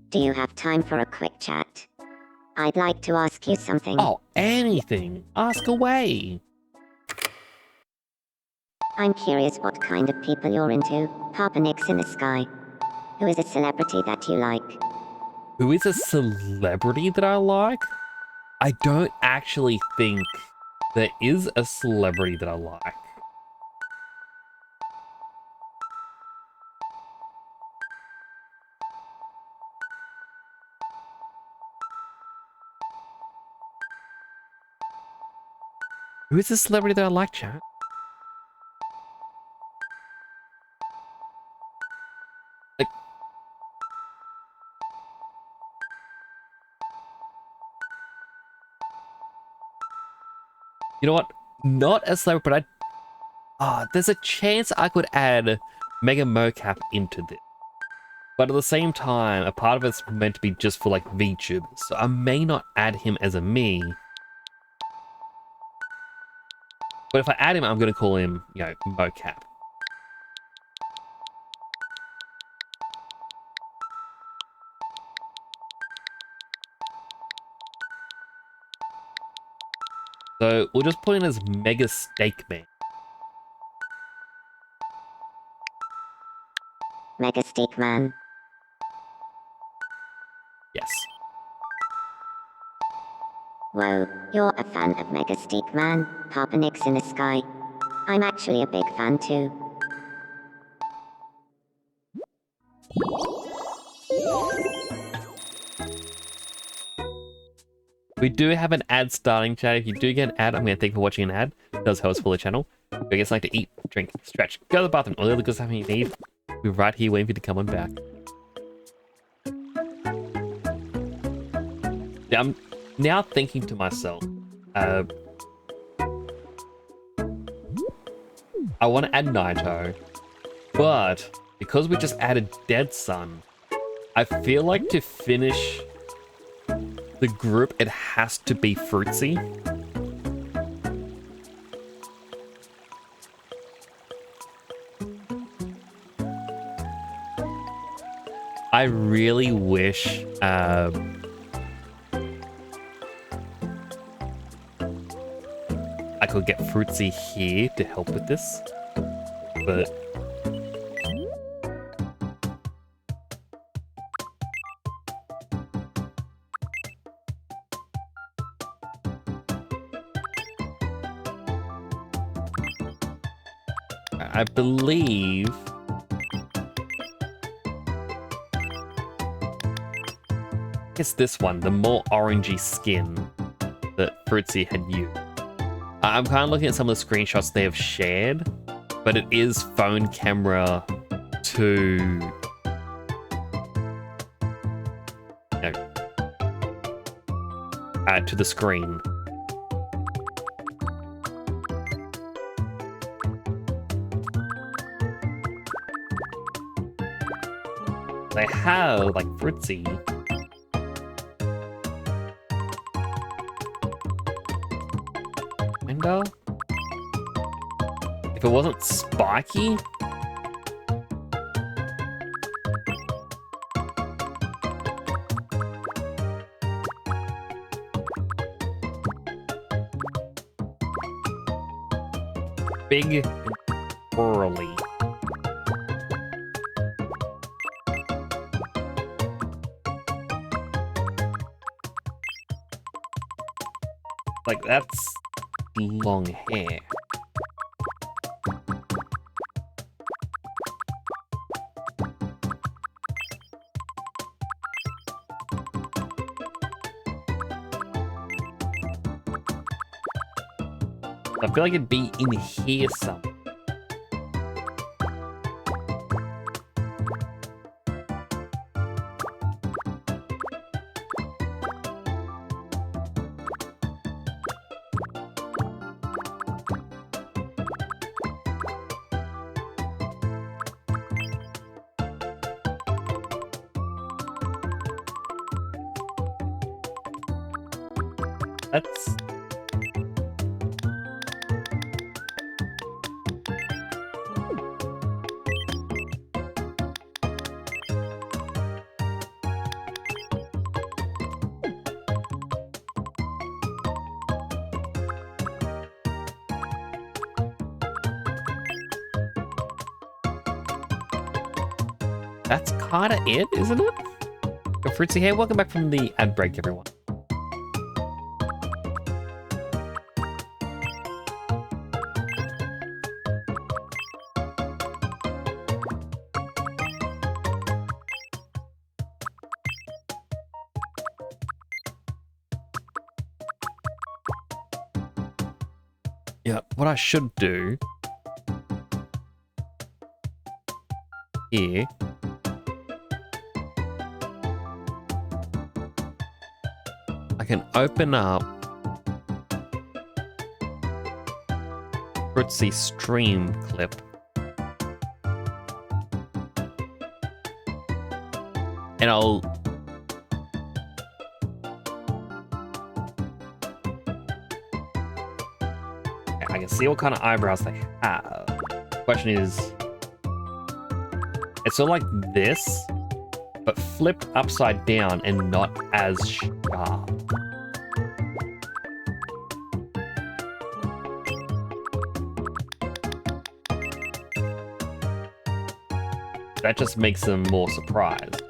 Do you have time for a quick chat? I'd like to ask you something. Oh, anything. Ask away. I'm curious what kind of people you're into, Papa Nix in the sky. Who is a celebrity that you like? Who is a celebrity that I like? I don't actually think there is a celebrity that I like. Who is a celebrity that I like, chat? Like, you know what? Not a celebrity, but There's a chance I could add Mega Mocap into this. But at the same time, a part of it's meant to be just for like VTubers. So I may not add him as a me. But if I add him, I'm going to call him, you know, Mocap. So we'll just put in as Mega Steak Man. Mega Steak Man. Yes. Whoa, you're a fan of Mega Steak Man, Papa Nick's in the sky. I'm actually a big fan too. We do have an ad starting, chat. If you do get an ad, I'm going to thank you for watching an ad. It does help us for the channel. If you guys like to eat, drink, stretch, go to the bathroom, all the other good stuff you need, we're right here waiting for you to come on back. Yeah, I'm now thinking to myself, I want to add Naito, but because we just added Dead Sun, I feel like to finish the group, it has to be Fruitsy. I really wish I could get Fruitsy here to help with this, but I believe it's this one, the more orangey skin that Fruitsy had used. I'm kind of looking at some of the screenshots they have shared, but it is phone camera to to the screen. They have like Fruitsy. Kinda. If it wasn't spiky. Big and swirly. Like, that's long hair. I feel like it'd be in here somewhere. That's... That's kind of it, isn't it? Go Fruitsy here. Welcome back from the ad break, everyone. Yeah, what I should do here I can open up Fruitsy stream clip. And I can see what kind of eyebrows they have. Question is, it's sort of like this, but flipped upside down and not as sharp. That just makes them more surprised.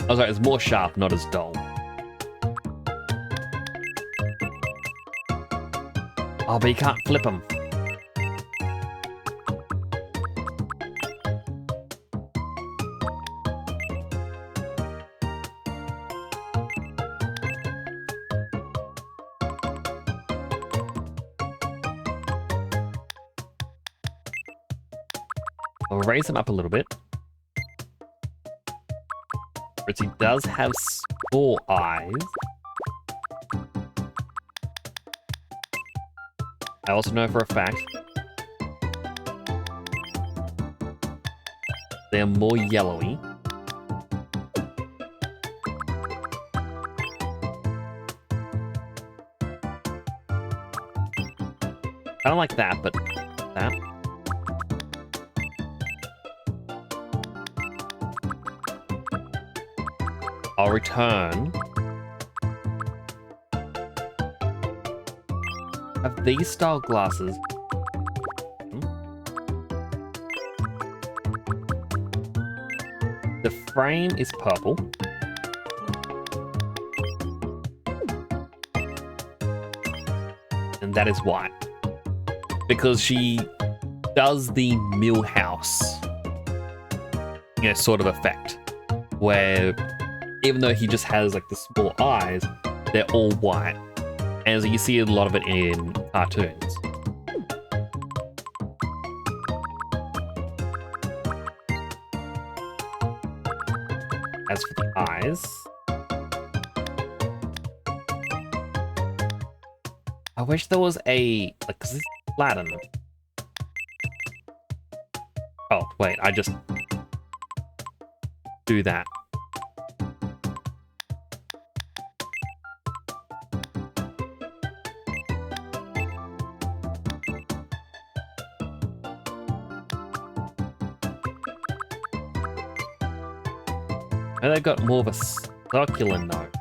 Oh, sorry, it's more sharp, not as dull. Oh, but you can't flip them. I'll raise them up a little bit. Fritzy does have small eyes. I also know for a fact they're more yellowy. I don't like that, but that. I'll return. Have these style glasses. The frame is purple. And that is white. Because she does the Millhouse, sort of effect. Where even though he just has like the small eyes, they're all white. And so you see a lot of it in cartoons. As for the eyes, I wish there was a, like, 'cause this is flattened. Oh, wait, I just do that. And they've got more of a circular note.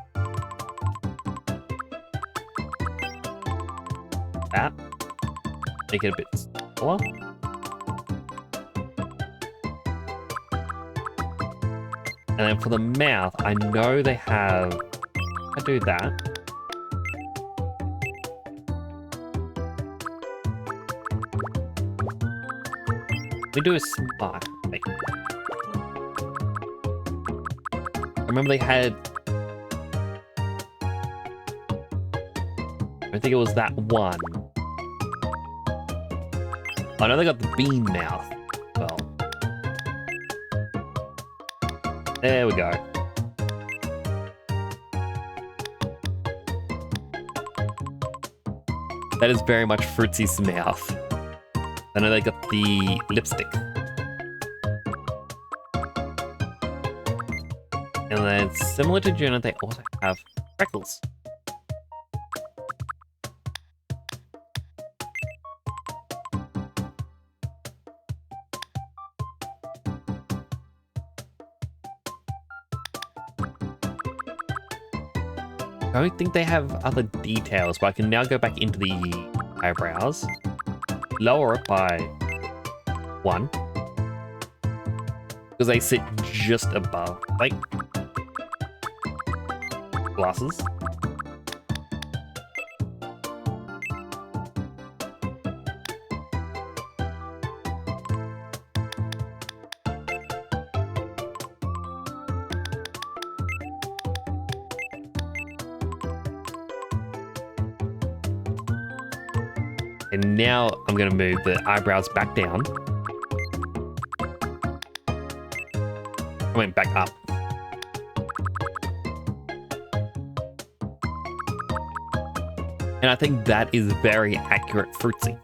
That. Make it a bit smaller. And then for the mouth, I know they have... I do that. We do a smile. Wait. I remember they had... I think it was that one. I know they got the bean mouth. Well. There we go. That is very much Fritzy's mouth. I know they got the lipstick. And then similar to Juna, they also have freckles. I don't think they have other details, but I can now go back into the eyebrows, lower it by 1, because they sit just above, like, glasses. And now I'm going to move the eyebrows back down. I went back up. And And I think that is very accurate Fruitsy.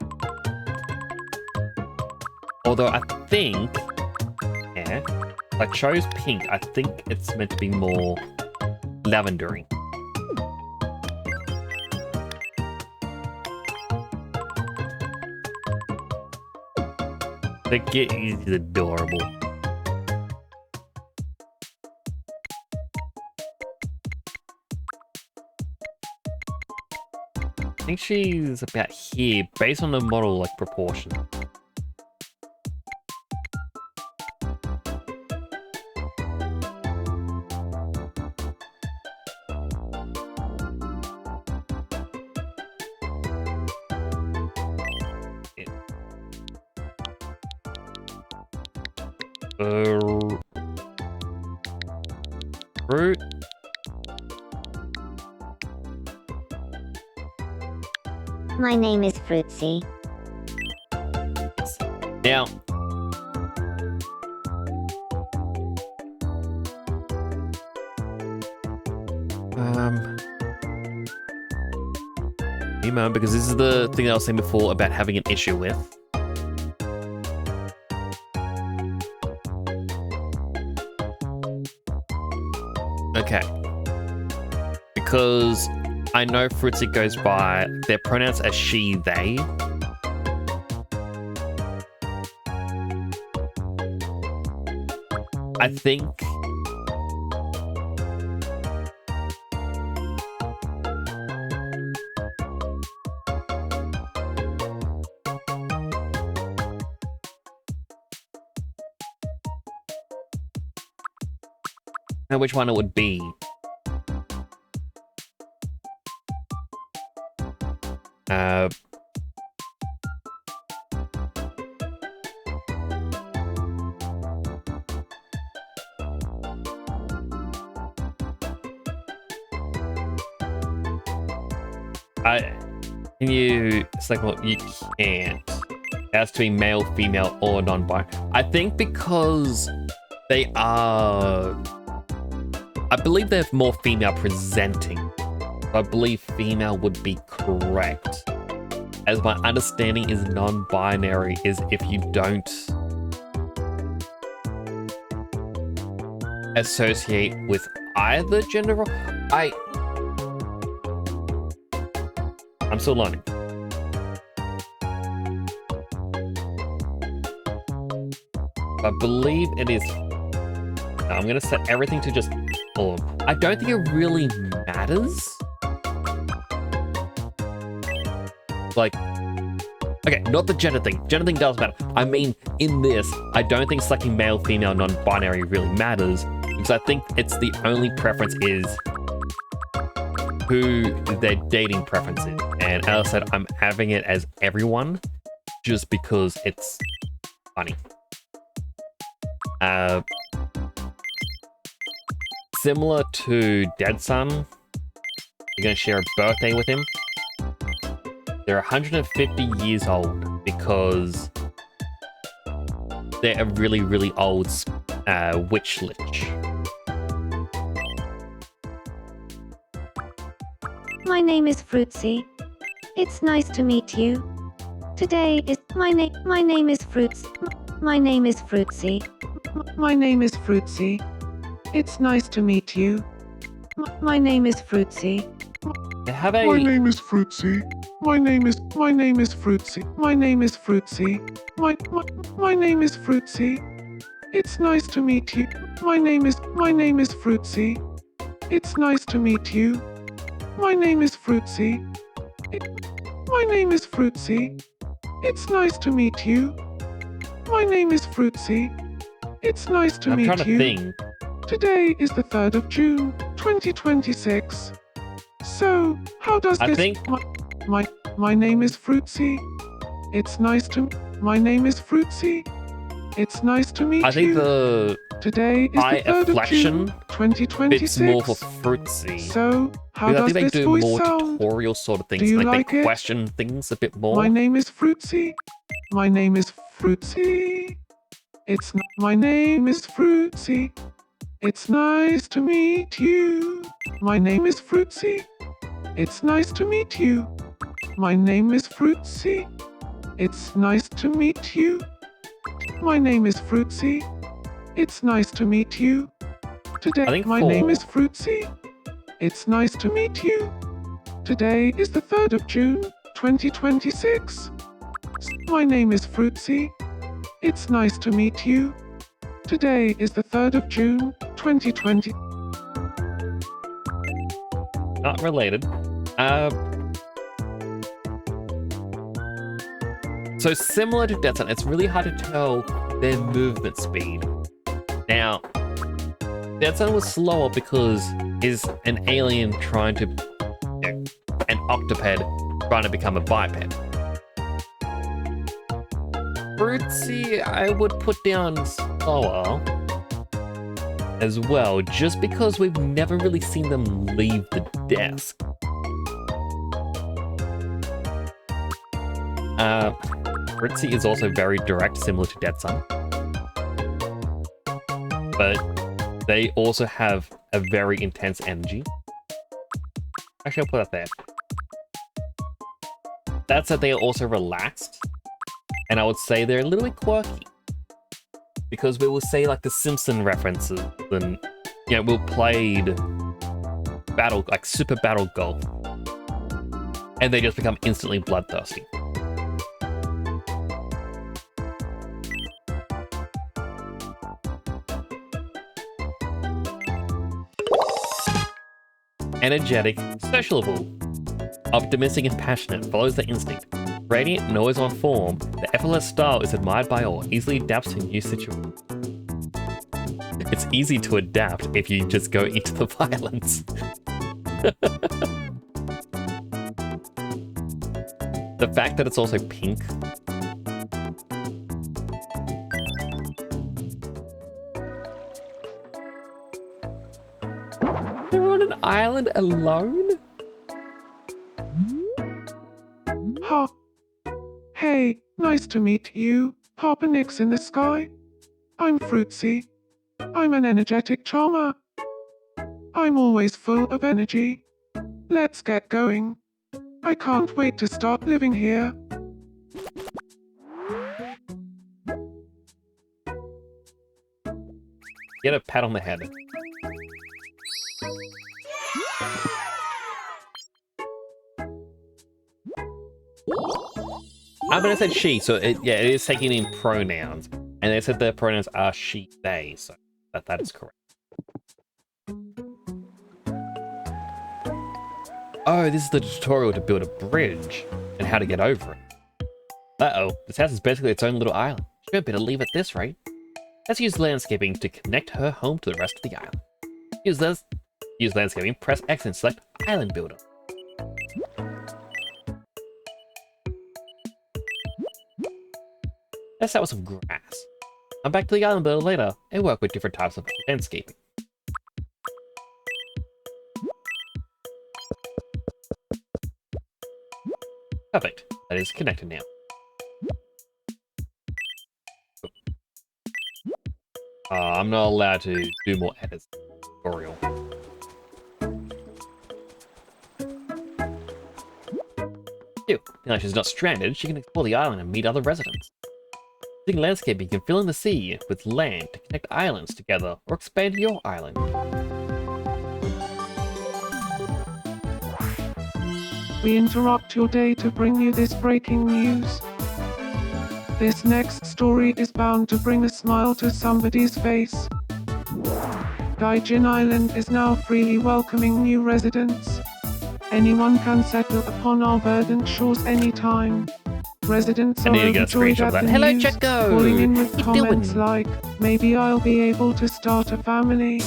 Although I think, yeah, if I chose pink, I think it's meant to be more lavendery. The kid is adorable. I think she's about here, based on the model, like, proportion. Fruit. My name is Fruitsy. Now, because this is the thing I was saying before about having an issue with. Okay. Because I know Fruitsy goes by their pronouns as she, they. I think know which one it would be. Can you select what you can't? It has to be male, female, or non-binary. I think because they are, I believe they're more female presenting. I believe female would be correct. As my understanding is non-binary is if you don't associate with either gender. I'm still learning. I believe it is. I'm gonna set everything to just all. I don't think it really matters. Like, okay, not the gender thing. Gender thing does matter. I mean, in this, I don't think selecting male, female, non-binary really matters because I think it's the only preference is who their dating preference is. And as I said, I'm having it as everyone just because it's funny. Similar to Dead Son, you're gonna share a birthday with him. They're 150 years old because they're a really, really old witch lich. My name is Fruitsy. It's nice to meet you. Today is my name is Fruits. My name is Fruitsy. My name is Fruitsy. It's nice to meet you. My name is Fruitsy. Have a... My name is Fruitsy. My name is Fruitsy. My name is Fruitsy. My name is Fruitsy. It's nice to meet you. My name is Fruitsy. It's nice to meet you. My name is Fruitsy. My name is Fruitsy. It's nice to meet you. My name is Fruitsy. It's nice to meet you. I'm trying to think. Today is the 3rd of June, 2026. So, how does this... I think... My name is Fruitsy. It's nice to... My name is Fruitsy. It's nice to meet you. I think the... Today is the 3rd of June, 2026. It's more for Fruitsy. So, how does this voice voice sound? I think they do more sound? tutorial sort of things. Do you like like they it? question things a bit more. My name is Fruitsy. My name is Fruitsy. My name is Fruitsy. It's nice to meet you. My name is Fruitsy. It's nice to meet you. My name is Fruitsy. It's nice to meet you. My name is Fruitsy. It's nice to meet you. Today, I think my name 4. is Fruitsy. It's nice to meet you. Today is the 3rd of June, 2026. My name is Fruitsy. It's nice to meet you. Today is the 3rd of June, 2020. Not related. So similar to Dead Sun, it's really hard to tell their movement speed. Now, Dead Sun was slower because is an alien trying to, an octoped trying to become a biped. Fruitsy, I would put down slower as well, just because we've never really seen them leave the desk. Fruitsy is also very direct, similar to Dead Sun. But they also have a very intense energy. Actually, I'll put that there. That said, they are also relaxed. And I would say they're a little bit quirky. Because we will say like the Simpson references and, you know, we'll played battle, like Super Battle Golf. And they just become instantly bloodthirsty. Energetic, sociable, optimistic and passionate, follows the instinct. Radiant and always on form, the effortless style is admired by all, easily adapts to new situations. It's easy to adapt if you just go into the violence. The fact that it's also pink. They're on an island alone? Ha. Hey, nice to meet you, Papa Nix in the sky. I'm Fruitsy. I'm an energetic charmer. I'm always full of energy. Let's get going. I can't wait to start living here. Get a pat on the head. I'm gonna say she, so it is taking in pronouns. And they said their pronouns are she, they, so that is correct. Oh, this is the tutorial to build a bridge and how to get over it. Uh-oh, this house is basically its own little island. She won't better leave at this rate. Let's use landscaping to connect her home to the rest of the island. Use landscaping, press X and select Island Builder. Let's start with some grass. I'm back to the island builder later and work with different types of landscaping. Perfect. That is connected now. I'm not allowed to do more edits in the tutorial. Now she's not stranded, she can explore the island and meet other residents. Using landscaping, you can fill in the sea with land to connect islands together or expand your island. We interrupt your day to bring you this breaking news. This next story is bound to bring a smile to somebody's face. Gaijin Island is now freely welcoming new residents. Anyone can settle upon our verdant shores anytime. Residents are I need to get a overjoyed screenshot at of that. the Hello, news, Checo! calling in with What you comments doing? like, maybe I'll be able to start a family.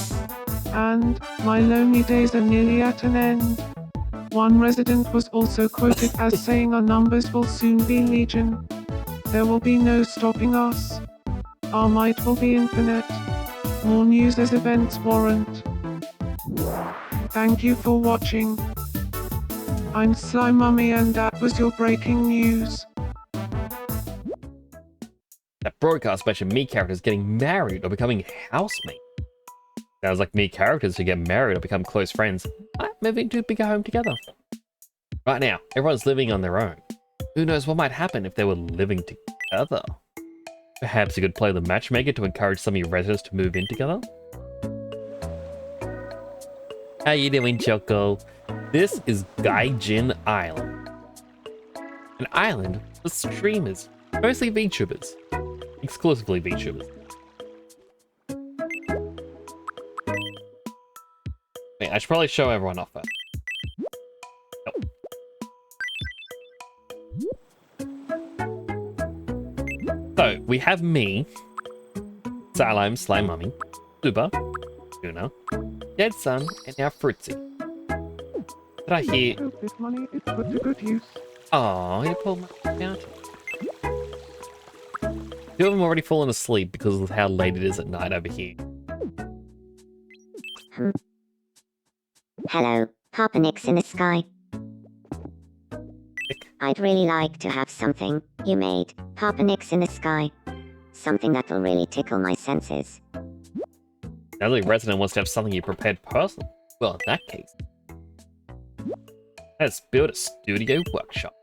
And, my lonely days are nearly at an end. One resident was also quoted as saying our numbers will soon be legion. There will be no stopping us. Our might will be infinite. More news as events warrant. Thank you for watching. I'm Sly Mummy and that was your breaking news. That broadcast mentioned me characters getting married or becoming housemates. Sounds like me characters who get married or become close friends are moving to a bigger home together. Right now, everyone's living on their own. Who knows what might happen if they were living together? Perhaps you could play the matchmaker to encourage some of your residents to move in together? How you doing, Choco? This is Gaijin Island. An island for streamers, mostly VTubers. Exclusively VTubers. Wait, I should probably show everyone off first. So, we have me, Salam, Slime Mummy, Suba, Tuna, Dead Sun, and now Fruitsy. Did I hear... Hope this money is put to good use. Aw, he pulled my account. Two of them already fallen asleep because of how late it is at night over here. Hello, Papa Nick's in the sky. I'd really like to have something you made, Papa Nick's in the sky. Something that'll really tickle my senses. Now the resident wants to have something you prepared personally. Well, in that case, let's build a studio workshop.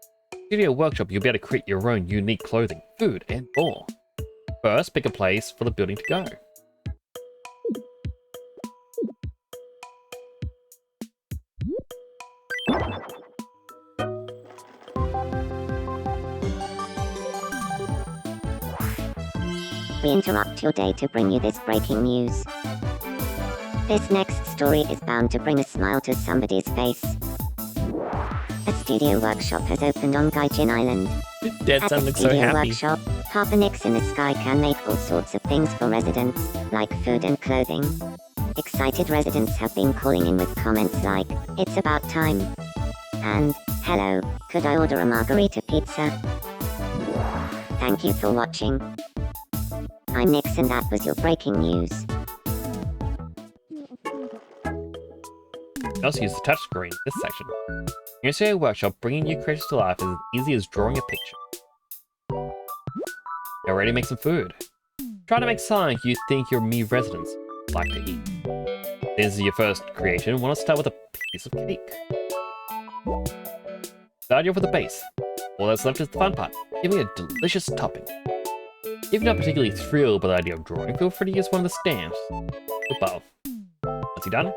Studio workshop, you'll be able to create your own unique clothing, food, and more. First, pick a place for the building to go. We interrupt your day to bring you this breaking news. This next story is bound to bring a smile to somebody's face. A studio workshop has opened on Gaijin Island. Dead At Sun the looks so studio happy. workshop, Papa Nick's in the sky can make all sorts of things for residents, like food and clothing. Excited residents have been calling in with comments like, "It's about time," and "Hello, could I order a margarita pizza?" Thank you for watching. I'm Nix and that was your breaking news. You also use the touchscreen in this section. In your studio workshop, bringing new creatures to life is as easy as drawing a picture. Now ready to make some food. Try to make something you think your me residents like to eat. This is your first creation. Want to start with a piece of cake. Start you off with a base. All that's left is the fun part, giving it a delicious topping. If you're not particularly thrilled by the idea of drawing, feel free to use one of the stamps above. Once you're done,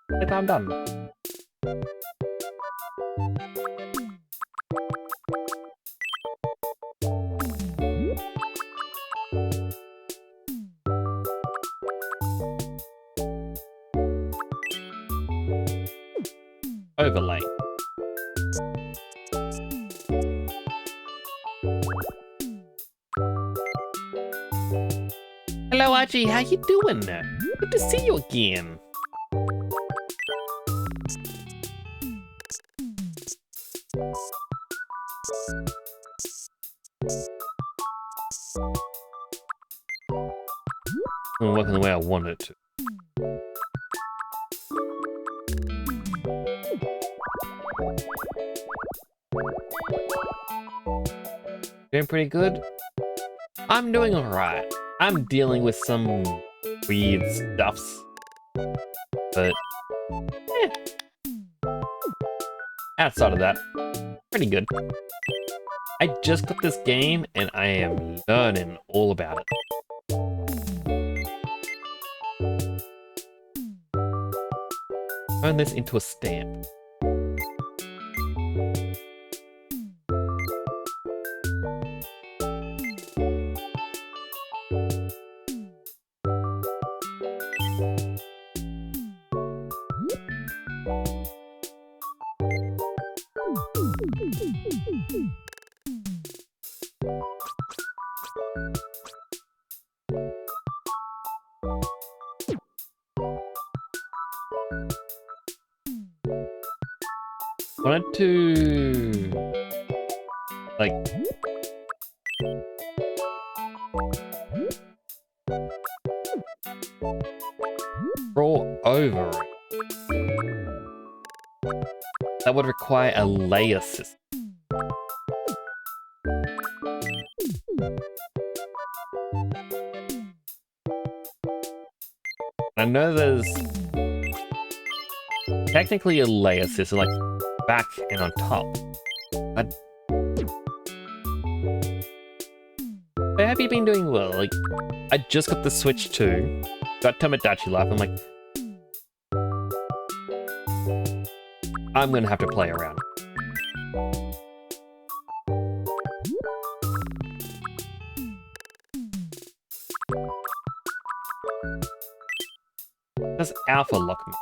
click I'm done. Overlay. Hello Archie, how you doing? Good to see you again. I'm working the way I wanted it to. Doing pretty good? I'm doing alright. I'm dealing with some weird stuffs. But, outside of that, pretty good. I just got this game and I am learning all about it. Turn this into a stamp. Wanted to like draw over it. That would require a layer system. I know there's technically a layer system, like back and on top. But have you been doing well? Like, I just got the Switch 2, got Tomodachi Life. I'm like, I'm gonna have to play around. Does Alpha lock me?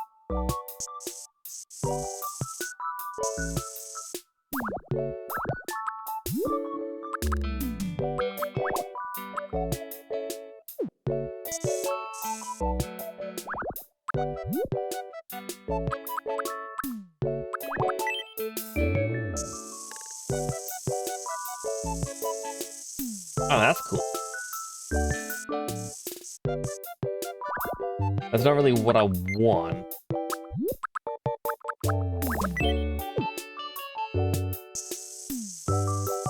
Oh, that's cool. That's not really what I want.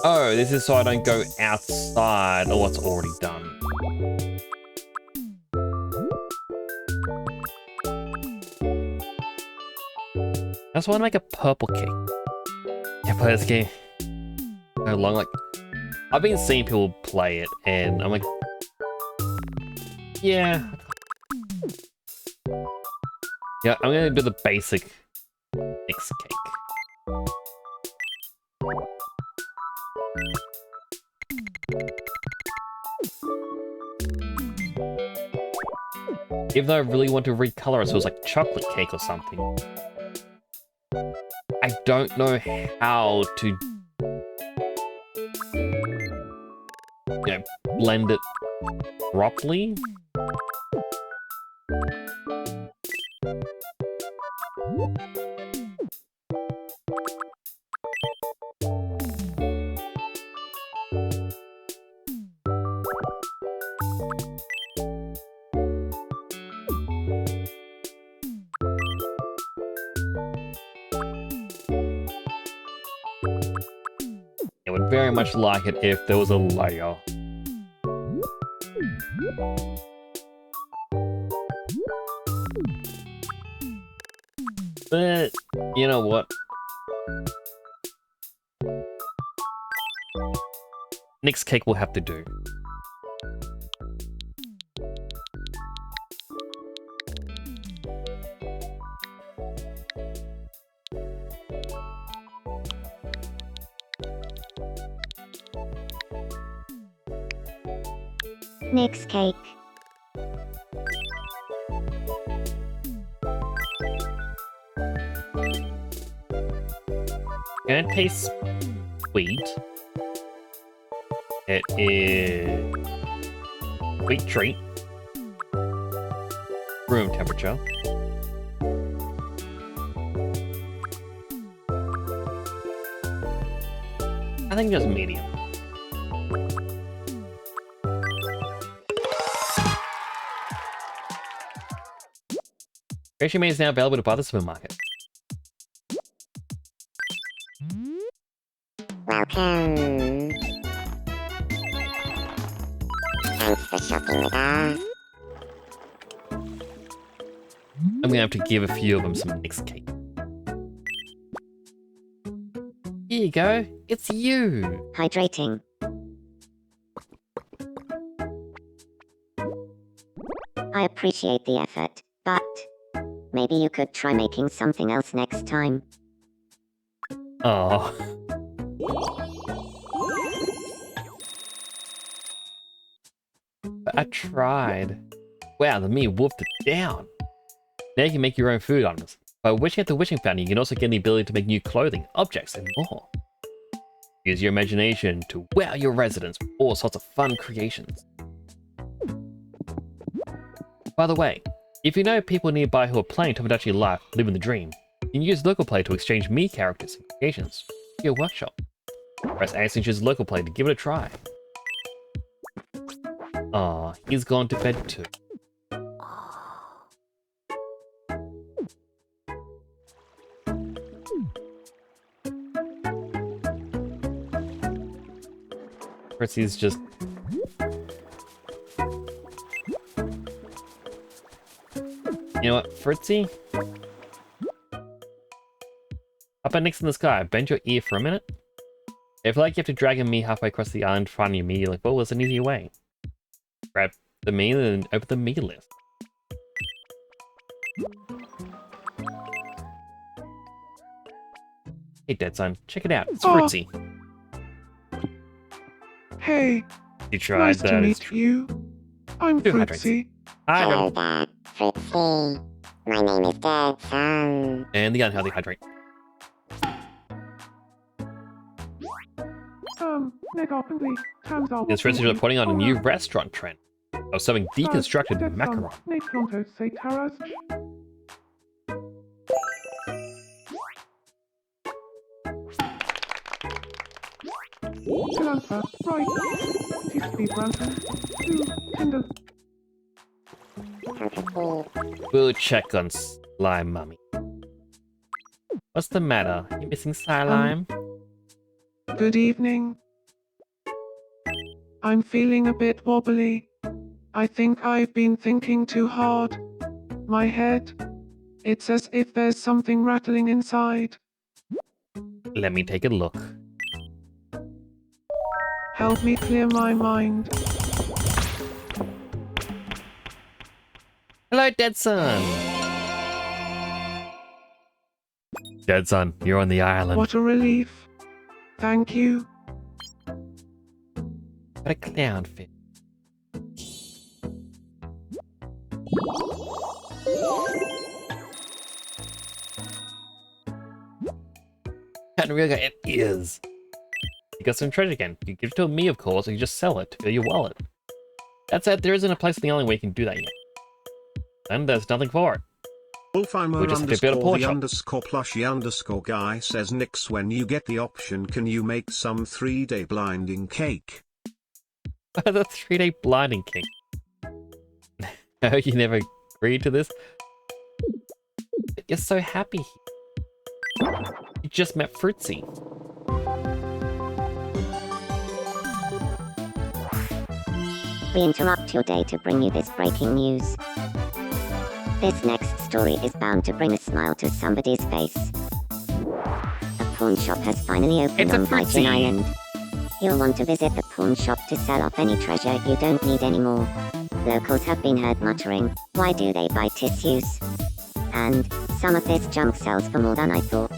Oh, this is so I don't go outside of what's already done. I just want to make a purple cake. Yeah, play this game so long. Like, I've been seeing people play it, and I'm like, yeah. Yeah, I'm gonna do the basic mix cake. Even though I really want to recolor it so it was like chocolate cake or something. I don't know how to, blend it properly. I would very much like it if there was a layer. But, you know what? Next cake will have to do. Nick's cake. It tastes sweet. It is sweet treat. Room temperature. I think just medium. Grocery Mate is now available to buy at the supermarket. Welcome. Thanks for shopping with us. I'm gonna have to give a few of them some mixed cake. Here you go. It's you. Hydrating. I appreciate the effort, but maybe you could try making something else next time. Oh. But I tried. Wow, the me wolfed it down. Now you can make your own food items. By wishing at the wishing fountain, you can also get the ability to make new clothing, objects, and more. Use your imagination to wow your residents with all sorts of fun creations. By the way, if you know people nearby who are playing Tomodachi Life, living the dream, you can use local play to exchange me characters and creations to your workshop. Press A to choose local play to give it a try. Aw, he's gone to bed too. Fritzy's just... You know what, Fritzy? A Up and next in the sky, bend your ear for a minute. If like you have to drag me halfway across the island to find your me, you're like, well, there's an easier way. Grab the me and then open the me list. Hey, Dead Son, check it out. It's Oh. Fritzy. Hey, You tried nice those. to meet you. I'm Two hydrates. Fritzy. Hello there, Fritzy. My name is Dead Son. And the unhealthy hydrate. Negatively, times are This Fritzy is putting on a new restaurant trend of serving deconstructed Dead macaron. Son, ne pronto say taras. Galanza, right. Tisby Branson. Two, Tinder. We'll check on Slime Mummy. What's the matter? You missing Slime? Good evening. I'm feeling a bit wobbly. I think I've been thinking too hard. My head. It's as if there's something rattling inside. Let me take a look. Help me clear my mind. Hello, Dead Son! Dead Son, you're on the island. What a relief. Thank you. Got a clownfish. And really, it is. You got some treasure again. You give it to me, of course, or you just sell it to fill your wallet. That said, there isn't a place in the island where you can do that yet. And there's nothing for it. Wolfheimer We just have to build a underscore pawn the shop. underscore plushie underscore guy says Nix, when you get the option, can you make some 3-day blinding cake? The 3-day blinding cake. Oh, you never agreed to this? But you're so happy. You just met Fritzy. We interrupt your day to bring you this breaking news. This next story is bound to bring a smile to somebody's face. A pawn shop has finally opened It's a on Fritzy. Viking Island. You'll want to visit the pawn shop to sell off any treasure you don't need anymore. Locals have been heard muttering, "Why do they buy tissues?" And, "Some of this junk sells for more than I thought."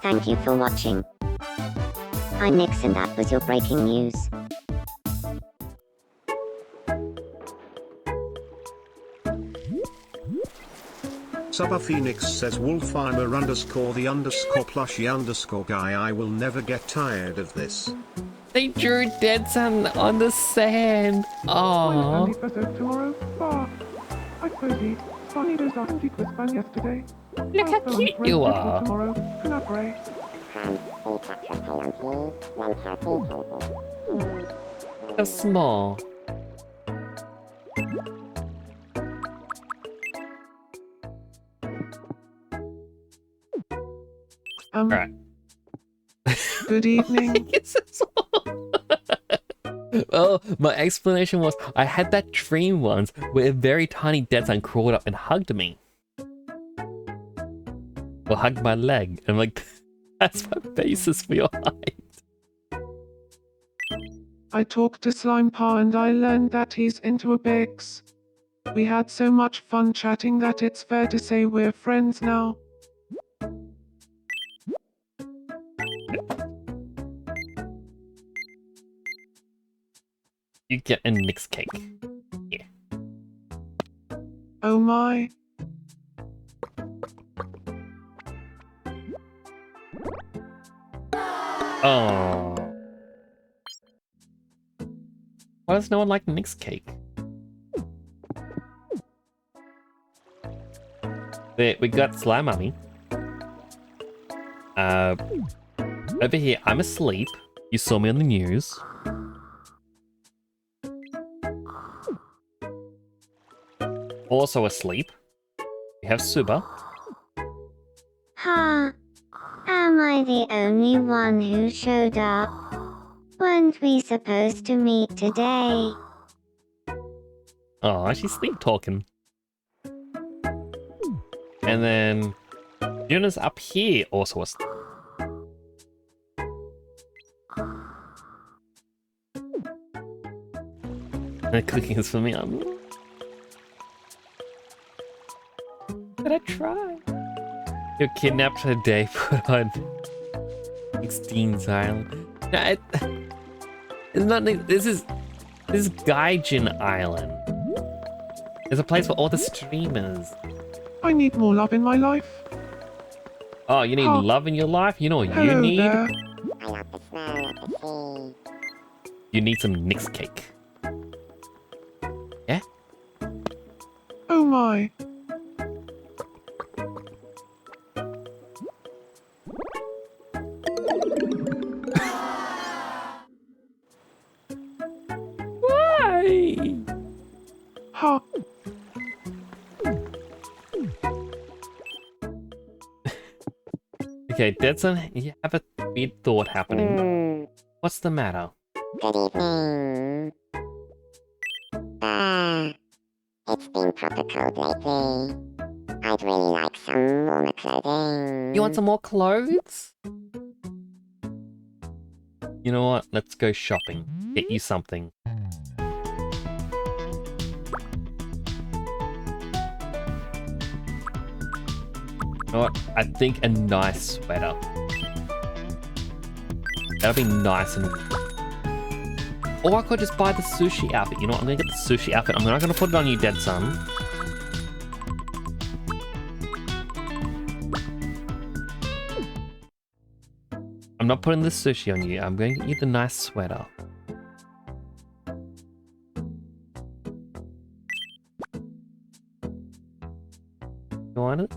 Thank you for watching. I'm Nix and that was your breaking news. Subba Phoenix says Wolfheimer underscore the underscore plushie underscore guy, I will never get tired of this. They drew Dead Son on the sand. I'll Aww. be better tomorrow. Ah, I suppose funny those are secret span yesterday. Look how cute you are. Tomorrow. Can I pray? So small. Alright. Good evening. Well, my explanation was I had that dream once where a very tiny Dead Son crawled up and hugged me. Or hugged my leg. And I'm like, that's my basis for your height. I talked to Slime Pa and I learned that he's into Abex. We had so much fun chatting that it's fair to say we're friends now. You get a Nix cake. Yeah. Oh my. Oh. Why does no one like Nix cake? There, we got Slime Mummy. Over here, I'm asleep. You saw me on the news. Also asleep. We have Suba. Huh. Am I the only one who showed up? Weren't we supposed to meet today? Oh, she's sleep talking. And then Yuna's up here also was. And cooking is for me. Did I try? You're kidnapped today, put on 16's Island. No, it's not. This is Gaijin Island. There's a place for all the streamers. I need more love in my life. Oh, you need Oh. love in your life? You know what you Hello need? there. I love the smell of the sea. You need some Nix cake. Yeah? Oh my. Why? Ha. Okay, Deadson, you have a weird thought happening. What's the matter? Good evening. It's been proper cold lately. I'd really like some warmer clothing. You want some more clothes? You know what? Let's go shopping. Get you something. You know what? I think a nice sweater. That'll be nice and... Or I could just buy the sushi outfit. You know what? I'm gonna get the sushi outfit. I'm not gonna put it on you, dead son. I'm not putting the sushi on you. I'm going to get you the nice sweater. You want it?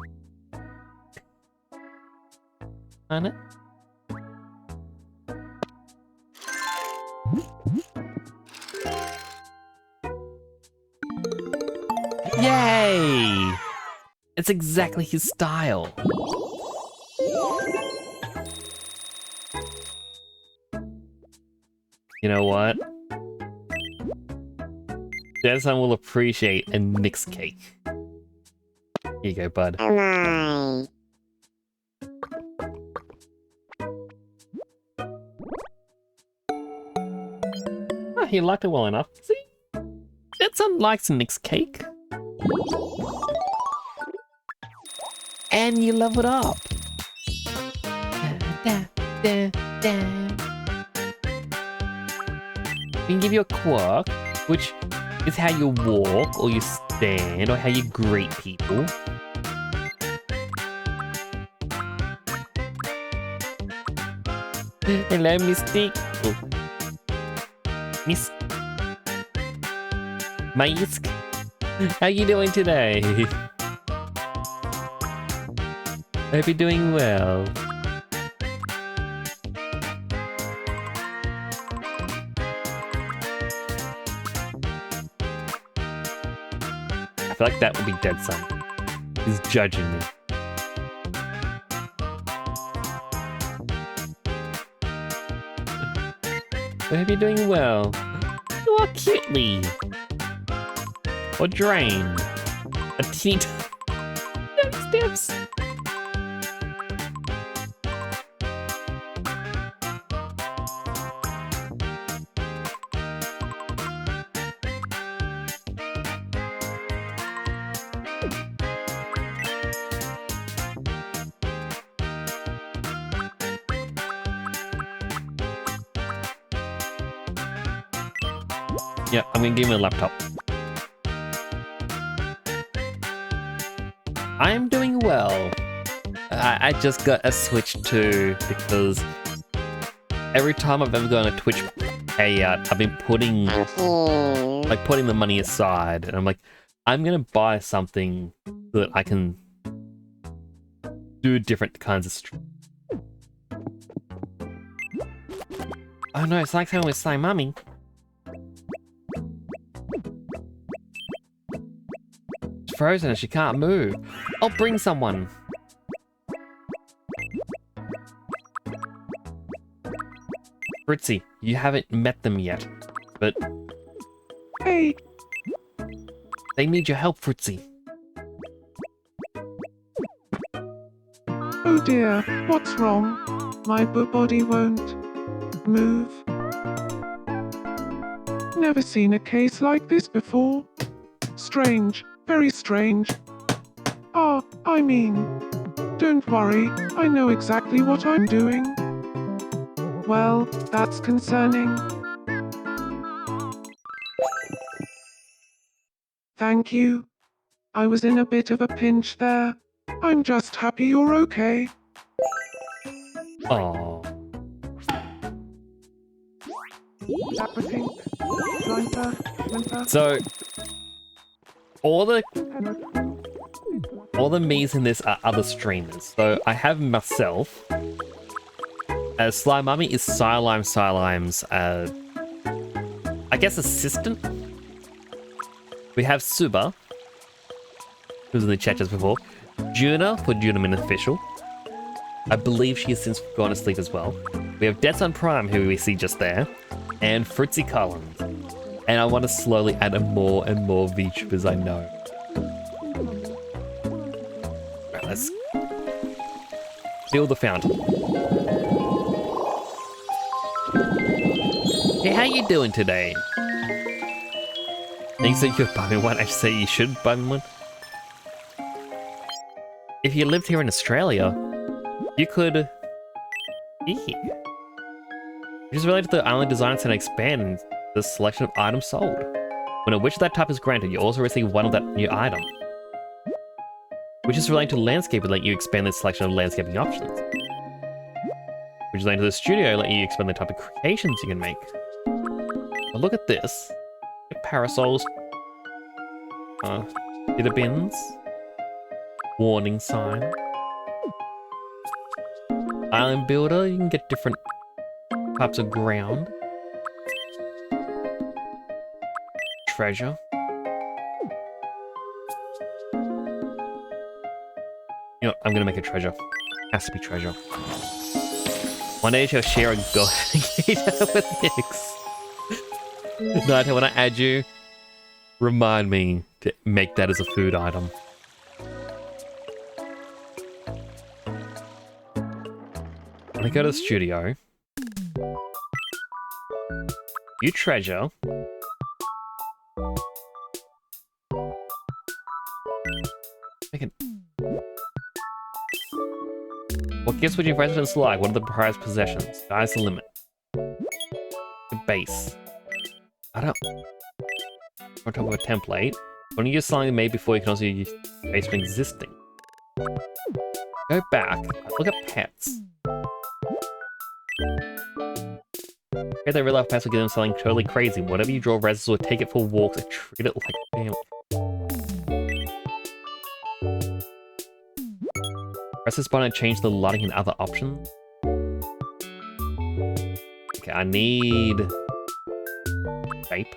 Want it? Yay! It's exactly his style. You know what? Deadson will appreciate a Nix cake. Here you go, bud. Oh my. Oh, he liked it well enough. See? Deadson likes Nix cake. And you level it up. We can give you a quirk, which is how you walk, or you stand, or how you greet people. Hello, Mystic. Oh. Miss... Misk. How you doing today? Hope you're doing well. I feel like that would be Dead Son. He's judging me. I hope you're doing well. You are cutely. Or drained. A teeny steps. Yeah, I'm gonna give him a laptop. I'm doing well. I just got a Switch 2 because every time I've ever gone to Twitch payout, I've been putting the money aside, and I'm like, I'm gonna buy something so that I can do different kinds of streams. Oh no, it's like someone was saying, "Mummy." Frozen and she can't move. I'll bring someone. Fritzy, you haven't met them yet, but Hey. they need your help, Fritzy. Oh dear, what's wrong? My body won't move. Never seen a case like this before. Strange, very strange. I mean, don't worry, I know exactly what I'm doing. Well, that's concerning. Thank you. I was in a bit of a pinch there. I'm just happy you're okay. Oh, Everything. Slimer, Splinter, so all the Peanut. all the me's in this are other streamers. So I have myself. Slime Mummy is Silime's, I guess, assistant. We have Suba, who's in the chat just before. Juna for Junamin Official. I believe she has since gone to sleep as well. We have Deadsun Prime, who we see just there, and Fritzy Collins. And I want to slowly add more and more VTubers I know. Right, let's fill the fountain. Hey, how you doing today? Thanks that you're buy me one. I say you should buy me one. If you lived here in Australia, you could be here. Which is related to the island design and expand the selection of items sold. When a wish of that type is granted, you also receive one of that new item. Which is related to landscaping, let you expand the selection of landscaping options. Which is related to the studio, let you expand the type of creations you can make. But look at this. Parasols. Bitter bins. Warning sign. Island builder, you can get different types of ground. Treasure. You know what? I'm gonna make a treasure. Has to be treasure. One day you'll share a god with Nix. No, when I add you, remind me to make that as a food item. When I go to the studio, you treasure. What gifts would your residents like? What are the prized possessions? Sky's the limit. The base. I don't... On top of a template. When you use something made before, you can also use based on existing. Go back. Look at pets. Okay, they real life pets will give them something totally crazy. Whatever you draw residents will take it for walks and treat it like family. Press this button and change the lighting and other options. Okay, I need... vape.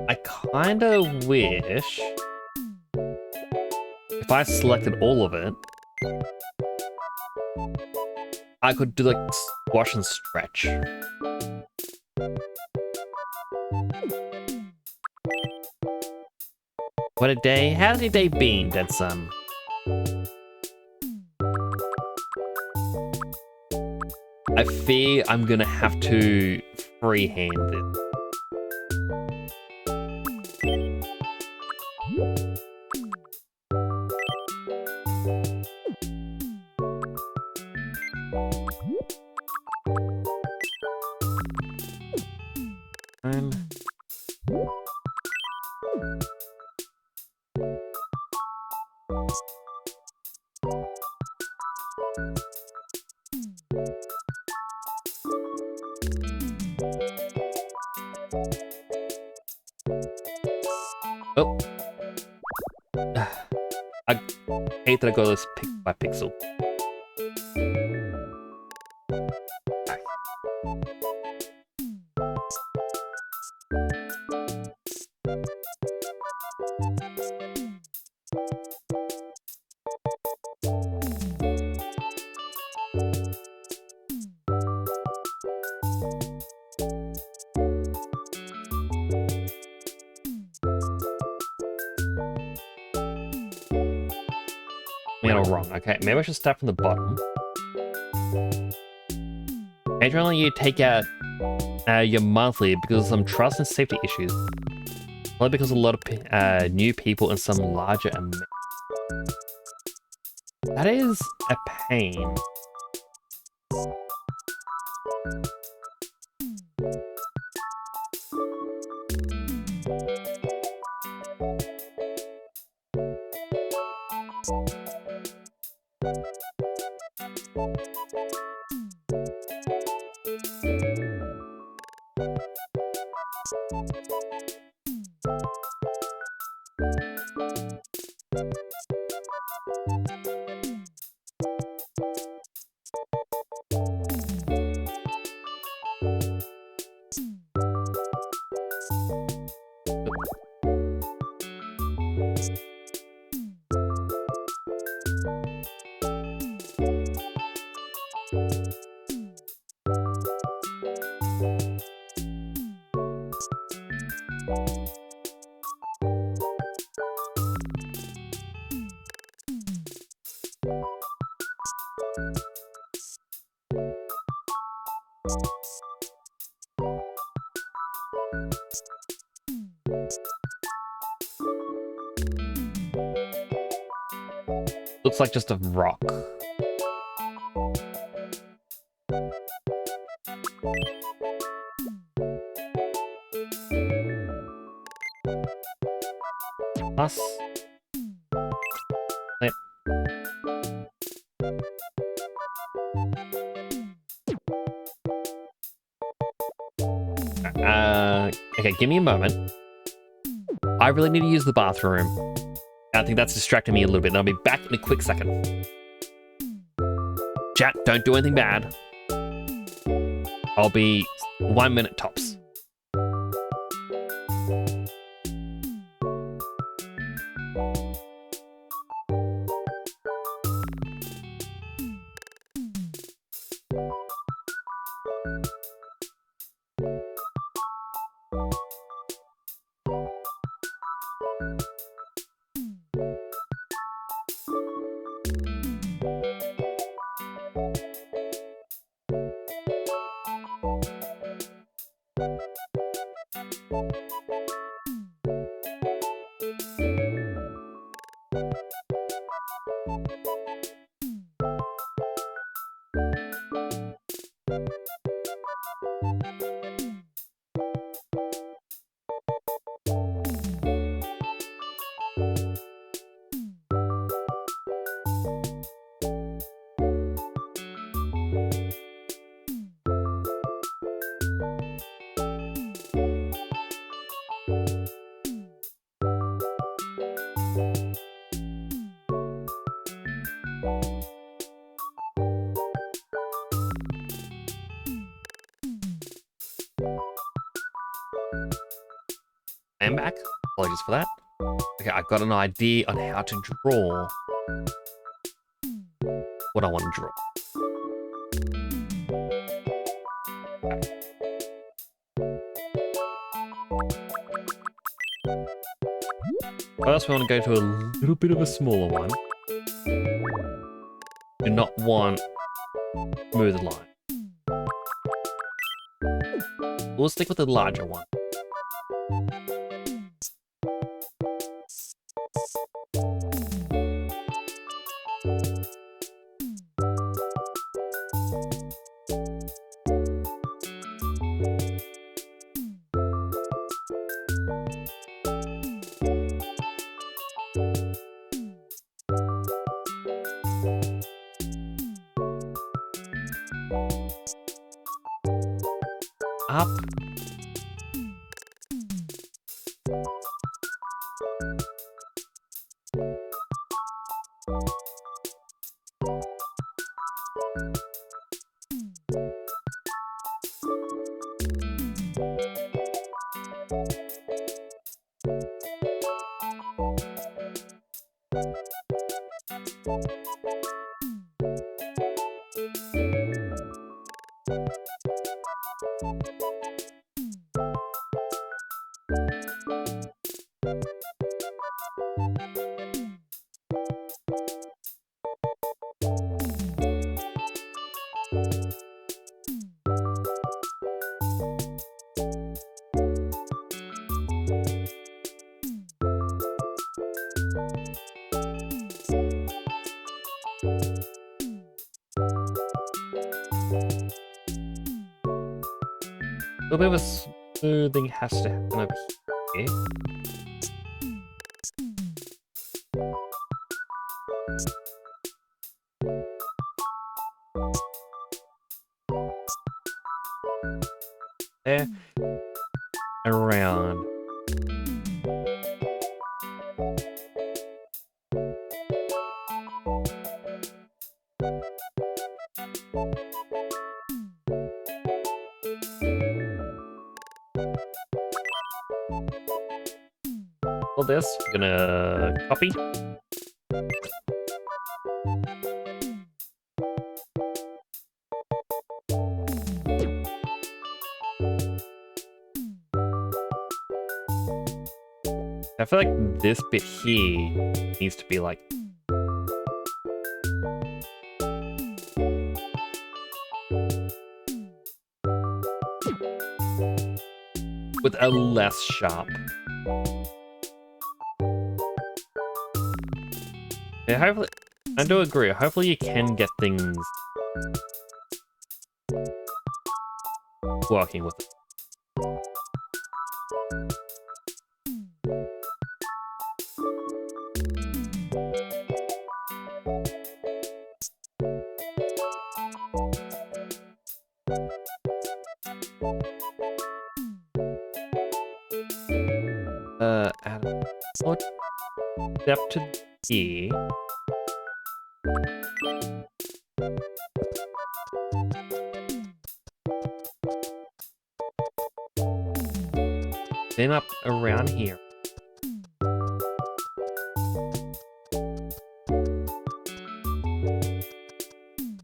I kinda wish if I selected all of it, I could do like squash and stretch. What a day. How's your day been, Dead Son? I fear I'm gonna have to freehand it. hate that I got this pixel by pixel. All wrong. Okay, maybe I should start from the bottom. Occasionally you take out your monthly because of some trust and safety issues. Only because a lot of new people and some larger amounts. That is a pain. Looks like just a rock. Plus... okay, give me a moment. I really need to use the bathroom. I think that's distracting me a little bit, and I'll be back in a quick second. Chat, don't do anything bad. I'll be 1 minute tops. I am back. Apologies for that. Okay, I've got an idea on how to draw what I want to draw. First, we want to go to a little bit of a smaller one. Do not want smooth line. We'll stick with the larger one. Up. A little bit of a smoothing has to happen over here. There. Around. All this, we're gonna copy. I feel like this bit here needs to be like with a less sharp. Yeah, hopefully, I do agree. Hopefully you can get things working with it. Add a more depth to here. Then up around here.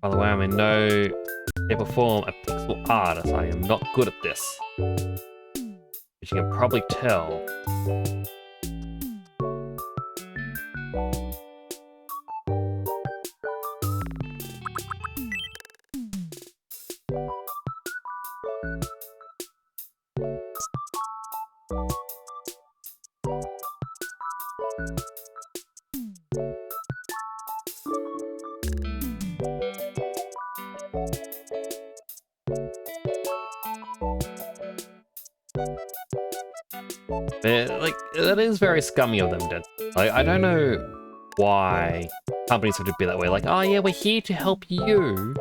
By the way, I'm in no shape or form a pixel artist. I am not good at this. As you can probably tell. Like, that is very scummy of them, Dead. Like, I don't know why companies have to be that way. Like, oh yeah, we're here to help you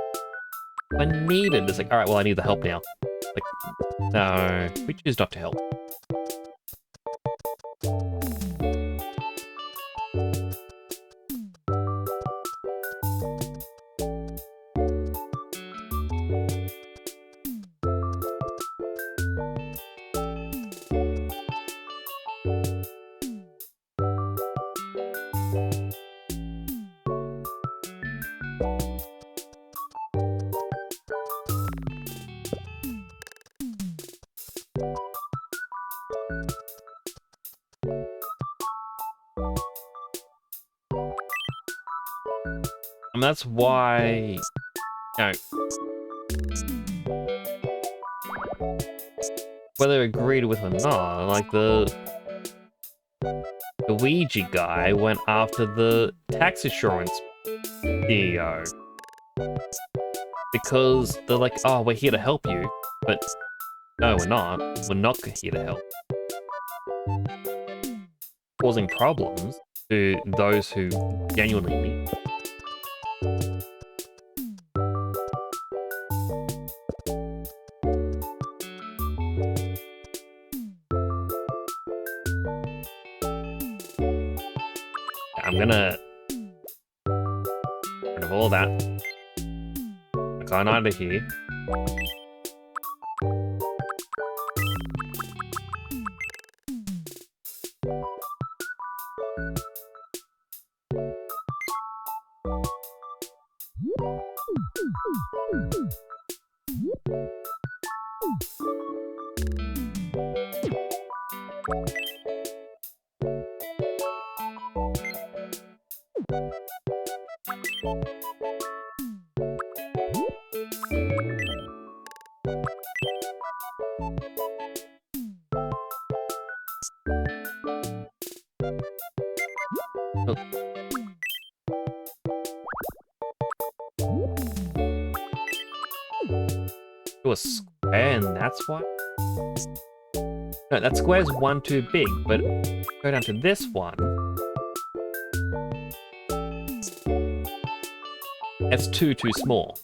when needed. It's like, alright, well, I need the help now. Like, no, we choose not to help. And that's why, you know, whether agreed with or not, like the Ouija guy went after the tax insurance CEO because they're like, oh, we're here to help you, but no, we're not. We're not here to help. Causing problems to those who genuinely need them. I'm gonna get rid of all that. I can't out of here. Oh. Do a square, and that's why. No, that square's one too big, but go down to this one. It's two too small.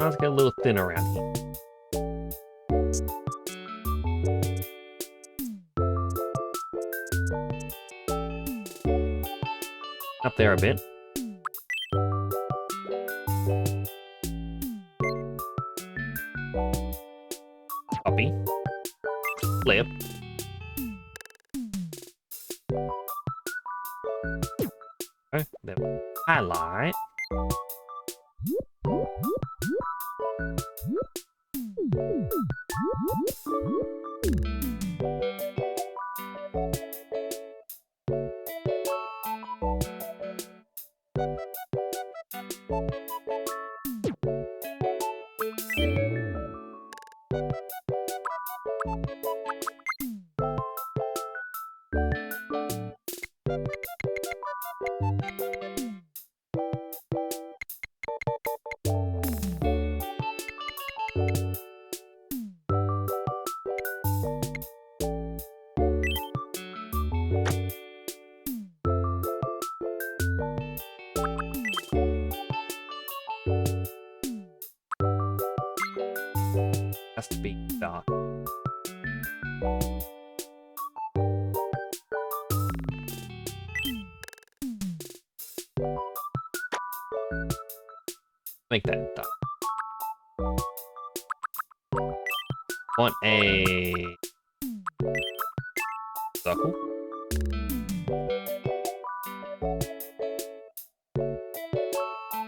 Let's get a little thinner around here. Up there a bit. Copy. Flip. Okay, there we go. Highlight. Has to be dark. Make that dark. Want a circle?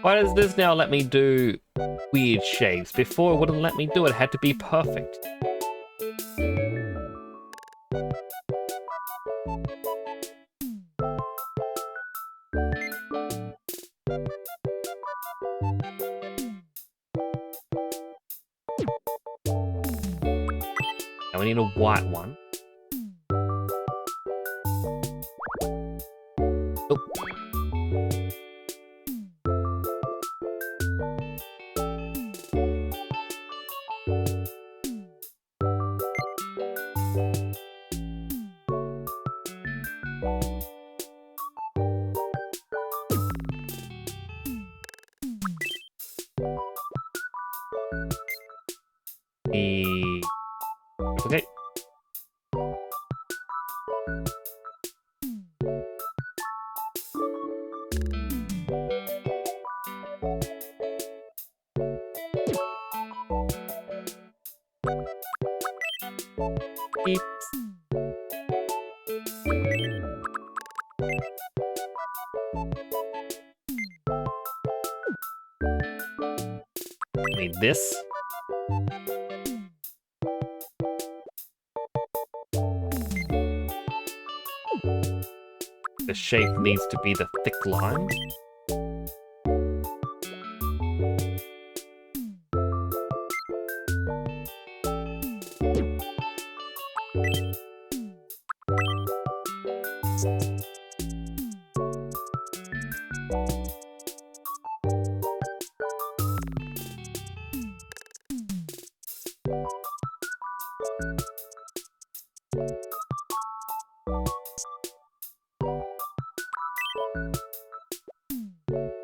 Why does this now let me do weird shapes? Before it wouldn't let me do it. It had to be perfect. Now we need a white one. Oh. Okay. Beep. Need this. The shape needs to be the thick line.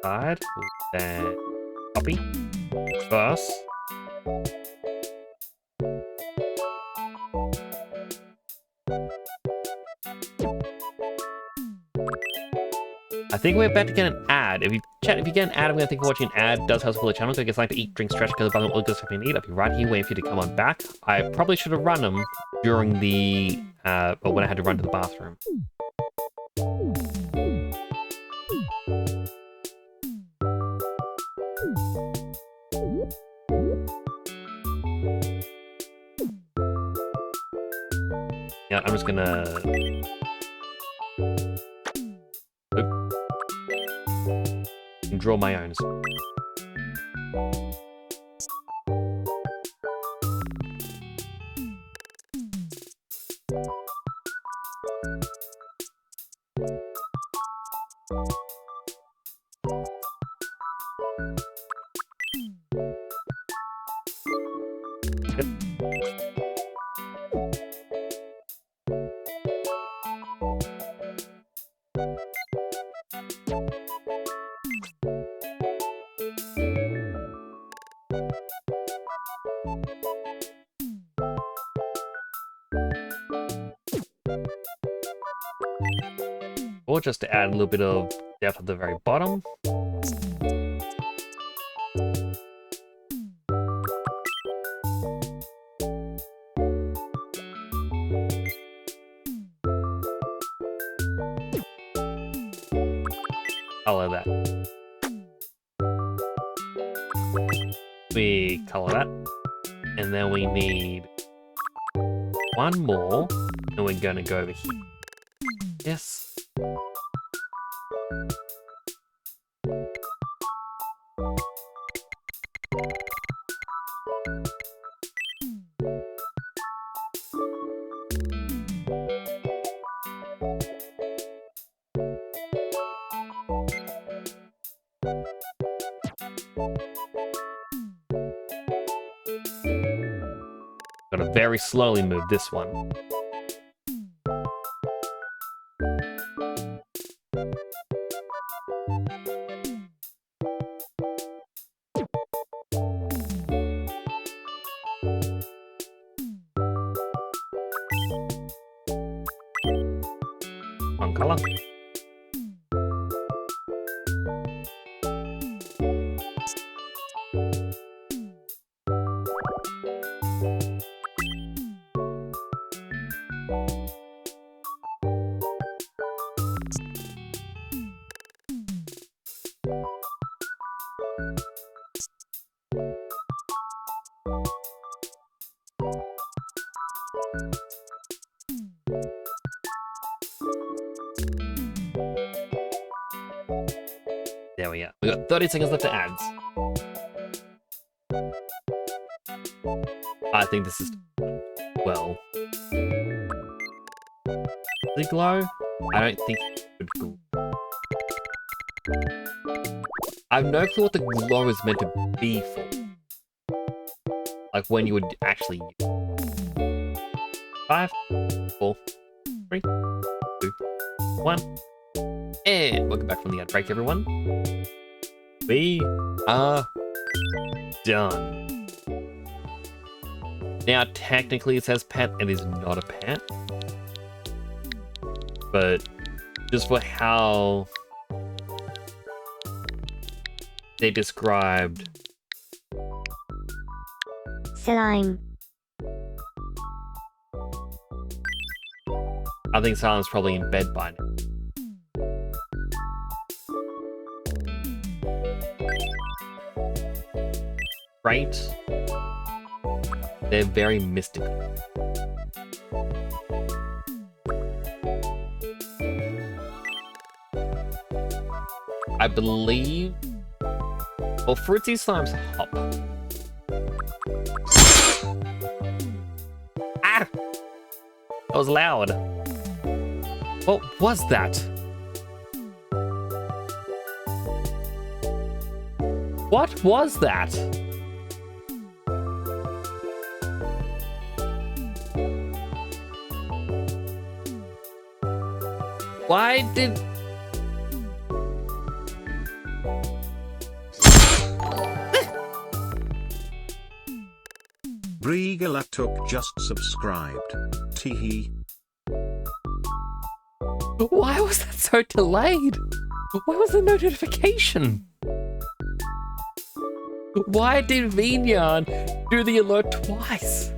Side, then copy, reverse. I think we're about to get an ad. If you get an ad, I'm going to think watching an ad does help support the channel. Go get something to eat, drink, stretch, because above all good stuff you need. I'll be right here waiting for you to come on back. I probably should have run them during the, or when I had to run to the bathroom. Yeah, I'm just gonna... and draw my own. Or just to add a little bit of depth at the very bottom. Color that. We color that. And then we need one more. And we're gonna go over here. Yes. Gotta very slowly move this one. One color. There we go. We got 30 seconds left to ads. I think this is well. The glow? I don't think it would glow. I have no clue what the glow is meant to be for. Like when you would actually use it. 5, 4, 3, 2, 1. And welcome back from the ad break, everyone. We are done. Now, technically it says pet, it is not a pet. But just for how they described Slime. I think Silent's probably in bed by now. Right? They're very mystical. I believe... Well, fruity slimes hop. Ah! That was loud. What was that? What was that? Why did... Brigalatuk just subscribed. Teehee. Why was that so delayed? Why was there no notification? Why did Vinyan do the alert twice?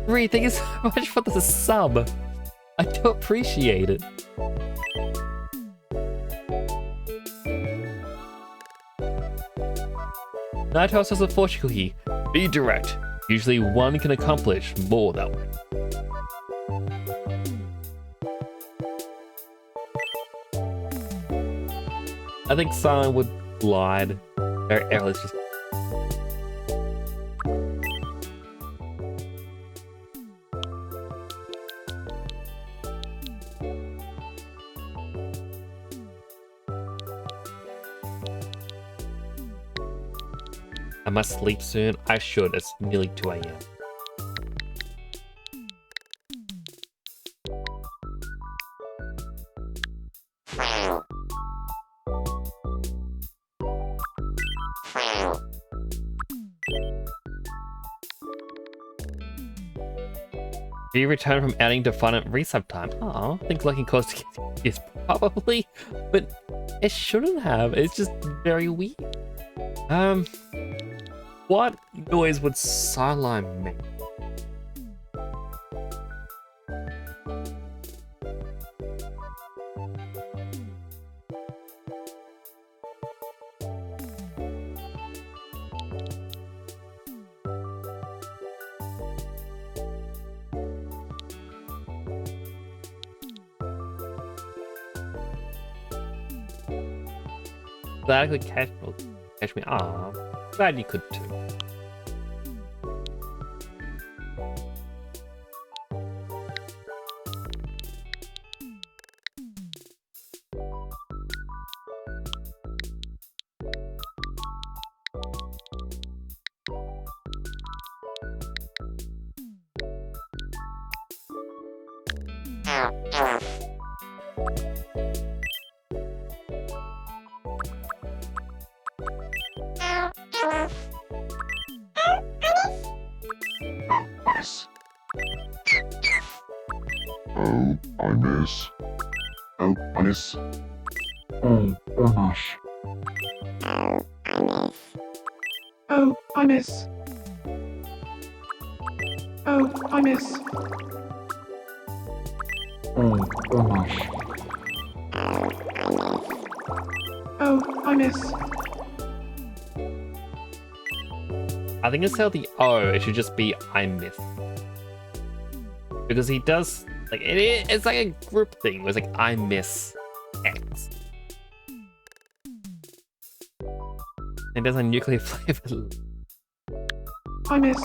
Ree, thank you so much for the sub. I do appreciate it. Nighthorse has a fortune cookie. Be direct. Usually one can accomplish more that way. I think Silent would glide. Let's just... I must sleep soon. I should. It's nearly 2 a.m. Do you return from outing to fun at resub time? Oh, things looking close to yes, probably, but it shouldn't have. It's just very weird. What noise would Sideline make? Glad I could catch me. Ah, glad you could too. Oh, I miss. Oh, I miss. Oh, I miss. Oh, I miss. Oh, I miss. Oh, I miss. Oh, I miss. I think instead of the O, it should just be I miss. Because he does, like, it's like a group thing where it's like, I miss X. It does a nuclear flavor. I miss.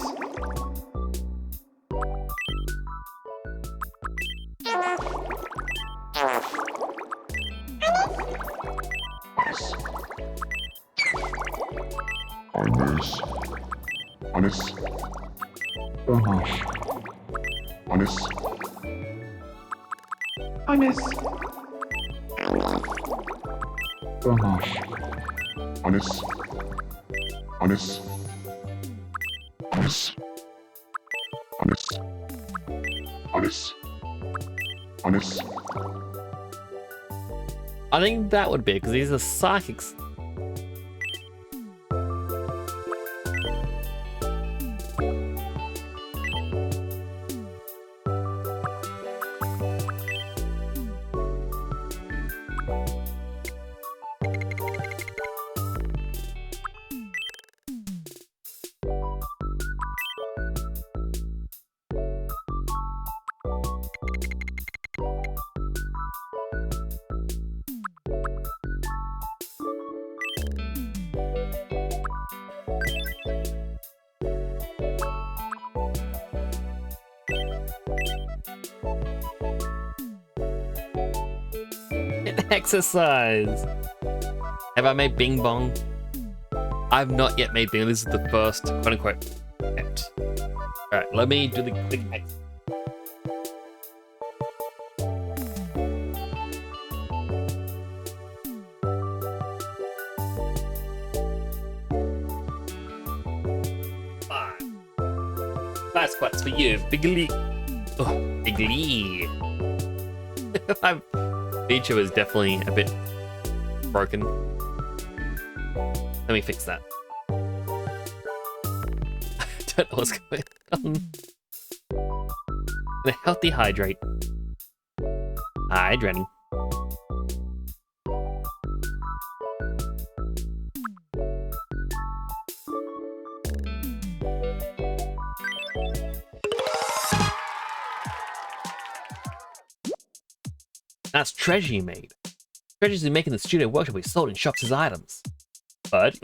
Honest. Honest. Honest. I miss. Honest. Honest. Honest. Honest. Honest. Honest. Honest. I think that would be because these are psychics. Exercise. Have I made Bing Bong? I've not yet made Bing. This is the first quote unquote attempt. Alright, let me do the quick exercise. Five squats for you, Bigly. Oh, Bigly. Feature was definitely a bit broken. Let me fix that. I don't know what's going on. A healthy hydrate. Hydrating. That's treasure you made. Treasures you make in the studio workshop we sold in shops as items. But,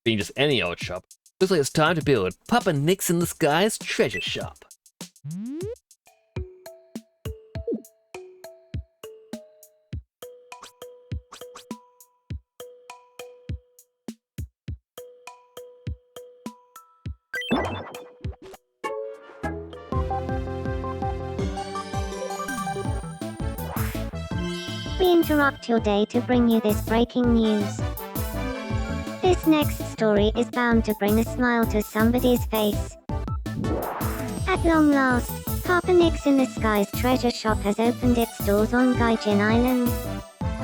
being just any old shop, looks like it's time to build Papa Nick's in the Sky's treasure shop. We interrupt your day to bring you this breaking news. This next story is bound to bring a smile to somebody's face. At long last, Papa Nick's in the Sky's treasure shop has opened its doors on Gaijin Island.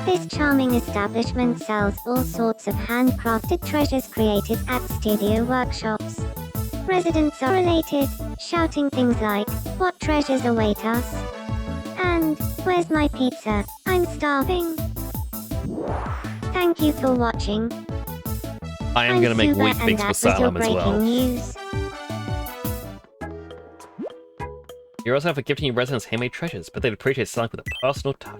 This charming establishment sells all sorts of handcrafted treasures created at studio workshops. Residents are elated, shouting things like, "What treasures await us?" and "Where's my pizza? I'm starving." Thank you for watching. I am going to make Suba, wheat and mix that with was your Salem as breaking well. news. You're also for gifting your residents handmade treasures, but they'd appreciate selling with a personal touch.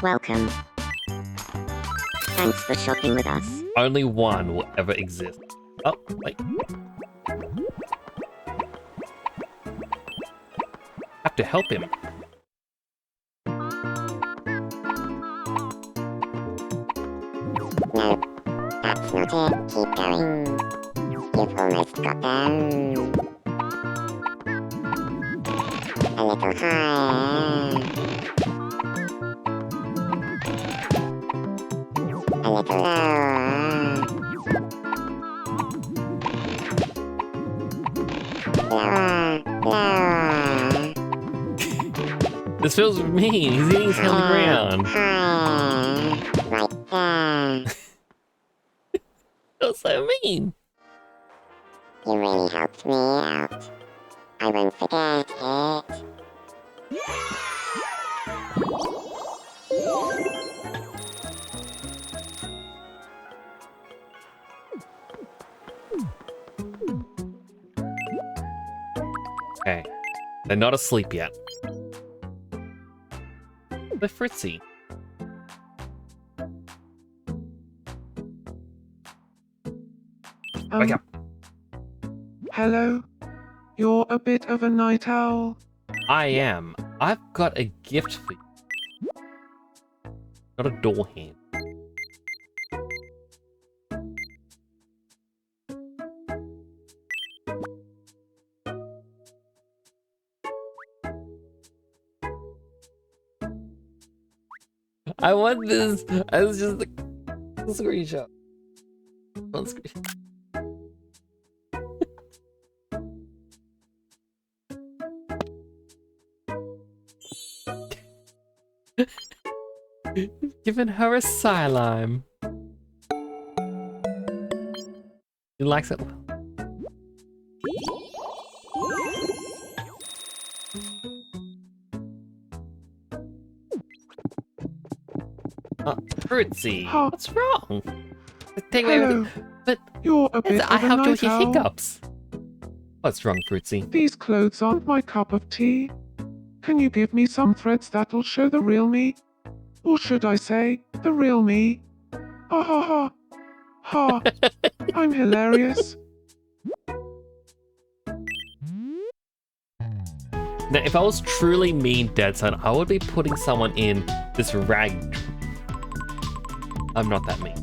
Welcome. Thanks for shopping with us. Only one will ever exist. Oh, wait. Have to help him. No, that's not it. Keep going. You've almost got there. A little higher. A little lower. Lower, lower. This feels mean. He's eating his hand on the ground. Higher. Right there. Feels so mean. You really helped me out. I won't forget it. Okay. They're not asleep yet. They're fritzy. Wake up. Hello? You're a bit of a night owl. I am. I've got a gift for you. Not a door hand. I want this as just a screenshot. On screen. Giving her a Psylime. She likes it. Fruitsy, Huh. what's wrong? Take away Hello. everything. But You're a bit I of a helped you with night your owl. hiccups. What's wrong, Fruitsy? These clothes aren't my cup of tea. Can you give me some threads that'll show the real me? Or should I say, the real me? Ha ha ha. Ha. I'm hilarious. Now, if I was truly mean, Dead Son, I would be putting someone in this rag. I'm not that mean.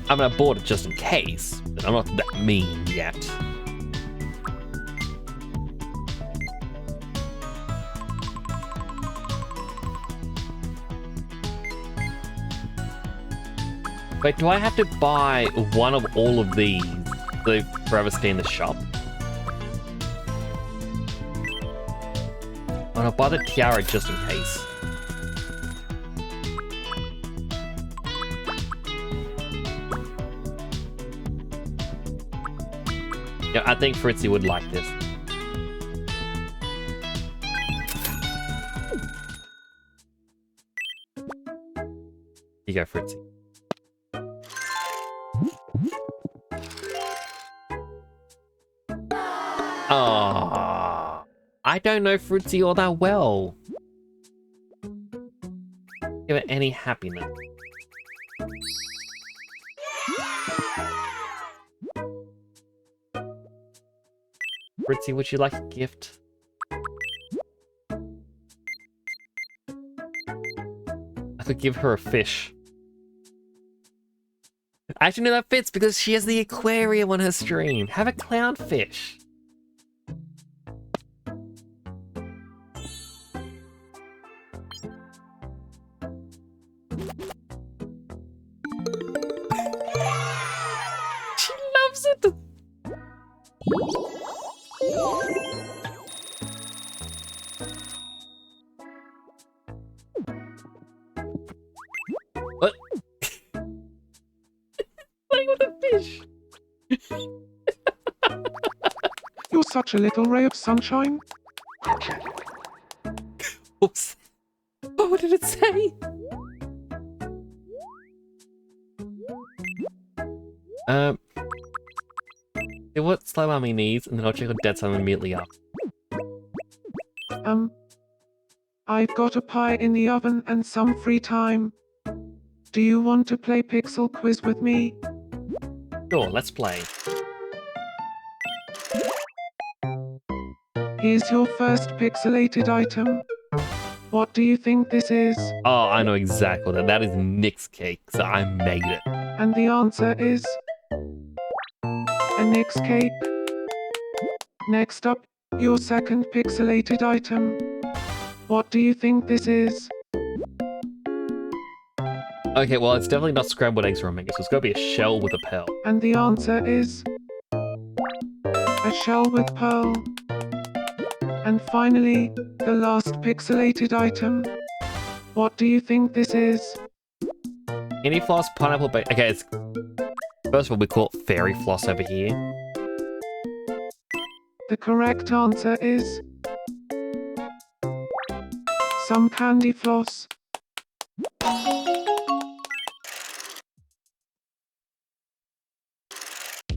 I'm gonna board it just in case, but I'm not that mean yet. Wait, do I have to buy one of all of these to forever stay in the shop? Oh, I'll buy the tiara just in case. Yeah, I think Fritzy would like this. Here you go, Fritzy. Ah, I don't know Fritzy all that well. Give it any happiness. Fritzy, would you like a gift? I could give her a fish. Actually, no, that fits because she has the aquarium on her stream. Have a clownfish. She loves it. What? Playing with a fish. You're such a little ray of sunshine. Oops. What did it say? See what Slow Mommy needs, and then I'll check on Dead Son immediately after. I've got a pie in the oven and some free time. Do you want to play Pixel Quiz with me? Sure, let's play. Here's your first pixelated item. What do you think this is? Oh, I know exactly that. That is Nick's cake, so I made it. And the answer is a Nick's cake. Next up, your second pixelated item. What do you think this is? Okay, well, it's definitely not scrambled eggs or omega, so it's gotta be a shell with a pearl. And the answer is a shell with pearl. And finally, the last pixelated item. What do you think this is? Any floss, pineapple, okay, it's... First of all, we call it fairy floss over here. The correct answer is some candy floss.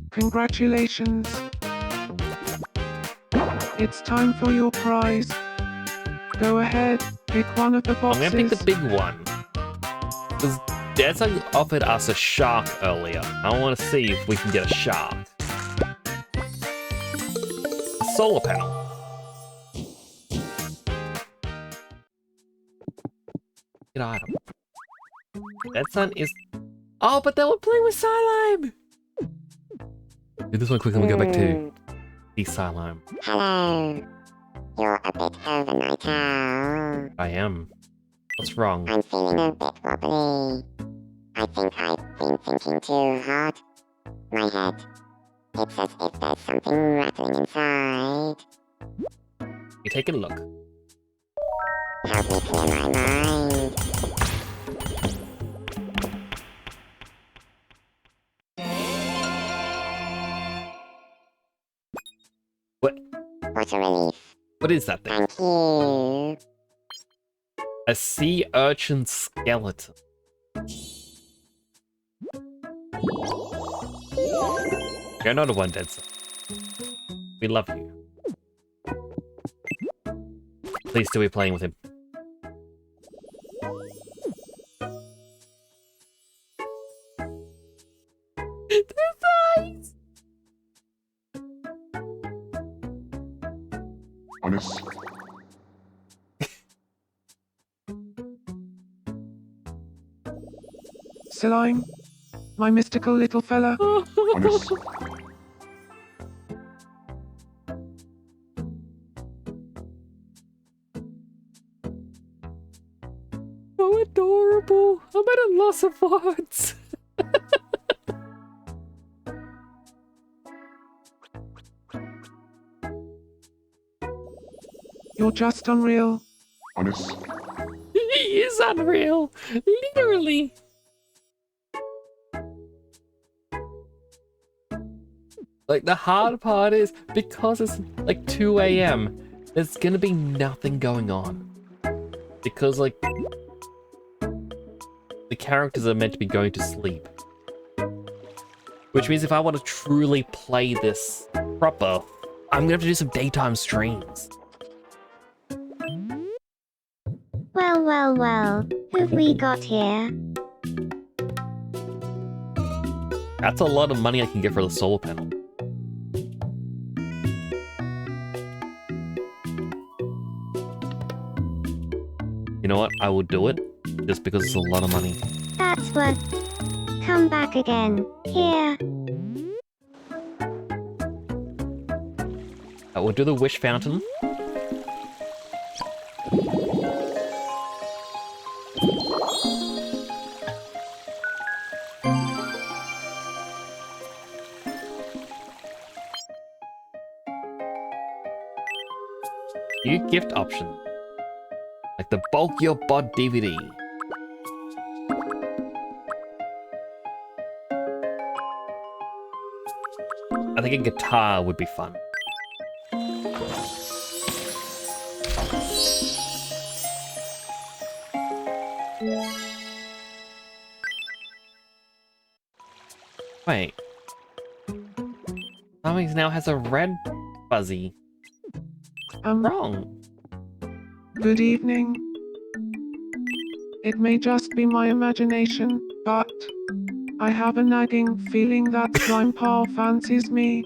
Congratulations. It's time for your prize. Go ahead, pick one of the I'm boxes. gonna pick the big one. Because Dad's offered us a shark earlier. I want to see if we can get a shark. A solar panel. Good item. That son is... Oh, but they were playing with Psylime! Do this one quick and we go back to the Psylime. Hello. You're a bit over night owl. I am. What's wrong? I'm feeling a bit wobbly. I think I've been thinking too hard. My head. It's as if there's something rattling inside. You take a look. Help me clear my mind. What? What a relief. What is that thing? Thank you. A sea urchin skeleton. You're not a one, Dead Son. We love you. Please still be playing with him. eyes! Honest. Slime, my mystical little fella. Honest. So adorable. I'm at a loss of words. You're just unreal. Honest. He is unreal. Literally. Like, the hard part is, because it's like 2 a.m., there's gonna be nothing going on. Because, like, the characters are meant to be going to sleep. Which means if I want to truly play this proper, I'm gonna have to do some daytime streams. Well, well, well. Who've we got here? That's a lot of money I can get for the solar panel. You know what? I will do it, just because it's a lot of money. That's what. Come back again. Here. We'll do the wish fountain. New gift option. Like the Bulk Your Bod DVD. I think a guitar would be fun. Wait. Something now has a red fuzzy. Wrong. Good evening. It may just be my imagination, but I have a nagging feeling that Slime Paw fancies me.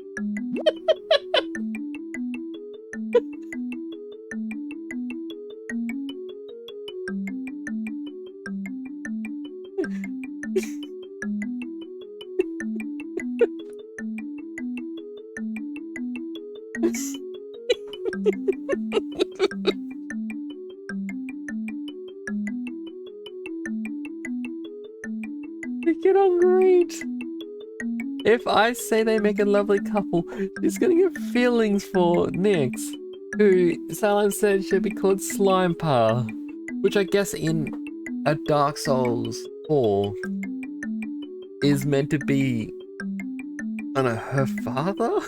They get on great. If I say they make a lovely couple, she's gonna get feelings for Nyx, who Salem said should be called Slime Pa, which I guess in a Dark Souls 4 is meant to be, I don't know, her father?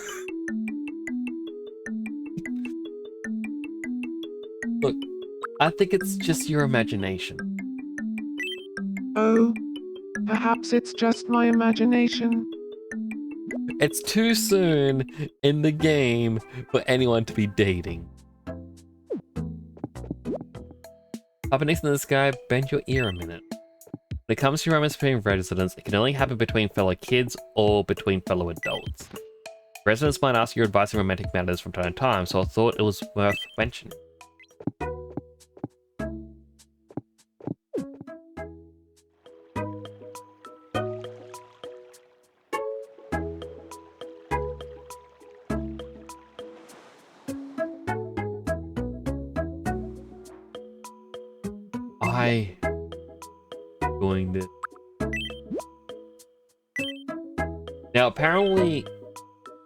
Look, I think it's just your imagination. Oh, perhaps it's just my imagination. It's too soon in the game for anyone to be dating. Up next in the sky, bend your ear a minute. When it comes to romance between residents, it can only happen between fellow kids or between fellow adults. Residents might ask your advice on romantic matters from time to time, so I thought it was worth mentioning. Doing this. Now, apparently,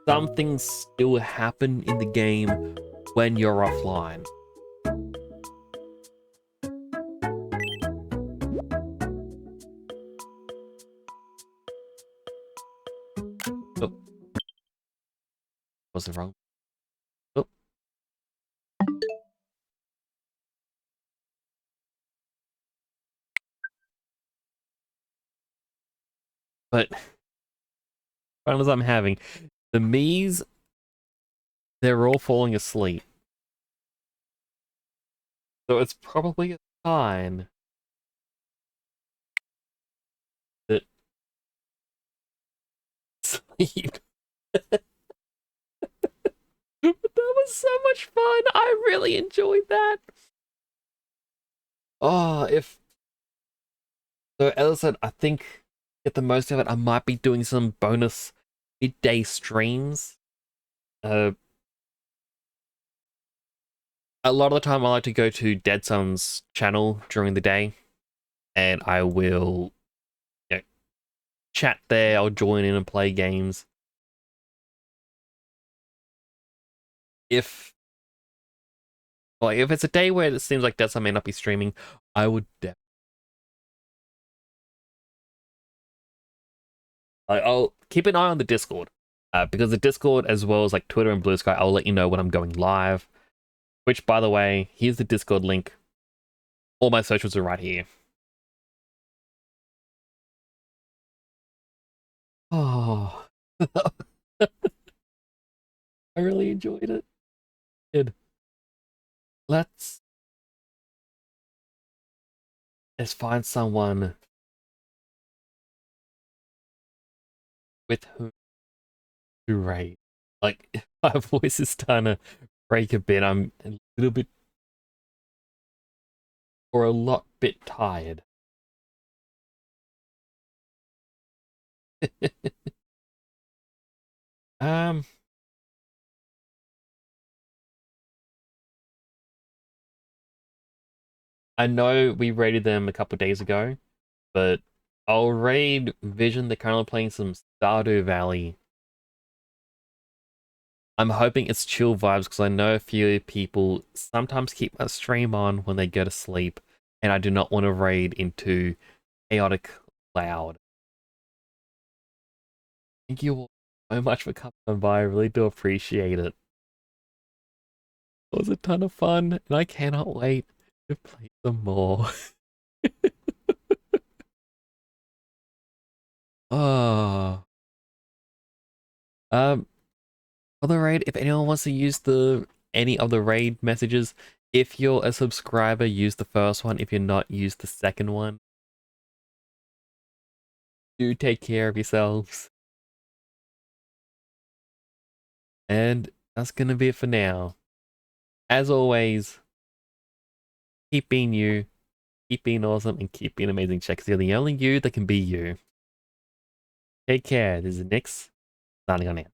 some things still happen in the game when you're offline. Oh. Wasn't wrong. Oh. But problems I'm having, the Miis, they're all falling asleep. So it's probably a sign that sleep. But that was so much fun. I really enjoyed that. Oh, so as I said, I think get the most of it. I might be doing some bonus midday streams. A lot of the time I like to go to Dead Sun's channel during the day, and I will, chat there. I'll join in and play games. If Like, if it's a day where it seems like Dessa may not be streaming, I would definitely. I'll keep an eye on the Discord. Because the Discord, as well as like Twitter and Blue Sky, I'll let you know when I'm going live. Which, by the way, here's the Discord link. All my socials are right here. Oh. I really enjoyed it. Good. Let's find someone with whom to raid. Like, my voice is starting to break a bit. I'm a little bit, or a lot bit tired. um, I know we raided them a couple days ago, but I'll raid Vision. They're currently playing some Stardew Valley. I'm hoping it's chill vibes because I know a few people sometimes keep a stream on when they go to sleep, and I do not want to raid into chaotic loud. Thank you all so much for coming by. I really do appreciate it. It was a ton of fun, and I cannot wait to play some more. Oh. For the raid, if anyone wants to use any of the raid messages, if you're a subscriber, use the first one. If you're not, use the second one. Do take care of yourselves. And that's gonna be it for now. As always, keep being you, keep being awesome, and keep being amazing, because you're the only you that can be you. Take care. This is Nix, signing on out.